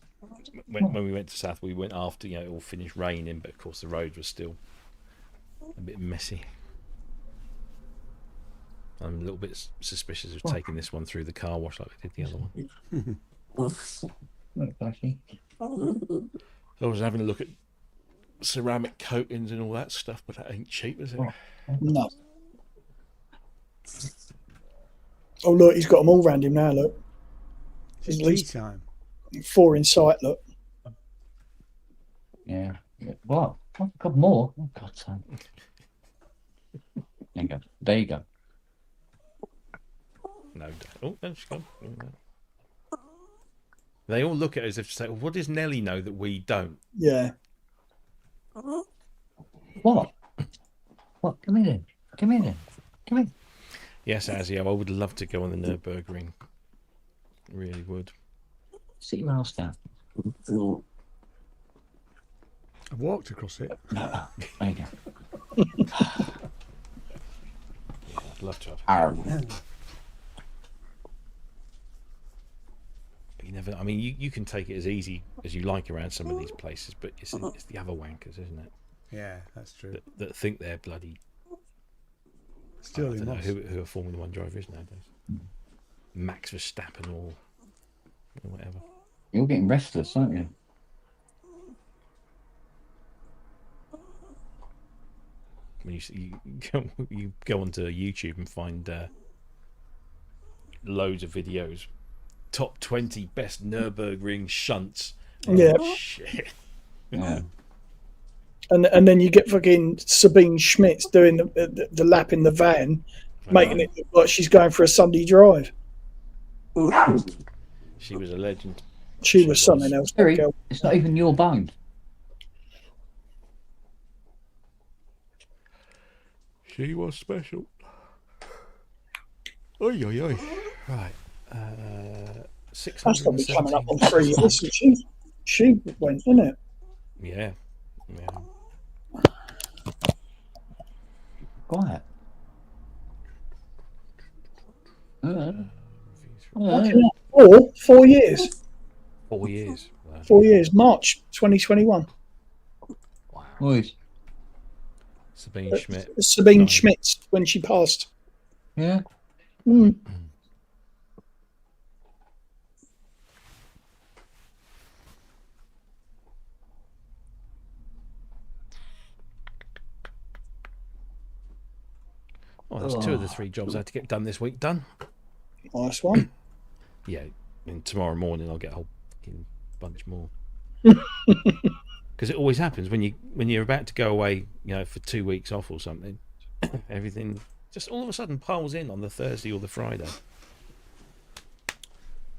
when we went to South. We went after it all finished raining, but of course the road was still a bit messy. I'm a little bit suspicious of taking this one through the car wash like we did the other one. I was having a look at ceramic coatings and all that stuff, but that ain't cheap, is it? No. Oh, look, he's got them all round him now, look. It's At least tea time. 4 in sight, look. Yeah. What? Oh, God, more? Oh, God's sake. There you go. There you go. No, oh, no, she's gone. They all look at us as if to say, well, what does Nelly know that we don't? Yeah. What? What? Come in then. Come in then. Come in. Yes, Azio, I would love to go on the Nürburgring. Really would. Sit your ass down. I've walked across it. There you go. I'd love to have. But you never. I mean, you can take it as easy as you like around some of these places, but it's the other wankers, isn't it? Yeah, that's true. That think they're bloody. Still, I don't know who a Formula One driver is nowadays. Max Verstappen or whatever. You're getting restless, aren't you? When you go onto YouTube and find loads of videos, top 20 best Nürburgring shunts. Yeah. Oh, shit. Yeah. And then you get fucking Sabine Schmitz doing the lap in the van, making it look like she's going for a Sunday drive. She was a legend. She was something else. Terry, it's not even your bone. She was special. Oi, oi, oi. Right. That's probably coming up on 617. 3 years since she went, isn't it? Yeah. Yeah. Quiet. Or 4 years. 4 years. 4 years. March 2021. Boys. Sabine Schmidt. Sabine Died. Schmitz when she passed. Yeah. Mm. Well, that's 2 of the 3 jobs I had to get done this week done. Nice one. Yeah, and tomorrow morning I'll get a whole fucking bunch more. Because it always happens when you're about to go away, for 2 weeks off or something. Everything just all of a sudden piles in on the Thursday or the Friday.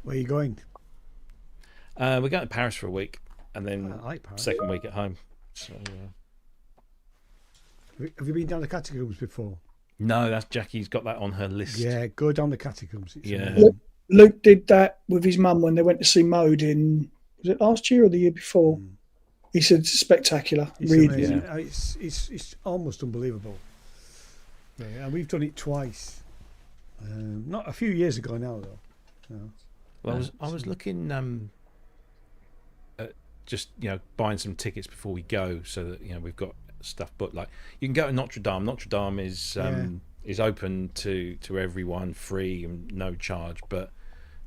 Where are you going? We're going to Paris for a week, and then I like Paris. second week at home. So Have you been down the catacombs before? No, that's Jackie's got that on her list. Yeah, go down the catacombs. It's Yeah. amazing. Luke did that with his mum when they went to see Mode in, was it last year or the year before? He said it's spectacular. It's Really. amazing. It's almost unbelievable. Yeah, and we've done it twice. Not a few years ago now, though. No. Well, I was looking at just buying some tickets before we go, so that we've got stuff booked. Like you can go to Notre Dame. Notre Dame is open to everyone, free and no charge, but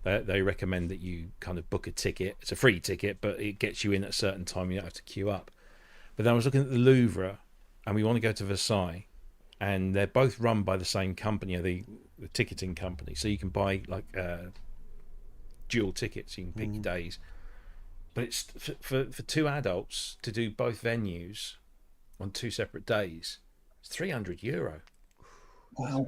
they recommend that you kind of book a ticket. It's a free ticket, but it gets you in at a certain time. You don't have to queue up. But then I was looking at the Louvre, and we want to go to Versailles, and they're both run by the same company, the ticketing company. So you can buy like dual tickets. You can pick your days, but it's for two adults to do both venues on 2 separate days. It's €300. Wow.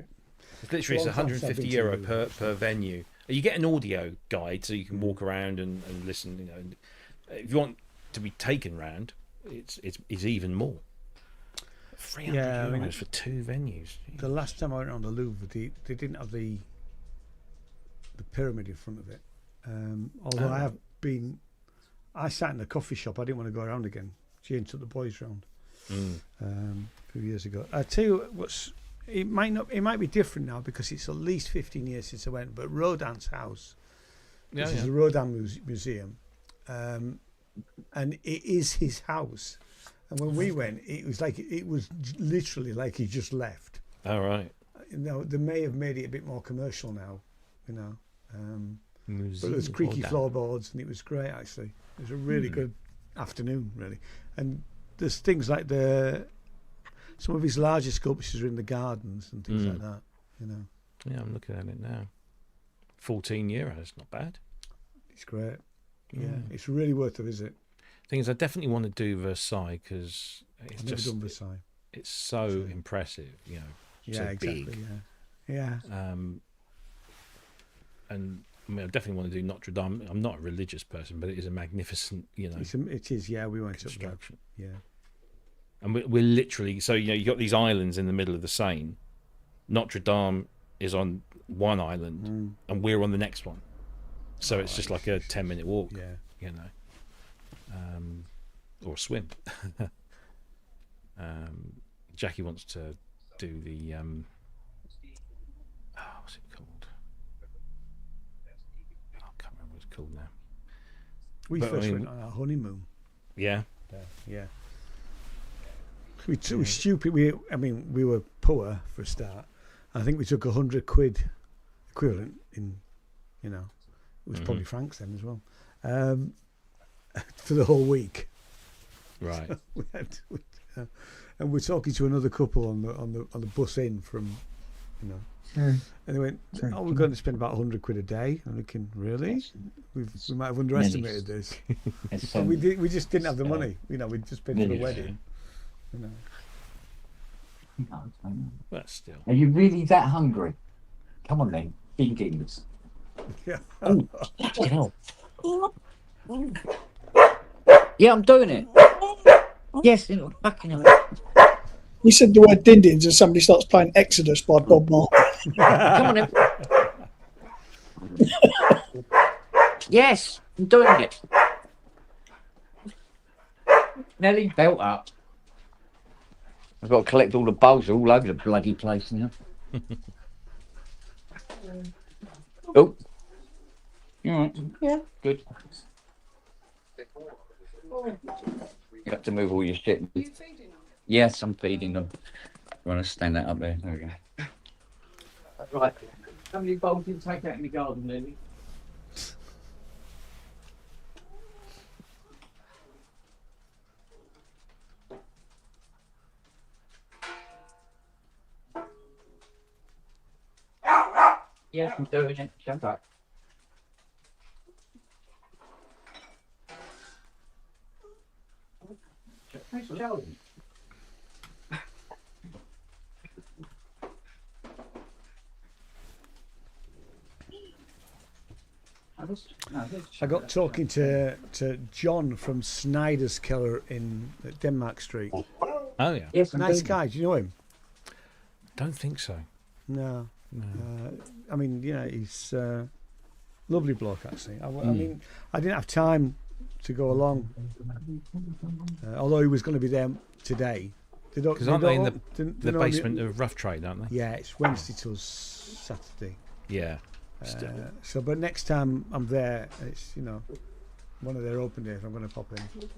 It's literally it's €150 per venue. You get an audio guide so you can walk around and listen. If you want to be taken round, it's even more. €300 for 2 venues. The last time I went around the Louvre, they didn't have the pyramid in front of it. Although I sat in a coffee shop. I didn't want to go around again. Jane took the boys round a few years ago. I tell you it might be different now because it's at least 15 years since I went. But Rodin's house, which is the Rodin Museum, and it is his house. And when we went, it was literally like he just left. All right. They may have made it a bit more commercial now, but there was creaky Rodin. floorboards, and it was great actually. It was a really good afternoon, really. And there's things like some of his larger sculptures are in the gardens and things like that. Yeah, I'm looking at it now. €14, not bad. It's great. Yeah, it's really worth a visit. Thing is, I definitely want to do Versailles because it's I've never done Versailles. It's so impressive, Yeah, so exactly. big. Yeah. And I mean, I definitely want to do Notre Dame. I'm not a religious person, but it is a magnificent, It is. Yeah, we went up there. construction. Yeah. And we're literally you got these islands in the middle of the Seine. Notre Dame is on one island, and we're on the next one. So it's just like a 10-minute walk. Yeah. Or swim. Jackie wants to do the what's it called? I can't remember what it's called now. We first went on our honeymoon. Yeah. Yeah. We were stupid. We were poor for a start. I think we took £100 equivalent in, it was probably francs then as well, for the whole week. Right. And we're talking to another couple on the bus in from, and they went, "Oh, we're going to spend about £100 a day." I'm looking, really? We might have underestimated this. But we just didn't have the money. We just paid for the wedding. But still. Are you really that hungry? Come on then, begins. Yeah. Oh, hell. Yeah, I'm doing it. Yes, fucking hell. You said the word Dindians and somebody starts playing Exodus by Bob Marley. Come on then. Yes, I'm doing it. Nearly belt up. I've got to collect all the bowls all over the bloody place now. Oh. You all right? Yeah. Good. You have to move all your shit. Are you feeding them? Yes, I'm feeding them. You want to stand that up there? There we go. Right. How many bowls did you take out in the garden, Lily? Yes, I'm doing it. Shut up. Thanks for shouting. I got talking to John from Snyder's Keller in Denmark Street. Oh yeah. Yes, Nice guy. Do you know him? Don't think so. No. No. I mean, he's lovely bloke actually. I mean, I didn't have time to go along, although he was going to be there today. Because aren't they in the the basement of Rough Trade, aren't they? Yeah, it's Wednesday till Saturday. Yeah. So, but next time I'm there, it's one of their open days. I'm going to pop in.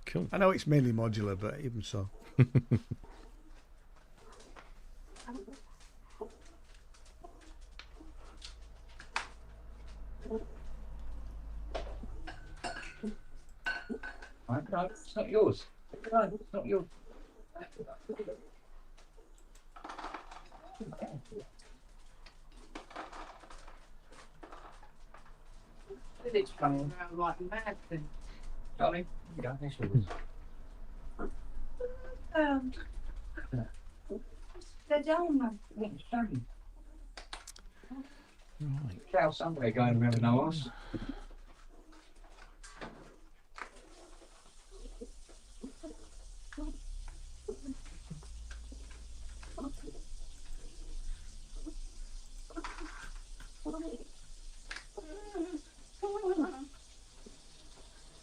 Cool. I know it's mainly modular, but even so. No, it's not yours. No, it's not yours. It's running around like mad thing. Darling, you go. That's yours. They're down now. Right. Cow somewhere going around no arse.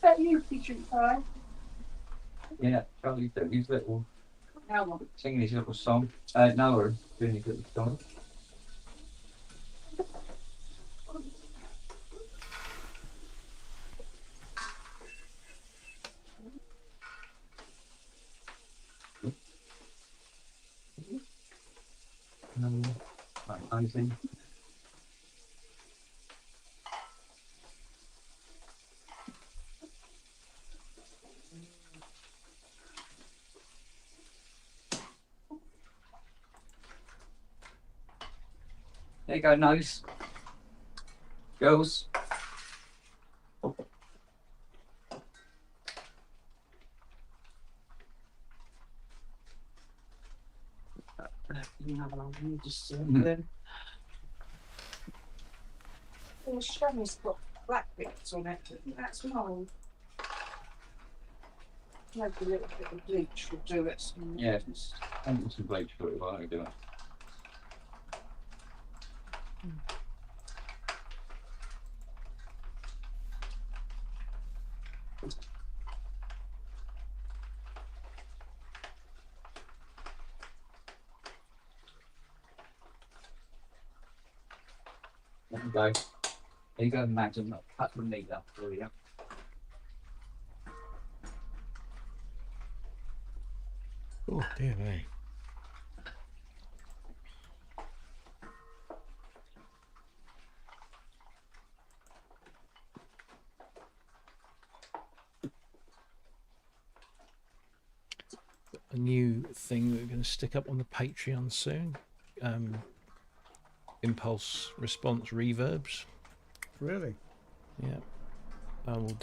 That you, Peter Pie. Yeah, Charlie doing his little How long? singing his little song. Noah doing his little song. Right, amazing. There you go, nose. Girls. Just then. The chamois got black bits on it. That's mould. Maybe a little bit of bleach will do it. Yeah, I need some bleach for it while I do it. There you go. There you go, Madam. I'll cut the meat up for you. Oh, dear me. A new thing that we're going to stick up on the Patreon soon. Impulse response reverbs. Really? Yeah. Old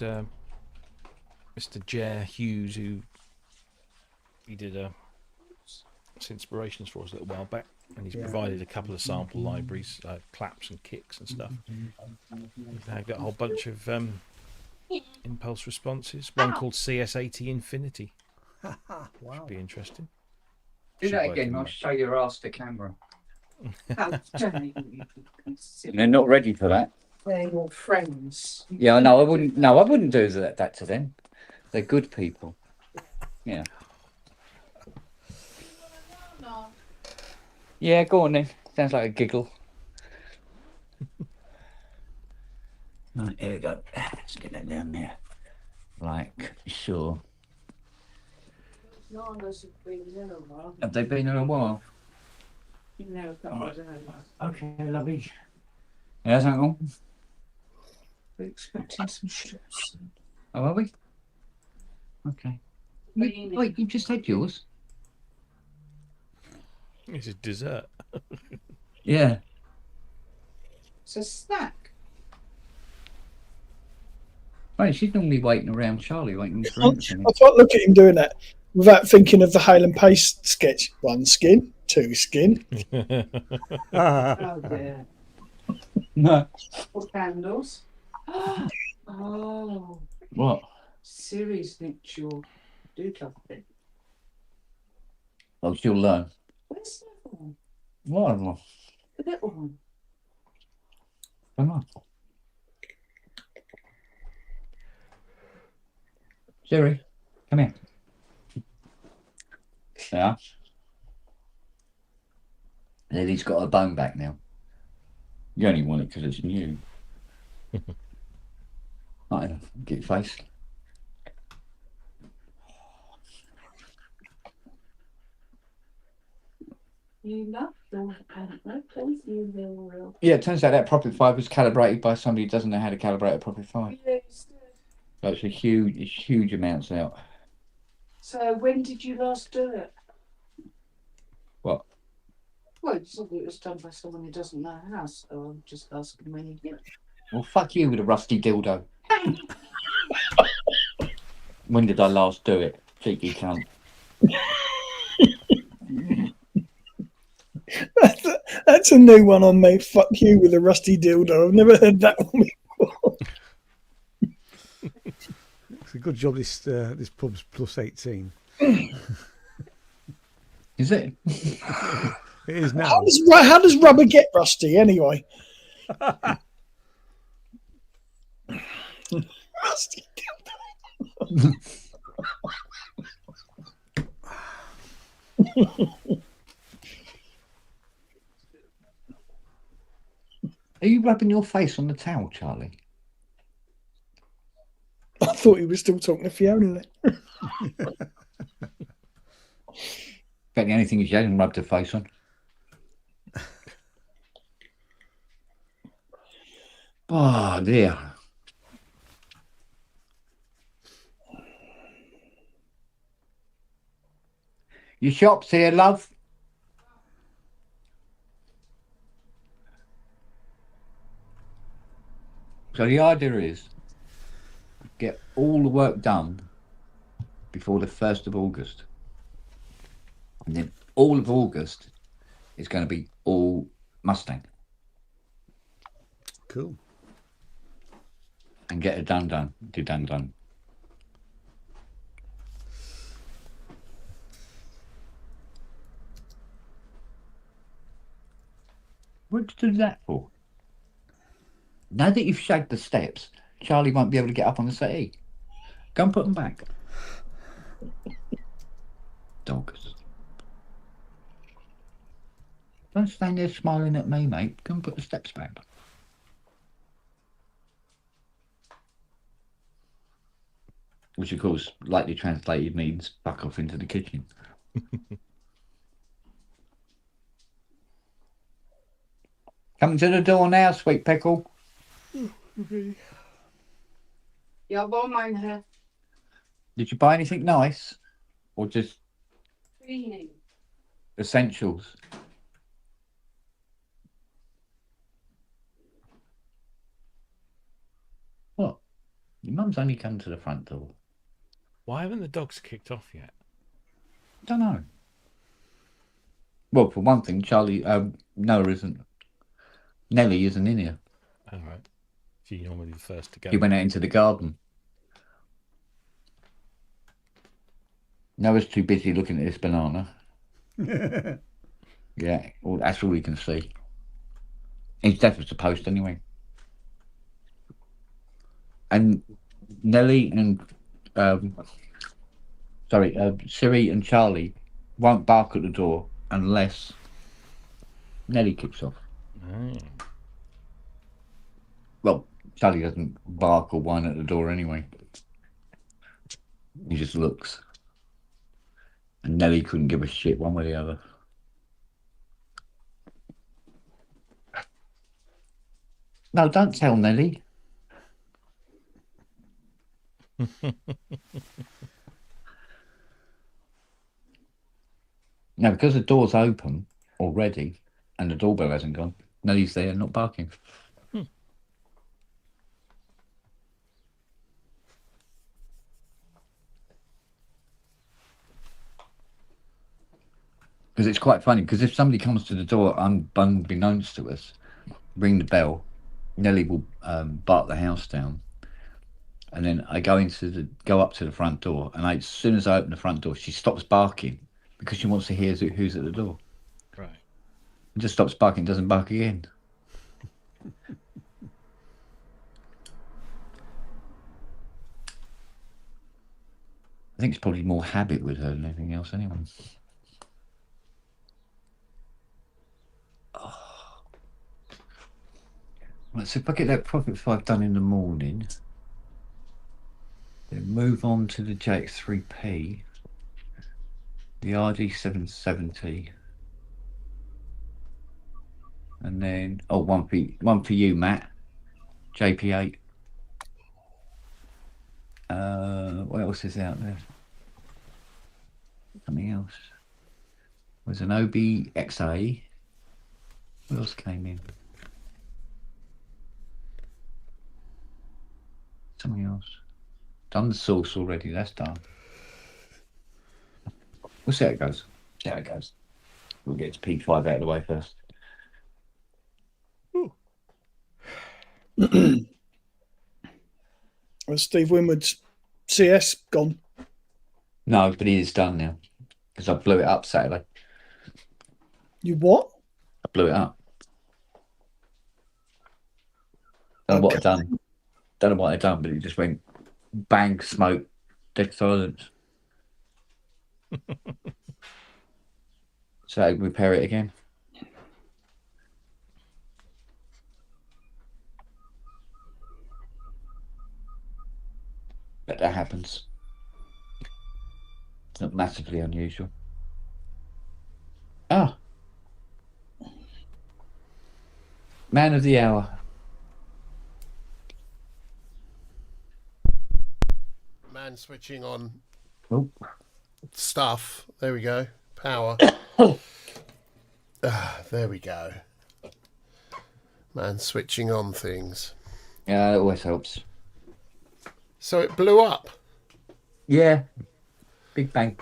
Mr. Jer Hughes, who he did inspirations for us a little while back, and he's provided a couple of sample libraries, claps and kicks and stuff. I've got a whole bunch of impulse responses. One called CS80 Infinity. Wow. Should be interesting. Do Should that work again, in I'll there. show your ass to camera. How dare you consider They're not ready for that. they're your friends. Yeah, no, I wouldn't. No, I wouldn't do that to them. They're good people. Yeah. No. Yeah, go on then. Sounds like a giggle. Right, here we go. Let's get that down there. Like, sure. Nanas have been there a while. Have they been in a while? Been there a couple of days. Okay, lovely. How's that on? We're expecting some strips. Oh, are we? Okay. Wait, you just had yours? It's a dessert. Yeah. It's a snack. Right, she's normally waiting around Charlie, waiting for I anything. thought, look at him doing that without thinking of the Hale and Pace sketch. One skin, two skin. Oh dear. No. Or candles. Oh, What? Siri's thinks you'll do something. Well, she'll learn. Where's one. What? I The little one. don't know. Siri, come here. Yeah. Lily's got her bone back now. You only want it because it's new. Right, get your face. You love those please, you little real. Yeah, it turns out that Prophet 5 was calibrated by somebody who doesn't know how to calibrate a Prophet 5. Yes. So it's huge amounts out. So when did you last do it? What? Well, it's something that was done by someone who doesn't know how, so I'm just asking when you did it. Well, fuck you with a rusty dildo. When did I last do it? Cheeky cunt. That's a new one on me. Fuck you with a rusty dildo. I've never heard that one before. It's a good job this pub's plus 18. Is it? It is now. How does rubber get rusty anyway? Rusty dildo. Are you rubbing your face on the towel, Charlie? I thought he was still talking to Fiona then. Bet the only thing she hasn't rubbed her face on. Oh dear. Your shop's here, love. So the idea is get all the work done before the 1st of August. And then all of August is going to be all Mustang. Cool. And get it done. What did you do that for? Now that you've shagged the steps, Charlie won't be able to get up on the settee. Go and put them back. Dogs. Don't stand there smiling at me, mate. Go and put the steps back. Which, of course, likely translated means fuck off into the kitchen. Coming to the door now, sweet pickle. Ja, var mijn her. Did you buy anything nice? Or just Cleaning. essentials? What? Your mum's only come to the front door. Why haven't the dogs kicked off yet? Don't know. Well, for one thing, Charlie, Noah isn't. Nelly isn't in here. All right. She's normally the first to go. He went out into the garden. Noah's too busy looking at this banana. Yeah, well, that's all he can see. He's definitely supposed to anyway. And Nelly and Siri and Charlie won't bark at the door unless Nelly kicks off. Oh. Well, Charlie doesn't bark or whine at the door anyway. He just looks. And Nelly couldn't give a shit one way or the other. No, don't tell Nelly. Now, because the door's open already and the doorbell hasn't gone, Nelly's there not barking. Because it's quite funny, because if somebody comes to the door unbeknownst to us, ring the bell, Nelly will bark the house down, and then I go up to the front door, and as soon as I open the front door, she stops barking because she wants to hear who's at the door. Right. It just stops barking, doesn't bark again. I think it's probably more habit with her than anything else anyway. Oh. Right, so if I get that Profit 5 done in the morning, then move on to the JX3P, the RD770, and then one for you, Matt, JP8. What else is out there? Something else. There's an OBXA. What else came in? Something else. Done the source already. That's done. We'll see how it goes. See how it goes. We'll get to P5 out of the way first. Was Steve Winwood's CS gone? No, but it is done now because I blew it up Saturday. You what? I blew it up. Don't know what I've done. Don't know what I've done, but it just went bang, smoke, dead silence. So I repair it again. But that happens. It's not massively unusual. Ah. Man of the hour. Man switching on Oh. stuff. There we go. Power. There we go. Man switching on things. Yeah, that always helps. So it blew up. Yeah. Big bang.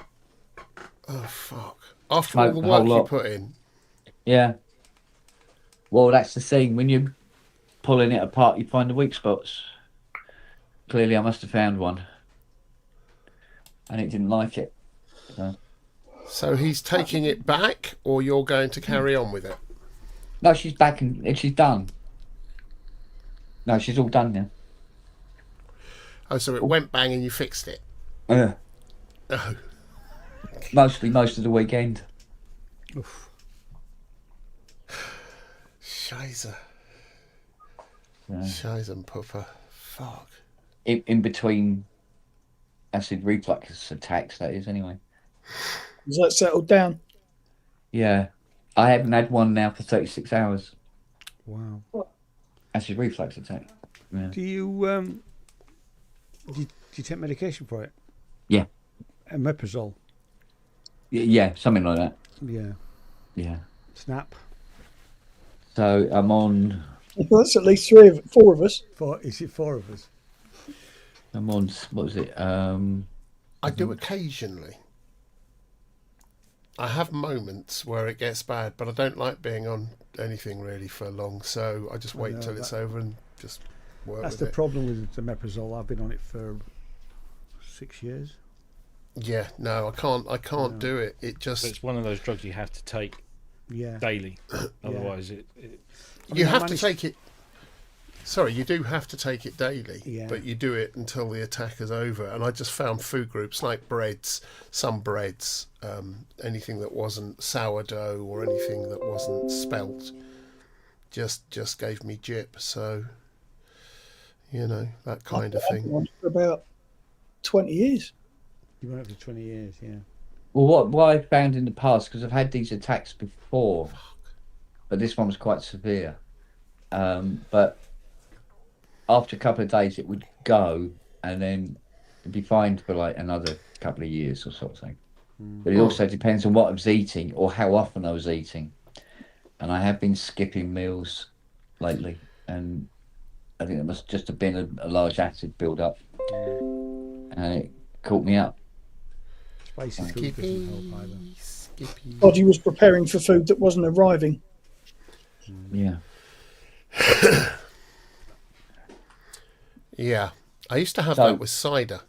Oh, fuck. After Smoke all the the whole work you lot. put in. Yeah. Well, that's the thing. When you're pulling it apart, you find the weak spots. Clearly, I must have found one. And it didn't like it. So he's taking it back, or you're going to carry on with it? No, she's back and she's done. No, she's all done now. Oh, so it went bang and you fixed it? Yeah. Oh. Mostly most of the weekend. Oof. Scheiße. Yeah. Scheißen Pupper. Fuck. In between acid reflux attacks, that is, anyway. Has that settled down? Yeah. I haven't had one now for 36 hours. Wow. Acid reflux attack. Yeah. Do you do you take medication for it? Yeah. Omeprazole. Yeah, something like that. Yeah. Yeah. Snap. So I'm on. Well, that's at least four of us. Is it four of us? I'm on. What was it? I do occasionally. I have moments where it gets bad, but I don't like being on anything really for long, so I just wait know, till it's over and just work That's with the it. problem with the omeprazole. I've been on it for 6 years. Yeah, no, I can't do it. It But just it's one of those drugs you have to take Yeah. daily. Otherwise, it you I have to managed- take it. Sorry, you do have to take it daily, Yeah. but you do it until the attack is over. And I just found food groups like breads, some breads, anything that wasn't sourdough or anything that wasn't spelt, just gave me jip. So, you know, that kind of I've been thing. on it for about 20 years. You went up for 20 years, yeah. Well, what I found in the past, because I've had these attacks before, but this one was quite severe. But after a couple of days, it would go, and then it'd be fine for like another couple of years or something. But it also depends on what I was eating or how often I was eating. And I have been skipping meals lately, and I think it must just have been a large acid build-up, and it caught me up. Spicy food doesn't help either. Skippy. Body was preparing for food that wasn't arriving. Yeah. Yeah, I used to have So- that with cider.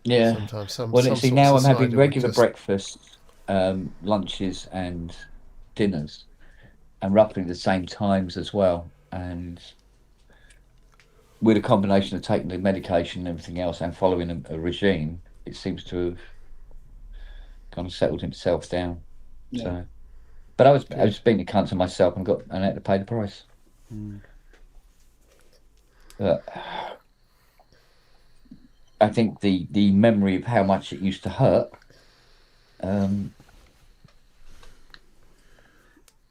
Yeah. Sometimes some. Well, some see, sorts now of I'm having cider would regular just- breakfasts, lunches, and dinners, and roughly the same times as well. And with a combination of taking the medication and everything else and following a regime, it seems to have kind of settled himself down. Yeah. So, but I was being a cunt to myself and had to pay the price. But I think the memory of how much it used to hurt,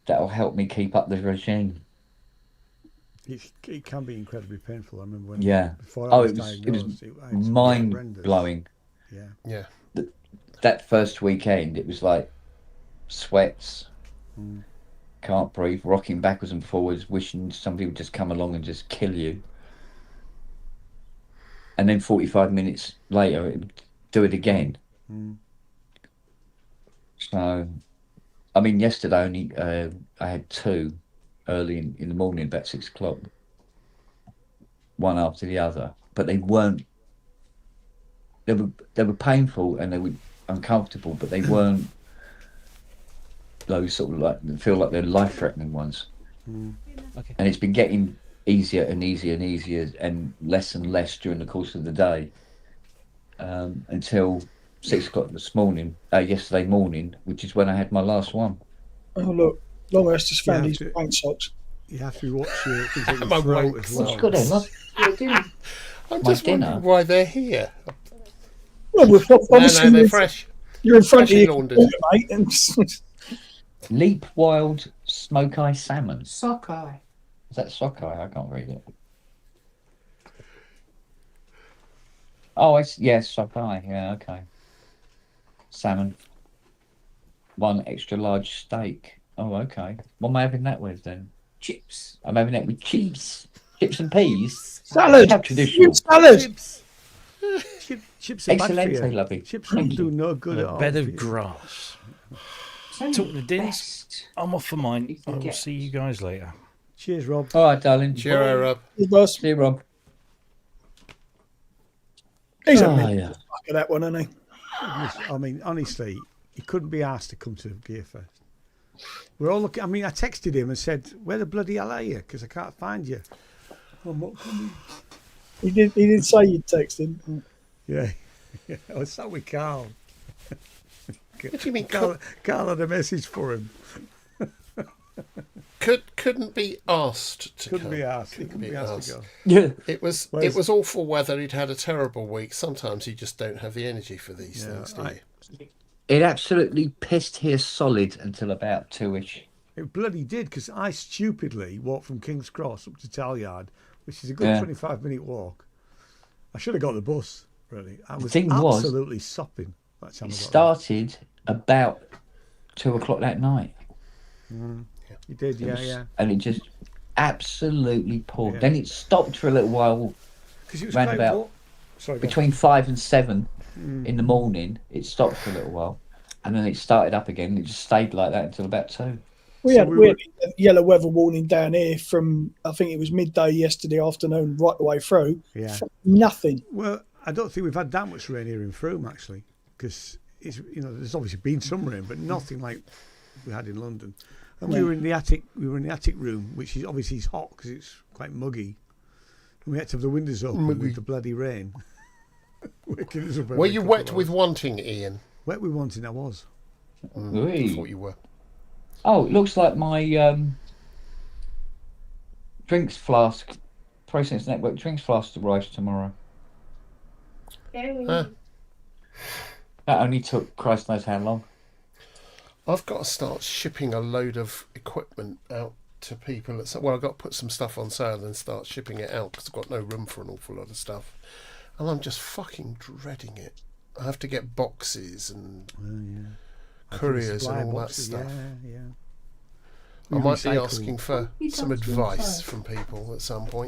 that'll help me keep up the regime. It can be incredibly painful. I remember when before I was diagnosed, it was mind horrendous. blowing. Yeah. That first weekend, it was like sweats, can't breathe, rocking backwards and forwards, wishing somebody would just come along and just kill you. And then 45 minutes later, it would do it again. So, I mean, yesterday only I had 2 early in the morning, about 6 o'clock, one after the other. But they weren't. They were painful and they were uncomfortable, but they weren't those sort of like feel like they're life-threatening ones. Okay. And it's been getting easier and easier and easier and less during the course of the day, until 6 o'clock yesterday morning, which is when I had my last one. Oh look, Longhurst has found his to- wank socks. You have to watch your things like My your throat wank as socks. well. Good, I'm My just dinner. wondering why they're here. Well, obviously they're fresh. you're in front of freshly your laundered. computer, mate. And Leap Wild Smoke Eye Salmon. Sockeye. Is that sockeye? I can't read it. Oh, yes, sockeye. Yeah, okay. Salmon. 1 extra large steak. Oh, okay. What am I having that with then? Chips. I'm having that with chips. Chips and peas. salad. How traditional. Salad. Chips are bad for Excellent, you. lovely. Chips Thank do you. no good at all. bed for of you. grass. It's only Talking to Dins, best. I'm off for mine. You I can will get- see you guys later. Cheers, Rob. All right, darling. Cheerio, Rob. Hey, boss. See you, Rob. He's a Oh, minute. yeah. Fuck at that one, isn't he? I mean, honestly, he couldn't be asked to come to Gearfest. We're all looking. I mean, I texted him and said, "Where the bloody hell are you? Because I can't find you." I'm not coming. He did say you'd text him. Yeah, I was sat with Carl. What do you mean? Carl had a message for him. Couldn't be asked to Couldn't come. be asked. He couldn't be asked to go. Yeah. It was Whereas- awful weather. He'd had a terrible week. Sometimes you just don't have the energy for these things, do you? It absolutely pissed here solid until about 2-ish. It bloody did, because I stupidly walked from King's Cross up to Talyard, which is a good Yeah. 25-minute walk. I should have got the bus, really. I was thing was, absolutely sopping. By the time It I got started about 2 o'clock that night. there. You did, It yeah, was- yeah. And it just absolutely poured. Yeah. Then it stopped for a little while, Because it was round quite about wa- Sorry, go on. between 5 and 7 in the morning. It stopped for a little while, and then it started up again. It just stayed like that until about 2. We So had we had a yellow weather warning down here from, I think it was midday yesterday afternoon, right the way through. Yeah. Nothing. Well, I don't think we've had that much rain here in Frome, actually, because it's, there's obviously been some rain, but nothing like we had in London. And we were in the attic. We were in the attic room, which is obviously hot because it's quite muggy. And we had to have the windows open with the bloody rain. Waking us up Were every you couple wet of with hours. wanting, Ian? Wet with wanting? I was. I Whee. thought you were. Oh, it looks like my drinks flask, Process Network drinks flask arrives tomorrow. Huh. That only took Christ knows how long. I've got to start shipping a load of equipment out to people. I've got to put some stuff on sale and start shipping it out because I've got no room for an awful lot of stuff. And I'm just fucking dreading it. I have to get boxes and couriers Supply and all boxes, that stuff. Yeah. I We might be recycle. asking for some advice from people at some point.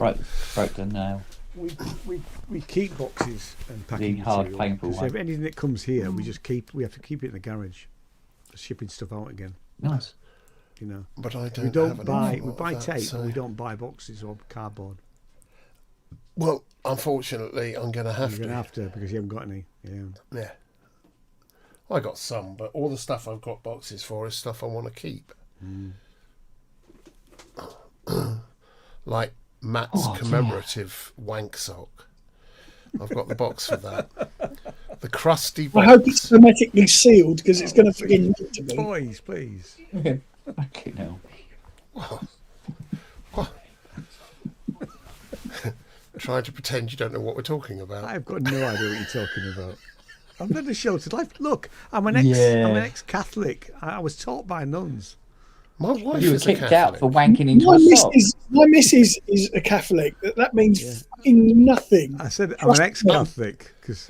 Broke the nail. We keep boxes and packing hard, material, painful 'cause one. if anything that comes here, we have to keep it in the garage, shipping stuff out again. Nice. But I don't. We don't have an buy. awful We lot buy of that, tape, so- but we don't buy boxes or cardboard. Well, unfortunately, I'm going to have You're to. gonna have to because you haven't got any. Yeah. Yeah. I got some, but all the stuff I've got boxes for is stuff I want to keep. like Matt's commemorative wank sock. I've got the box for that. The crusty box. I hope it's hermetically sealed because it's going to fucking need to be. Toys, please. Fucking hell. What? Trying to pretend you don't know what we're talking about. I've got no idea what you're talking about. I've led a sheltered life. Look, I'm an ex-Catholic. I was taught by nuns. My wife You were is a kicked Catholic. out for wanking into My a sock. missus is a Catholic. That means fucking nothing. I said I'm an ex-Catholic because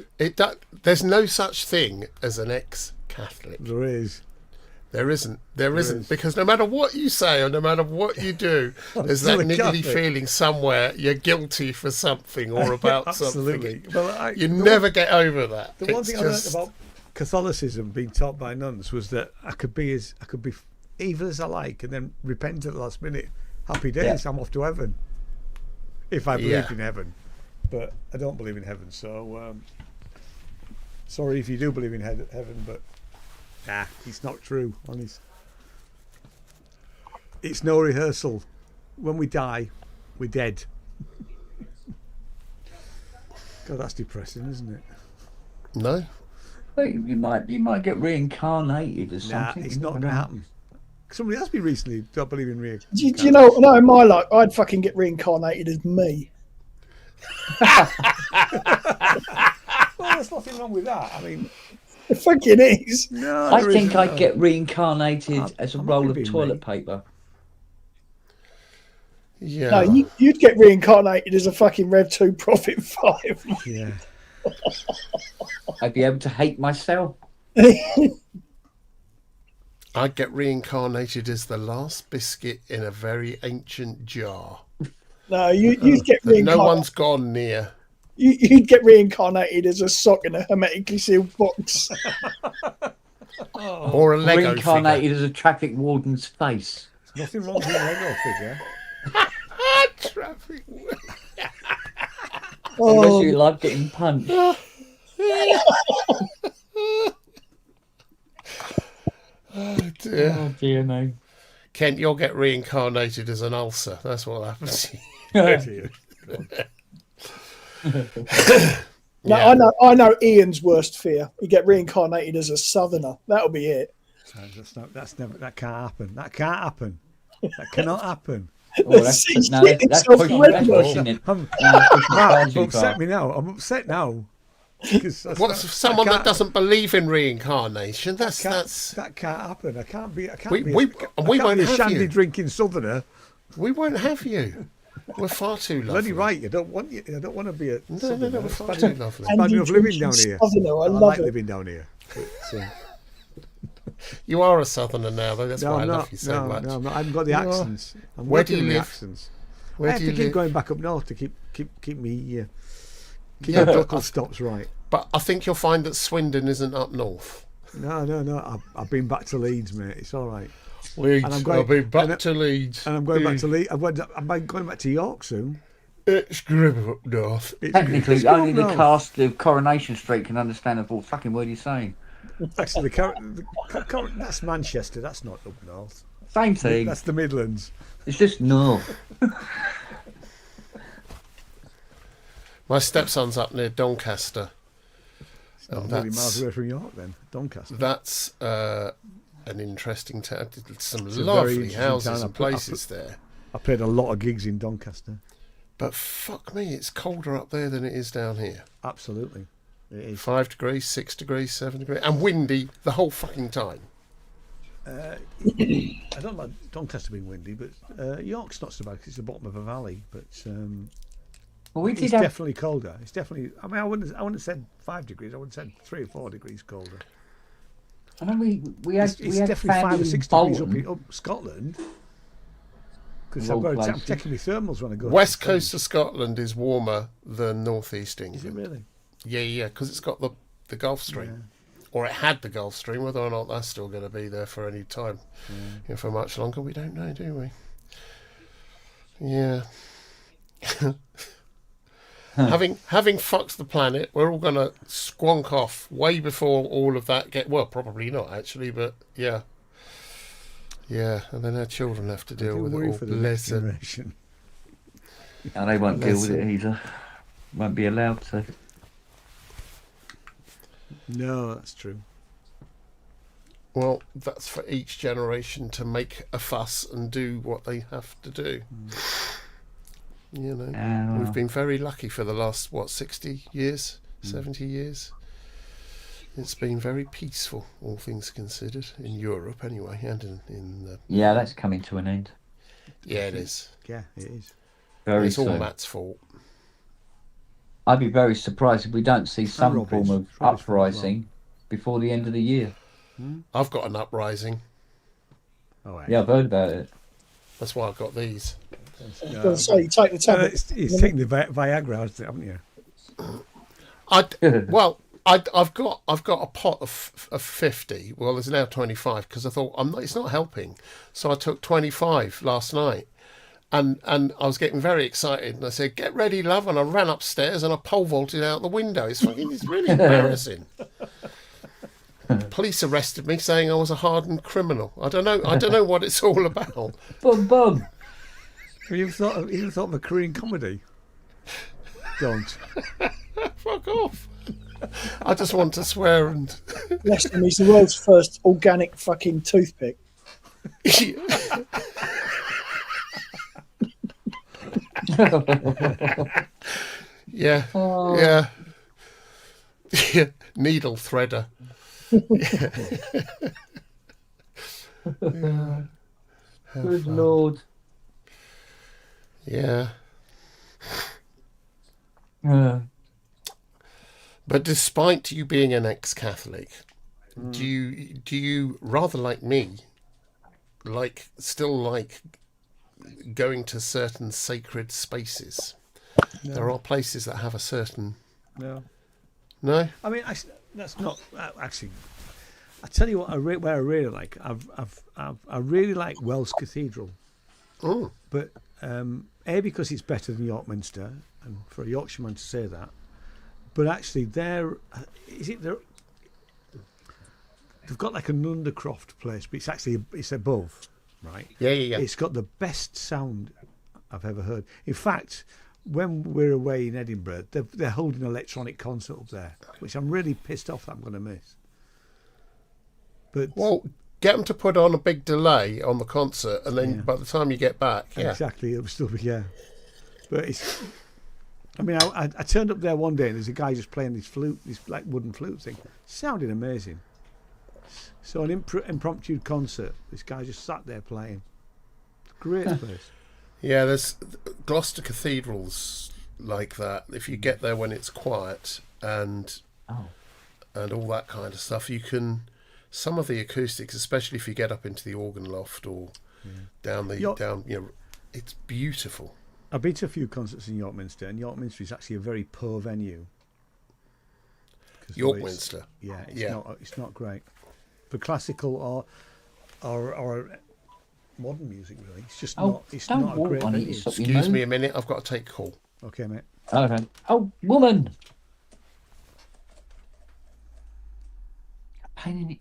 There's no such thing as an ex-Catholic. there is. There isn't. There isn't. Because no matter what you say or no matter what you do, there's still that a niggly Catholic. feeling somewhere you're guilty for something or about Absolutely. something. Well, You never get over that. The one It's thing I learned just- about Catholicism, being taught by nuns, was that I could be evil as I like, and then repent at the last minute. Happy days, I'm off to heaven. If I believe in heaven, but I don't believe in heaven. So sorry if you do believe in heaven, but nah, it's not true. Honest, it's no rehearsal. When we die, we're dead. God, that's depressing, isn't it? No. Well, you might get reincarnated or Nah, something. it's not going to happen. Somebody asked me recently, do I believe in reincarnation? Do you know? No, in my life, I'd fucking get reincarnated as me. Well, there's nothing wrong with that. I mean, It fucking is. no, I there think isn't, I'd no. get reincarnated as a I'm roll happy of being toilet me. paper. Yeah. No, you'd get reincarnated as a fucking Rev 2 Prophet 5. Yeah. I'd be able to hate myself. I'd get reincarnated as the last biscuit in a very ancient jar. No, you'd get That no reincarnated. one's gone near. You'd get reincarnated as a sock in a hermetically sealed box. Or a Lego Reincarnated figure. as a traffic warden's face. Nothing wrong with a Lego figure. Traffic. Unless Oh, you like getting punched. Oh dear. Oh dear me. Kent, you'll get reincarnated as an ulcer. That's what happens to you. no, Yeah. I know Ian's worst fear. He'd get reincarnated as a southerner. That'll be it. That can't happen. That can't happen. That cannot happen. Oh, that's pushing it. That's pushing it. I'm Pushing it upset far. me now. I'm upset now. 'Cause What's someone that doesn't believe in reincarnation? That can't happen. I can't be. I can't We- be. we- I we can't won't be a have shandy you. drinking southerner. We won't have you. We're far too lovely. Bloody right. You don't want. I don't want to be a. No, southerner. we're It's far bad too enough- lovely. It's bad enough living down here. Southerner, I I love like it. living down here. But, You are a southerner now, though. That's no, why I I'm love not. you so much. No, I'm not. I haven't got the You are. accents. I'm Where do working you on the live? accents. Where I have do to you keep live? going back up north to keep me keep Yeah, the but local I- stops right. But I think you'll find that Swindon isn't up north. No. I've been back to Leeds, mate. It's all right. Leeds. And I'm going- I'll be back and- to Leeds. And I'm going back to Leeds. I'm going back to York soon. It's grim up north. Technically, It's only the gone north. cast of Coronation Street can understand a full fucking word you're saying. Actually, that's Manchester. That's not up north. Same thing. That's the Midlands. It's just north. My stepson's up near Doncaster. It's not And really that's- miles away from York then. Doncaster. That's an interesting town. Some It's a very lovely interesting houses town. and I put- places there. I played a lot of gigs in Doncaster. But fuck me, it's colder up there than it is down here. Absolutely. It is. 5 degrees, 6 degrees, 7 degrees, and windy the whole fucking time. I don't like Doncaster being windy, but York's not so bad 'cause it's the bottom of a valley. But Well, we it's did have. definitely colder. It's definitely. I mean, I wouldn't have said 5 degrees. I would have said 3 or 4 degrees colder. I know we had. It's we had definitely 5 or family 6 in degrees Bolton. up Scotland. Because Of all I'm places. taking my thermals when I go. West to coast of Scotland is warmer than northeast Is it England. really? Yeah, because it's got the Gulf Stream. Or it had the Gulf Stream. Whether or not that's still going to be there for any time, for much longer, we don't know, do we? Yeah. Having fucked the planet, we're all going to squonk off way before all of that well, probably not actually, but yeah. Yeah, and then our children have to I deal do with it worry all. for the next Bless 'em. generation. And they won't deal with Listen. it either. Won't be allowed to. No, that's true. Well, that's for each generation to make a fuss and do what they have to do. You know, we've been very lucky for the last, 60 years, 70 years. It's been very peaceful, all things considered, in Europe anyway, and in Yeah, that's coming to an end. yeah, it is. Yeah, it is. Very It's all soon. Matt's fault. I'd be very surprised if we don't see some Robbie's. form of It's Robbie's fault as well. uprising before the end of the year. I've got an uprising. Oh, right. Yeah, I've heard about it. That's why I've got these. I was going to say, you take the tablet. It's taking the Viagra, hasn't it, haven't you? I've got a pot of 50. Well, there's now 25 because I thought it's not helping, so I took 25 last night, and I was getting very excited, and I said, "Get ready, love," and I ran upstairs and I pole vaulted out the window. It's really embarrassing. Police arrested me saying I was a hardened criminal. I don't know what it's all about. Bum bum. Have you thought of a Korean comedy? Don't. Fuck off. I just want to swear and Bless him, he's the world's first organic fucking toothpick. yeah. Oh. Yeah. Needle threader. Good Lord. Yeah. But despite you being an ex-Catholic, do you rather like me, still like going to certain sacred spaces? No. There are places that have a certain. No. No. I mean, that's not actually. I tell you what, where I really like. I really like Wells Cathedral. Oh. But A, because it's better than York Minster, and for a Yorkshireman to say that. But actually, they've got like an Undercroft place, but it's above, right? Yeah. It's got the best sound I've ever heard. In fact, when we're away in Edinburgh, they're holding an electronic concert up there, which I'm really pissed off that I'm going to miss. But Well, get them to put on a big delay on the concert, and then by the time you get back, exactly, it'll still be But it's. I mean, I turned up there one day and there's a guy just playing this flute, this like wooden flute thing. Sounded amazing. So an impromptu concert. This guy just sat there playing. Great place. Yeah, there's Gloucester Cathedral's like that. If you get there when it's quiet and all that kind of stuff, you can. Some of the acoustics, especially if you get up into the organ loft or down, it's beautiful. I've been to a few concerts in York Minster, and York Minster is actually a very poor venue. York Minster. Yeah, it's not great for classical or modern music. Really, it's just not. It's don't not a walk great on it, venue. it's up your Excuse nose. me a minute, I've got to take a call. Okay, mate. Okay. Oh, woman.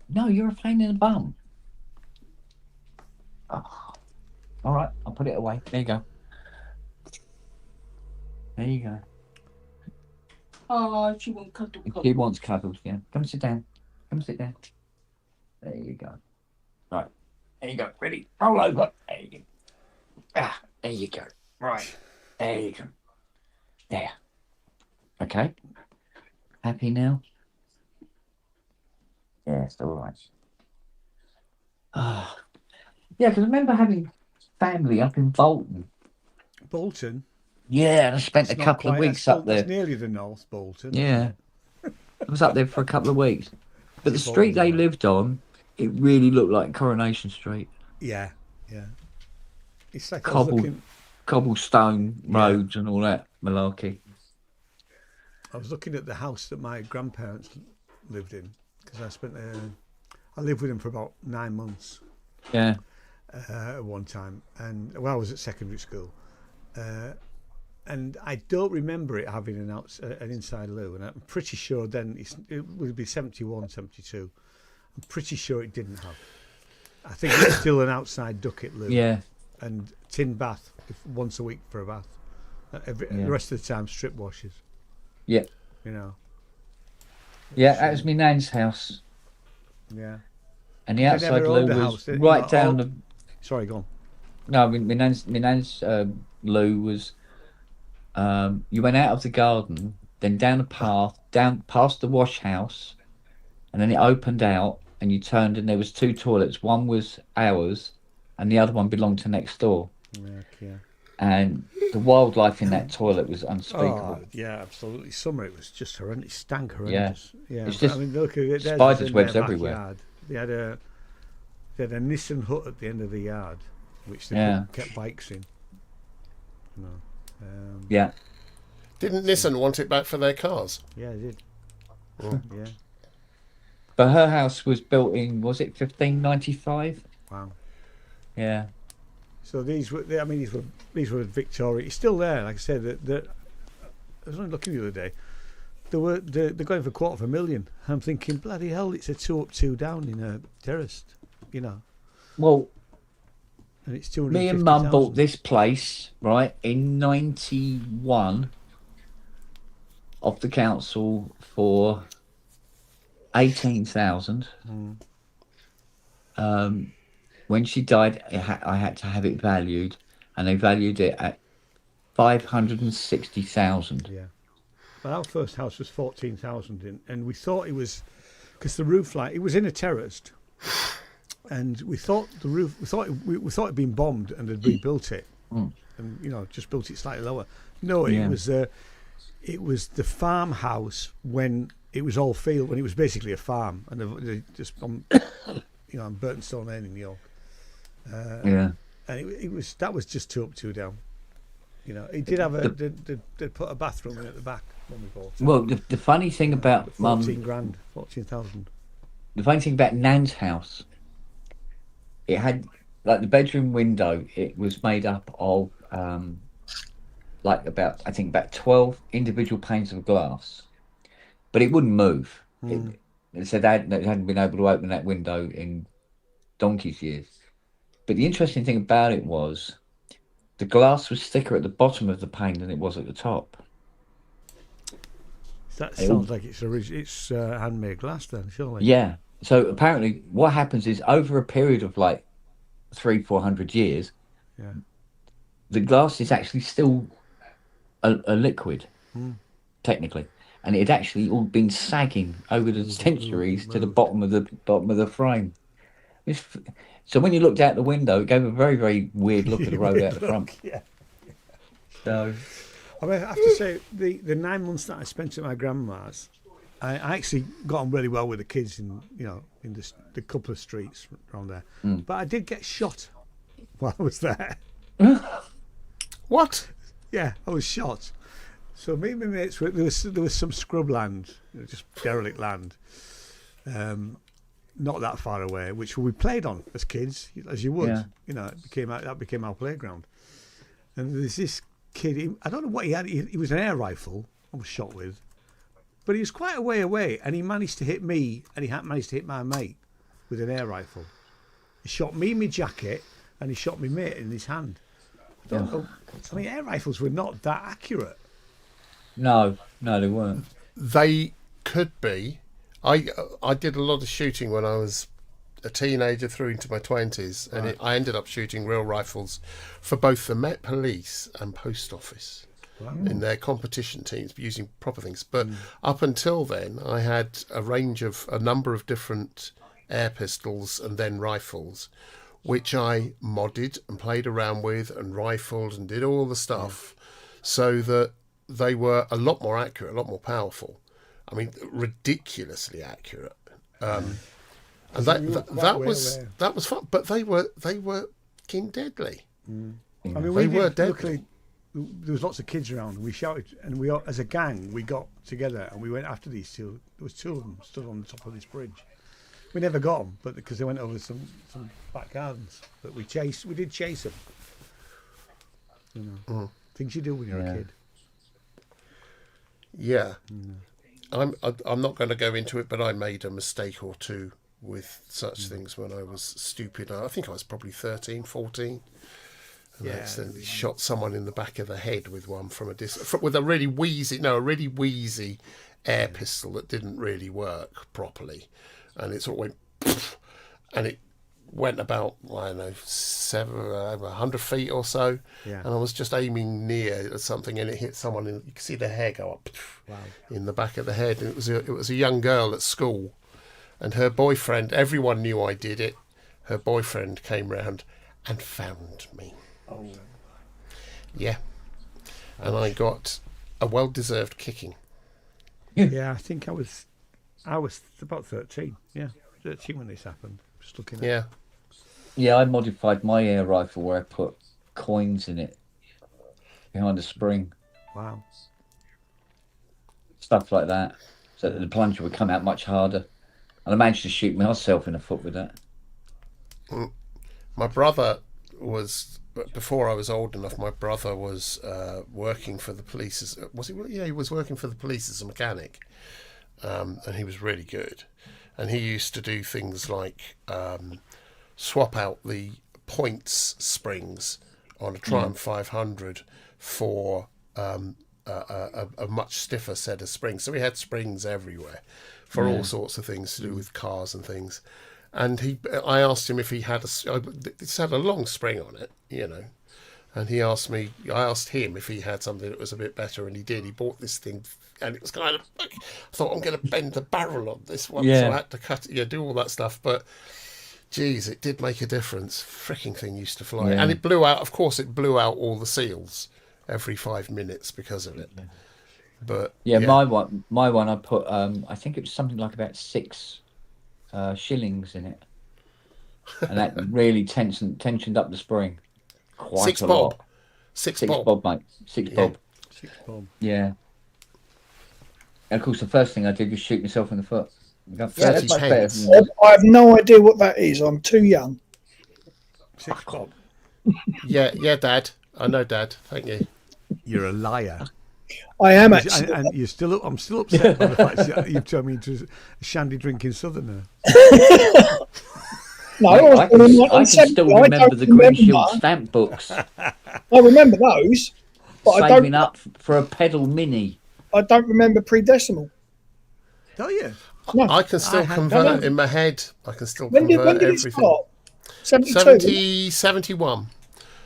No, you're a pain in the bum. Oh. All right, I'll put it away. There you go. There you go. Oh, she wants cuddle. She wants cuddles, yeah. Come sit down. Come sit down. There you go. Right. There you go. Ready? Roll over. There you go. Ah, there you go. Right. There you go. There. Okay. Happy now? Yeah, it's all right. Yeah, because I remember having family up in Bolton. Bolton. Yeah, and I spent It's a not couple of quite- weeks that's up there. That's nearly the north, Bolton. Yeah. I was up there for a couple of weeks. But the Bolton's street they alright. lived on, it really looked like Coronation Street. Yeah. It's like I was looking. Cobblestone roads and all that malarkey. I was looking at the house that my grandparents lived in because I lived with them for about 9 months. Yeah. At one time, and I was at secondary school, and I don't remember it having an inside loo, and I'm pretty sure then it would be 71, 72. I'm pretty sure it didn't have. I think it's still an outside ducket loo. Yeah. And tin bath once a week for a bath. The rest of the time, strip washes. Yeah. You know. Yeah, that was my nan's house. Yeah. And the They outside never loo owned a was house, right down the. Sorry, go on. No, I mean, my nan's loo was. You went out of the garden, then down a path, down past the wash house, and then it opened out, and you turned, and there was 2 toilets. One was ours, and the other one belonged to next door. Okay. And the wildlife in that toilet was unspeakable. Oh, yeah, absolutely. Summer, it was just horrendous. It stank horrendous. Yeah. It's just I mean, look at it. spiders' webs everywhere. They had a Nissan hut at the end of the yard, which they kept bikes in. No. Yeah. Didn't Nissan want it back for their cars? Yeah, they did. Oh. Yeah. But her house was built in, was it 1595? Wow. Yeah. So these were Victoria. It's still there. Like I said, I was only looking the other day. They're going for $250,000. I'm thinking, bloody hell, it's a 2 up, 2 down in a terraced, you know. Well, and it's me and Mum bought this place, right, in 91 off the council for 18,000. When she died, I had to have it valued, and they valued it at 560,000. Yeah. Well, our first house was 14,000, and we thought it was because the roof line. It was in a terraced, and we thought the roof. We thought it'd been bombed and had rebuilt it, and just built it slightly lower. No, it was the farmhouse when it was all field, when it was basically a farm, and they just on Burtonstone Lane in New York. And that was just 2 up, 2 down. You know, it did have they put a bathroom in at the back when we bought it. Well, the funny thing about 14,000. The funny thing about Nan's house, it had like the bedroom window. It was made up of about 12 individual panes of glass, but it wouldn't move. It said they hadn't been able to open that window in donkey's years. But the interesting thing about it was the glass was thicker at the bottom of the pane than it was at the top. That sounds like it's handmade glass then, surely. Yeah. So apparently what happens is over a period of like 300-400 years, the glass is actually still a liquid, technically. And it had actually all been sagging over the centuries to the bottom of the frame. So when you looked out the window, it gave a very, very weird look at the road out the front. Yeah. So, I mean, I have to say, the 9 months that I spent at my grandma's, I actually got on really well with the kids in the couple of streets around there. But I did get shot while I was there. What? Yeah, I was shot. So me and my mates, there was some scrub land, just derelict land, not that far away, which we played on as kids, as you would. Yeah. That became our playground. And there's this kid. I don't know what he had. He was an air rifle. I was shot with, but he was quite a way away, and he managed to hit me, and he managed to hit my mate with an air rifle. He shot me in my jacket, and he shot my mate in his hand. I don't know. I mean, air rifles were not that accurate. No, they weren't. They could be. I did a lot of shooting when I was a teenager through into my 20s, and I ended up shooting real rifles for both the Met Police and Post Office in their competition teams using proper things. But up until then, I had a number of different air pistols and then rifles, which I modded and played around with and rifled and did all the stuff so that they were a lot more accurate, a lot more powerful. I mean, ridiculously accurate. And that was fun, but they were fucking deadly. I mean, they were deadly. Luckily, there was lots of kids around, and we shouted, and we, as a gang, we got together and we went after these two. There was 2 of them stood on the top of this bridge. We never got them, but because they went over some back gardens. But we did chase them. You know, things you do when you're a kid. Yeah. I'm not going to go into it, but I made a mistake or two with such things when I was stupid. I think I was probably 13, 14. And I accidentally shot someone in the back of the head with one from a with a really wheezy air pistol that didn't really work properly, and it sort of went, and it went about, I don't know, 100 feet or so, and I was just aiming near at something, and it hit someone. You can see the hair go up in the back of the head, and it was a young girl at school, and her boyfriend. Everyone knew I did it. Her boyfriend came round and found me. Oh. Yeah, and I got a well-deserved kicking. Yeah, I think I was about 13. Yeah, 13 when this happened. Just looking at Yeah, I modified my air rifle where I put coins in it behind the spring. Wow. Stuff like that, so that the plunger would come out much harder. And I managed to shoot myself in the foot with that. My brother was, before I was old enough, my brother was working for the police as, was he? Yeah, he was working for the police as a mechanic, and he was really good. And he used to do things like swap out the points springs on a Triumph 500 for a much stiffer set of springs. So we had springs everywhere for all sorts of things to do with cars and things. And I asked him if he had it's had a long spring on it, you know. And I asked him if he had something that was a bit better, and he did. He bought this thing, and it was kind of, I thought, I'm going to bend the barrel on this one, so I had to cut it, do all that stuff. But, geez, it did make a difference. Fricking thing used to fly. And it blew out, of course, all the seals every 5 minutes because of it. But my one, I put, I think it was something like about 6 shillings in it, and that really tensioned up the spring quite 6 a bob. lot. 6 bob, mate. 6 bob. 6 bob. Yeah. And of course, the first thing I did was shoot myself in the foot. That's much much better. I have no idea what that is. I'm too young. 6 bob. Yeah, Dad. I know, Dad. Thank you. You're a liar. I am actually. And you're still. I'm still upset by the fact that you've turned me into a shandy drinking southerner. No, I can still remember the Green Shield stamp books. I remember those, but saving up for a pedal mini. I don't remember pre-decimal. Don't you? No. I can still convert in my head. I can still when convert did everything. It start? 72? 71.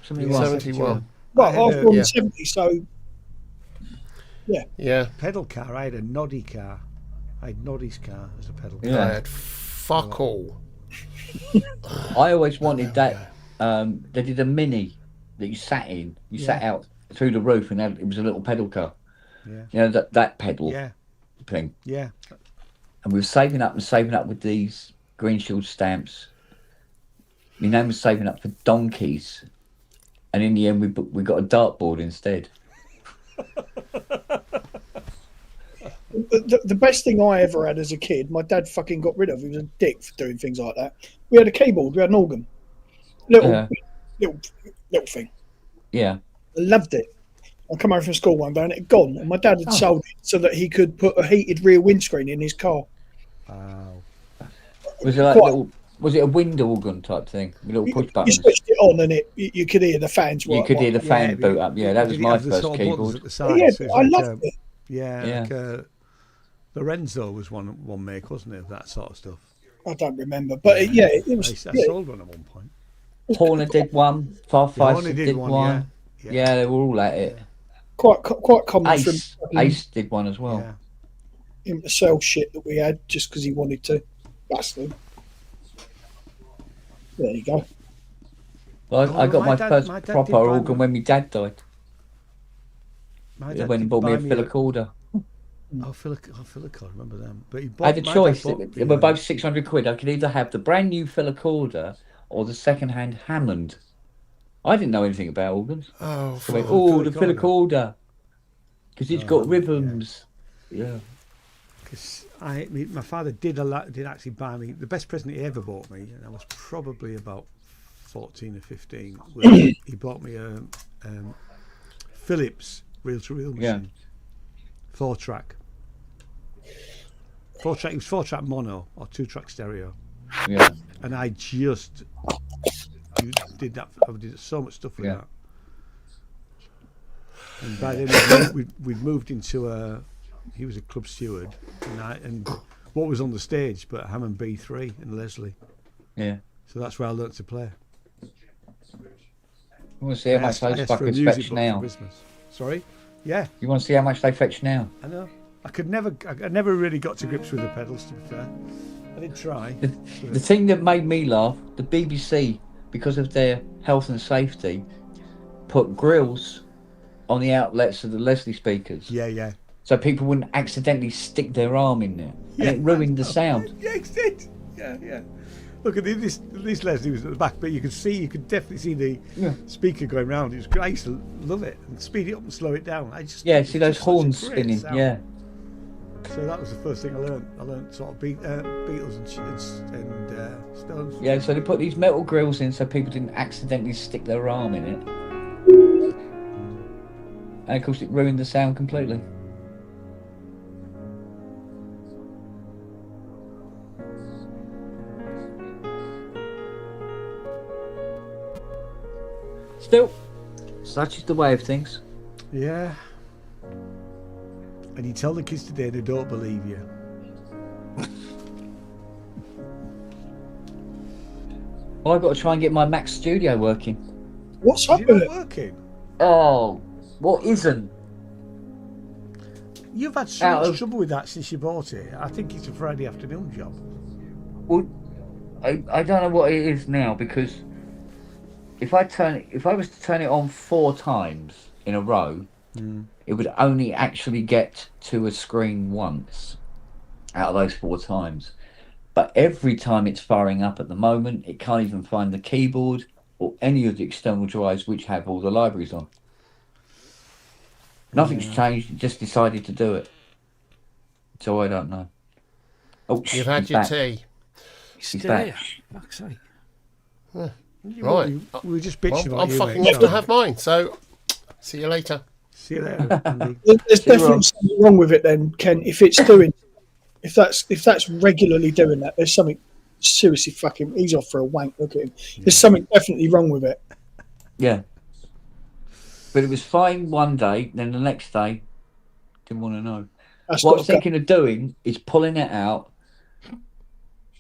71. Right, I was born in 70, so yeah. Pedal car. I had a Noddy car. I had Noddy's car as a pedal car. I had fuck all. I always wanted that. They did a mini that you sat in. You sat out through the roof, and it was a little pedal car. Yeah. You know that pedal thing. Yeah. And we were saving up with these Green Shield stamps. My name was saving up for donkeys, and in the end we got a dartboard instead. The best thing I ever had as a kid, my dad fucking got rid of. He was a dick for doing things like that. We had a keyboard, we had an organ, little thing. Yeah, I loved it. I come home from school one day and it had gone, and my dad had sold it so that he could put a heated rear windscreen in his car. Wow. Was it like was it a wind organ type thing with little push buttons? You switched it on and you could hear the fans. You could hear the fan boot up. Yeah, that was my first keyboard. At the side, yeah, so I loved it. Yeah, like, Lorenzo was one make, wasn't it? That sort of stuff. I don't remember, but it was. I sold one at one point. Horner did one. Farfighters did one. Yeah. Yeah, they were all at it. Quite common. Ace did one as well. Yeah. Him to sell shit that we had just because he wanted to. Bastard. There you go. Well, I got my first proper organ when my dad died. My He dad went and bought me a Filicorder. Filicorder, remember them? But I had a choice. They were both 600 quid. I could either have the brand new Filicorder or the second-hand Hammond. I didn't know anything about organs. Oh, I went, the Filicorder. Because it's got rhythms. Yeah. Because my father did actually buy me the best present he ever bought me, and I was probably about 14 or 15. He bought me a Philips reel-to-reel machine, 4-track. It was 4-track mono or 2-track stereo. Yeah. And I just did that. I did so much stuff with Yeah. that. And by then we'd moved into he was a club steward, and what was on the stage but Hammond B3 and Leslie. Yeah. So that's where I learnt to play. You want to see how much those fuckers fetch now? Sorry? Yeah. You want to see how much they fetch now? I know. I never really got to grips with the pedals, to be fair. I did try. The thing that made me laugh, the BBC, because of their health and safety, put grills on the outlets of the Leslie speakers. Yeah. So people wouldn't accidentally stick their arm in there. And it ruined the sound. Yeah, it did. Yeah. Look at this Leslie was at the back, but you could definitely see the speaker going round. It was great. I used to love it. And speed it up and slow it down. See those horns spinning. Sound. Yeah. So that was the first thing I learned. I learned sort of Beatles and Stones. Yeah, so they put these metal grills in so people didn't accidentally stick their arm in it. And of course it ruined the sound completely. Still, such is the way of things. Yeah. And you tell the kids today they don't believe you. Well, I've got to try and get my Mac Studio working. What's up Is with it it? not working? Oh, what isn't? You've had so much trouble with that since you bought it. I think it's a Friday afternoon job. Well, I don't know what it is now, because if I was to turn it on 4 times in a row, it would only actually get to a screen once out of those 4 times. But every time it's firing up at the moment, it can't even find the keyboard or any of the external drives which have all the libraries on. Nothing's changed, it just decided to do it. So I don't know. Oh, You've had your back. tea. He's back. there. Fuck's sake. Right. We were just bitching Well, about I'm you, fucking mate. off to have mine, so see you later. See you later, Andy. There's definitely something wrong with it then, Ken. If that's regularly doing that, there's something seriously fucking. He's off for a wank. Look at him. There's something definitely wrong with it. Yeah. But it was fine one day, then the next day, didn't want to know. What I was thinking of doing is pulling it out,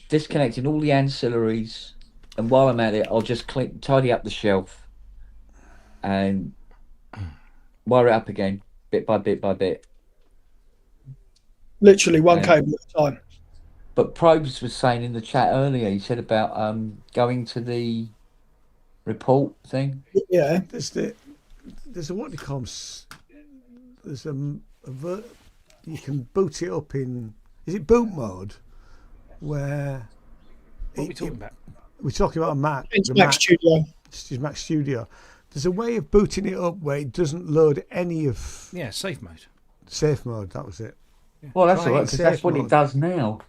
disconnecting all the ancillaries, and while I'm at it, I'll just tidy up the shelf and wire it up again, bit by bit by bit. Literally one cable at a time. But Probes was saying in the chat earlier, he said about going to the report thing. Yeah. There's a what do you call them? There's you can boot it up in. Is it boot mode? Where? What are we talking about? We're talking about a Mac. It's Mac Studio. It's Mac Studio. There's a way of booting it up where it doesn't load any of. Yeah, safe mode. Safe mode. That was it. Yeah. Well, that's Try all it right, in because that's safe what mode. it does now.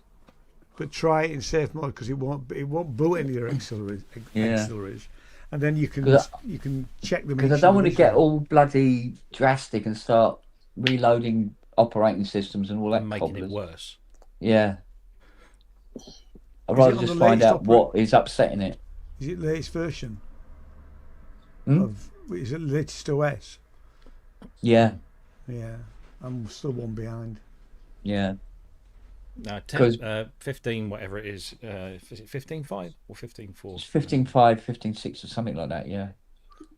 But try it in safe mode because it won't boot any of your auxiliaries. And then you can check them. Because I don't want to get all bloody drastic and start reloading operating systems and all that. Making it worse. Yeah. I'd rather just find out what is upsetting it. Is it the latest version? Is it the latest OS? Yeah. Yeah. I'm still one behind. Yeah. No, 15, whatever it is it 15.5 or 15.4? It's 15.5, 15.6 or something like that, yeah.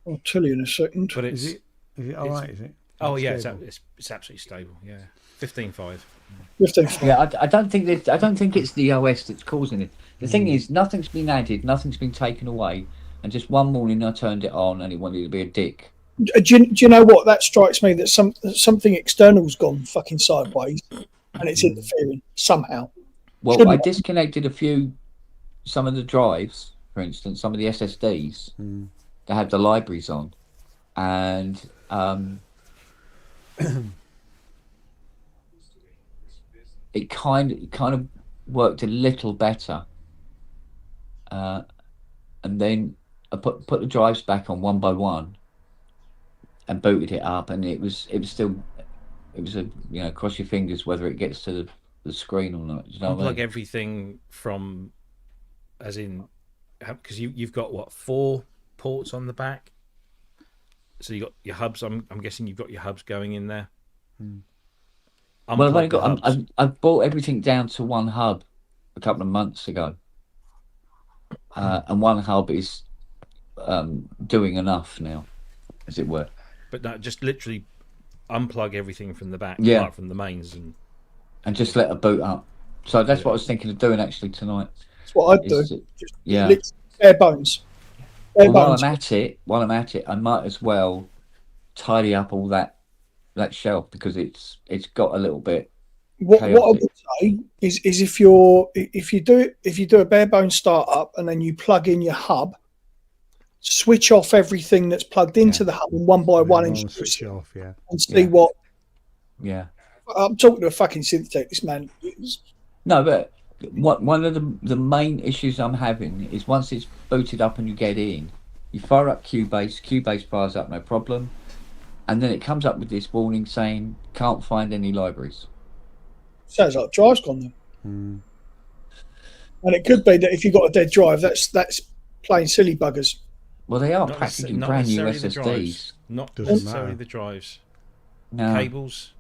I'll tell you in a second. But Is it all right, is it? Oh, yeah, stable? it's absolutely stable, yeah. 15.5. 15.5. Yeah, I don't think it's the OS that's causing it. The thing is, nothing's been added, nothing's been taken away, and just one morning I turned it on and it wanted to be a dick. Do you know what? That strikes me that something external's gone fucking sideways and it's interfering somehow. Well, I disconnected some of the drives, for instance, some of the SSDs that have the libraries on, and it kind of worked a little better, and then I put the drives back on one by one and booted it up, and it was a cross your fingers whether it gets to the screen or not. You know what I mean? Unplug everything from as in, because you've got what, 4 ports on the back. So you got your hubs. I'm guessing you've got your hubs going in there. Well, I've only Unplug the got. hubs. I've brought everything down to one hub a couple of months ago, and one hub is doing enough now, as it were. But no, just literally unplug everything from the back, Yeah. apart from the mains, and just let it boot up. So that's what I was thinking of doing actually tonight. That's what I'd do. is to- Just yeah. literally bare bones. Bare Well, while bones. I'm at it, I might as well tidy up all that shelf because it's got a little bit. What I chaotic. would say is if you do a bare bone startup and then you plug in your hub, switch off everything that's plugged into the hub and one by one and switch it off, yeah. and see what. Yeah. I'm talking to a fucking synthetic. This man. No, but one of the main issues I'm having is once it's booted up and you get in, you fire up Cubase fires up no problem, and then it comes up with this warning saying can't find any libraries. Sounds like drive's gone then. And it could be that if you've got a dead drive, that's plain silly buggers. Well, they are Not practically not brand new necessarily the SSDs. drives. Not Doesn't necessarily matter. the drives. No. Cables.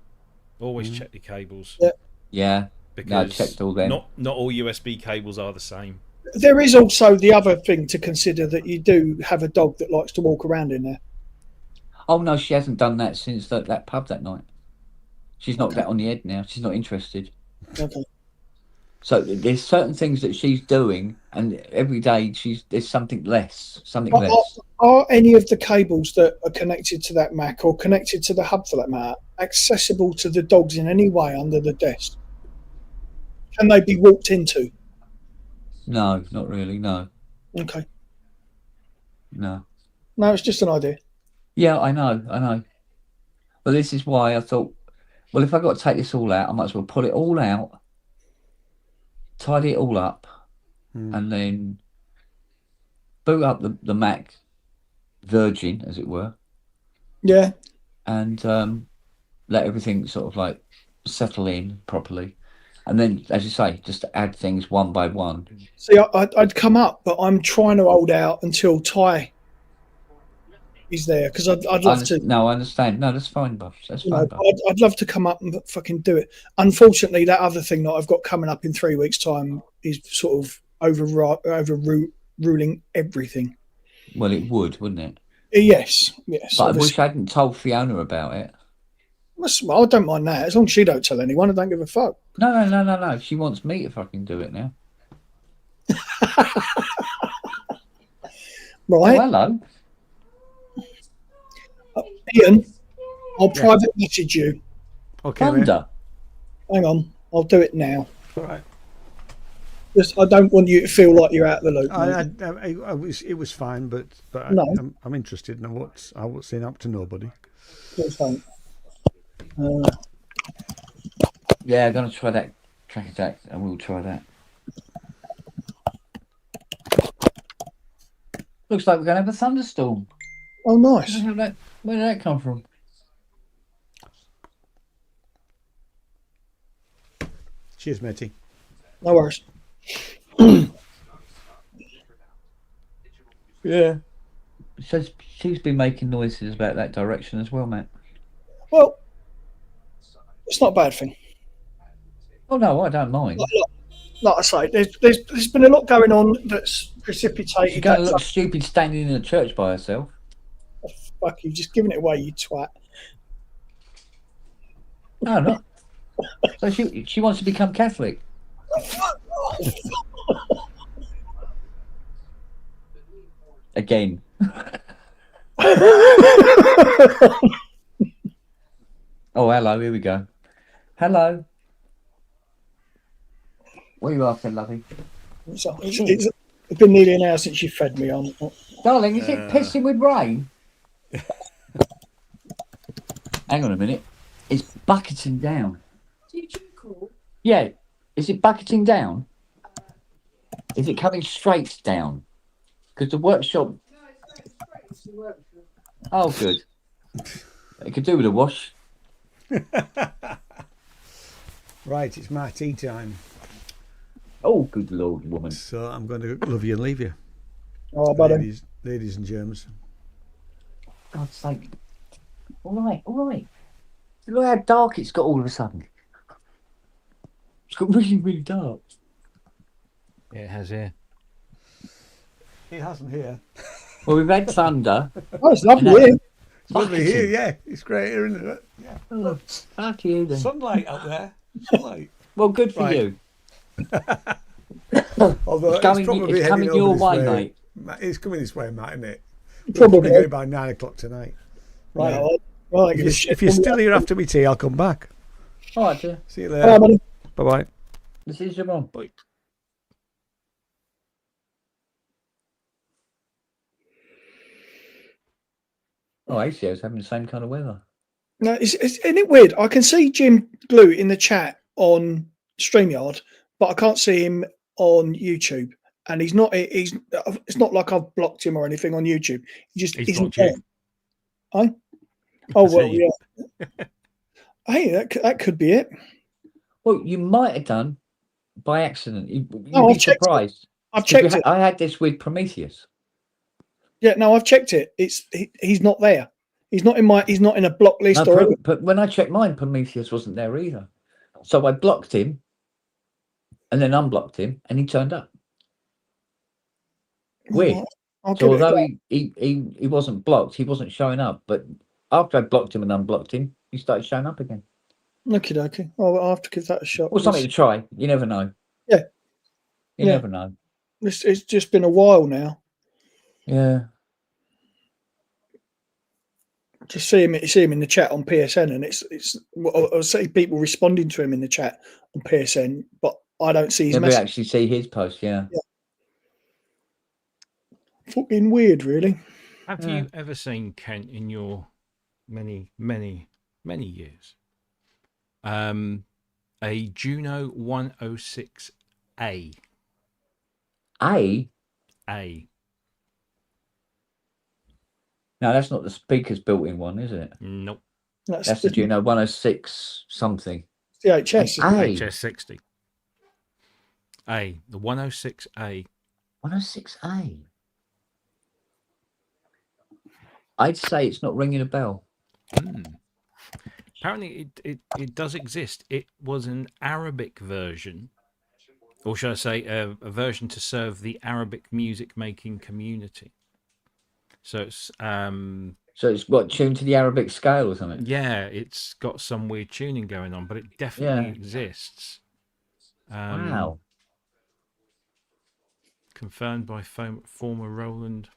Always check the cables. Yeah. Because No, I checked all them. Not all USB cables are the same. There is also the other thing to consider that you do have a dog that likes to walk around in there. Oh no, she hasn't done that since that pub that night. She's knocked that on the head now. She's not interested. Okay. So there's certain things that she's doing, and every day there's something less. Are any of the cables that are connected to that Mac or connected to the hub for that matter accessible to the dogs in any way under the desk? Can they be walked into? No, not really. No, Okay. no. No, it's just an idea. Yeah, I know. But this is why I thought, well, if I got to take this all out, I might as well pull it all out, tidy it all up, and then boot up the Mac Virgin, as it were. Yeah. And let everything sort of like settle in properly. And then, as you say, just add things one by one. See, I'd come up, but I'm trying to hold out until Ty is there because I'd love to. No, I understand. No, that's fine, Buff. That's fine, Buff. I'd love to come up and fucking do it. Unfortunately, that other thing that I've got coming up in 3 weeks' time is sort of overruling everything. Well, it would, wouldn't it? Yes. But I wish I hadn't told Fiona about it. I don't mind that. As long as she don't tell anyone, I don't give a fuck. No. She wants me to fucking do it now. Right. Oh, hello. Ian, I'll private message you. Okay. Thunder. Hang on. I'll do it now. All right. Just, I don't want you to feel like you're out of the loop. It was fine, but No. I'm interested in what's in up to nobody. Please don't. Yeah, I'm going to try that track attack, and we'll try that. Looks like we're going to have a thunderstorm. Oh, nice. Where did that come from? Cheers, matey. No worries. Yeah. She's been making noises about that direction as well, Matt. Well, it's not a bad thing. Oh no, I don't mind. Like I say, there's been a lot going on that's precipitated. She's going to look stupid standing in a church by herself. Oh, fuck you, just giving it away, you twat. No, not. So she wants to become Catholic. Again. Oh, hello. Here we go. Hello. What are you after, lovey? It's been nearly an hour since you fed me on. Darling, is it pissing with rain? Hang on a minute. It's bucketing down. Did you call? Yeah. Is it bucketing down? Is it coming straight down? Because the workshop... Oh, good. It could do with a wash. Right, it's my tea time. Oh, good Lord, woman. So I'm going to love you and leave you, Oh, buddy. ladies and germs. God's sake. All right, all right. Look how dark it's got all of a sudden. It's got really, really dark. Yeah, it has here. It hasn't here. Well, we've had thunder. Oh, it's lovely And here. It's lovely here, Fucking- yeah. It's great here, isn't it? Yeah. Oh, fuck you then. Sunlight out there. Sunlight. Well, good for Right. you. Although It's coming, probably it's heading coming over your this way, mate. It's coming this way, Matt, isn't it? Probably. We'll get it by 9 o'clock tonight. Right. No, well, I give a If, shit. if you're still here after me tea, I'll come back. All right, dear. See you Bye, later. buddy. Bye bye. This is your mum. Bye. Oh, ACO's having the same kind of weather. No, isn't it weird? I can see Jim Blue in the chat on StreamYard, but I can't see him on YouTube. And he's not. It's not like I've blocked him or anything on YouTube. He just He's isn't blocked you. there. Oh well, See. yeah. Hey, that could be it. Well, you might have done by accident. You'd No, be I've checked it. surprised. I've 'Cause we checked it. I had this with Prometheus. Yeah, no, I've checked it. He's not there. He's not in my. He's not in a block list No, or anything. but when I checked mine, Prometheus wasn't there either. So I blocked him and then unblocked him, and he turned up. Weird. I'll So give it a although go. he wasn't blocked, he wasn't showing up. But after I blocked him and unblocked him, he started showing up again. Okie dokie. I'll have to give that a shot. Well, something to try. You never know. Yeah. You Yeah. never know. It's just been a while now. Yeah. Just see him in the chat on PSN, and it's. I see people responding to him in the chat on PSN, but I don't see his Never message. actually see his post. Yeah. Fucking weird, really. Have Yeah. you ever seen Kent in your many, many, many years? A Juno 106A. A. A. No, that's not the speaker's built-in one, is it? Nope. That's the Juno 106 something. the HS. A. HS60. A. The 106A. 106A. I'd say it's not ringing a bell. Apparently, it does exist. It was an Arabic version, or should I say, a version to serve the Arabic music making community. So it's So it's what, tuned to the Arabic scale or something? yeah, it's got some weird tuning going on, but it definitely exists. Wow. Confirmed by former Roland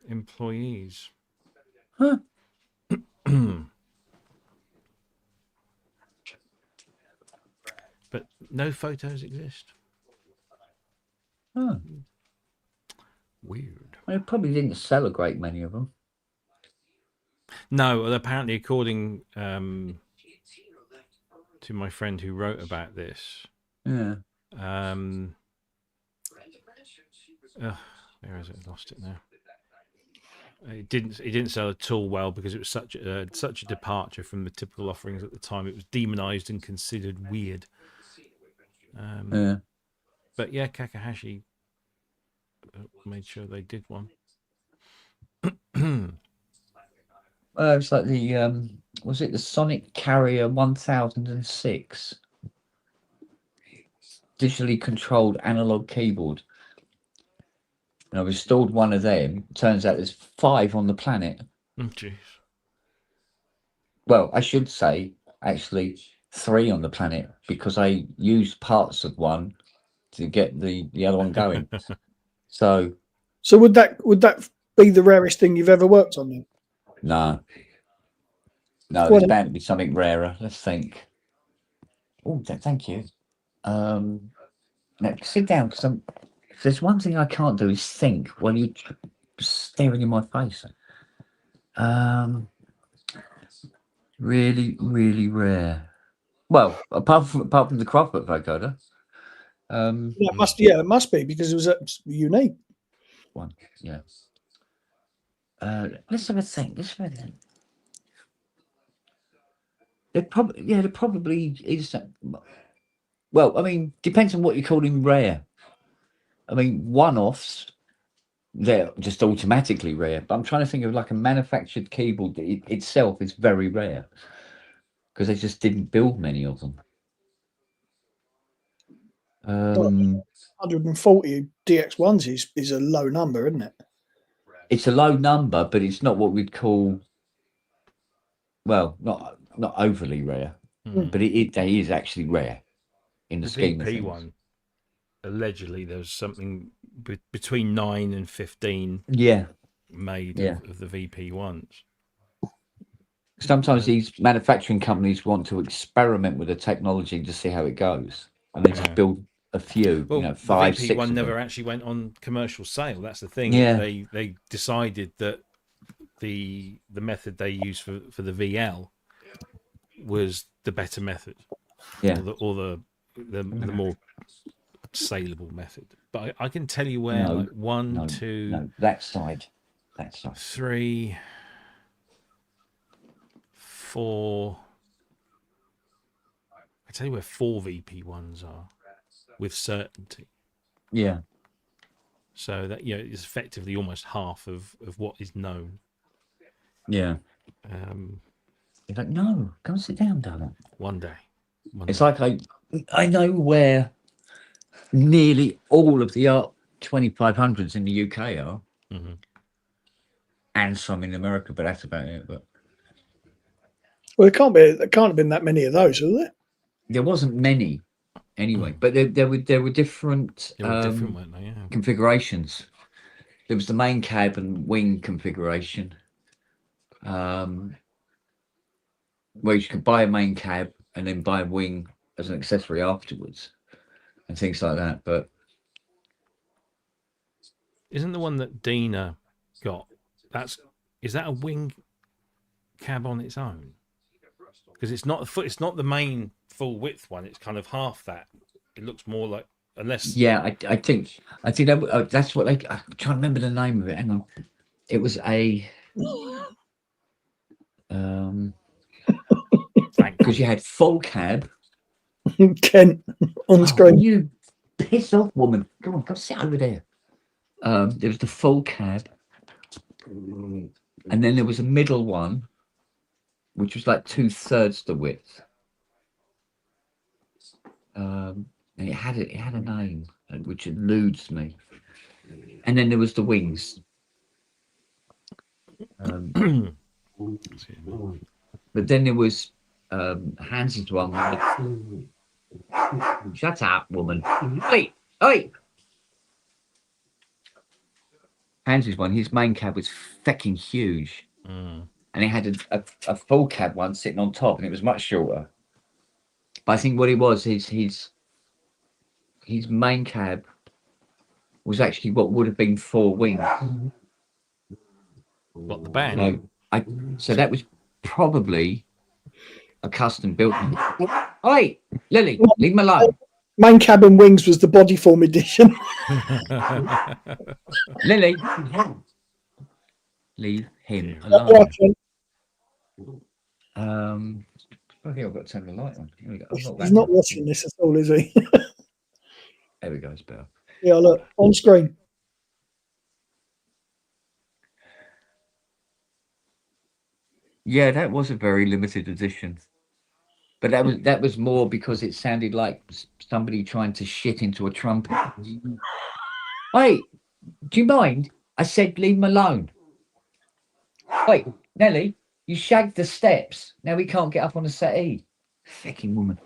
employees. Huh. But no photos exist. Huh. Weird. Well, it probably didn't sell a great many of them. No, well, apparently, according to my friend who wrote about this, Yeah. where is it? Lost it now. It didn't sell at all well because it was such a departure from the typical offerings at the time. It was demonized and considered weird. Yeah. But yeah, Kakahashi made sure they did one. It's like the was it the Sonic Carrier 1006 digitally controlled analog keyboard, and I've installed one of them. Turns out there's 5 on the planet. Oh, jeez. Well, I should say actually 3 on the planet, because I used parts of one to get the other one going. So would that be the rarest thing you've ever worked on then? no, Well, there's bound to be something rarer. Let's think. Oh, thank you. Now sit down, because if there's one thing I can't do is think while you're staring in my face. Really, really rare. Well, apart from the Craftbook vocoder. It must be, because it was unique. One, yeah. Let's have a think. There probably is. Well, I mean, depends on what you're calling rare. I mean, one-offs, they're just automatically rare. But I'm trying to think of like a manufactured keyboard that itself is very rare because they just didn't build many of them. 140 DX1s is a low number, isn't it? It's a low number, but it's not what we'd call, well, not overly rare, but it is actually rare in the scheme of VP things. one, allegedly there was something between 9 and 15 made of the VP ones. Sometimes these manufacturing companies want to experiment with the technology to see how it goes, and they just build a few, Well, 5, the VP 6 one of never them. actually went on commercial sale. That's the thing. Yeah. They decided that the method they used for the VL was the better method. Yeah. Or the more saleable method. But I can tell you where, No, 1, 2, that side. 3, 4. I tell you where 4 VP ones are with certainty. Yeah. So that it's effectively almost half of what is known. Yeah. You're like, no, come sit down, darling. One day. It's like I know where nearly all of the Art 2500s in the UK are, and some in America, but that's about it. But well, there can't have been that many of those, are there? There wasn't many, anyway. But there were different. They were different, weren't they? Yeah. Configurations. There was the main cab and wing configuration, where you could buy a main cab and then buy a wing as an accessory afterwards, and things like that. But isn't the one that Dina got? Is that a wing cab on its own? Because it's not the main full width one. It's kind of half that. It looks more like unless. Yeah, I think that, that's what I'm trying to remember the name of it. Hang on, it was a because you had full cab. Kent on screen. You piss off, woman! Come on, go sit over there. There was the full cab, and then there was a middle one, which was like 2/3 the width. And it had a name which eludes me. And then there was the wings. But then there was Hans's one. Shut up, woman! Hey! Hans's one. His main cab was fucking huge, and it had a full cab one sitting on top, and it was much shorter. But I think what it was is his main cab was actually what would have been 4 wings. What, the band? So that was probably a custom built. Oi, Lily, leave him alone. Main cabin wings was the body form edition. Lily, leave him alone. I think I've got to turn the light on. Here we go. He's not watching this at all, is he? There we go, it's better. Yeah, look, on screen. Yeah, that was a very limited edition. But that was more because it sounded like somebody trying to shit into a trumpet. Hey, do you mind? I said leave him alone. Wait, Nelly, you shagged the steps. Now we can't get up on the settee. Fucking woman.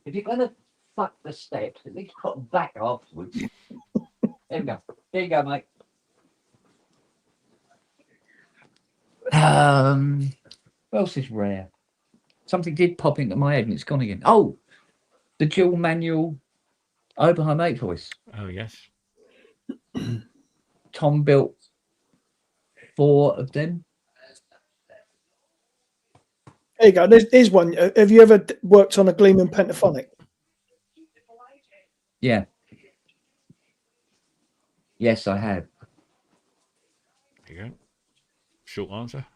If you're gonna fuck the steps, at least put them back afterwards. There we go. There you go, mate. What else is rare? Something did pop into my head and it's gone again. Oh, the dual manual Oberheim 8 voice. Oh, yes. Tom built 4 of them. There you go. There's one. Have you ever worked on a Gleeman Pentaphonic? Yeah. Yes, I have. There you go. Short answer.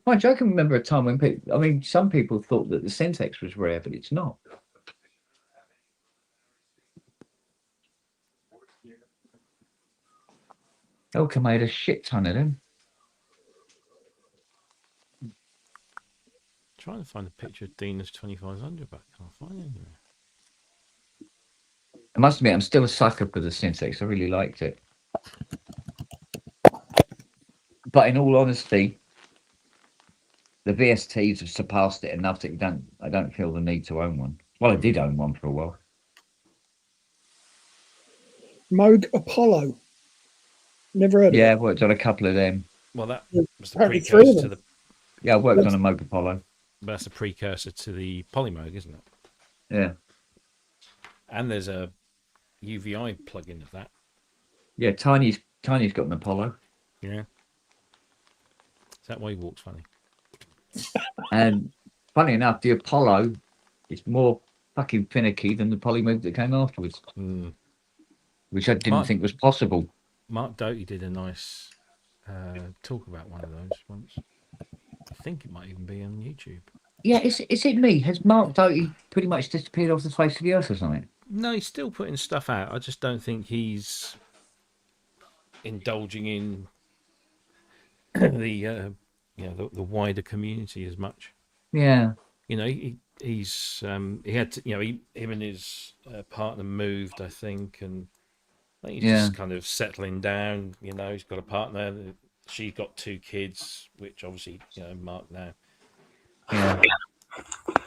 Mind you, I can remember a time when people, I mean, some people thought that the Syntex was rare, but it's not. Elka made a shit ton of them. Trying to find a picture of Dina's 2500, but I can't find it anywhere. I must admit, I'm still a sucker for the Syntex. I really liked it. But in all honesty, the VSTs have surpassed it enough that I don't feel the need to own one. Well, I did own one for a while. Moog Apollo. Never heard of Yeah, it. I've worked on a couple of them. Well, that was the Apparently three precursor of to them. the. Yeah, I worked on a Moog Apollo. That's the precursor to the Polymoog, isn't it? Yeah. And there's a UVI plug-in of that. Yeah, Tiny's got an Apollo. Yeah. Is that why he walks funny? And funny enough, the Apollo is more fucking finicky than the Polymoog that came afterwards, which I didn't think was possible. Mark Doty did a nice talk about one of those once. I think it might even be on YouTube. Yeah, is it me? Has Mark Doty pretty much disappeared off the face of the earth or something? No, he's still putting stuff out. I just don't think he's indulging in the the wider community as much. Yeah. You know, he's he had to, him and his partner moved, I think, and I think he's just kind of settling down. You know, he's got a partner. She's got 2 kids, which obviously Mark now. Yeah. I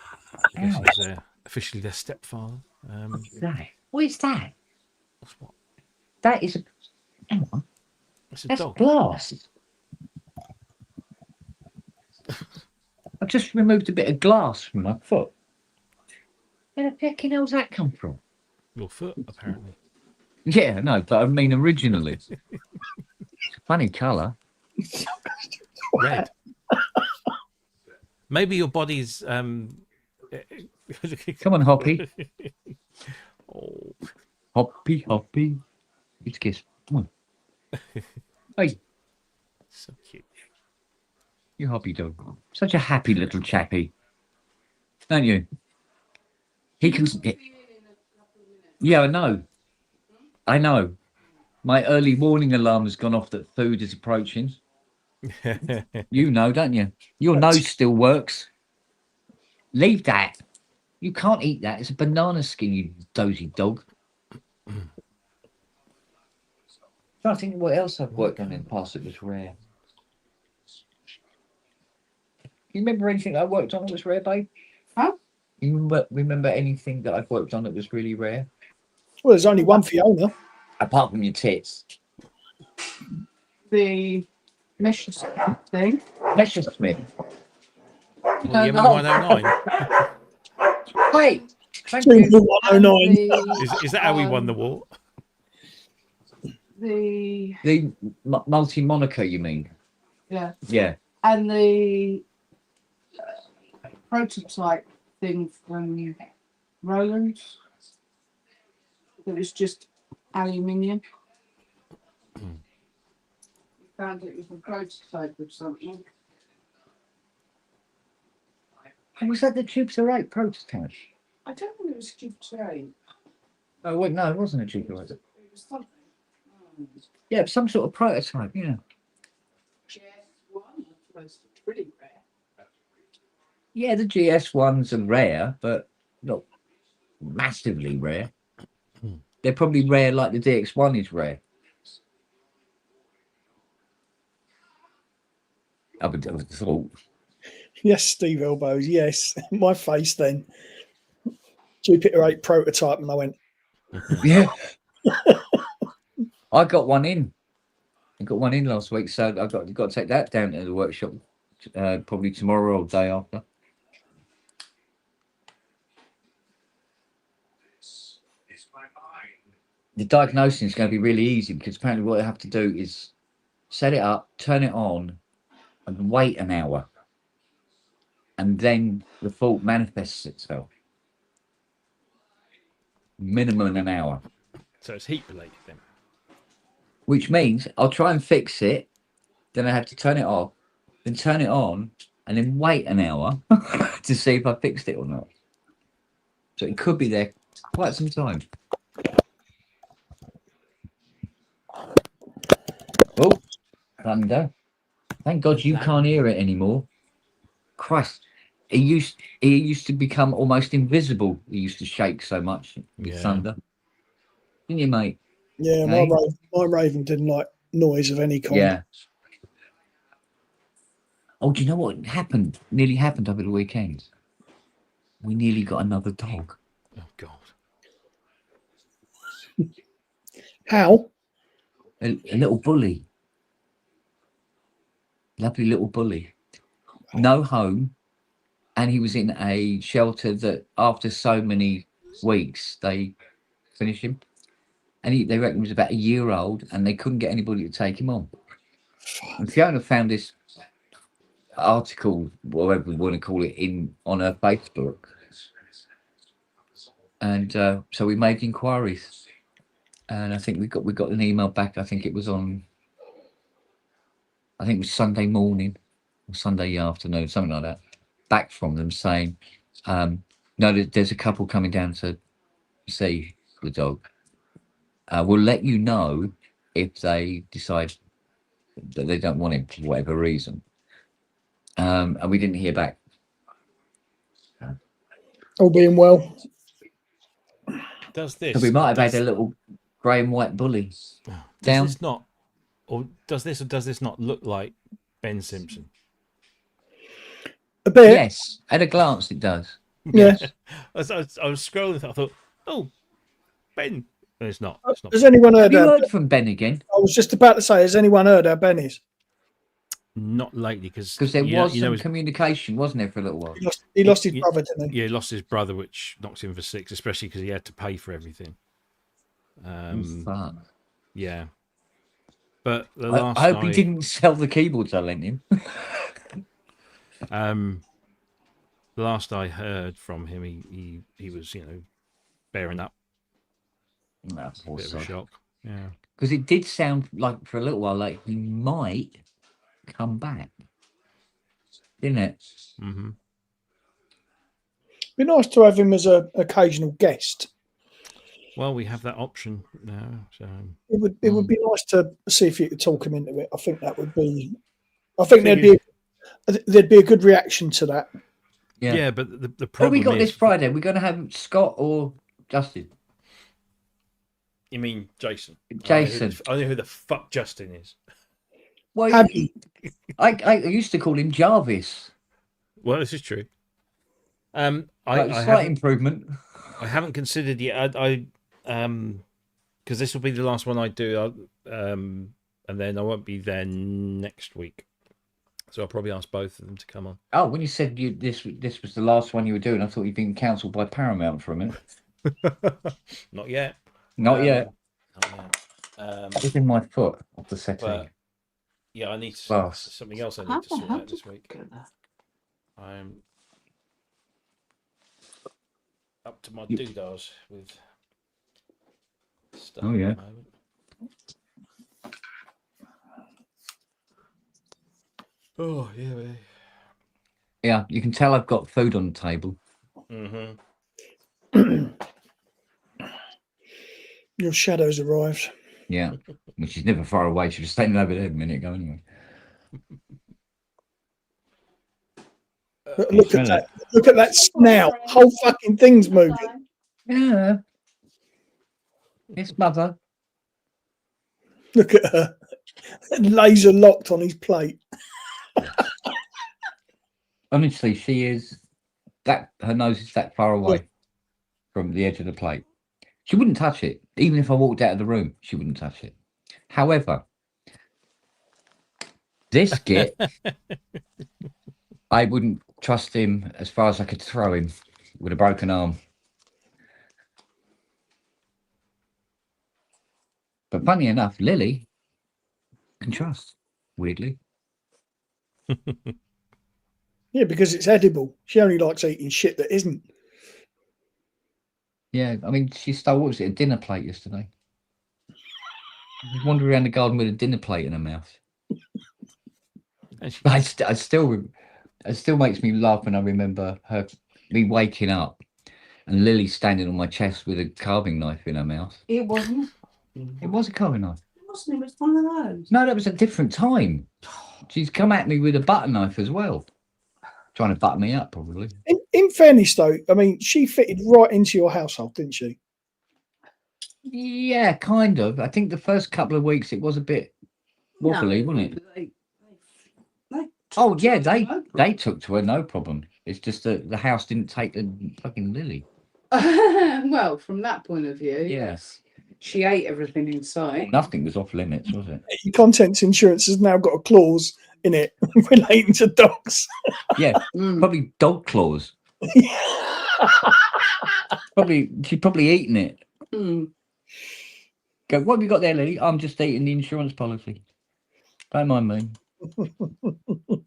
guess he's officially their stepfather. What's that? What is that? What's what? That is a. Hang on. It's a That's dog. glass. I've just removed a bit of glass from my foot. Where the fucking hell's that come from? Your foot, apparently. Yeah, no, but I mean originally. It's a funny colour. Red. Maybe your body's Come on, Hoppy. Oh. Hoppy. It's a kiss. Come on. Hey. So cute. You Hoppy dog. Such a happy little chappy. Don't you? He can. Yeah, I know. I know. My early warning alarm has gone off that food is approaching. You know, don't you? Your nose still works. Leave that. You can't eat that. It's a banana skin, you dozy dog. I think what else I've worked on in the past that was rare. You remember anything I worked on that was rare, babe? Huh? You remember anything that I've worked on that was really rare? Well, there's only one Fiona. Apart from your tits. The Mesher thing. Messersmith. Well, the ME109. Wait. Thank you. The 109. Is that how we won the war? The multi-moniker, you mean? yeah, Yeah. and the prototype thing from Roland. It was just aluminium. Found it was a prototype of something. And was that the Jupiter 8 prototype? I don't think it was Jupiter 8. Oh, wait, no, it wasn't a Jupiter 8. It was something. Yeah, some sort of prototype, yeah. GS1 was pretty rare. Yeah, the GS1s are rare, but not massively rare. They're probably rare like the DX1 is rare. I would have thought. Yes, Steve Elbows. Yes, my face then. Jupiter 8 prototype, and I went. Yeah. I got one in. I got one in last week, so I've got to take that down to the workshop probably tomorrow or day after. The diagnosing is going to be really easy because apparently what I have to do is set it up, turn it on, and wait an hour. And then the fault manifests itself. Minimum an hour. So it's heat related then. Which means I'll try and fix it, then I have to turn it off, then turn it on, and then wait an hour to see if I fixed it or not. So it could be there quite some time. Oh, thunder. Thank God you can't hear it anymore. Christ. He used to become almost invisible. He used to shake so much with thunder. Didn't you, mate? Yeah, Hey? my Raven didn't like noise of any kind. Yeah. Oh, do you know what happened? Nearly happened over the weekend. We nearly got another dog. Oh God. How? A little bully. Lovely little bully. No home. And he was in a shelter that after so many weeks, they finished him. And they reckon he was about a year old and they couldn't get anybody to take him on. And Fiona found this article, whatever we want to call it, on her Facebook. And so we made inquiries. And I think we got an email back. I think it was Sunday morning or Sunday afternoon, something like that, back from them saying, no, there's a couple coming down to see the dog. We'll let you know if they decide that they don't want him for whatever reason. And we didn't hear back. All being well. Does this? So we might have had a little grey and white bully. Does this not, or does this not look like Ben Simpson? A bit. Yes, at a glance it does. Yeah. I was scrolling. I thought, oh, Ben. And it's not. Has anyone heard? Have you heard from Ben again? I was just about to say, has anyone heard how Ben is? Not lately, because there was some communication, wasn't there, for a little while? He lost his brother, didn't he? Yeah, he lost his brother, which knocks him for 6, especially because he had to pay for everything. Yeah. But the last I hope he didn't sell the keyboards I lent him. The last I heard from him, he was, bearing up. No, a bit of a shock. Yeah. Because it did sound like for a little while like he might come back, didn't it? Mm-hmm. Be nice to have him as an occasional guest. Well, we have that option now, so it would be nice to see if you could talk him into it. I think that would be. I think there'd be a good reaction to that. Yeah, but the problem we got is, this Friday. We're going to have Scott or Justin. You mean Jason? Jason. I know who the fuck Justin is. Well, I used to call him Jarvis. Well, this is true. Slight improvement. I haven't considered yet. I because this will be the last one I do, and then I won't be there next week. So I'll probably ask both of them to come on. Oh, when you said this was the last one you were doing, I thought you'd been cancelled by Paramount for a minute. Not yet. Not yet. Not yet. It's in my foot off the settee. Yeah, I need something else. I need to sort out this week. I'm up to my doodahs with stuff. Oh yeah. At the moment. Oh yeah. Yeah, you can tell I've got food on the table. Mm-hmm. Your shadow's arrived. Yeah, which is never far away. She was standing over there a minute ago anyway. Look at that! Look at that snout. Whole fucking thing's moving. Yeah. It's mother. Look at her. Laser locked on his plate. Honestly, she is her nose is that far away from the edge of the plate. She wouldn't touch it. Even if I walked out of the room, she wouldn't touch it. However, this git, I wouldn't trust him as far as I could throw him with a broken arm. But funny enough, Lily can trust, weirdly. Yeah, because it's edible. She only likes eating shit that isn't. Yeah, I mean, she stole, what was it, a dinner plate yesterday? She wandered around the garden with a dinner plate in her mouth. I still It still makes me laugh when I remember me waking up and Lily standing on my chest with a carving knife in her mouth. It wasn't. It was a carving knife. It wasn't. It was one of those. No, that was a different time. She's come at me with a butter knife as well. Trying to butter me up, probably. In fairness, though, I mean, she fitted right into your household, didn't she? Yeah, kind of. I think the first couple of weeks it was a bit wobbly, wasn't it? They Oh yeah, took to they her, no they took to her no problem. It's just that the house didn't take the fucking Lily. problem. Well, from that point of view, Yeah. yes. She ate everything in sight. Nothing was off limits, was it? Your contents insurance has now got a clause in it relating to dogs. Yeah, Mm. probably dog claws. She's probably eaten it. Mm. Go, what have you got there, Lily? I'm just eating the insurance policy. Don't mind me.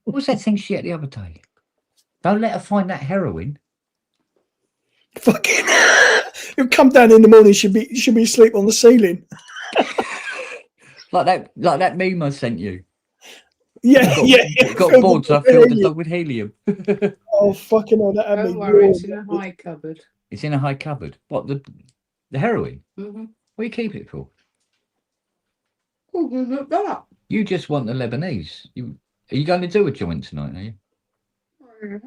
What's that thing she ate the other day? Don't let her find that heroin. Fucking, you'll come down in the morning. She'll be asleep on the ceiling. Like that meme I sent you. Yeah, Got Filled bored, so I with filled the helium. dog with helium. Oh fucking hell! That had me Don't worry, it's warm. in a high cupboard. It's in a high cupboard. What, the heroin? Mm-hmm. What do you keep it for? Oh, we look that up. You just want the Lebanese. Are you going to do a joint tonight, are you?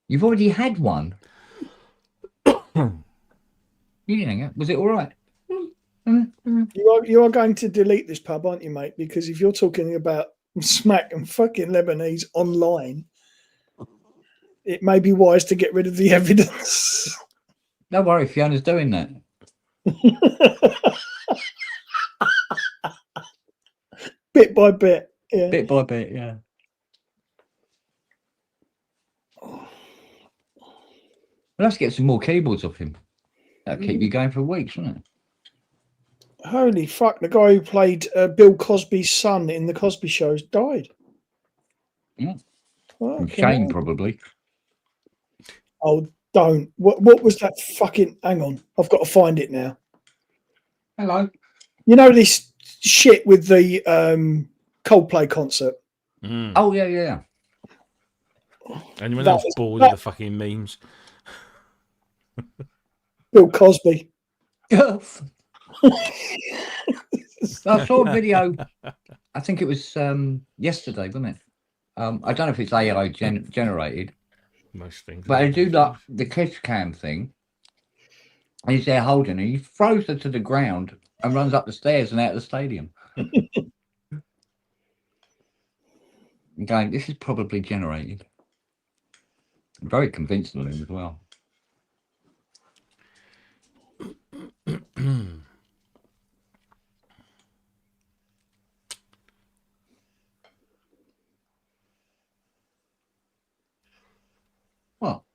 You've already had one. You didn't hang out. Was it all right? You are going to delete this pub, aren't you, mate? Because if you're talking about smack and fucking Lebanese online, it may be wise to get rid of the evidence. Don't worry, Fiona's doing that. Bit by bit, yeah. Bit by bit, yeah. We'll have to get some more keyboards off him. That'll keep you going for weeks, won't it? Holy fuck! The guy who played Bill Cosby's son in the Cosby Show has died. Yeah. Fucking Shame, hell. probably. Oh, don't! What was that fucking? Hang on, I've got to find it now. Hello. You know this shit with the Coldplay concert. Mm. Oh yeah. Anyone That else is- bored that- of the fucking memes? Bill Cosby. I saw a video. I think it was yesterday, wasn't it? I don't know if it's AI generated, Most things. but are. I do like the kiss cam thing. And he's there holding her. He throws her to the ground and runs up the stairs and out of the stadium. I'm going, this is probably generated. Very convincingly as well. Well,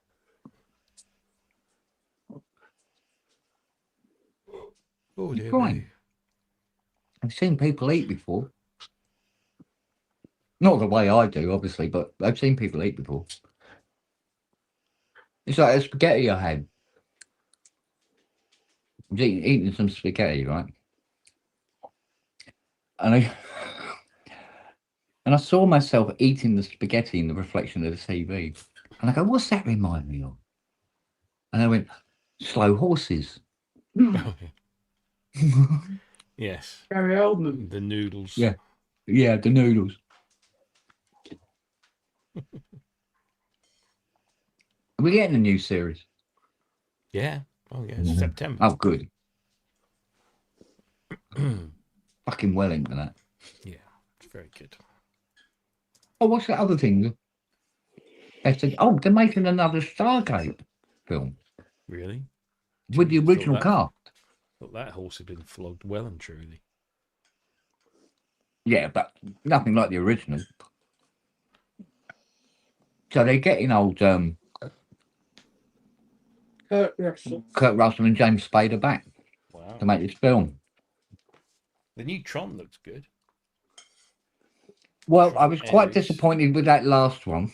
Oh dear crying. me. I've seen people eat before. Not the way I do, obviously, but I've seen people eat before. It's like a spaghetti I had. I was eating some spaghetti, right? And I saw myself eating the spaghetti in the reflection of the TV. And I go, what's that remind me of? And I went, slow horses. Yes. Gary Oldman. The noodles. Yeah. Yeah, the noodles. Are we getting a new series? Yeah. Oh yeah. It's September. Oh, good. Fucking well into that. Yeah. It's very good. Oh, what's that other thing? They're making another Stargate film Really? with the Thought original that- cast. Thought that horse had been flogged well and truly. Yeah, but nothing like the original. So they're getting old Kurt Russell. Kurt Russell and James Spader back Wow. to make this film. The new Tron looks good. Well, I was quite Anyways. disappointed with that last one.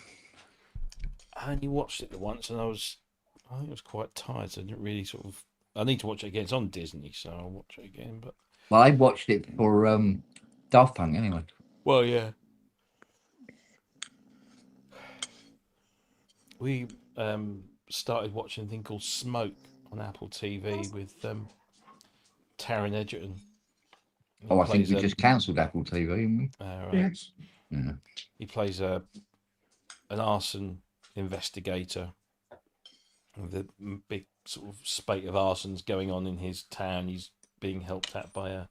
I only watched it once and I think I was quite tired, so I didn't really sort of. I need to watch it again. It's on Disney, so I'll watch it again. But Well, I watched it for Daft Punk anyway. well, yeah. we started watching a thing called Smoke on Apple TV with Taron Egerton. He Oh, I think plays we a- just cancelled Apple TV, haven't we? right. Yes. Yeah. He plays an arson investigator with a big sort of spate of arsons going on in his town. He's being helped out by a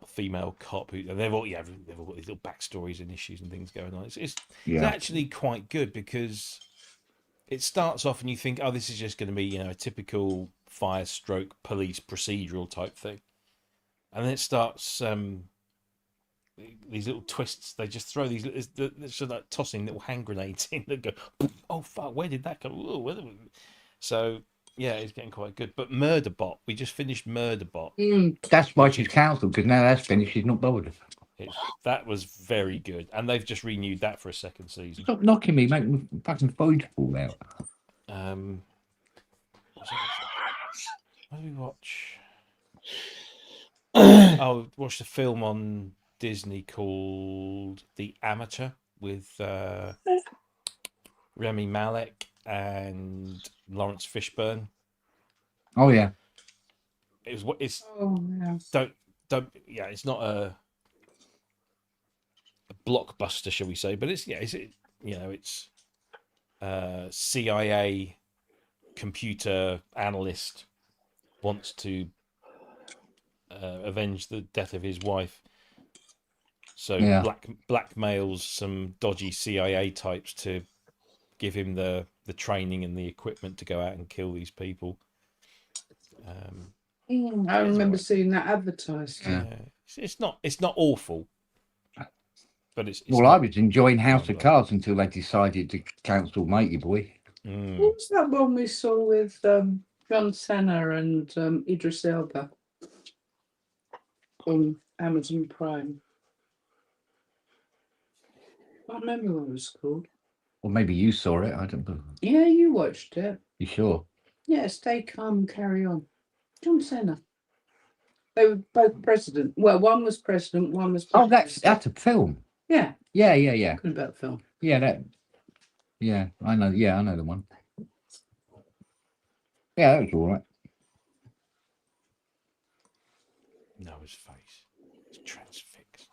female cop, and they've all got these little backstories and issues and things going on. It's actually quite good because it starts off and you think, oh, this is just going to be a typical fire stroke police procedural type thing, and then it starts these little twists. They just throw these sort of like tossing little hand grenades in that go, oh fuck, where did that go? So yeah, it's getting quite good. But Murderbot, we just finished Murderbot. That's why she's cancelled, because now that's finished, she's not bothered. That was very good, and they've just renewed that for a second season. Stop knocking me, make my fucking phone fall out. What did we watch? Oh, watched a film on Disney called The Amateur with Rami Malek and Lawrence Fishburne. Oh yeah. It's what it's. Oh, yeah. Don't. Yeah, it's not a blockbuster, shall we say? But it's CIA computer analyst wants to avenge the death of his wife, so blackmails some dodgy CIA types to give him the training and the equipment to go out and kill these people. I remember seeing that advertised. Yeah. It's not awful, but it's well, I was enjoying House of Cards until they decided to cancel Matey Boy. What was that one we saw with John Cena and Idris Elba on Amazon Prime? I can't remember what it was called. Or maybe you saw it. I don't know. Yeah, you watched it. You sure? Yeah, Stay Calm, Carry On. John Cena. They were both president. Well, one was president, one was. Oh, that's a film. Yeah. Yeah. Talking about the film. Yeah, I know. Yeah, I know the one. Yeah, that was all right. No, his face. It's transfixed.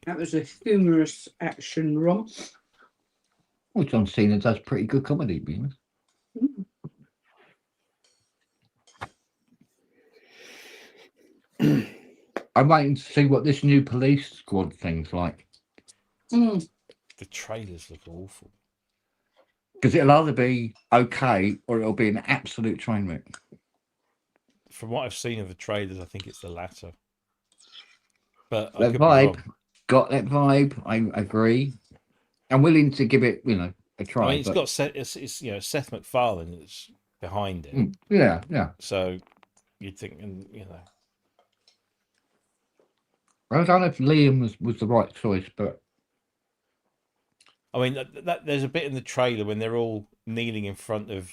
That was a humorous action romp. Well, John Cena does pretty good comedy, to be honest. I'm waiting to see what this new police squad thing's like. The trailers look awful. Because it'll either be okay or it'll be an absolute train wreck. From what I've seen of the trailers, I think it's the latter. But That vibe, got that vibe. I agree. I'm willing to give it, a try. I mean, it's got Seth MacFarlane that's behind it. Yeah. So you'd think, I don't know if Liam was the right choice, but I mean, there's a bit in the trailer when they're all kneeling in front of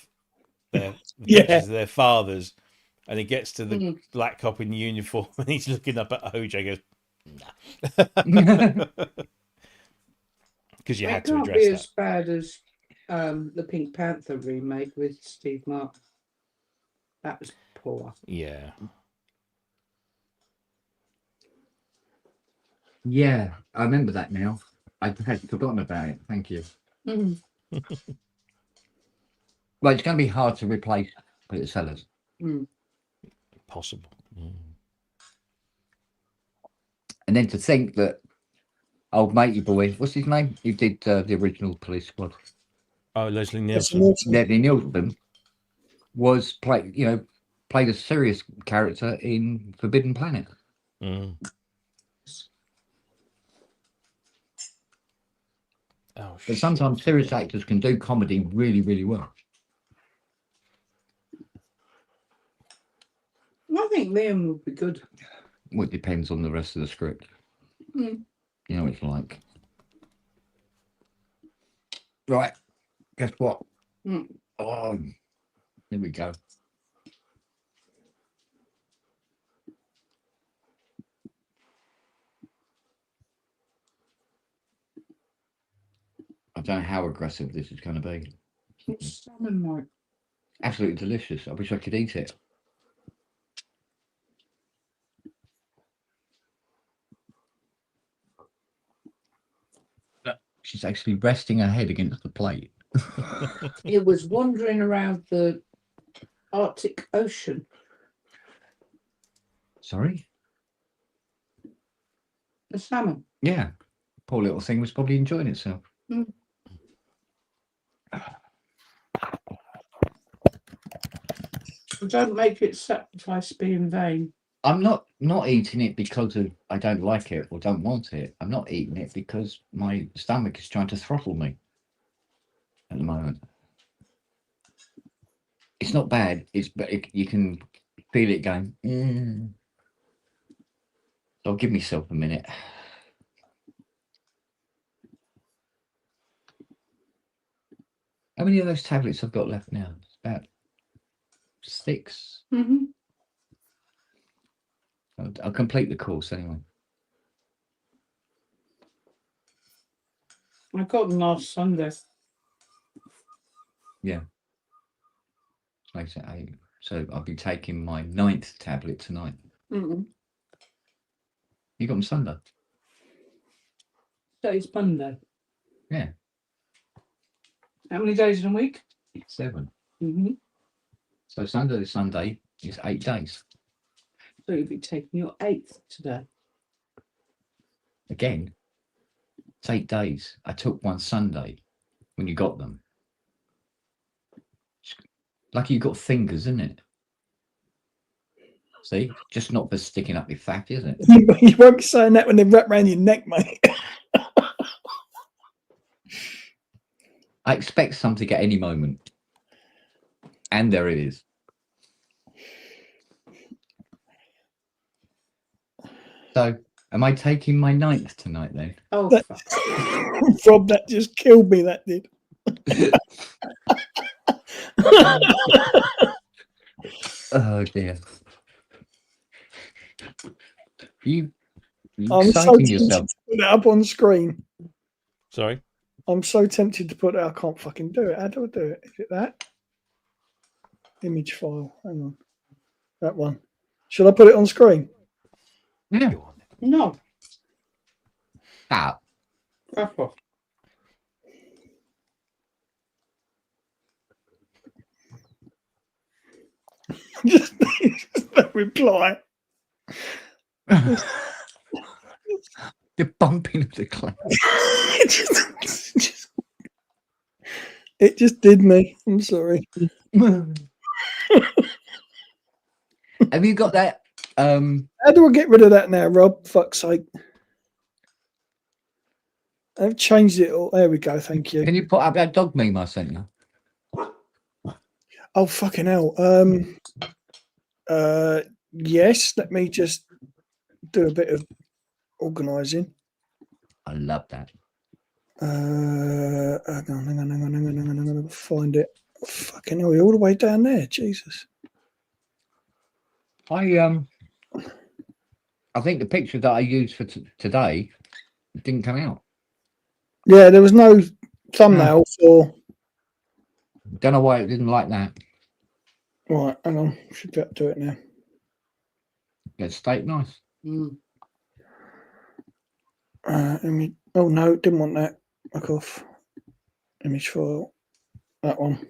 their pictures of their fathers, and he gets to the black cop in uniform, and he's looking up at OJ, goes, "Nah," because you had to address It can't be that. as bad as the Pink Panther remake with Steve Martin. That was poor. Yeah. Yeah, I remember that now. I had forgotten about it. Thank you. Well, it's going to be hard to replace Peter Sellers. Possible. And then to think that old matey boy, what's his name? Who did the original Police Squad? Oh, Leslie Nielsen. Leslie Nielsen was played a serious character in Forbidden Planet. But sometimes serious actors can do comedy really, really well. I think Liam would be good. Well, it depends on the rest of the script. You know what it's like. Right. Guess what? Oh, here we go. don't know how aggressive this is going to be. It's salmon, Mike. Absolutely delicious. I wish I could eat it. She's actually resting her head against the plate. It was wandering around the Arctic Ocean. Sorry? The salmon. Yeah. Poor little thing was probably enjoying itself. Mm. Don't make its sacrifice be in vain. I'm not eating it because of I don't like it or don't want it. I'm not eating it because my stomach is trying to throttle me at the moment. It's not bad. You can feel it going. So I'll give myself a minute. How many of those tablets I've got left now? It's about 6. Mm-hmm. I'll complete the course anyway. I got them last Sunday. Yeah. Like I said, 8. So I'll be taking my 9th tablet tonight. Mm-hmm. You got them Sunday? Today's Monday. Yeah. How many days in a week? 7. Mm-hmm. So Sunday to Sunday is 8 days. So you'll be taking your 8th today. Again, it's 8 days. I took one Sunday when you got them. Lucky you got fingers, isn't it? See? Just not for sticking up your fat, is it? You won't be saying that when they wrap around your neck, mate. I expect something at any moment. And there it is. So, am I taking my 9th tonight then? Oh, Rob, that just killed me, that did. Oh dear. You I'm so exciting tempted yourself. to put it up on screen. Sorry? I'm so tempted to put it. I can't fucking do it. How do I do it? Is it that? Image file. Hang on. That one. Should I put it on screen? Yeah. no. Ah, Fuck off. just no reply. the bumping of the cloud. It just did me. I'm sorry. Have you got that? How do I get rid of that now, Rob? Fuck's sake. I've changed it all. There we go. Thank you. Can you put up that dog meme I sent you? Oh, fucking hell. Yes. Let me just do a bit of organising. I love that. Hang on. Find it. Fucking hell, we're all the way down there. Jesus. I think the picture that I used for today didn't come out. Yeah, there was no thumbnail for. Don't know why it didn't like that. Right, hang on. Should be able to do it now. Get steak nice. Oh no, didn't want that. Back off. Image file. That one.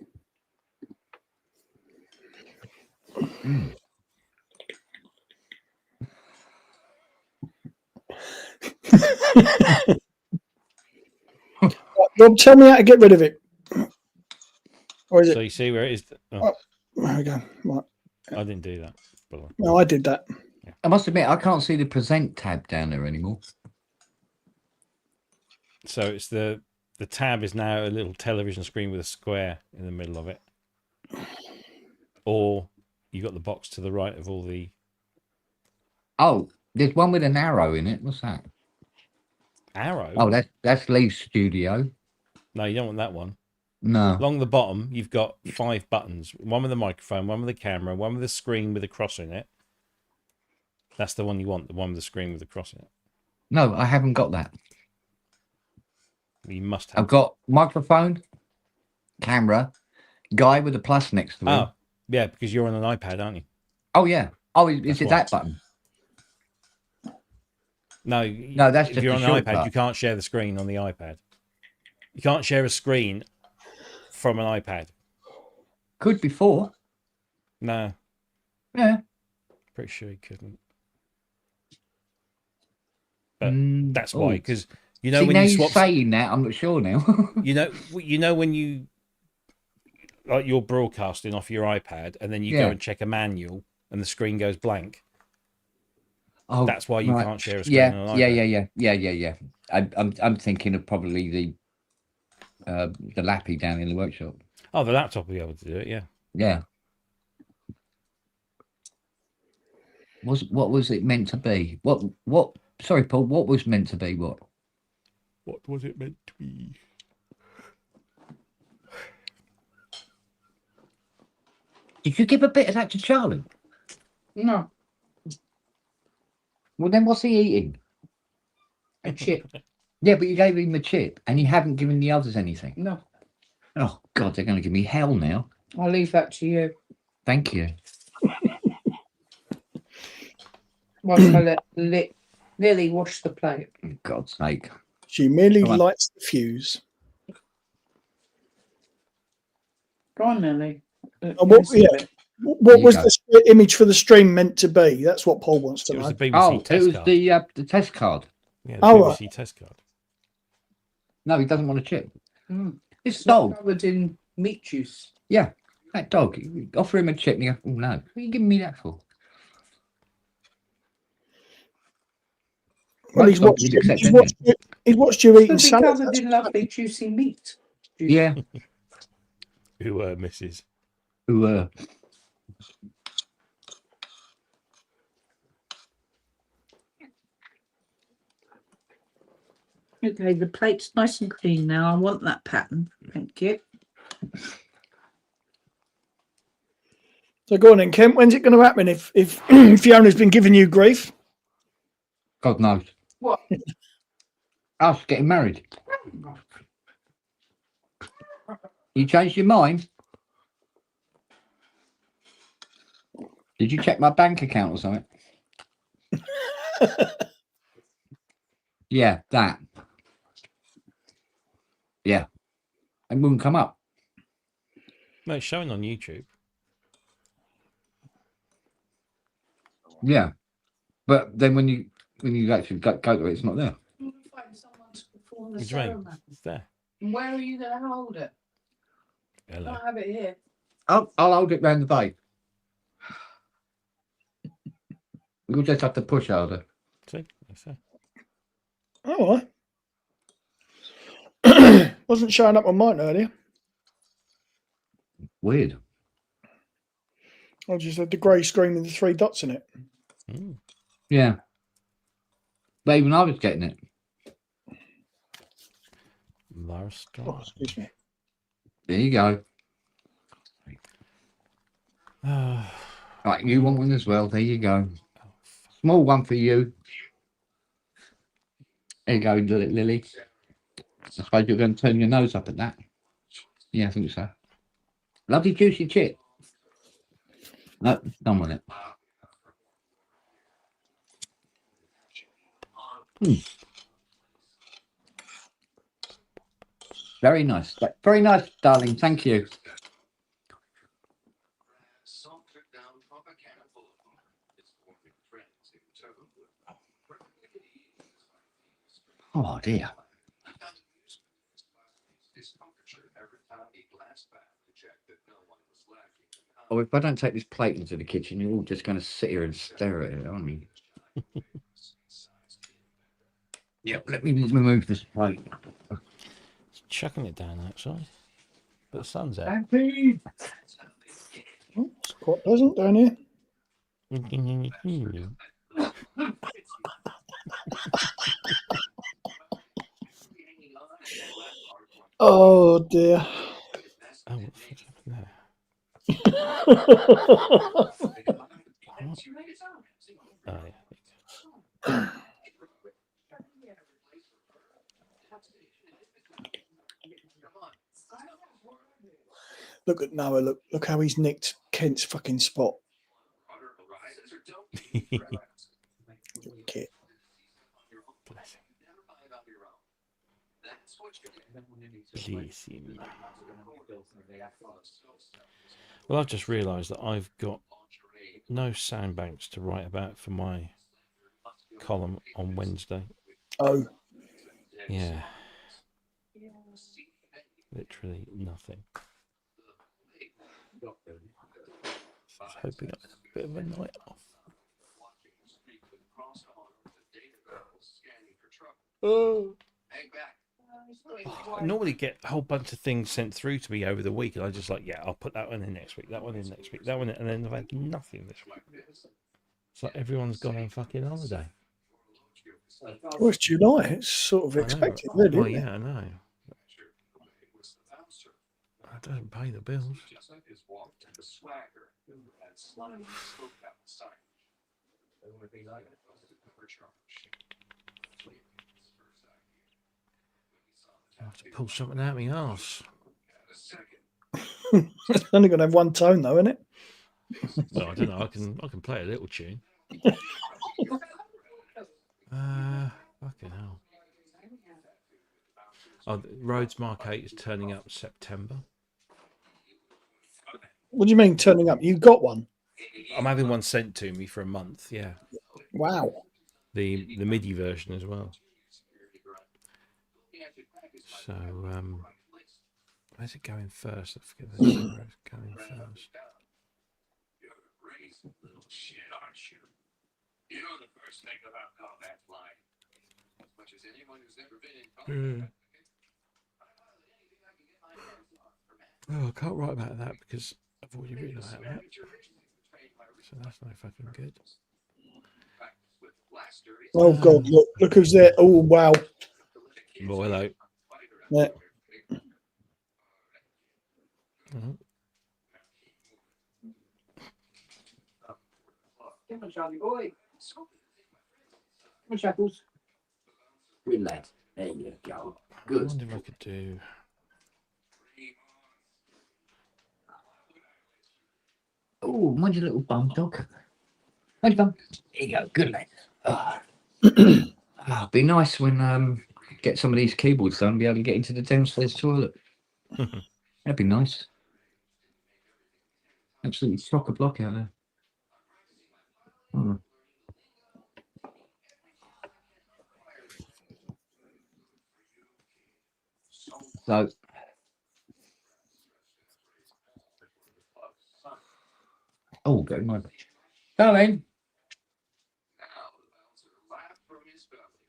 Rob, tell me how to get rid of it. Or is So you see where it is? Oh, there we go. Right. I didn't do that. By the way. No, I did that. I must admit, I can't see the present tab down there anymore. So it's the tab is now a little television screen with a square in the middle of it. Or you got the box to the right of all the. Oh, there's one with an arrow in it. What's that? Arrow? Oh, that's Lee's studio. No, you don't want that one. No. Along the bottom, you've got 5 buttons. One with the microphone, one with the camera, one with the screen with a cross in it. That's the one you want, the one with the screen with the cross in it. No, I haven't got that. You must have. I've got microphone, camera, guy with a plus next to him. Oh, yeah, because you're on an iPad, aren't you? Oh yeah. Oh, is That's it why. that button? No, that's if just you're a on an iPad, shortcut. you can't share the screen on the iPad. You can't share a screen from an iPad. Could before. No. Yeah. Pretty sure you couldn't. But that's oh. why, because you know See, when now you you're swap. saying that, I'm not sure now. you know when you like you're broadcasting off your iPad, and then you go Yeah. and check a manual, and the screen goes blank. Oh, That's why you right. can't share a screen on an iPad. Yeah. I'm thinking of probably the lappy down in the workshop. Oh, the laptop will be able to do it. Yeah. Yeah. What was it meant to be? What? Sorry, Paul. What was meant to be? What? What was it meant to be? Did you give a bit of that to Charlie? No, Well, then what's he eating? a chip. Yeah, but you gave him a chip, and you haven't given the others anything. No, Oh God, they're going to give me hell now. I'll leave that to you. Thank you. Once I let Lily wash the plate. For God's sake. She merely Come on. lights the fuse. Go on, Lily. What was the image for the stream meant to be? That's what Paul wants to It was know. the BBC It test was card. the test card. Yeah, the Oh, BBC test card. No, he doesn't want a chip. This It's dog. not covered in meat juice. Yeah, that dog. You offer him a chip, and you go, oh no. What are you giving me that for? Well, Most dogs would accept anything. he's watched you eating Could be salad. covered in lovely juicy meat. Juice. Yeah. Who Mrs. Who Okay, the plate's nice and clean now. I want that pattern. Thank you. So go on then, Kent. When's it going to happen? If Fiona's been giving you grief, God knows. What? Us getting married. You changed your mind? Did you check my bank account or something? Yeah, that. Yeah. It wouldn't come up. No, it's showing on YouTube. Yeah. But then when you actually go to it, it's not there. I'm gonna find someone to perform the What do you mean? ceremony. It's there. And where are you going to hold it? Hello. I have it here. I'll hold it round the bay. We'll just have to push harder. See? That's there. all right. Wasn't showing up on mine earlier. Weird. I just had the grey screen with the 3 dots in it. Yeah. But even I was getting it. Oh, excuse me. There you go. Right, you want one as well. There you go. Small one for you. There you go, Lily. I suppose you're going to turn your nose up at that. Yeah, I think so. Lovely juicy chip. No, done with it. Very nice. Very nice, darling. Thank you. Oh dear. Oh, if I don't take this plate into the kitchen, you're all just going to sit here and stare at it, aren't you? Yeah, let me remove this plate. It's chucking it down outside. But the sun's out. Happy. Oh, it's quite pleasant down here. Oh dear. Oh, what's happened there? Oh, yeah. Noah, look how he's nicked Kent's fucking spot. Kit. Bless him. Well, I've just realised that I've got no soundbanks to write about for my column on Wednesday. Oh. Yeah. Literally nothing. I was hoping I had a bit of a night off. Oh. I normally get a whole bunch of things sent through to me over the week, and I just like, yeah, I'll put that one in next week, that one in next week, that one in, and then I've had nothing this week. It's like everyone's gone on fucking holiday. Well, it's July. It's sort of expected, really. Well, isn't it? yeah, I know. That doesn't pay the bills. I have to pull something out of my arse. It's only going to have one tone, though, isn't it? Well, I don't know. I can play a little tune. Fucking hell. Oh, Rhodes Mark 8 is turning up September. What do you mean turning up? You got one? I'm having one sent to me for a month. Yeah. Wow. The MIDI version as well. So, where's it going first? I forget where it's going first. You know the first thing about combat flying. As much as anyone who's never been in combat. Oh, I can't write about that because I've already written about that. So that's no fucking good. Oh, God, look who's there. Oh, wow. Well, hello. Yeah. Come on, Charlie boy. Come on, Shackles. Good lad. There you go. Good. I wonder if I could do. Oh, mind your little bum, dog. Mind your bum. There you go. Good lad. It'd be nice when get some of these keyboards done and be able to get into the downstairs toilet. That'd be nice. Absolutely chock a block out there. So, oh, go my darling.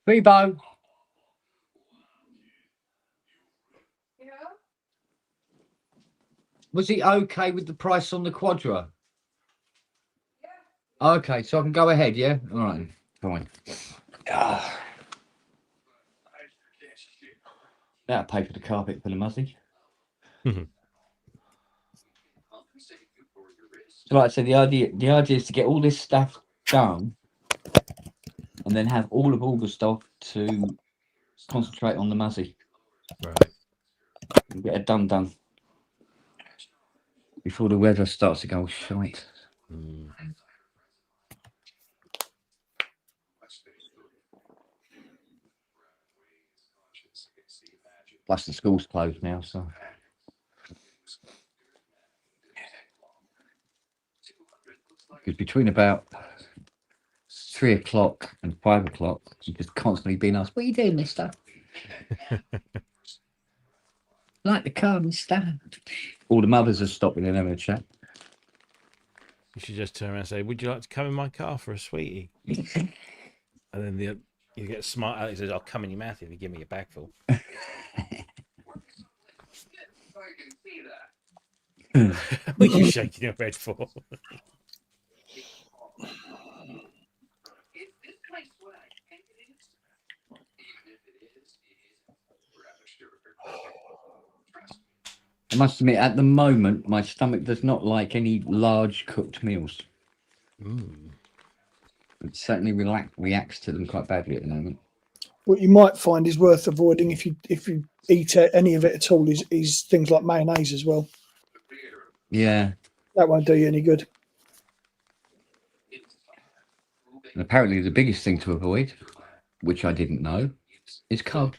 Rebo. Yeah. Was he okay with the price on the Quadra? Yeah. Okay, so I can go ahead, yeah? All right, fine. That'll pay for the carpet for the muzzy. So like I said, the idea is to get all this stuff done and then have all of August stuff to concentrate on the muzzy. Right. And get it done. Before the weather starts to go shite. Plus the school's closed now, so. Because between about 3 o'clock and 5 o'clock, you just constantly being asked, "What are you doing, mister?" Like the car, mister. All the mothers are stopping and having a chat. You should just turn around and say, "Would you like to come in my car for a sweetie?" And then you get smart Alex says, "I'll come in your mouth if you give me a bag full." What are you shaking your head for? I must admit, at the moment, my stomach does not like any large cooked meals. It certainly reacts to them quite badly at the moment. What you might find is worth avoiding if you eat any of it at all is things like mayonnaise as well. Yeah. That won't do you any good. And apparently, the biggest thing to avoid, which I didn't know, is carb.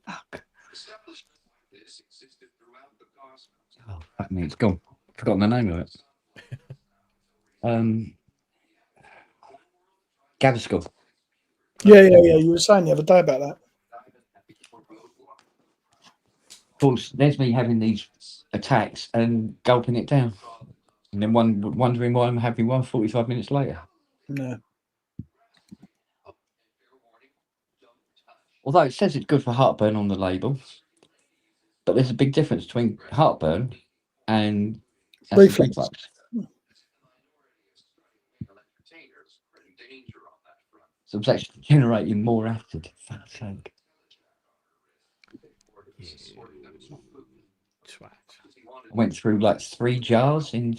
Fuck. Oh, fuck me, it's gone. Forgotten the name of it. Gaviscon. Yeah. You were saying the other day about that. Of course, there's me having these attacks and gulping it down, and then wondering why I'm having one 45 minutes later. No. Although it says it's good for heartburn on the label, but there's a big difference between heartburn and acid Reflux. reflux. So it's actually generating more acid. For fuck's sake. Twat. I went through like 3 jars in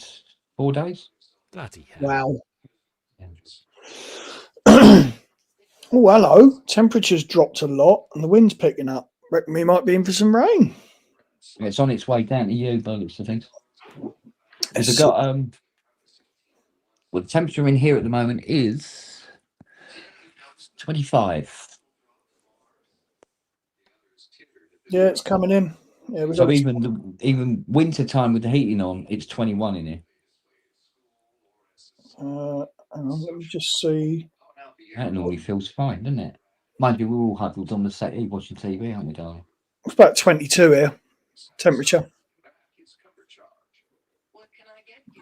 4 days. Bloody hell. Wow. Yeah. Oh, hello. Temperature's dropped a lot and the wind's picking up. Reckon we might be in for some rain. It's on its way down to you by the looks of things. Because It's- I've got well, the temperature in here at the moment is 25. Yeah, it's coming in. Yeah, we So got even winter time with the heating on, it's 21 in here. hang on, let me just see. That normally feels fine, doesn't it? Mind you, we're all huddled on the settee watching TV, aren't we, darling? It's about 22 here. Temperature.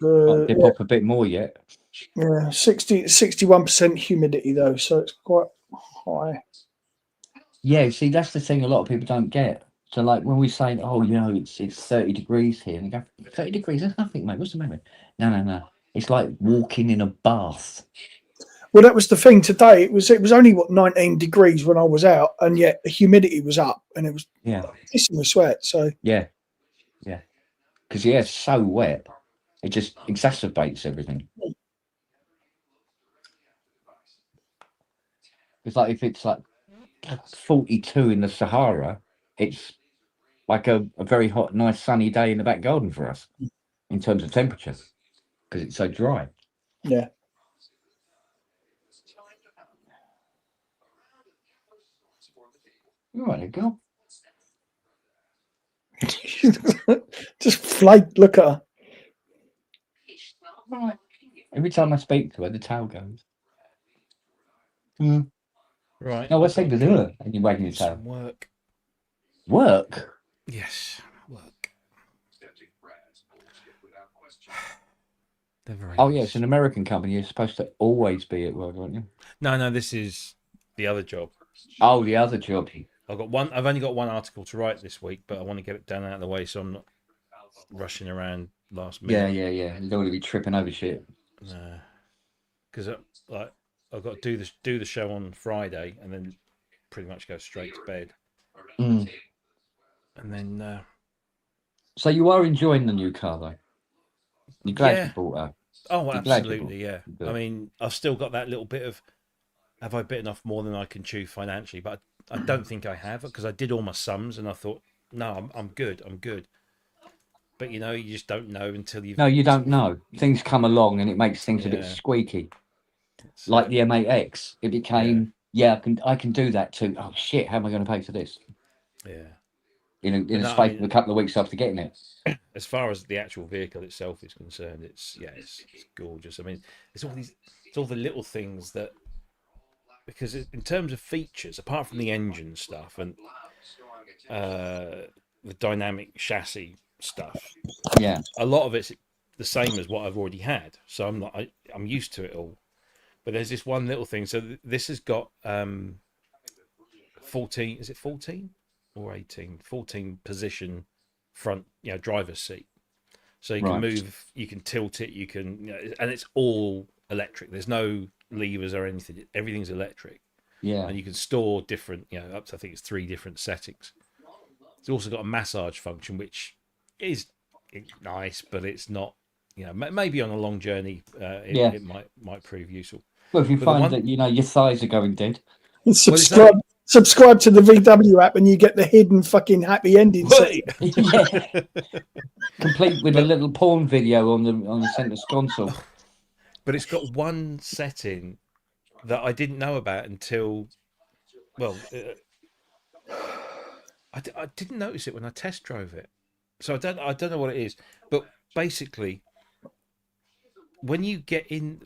Can't dip up a bit more yet. Yeah, 61% humidity though, so it's quite high. Yeah, see, that's the thing a lot of people don't get. So, like, when we say, oh, you know, it's 30 degrees here, and they go, 30 degrees, that's nothing, mate. What's the matter? No. It's like walking in a bath. Well, that was the thing today. It was only 19 degrees when I was out, and yet the humidity was up, and it was pissing with sweat. So yeah, because it's so wet, it just exacerbates everything. It's like if it's like 42 in the Sahara, it's like a very hot, nice, sunny day in the back garden for us in terms of temperature because it's so dry. Yeah. All right, go. Just flake. Look at her. Right. Every time I speak to her, the tail goes. Mm. Right. No, I said to her, and you're wagging your tail. Some work. Work? Yes, work. They're very Oh, nice. yeah, it's an American company. You're supposed to always be at work, aren't you? No, this is the other job. Oh, the other job. I've only got one article to write this week, but I want to get it done out of the way so I'm not rushing around last minute. Yeah. You don't want to be tripping over shit. No, because I've got to do the show on Friday and then pretty much go straight to bed. Mm. And then. So you are enjoying the new car, though? You're glad you bought her? Oh, absolutely, yeah. Good. I mean, I've still got that little bit of, have I bitten off more than I can chew financially? But I don't think I have, because I did all my sums and I thought, no, I'm good. But, you just don't know until you've... No, you don't know. Things come along and it makes things a bit squeaky. Like the M8X. It became, I can do that too. Oh, shit, how am I going to pay for this? Yeah. In a space of a couple of weeks after getting it. As far as the actual vehicle itself is concerned, it's gorgeous. I mean, it's all the little things that, because in terms of features, apart from the engine stuff and the dynamic chassis stuff, a lot of it's the same as what I've already had. So I'm used to it all. But there's this one little thing. So this has got 14. Is it 14 or 18? 14 position front, driver's seat. So you can move, you can tilt it, you can, and it's all electric. There's no levers or anything. Everything's electric. Yeah. And you can store different, up to I think it's 3 different settings. It's also got a massage function, which is nice, but it's not, maybe on a long journey, it might prove useful. Well, if you find that your thighs are going dead. Subscribe subscribe to the VW app and you get the hidden fucking happy ending Wait. Yeah. Complete with a little porn video on the centre console. But it's got one setting that I didn't know about until, well, I didn't notice it when I test drove it, so I don't know what it is. But basically, when you get in,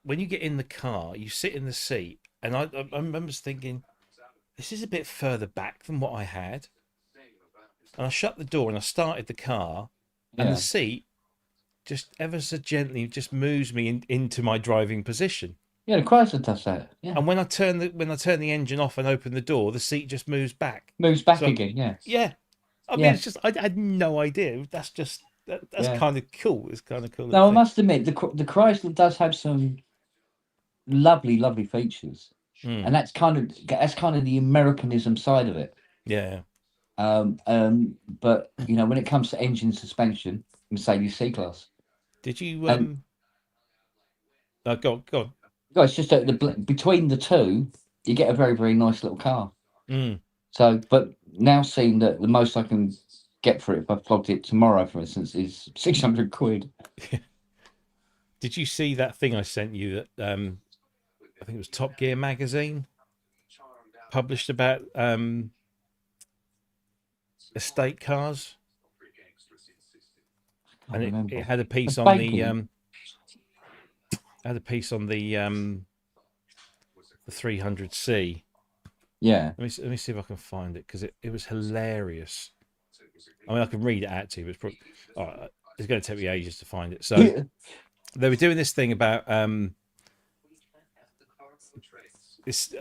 when you get in the car, you sit in the seat, and I remember thinking, this is a bit further back than what I had. And I shut the door and I started the car, and Yeah. the seat just ever so gently just moves me into my driving position. Yeah, the Chrysler does that. Yeah. And when I turn the engine off and open the door, the seat just moves back. Moves back So- again, yeah. Yeah. I mean, Yeah. it's just I had no idea. That's just that's Yeah. kind of cool. It's kind of cool. No, I thing. must admit, the Chrysler does have some lovely features. Mm. And that's kind of the Americanism side of it. Yeah. But you know, when it comes to engine suspension, Mercedes C-Class. Did you And- go on. No, it's just that between the two, you get a very nice little car. Mm. So, but now seeing that the most I can get for it if I flogged it tomorrow, for instance, is 600 quid. Did you see that thing I sent you that I think it was Top Gear magazine published about estate cars? Can't remember. It had a piece A on banking. the 300C. Yeah. Let me see if I can find it, because it was hilarious. I mean, I can read it out to you, but it's probably, it's going to take me ages to find it. So they were doing this thing about this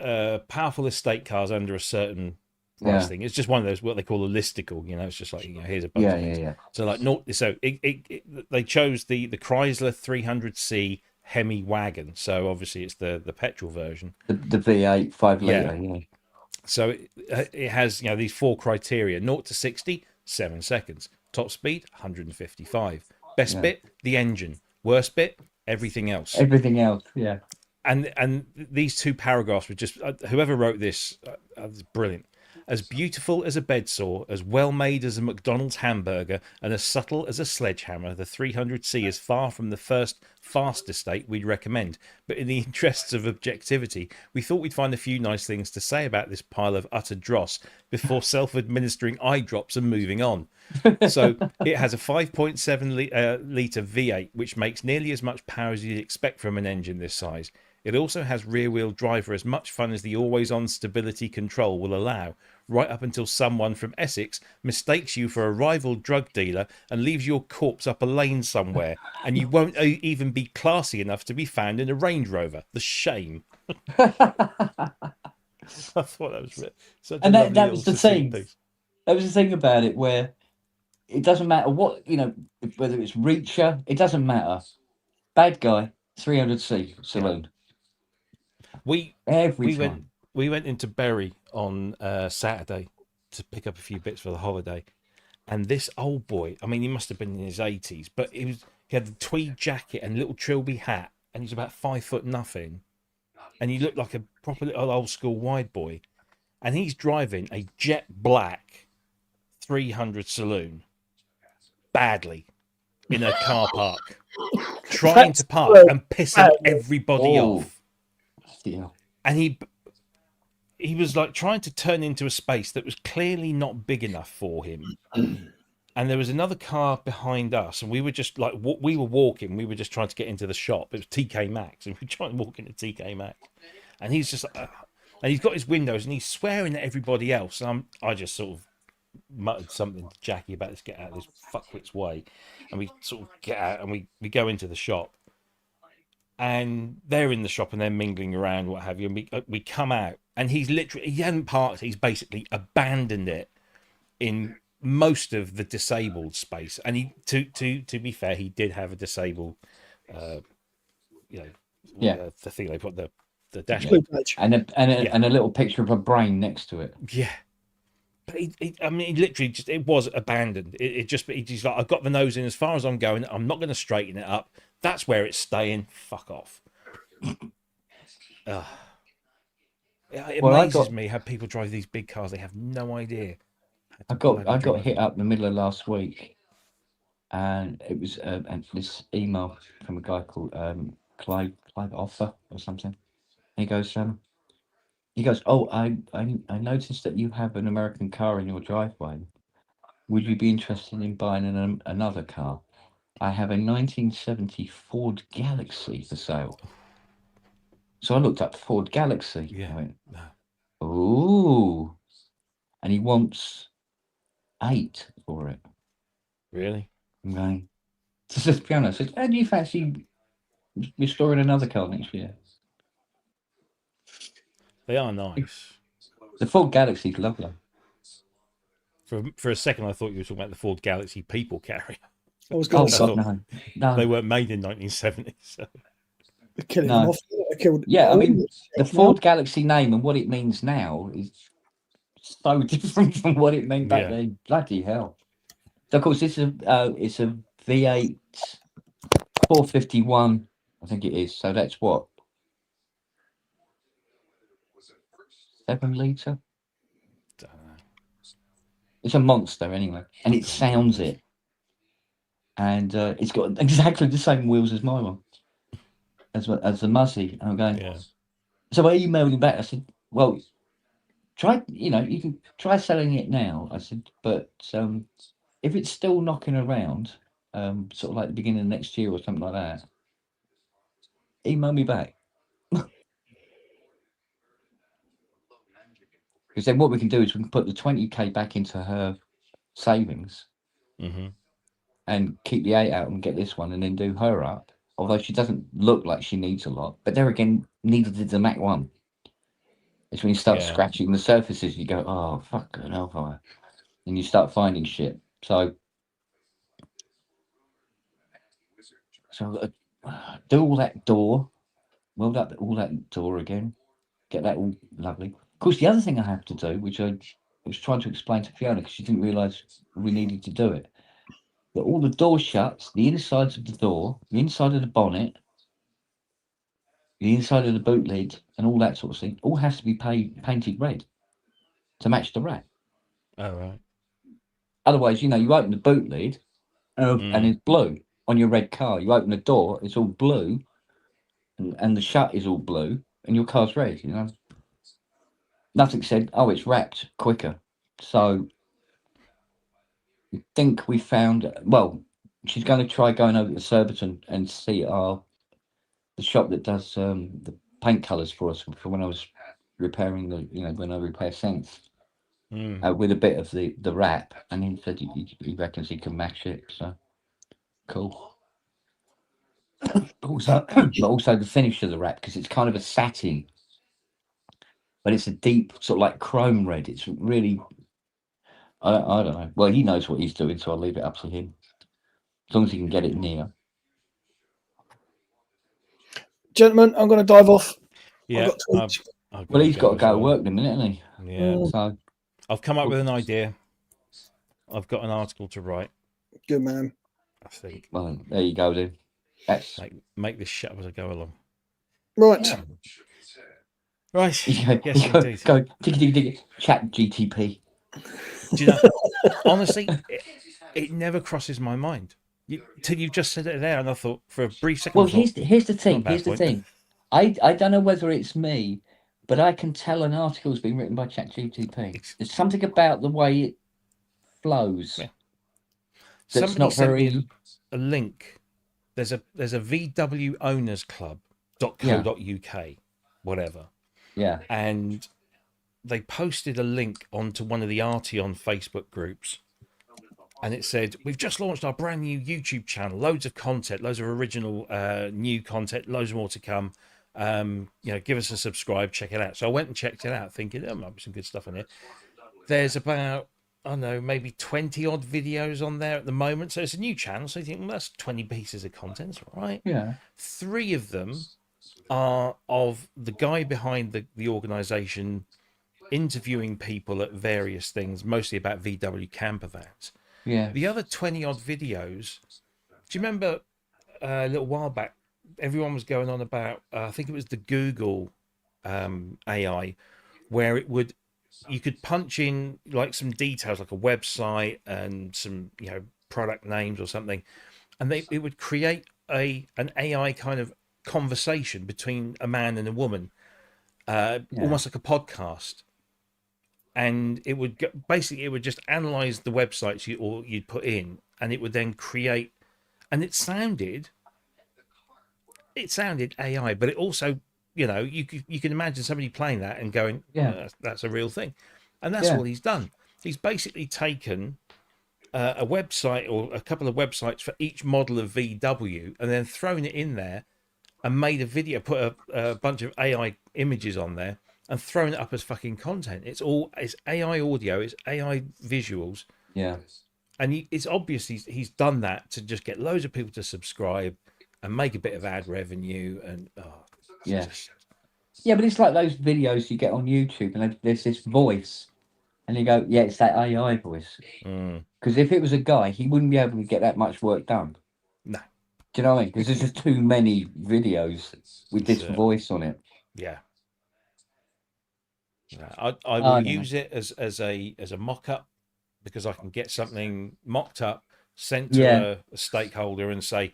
powerful estate cars under a certain price Yeah. thing. It's just one of those what they call a listicle. It's just like, here's a bunch of things. Yeah. So like they chose the Chrysler 300C Hemi wagon. So obviously it's the petrol version. The V8 5 litre, yeah. So it has these four criteria: 0 to 60, 7 seconds. Top speed, 155. Best Yeah. bit, the engine. Worst bit, everything else. Everything else, yeah. And these two paragraphs were just whoever wrote this was brilliant. As beautiful as a bedsaw, as well made as a McDonald's hamburger, and as subtle as a sledgehammer, the 300C is far from the first fast estate we'd recommend. But in the interests of objectivity, we thought we'd find a few nice things to say about this pile of utter dross before self-administering eye drops and moving on. So it has a 5.7 litre V8, which makes nearly as much power as you'd expect from an engine this size. It also has rear-wheel drive for as much fun as the always-on stability control will allow, right up until someone from Essex mistakes you for a rival drug dealer and leaves your corpse up a lane somewhere, and you won't even be classy enough to be found in a Range Rover. The shame. I thought that was such And a that lovely was the little succinct thing. piece. That was the thing about it, where it doesn't matter what, whether it's Reacher, it doesn't matter. Bad guy, 300C saloon. Every time. We went into Bury on Saturday to pick up a few bits for the holiday, and this old boy, I mean, he must have been in his 80s, but he had the tweed jacket and little trilby hat, and he's about 5 foot nothing, and he looked like a proper little old school wide boy, and he's driving a jet black 300 saloon badly in a car park, trying to park and pissing everybody off. Yeah. And he was like trying to turn into a space that was clearly not big enough for him. And there was another car behind us, and we were just like, we were walking, we were just trying to get into the shop. It was TK Maxx, and we were trying to walk into TK Maxx. And he's just and he's got his windows, and he's swearing at everybody else. And I just sort of muttered something to Jackie about let's get out of this fuckwit's way. And we sort of get out, and we go into the shop. And they're in the shop and they're mingling around, what have you. And we come out, and he hadn't parked. He's basically abandoned it in most of the disabled space. And he, to be fair, he did have a disabled, the thing they put the dashboard and a little picture of a brain next to it. Yeah. But I mean, he literally just, it was abandoned. He's like, I've got the nose in as far as I'm going. I'm not going to straighten it up. That's where it's staying. Fuck off. It Well, amazes me how people drive these big cars. They have no idea how to bloody I got drive hit them. up in the middle of last week, and it was and this email from a guy called Clive Offer or something. He goes, oh, I noticed that you have an American car in your driveway. Would you be interested in buying another car? I have a 1970 Ford Galaxy for sale. So I looked up Ford Galaxy. Yeah. I went, No. ooh, and he wants 8 for it. Really? I'm going, so let's be honest, how do you fancy restoring another car next year? They are nice. The Ford Galaxy's lovely. For a second, I thought you were talking about the Ford Galaxy people carrier. I was going Oh, to say God, no. They weren't made in 1970. So. they're killing No. them off. They killed Yeah, I all mean, the now. Ford Galaxy name and what it means now is so different from what it meant back Yeah. then. Bloody hell. So, of course, it's a V8 451, I think it is. So that's what, 7 litre? Don't know. It's a monster anyway, and it sounds it. And it's got exactly the same wheels as my one, as the Muzzy. And I'm going, Yeah. so I emailed him back. I said, well, you can try selling it now. I said, but if it's still knocking around, sort of like the beginning of next year or something like that, email me back. Because then what we can do is we can put the 20k back into her savings Mm-hmm. and keep the 8 out and get this one and then do her up. Although she doesn't look like she needs a lot. But there again, neither did the Mac 1. It's when you start Yeah. scratching the surfaces, you go, oh, fucking hellfire. And you start finding shit. So do all that door, weld up all that door again, get that all lovely. Of course, the other thing I have to do, which I was trying to explain to Fiona because she didn't realise we needed to do it, that all the door shuts, the insides of the door, the inside of the bonnet, the inside of the boot lid, and all that sort of thing, all has to be painted red to match the wrap. Oh, right. Otherwise, you open the boot lid and it's blue on your red car. You open the door, it's all blue, and the shut is all blue, and your car's red. Nothing said, oh, it's wrapped quicker. So I think we found, well, she's going to try going over to Surbiton and see the shop that does the paint colours for us for when I was repairing when I repair scents with a bit of the wrap, and he said he reckons he can match it. So cool. But also the finish of the wrap, because it's kind of a satin, but it's a deep sort of like chrome red. It's really, I don't know. Well, he knows what he's doing, so I'll leave it up to him. As long as he can get it near. Gentlemen, I'm going to dive off. Yeah. Well, he's got to go to work in a minute, hasn't he? Yeah. So I've come up with an idea. I've got an article to write. Good man. I think. Well, there you go, then. That's make this shut up as I go along. Right. Yeah. Right. Yes, indeed. Go dig. Chat GTP. Do you know? Honestly, it never crosses my mind till you've just said it there, and I thought for a brief second. Well, here's the thing. Here's the thing. I don't know whether it's me, but I can tell an article's been written by ChatGPT. There's something about the way it flows. Yeah. That's Somebody not sent very. me a link. There's a VW Owners Club.co.uk, whatever. Yeah. And they posted a link onto one of the Arteon Facebook groups. And it said, we've just launched our brand new YouTube channel, loads of content, loads of original new content, loads more to come. Give us a subscribe, check it out. So I went and checked it out, thinking there might be some good stuff in here. There's about, I don't know, maybe 20 odd videos on there at the moment. So it's a new channel. So you think, well, that's 20 pieces of content, right? Yeah. 3 of them are of the guy behind the organization interviewing people at various things, mostly about VW camper vans. Yeah. The other 20 odd videos, do you remember a little while back, everyone was going on about, I think it was the Google AI, where you could punch in like some details, like a website and some product names or something, and it would create an AI kind of conversation between a man and a woman, almost like a podcast. And it would basically it would just analyze the websites you'd put in, and it would then create. And it sounded AI, but it also, you can imagine somebody playing that and going, that's a real thing. And that's what he's done. He's basically taken a website or a couple of websites for each model of VW and then thrown it in there and made a video, put a bunch of AI images on there and thrown it up as fucking content. It's AI audio, it's AI visuals. Yeah. And it's obvious he's done that to just get loads of people to subscribe and make a bit of ad revenue. And yeah, but it's like those videos you get on YouTube, and there's this voice, and you go, yeah, it's that AI voice. Because if it was a guy, he wouldn't be able to get that much work done. No. Do you know what I mean? Because there's just too many videos with this voice on it. Yeah. I will use it as a mock-up, because I can get something mocked up, sent to a stakeholder and say,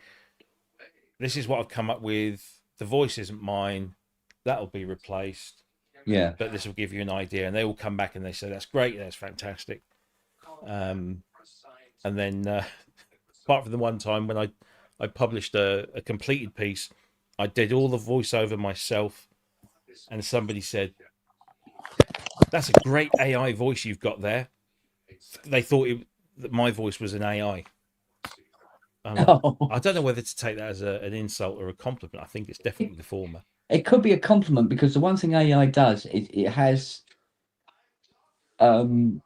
this is what I've come up with. The voice isn't mine. That'll be replaced. Yeah. But this will give you an idea. And they all come back and they say, that's great. That's fantastic. And then apart from the one time when I published a completed piece, I did all the voiceover myself. And somebody said, that's a great AI voice you've got there. They thought that my voice was an AI. I don't know whether to take that as an insult or a compliment. I think it's definitely the former. It could be a compliment, because the one thing AI does is it has the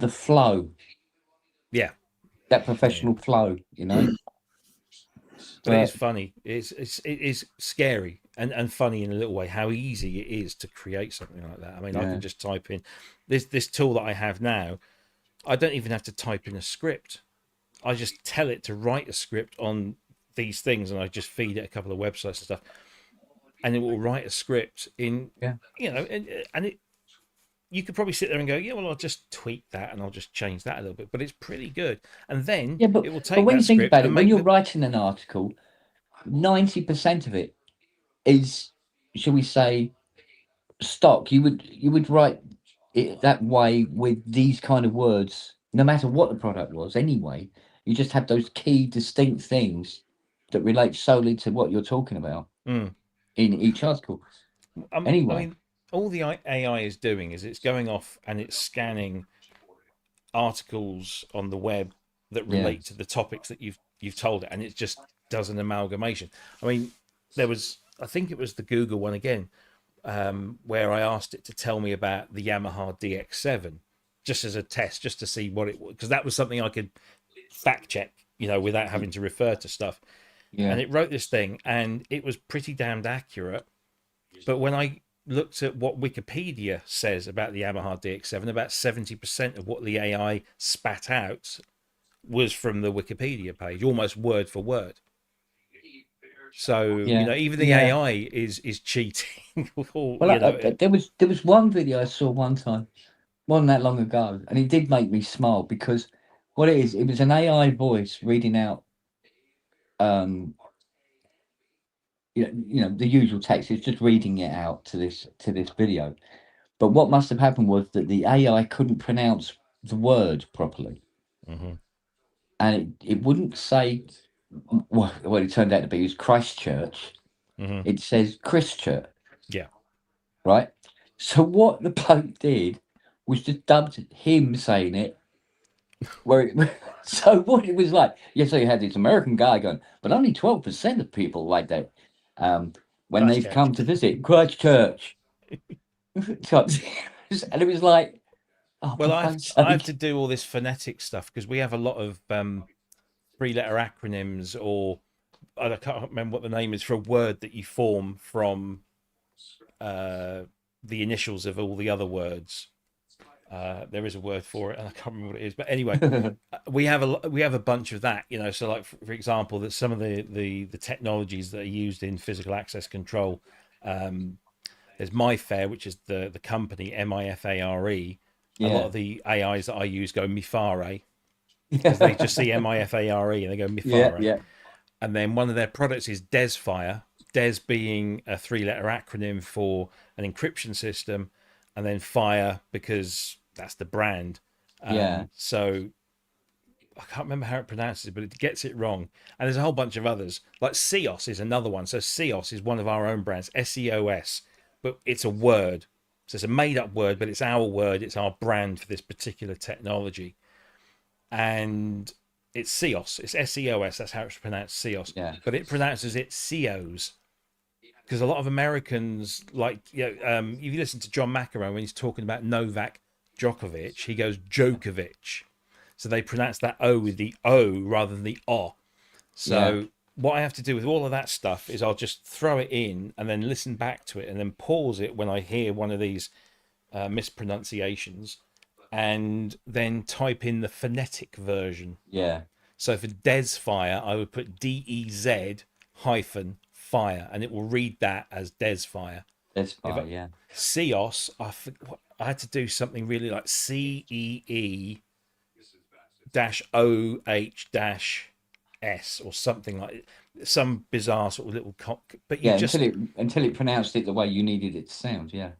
flow. Yeah. That professional flow, But it is funny. It is scary and funny in a little way how easy it is to create something like that. I mean, I can just type in this tool that I have now. I don't even have to type in a script. I just tell it to write a script on these things, and I just feed it a couple of websites and stuff, and it will write a script in, and it. You could probably sit there and go, yeah, well, I'll just tweak that and I'll just change that a little bit, but it's pretty good. And then it will take. But when you think about it, when you're writing an article, 90% of it is, shall we say, stock. You would write it that way with these kind of words, no matter what the product was. Anyway, you just have those key, distinct things that relate solely to what you're talking about in each article. Anyway, I mean, all the AI is doing is it's going off and it's scanning articles on the web that relate to the topics that you've told it, and it just does an amalgamation. I mean, I think it was the Google one again, where I asked it to tell me about the Yamaha DX7 just as a test, just to see what it was, because that was something I could fact check, without having to refer to stuff. And it wrote this thing, and it was pretty damned accurate. But when I looked at what Wikipedia says about the Yamaha DX7, about 70% of what the AI spat out was from the Wikipedia page, almost word for word. So even the AI is cheating. There was one video I saw one time, wasn't that long ago, and it did make me smile, because what it was an AI voice reading out the usual text. It's just reading it out to this video. But what must have happened was that the AI couldn't pronounce the word properly, and it wouldn't say what it turned out to be was Christchurch. It says Christchurch. Yeah. Right. So what the bloke did was just dubbed him saying it. So what it was like, so you had this American guy going, but only 12% of people like that when they've come to visit Christchurch. And it was like, well, I have to do all this phonetic stuff because we have a lot of 3-letter acronyms, or I can't remember what the name is for a word that you form from the initials of all the other words. There is a word for it, and I can't remember what it is. But anyway, we have a bunch of that, So, like for example, that some of the technologies that are used in physical access control, There's MyFair, which is the company, MIFARE. A lot of the AIs that I use go Mifare, because they just see MIFARE and they go Mifare. Yeah. And then one of their products is DesFire, Des being a 3-letter acronym for an encryption system, and then Fire because that's the brand. So I can't remember how it pronounces it, but it gets it wrong. And there's a whole bunch of others. Like Seos is another one. So Seos is one of our own brands, SEOS, but it's a word. So it's a made-up word, but it's our word. It's our brand for this particular technology. And it's Seos. It's SEOS. That's how it's pronounced, Seos. Yeah. But it pronounces it Seos. Because a lot of Americans, like, if you listen to John McEnroe when he's talking about Novak Djokovic, he goes Djokovic. So they pronounce that O with the O rather than the O. So what I have to do with all of that stuff is I'll just throw it in and then listen back to it and then pause it when I hear one of these mispronunciations, and then type in the phonetic version. Yeah. So for DesFire, I would put DEZ hyphen fire, and it will read that as DesFire. DesFire, yeah. Seos, I had to do something really like CEE -OH-S or something like some bizarre sort of little but you just until it pronounced it the way you needed it to sound. You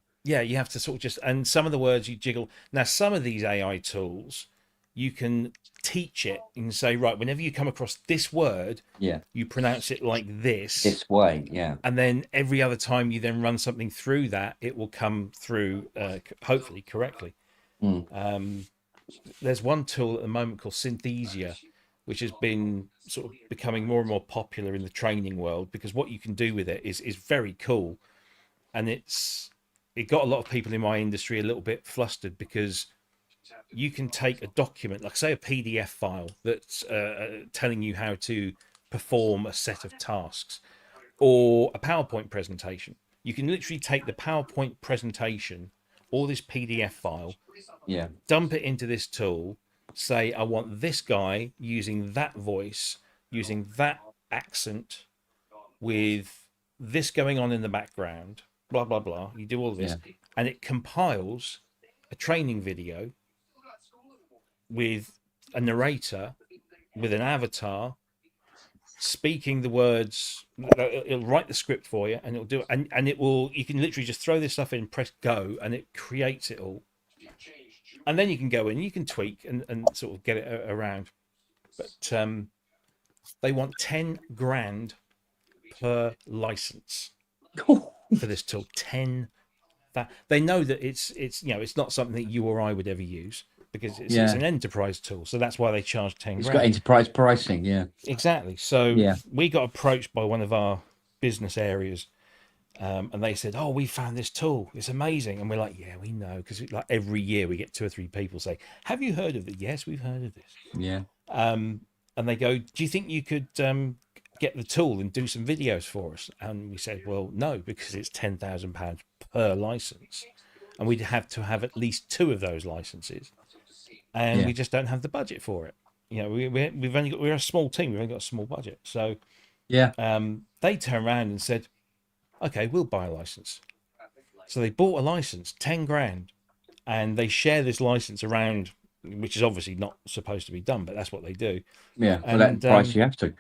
have to sort of just, and some of the words you jiggle. Now some of these AI tools you can teach it and say, right, whenever you come across this word, you pronounce it like this way, and then every other time you then run something through that, it will come through hopefully correctly. There's one tool at the moment called Synthesia, which has been sort of becoming more and more popular in the training world, because what you can do with it is very cool. And it got a lot of people in my industry a little bit flustered, because you can take a document, like say a PDF file that's telling you how to perform a set of tasks, or a PowerPoint presentation. You can literally take the PowerPoint presentation or this PDF file, dump it into this tool, say, I want this guy using that voice, using that accent, with this going on in the background, blah, blah, blah. You do all this, and it compiles a training video with a narrator, with an avatar, speaking the words. It'll write the script for you, and it'll do it, and it will. You can literally just throw this stuff in, press go, and it creates it all. And then you can go in, you can tweak and sort of get it around. But they want 10 grand per license for this tool. 10. That they know that it's it's not something that you or I would ever use, because it's an enterprise tool. So that's why they charge 10 grand. It's got enterprise pricing, Exactly. So we got approached by one of our business areas, and they said, "Oh, we found this tool. It's amazing." And we're like, "Yeah, we know," because like every year we get 2 or 3 people say, "Have you heard of it?" "Yes, we've heard of this." And they go, "Do you think you could get the tool and do some videos for us?" And we said, "Well, no, because it's £10,000 per license, and we'd have to have at least 2 of those licenses, and we just don't have the budget for it. We're a small team. We've only got a small budget." So they turned around and said, "Okay, we'll buy a license." So they bought a license, 10 grand, and they share this license around, which is obviously not supposed to be done, but that's what they do. For that price you have to.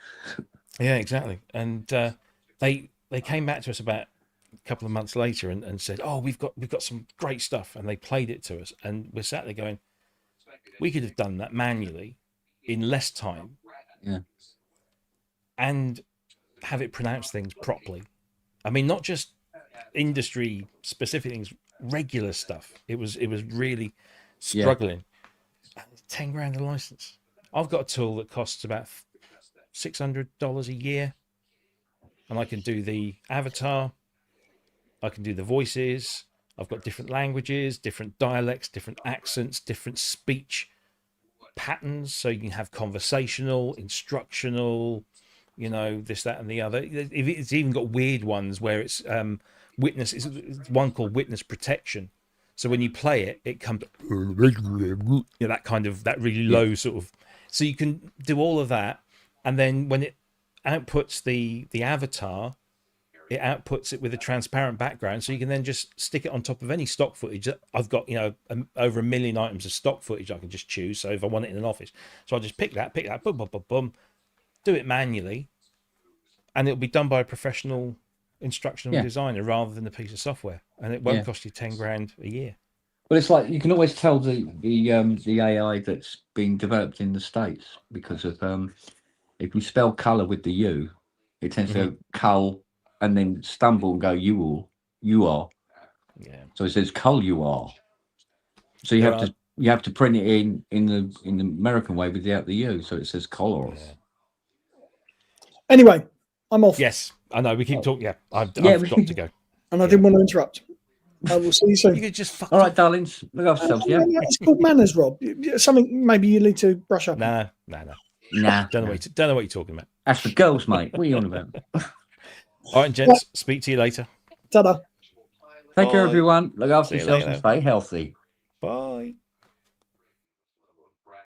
Yeah, exactly. And they came back to us about a couple of months later and said, "Oh, we've got some great stuff," and they played it to us, and we're sat there going, we could have done that manually in less time, and have it pronounce things properly. I mean, not just industry specific things, regular stuff. It was really struggling. 10 grand a license. I've got a tool that costs about $600 a year, and I can do the avatar, I can do the voices. I've got different languages, different dialects, different accents, different speech patterns, so you can have conversational, instructional, this, that, and the other. It's even got weird ones where it's witness. It's one called witness protection. So when you play it, it comes that really low sort of. So you can do all of that, and then when it outputs the avatar, it outputs it with a transparent background, so you can then just stick it on top of any stock footage. I've got, over 1 million items of stock footage I can just choose. So if I want it in an office, so I'll just pick that, boom, boom, boom, boom, do it manually, and it'll be done by a professional instructional designer rather than a piece of software, and it won't cost you 10 grand a year. Well, it's like you can always tell the AI that's being developed in the States because of if you spell colour with the U, it tends to go cull and then stumble and go you are. Yeah. So it says cull you are. So you have to print it in the American way without the U, so it says colors. Yeah. Anyway, I'm off. Yes, I know. We keep talking. Yeah, I've got to go. And I didn't want to interrupt. I will see you soon. You could just all right, darlings. Look after yourselves, yeah? It's called manners, Rob. Something maybe you need to brush up. Nah. Don't know what you're talking about. That's for girls, mate. What are you on about? All right, gents. Speak to you later. Ta-da. Take care, everyone. Look after See you yourselves later. and stay healthy. Bye.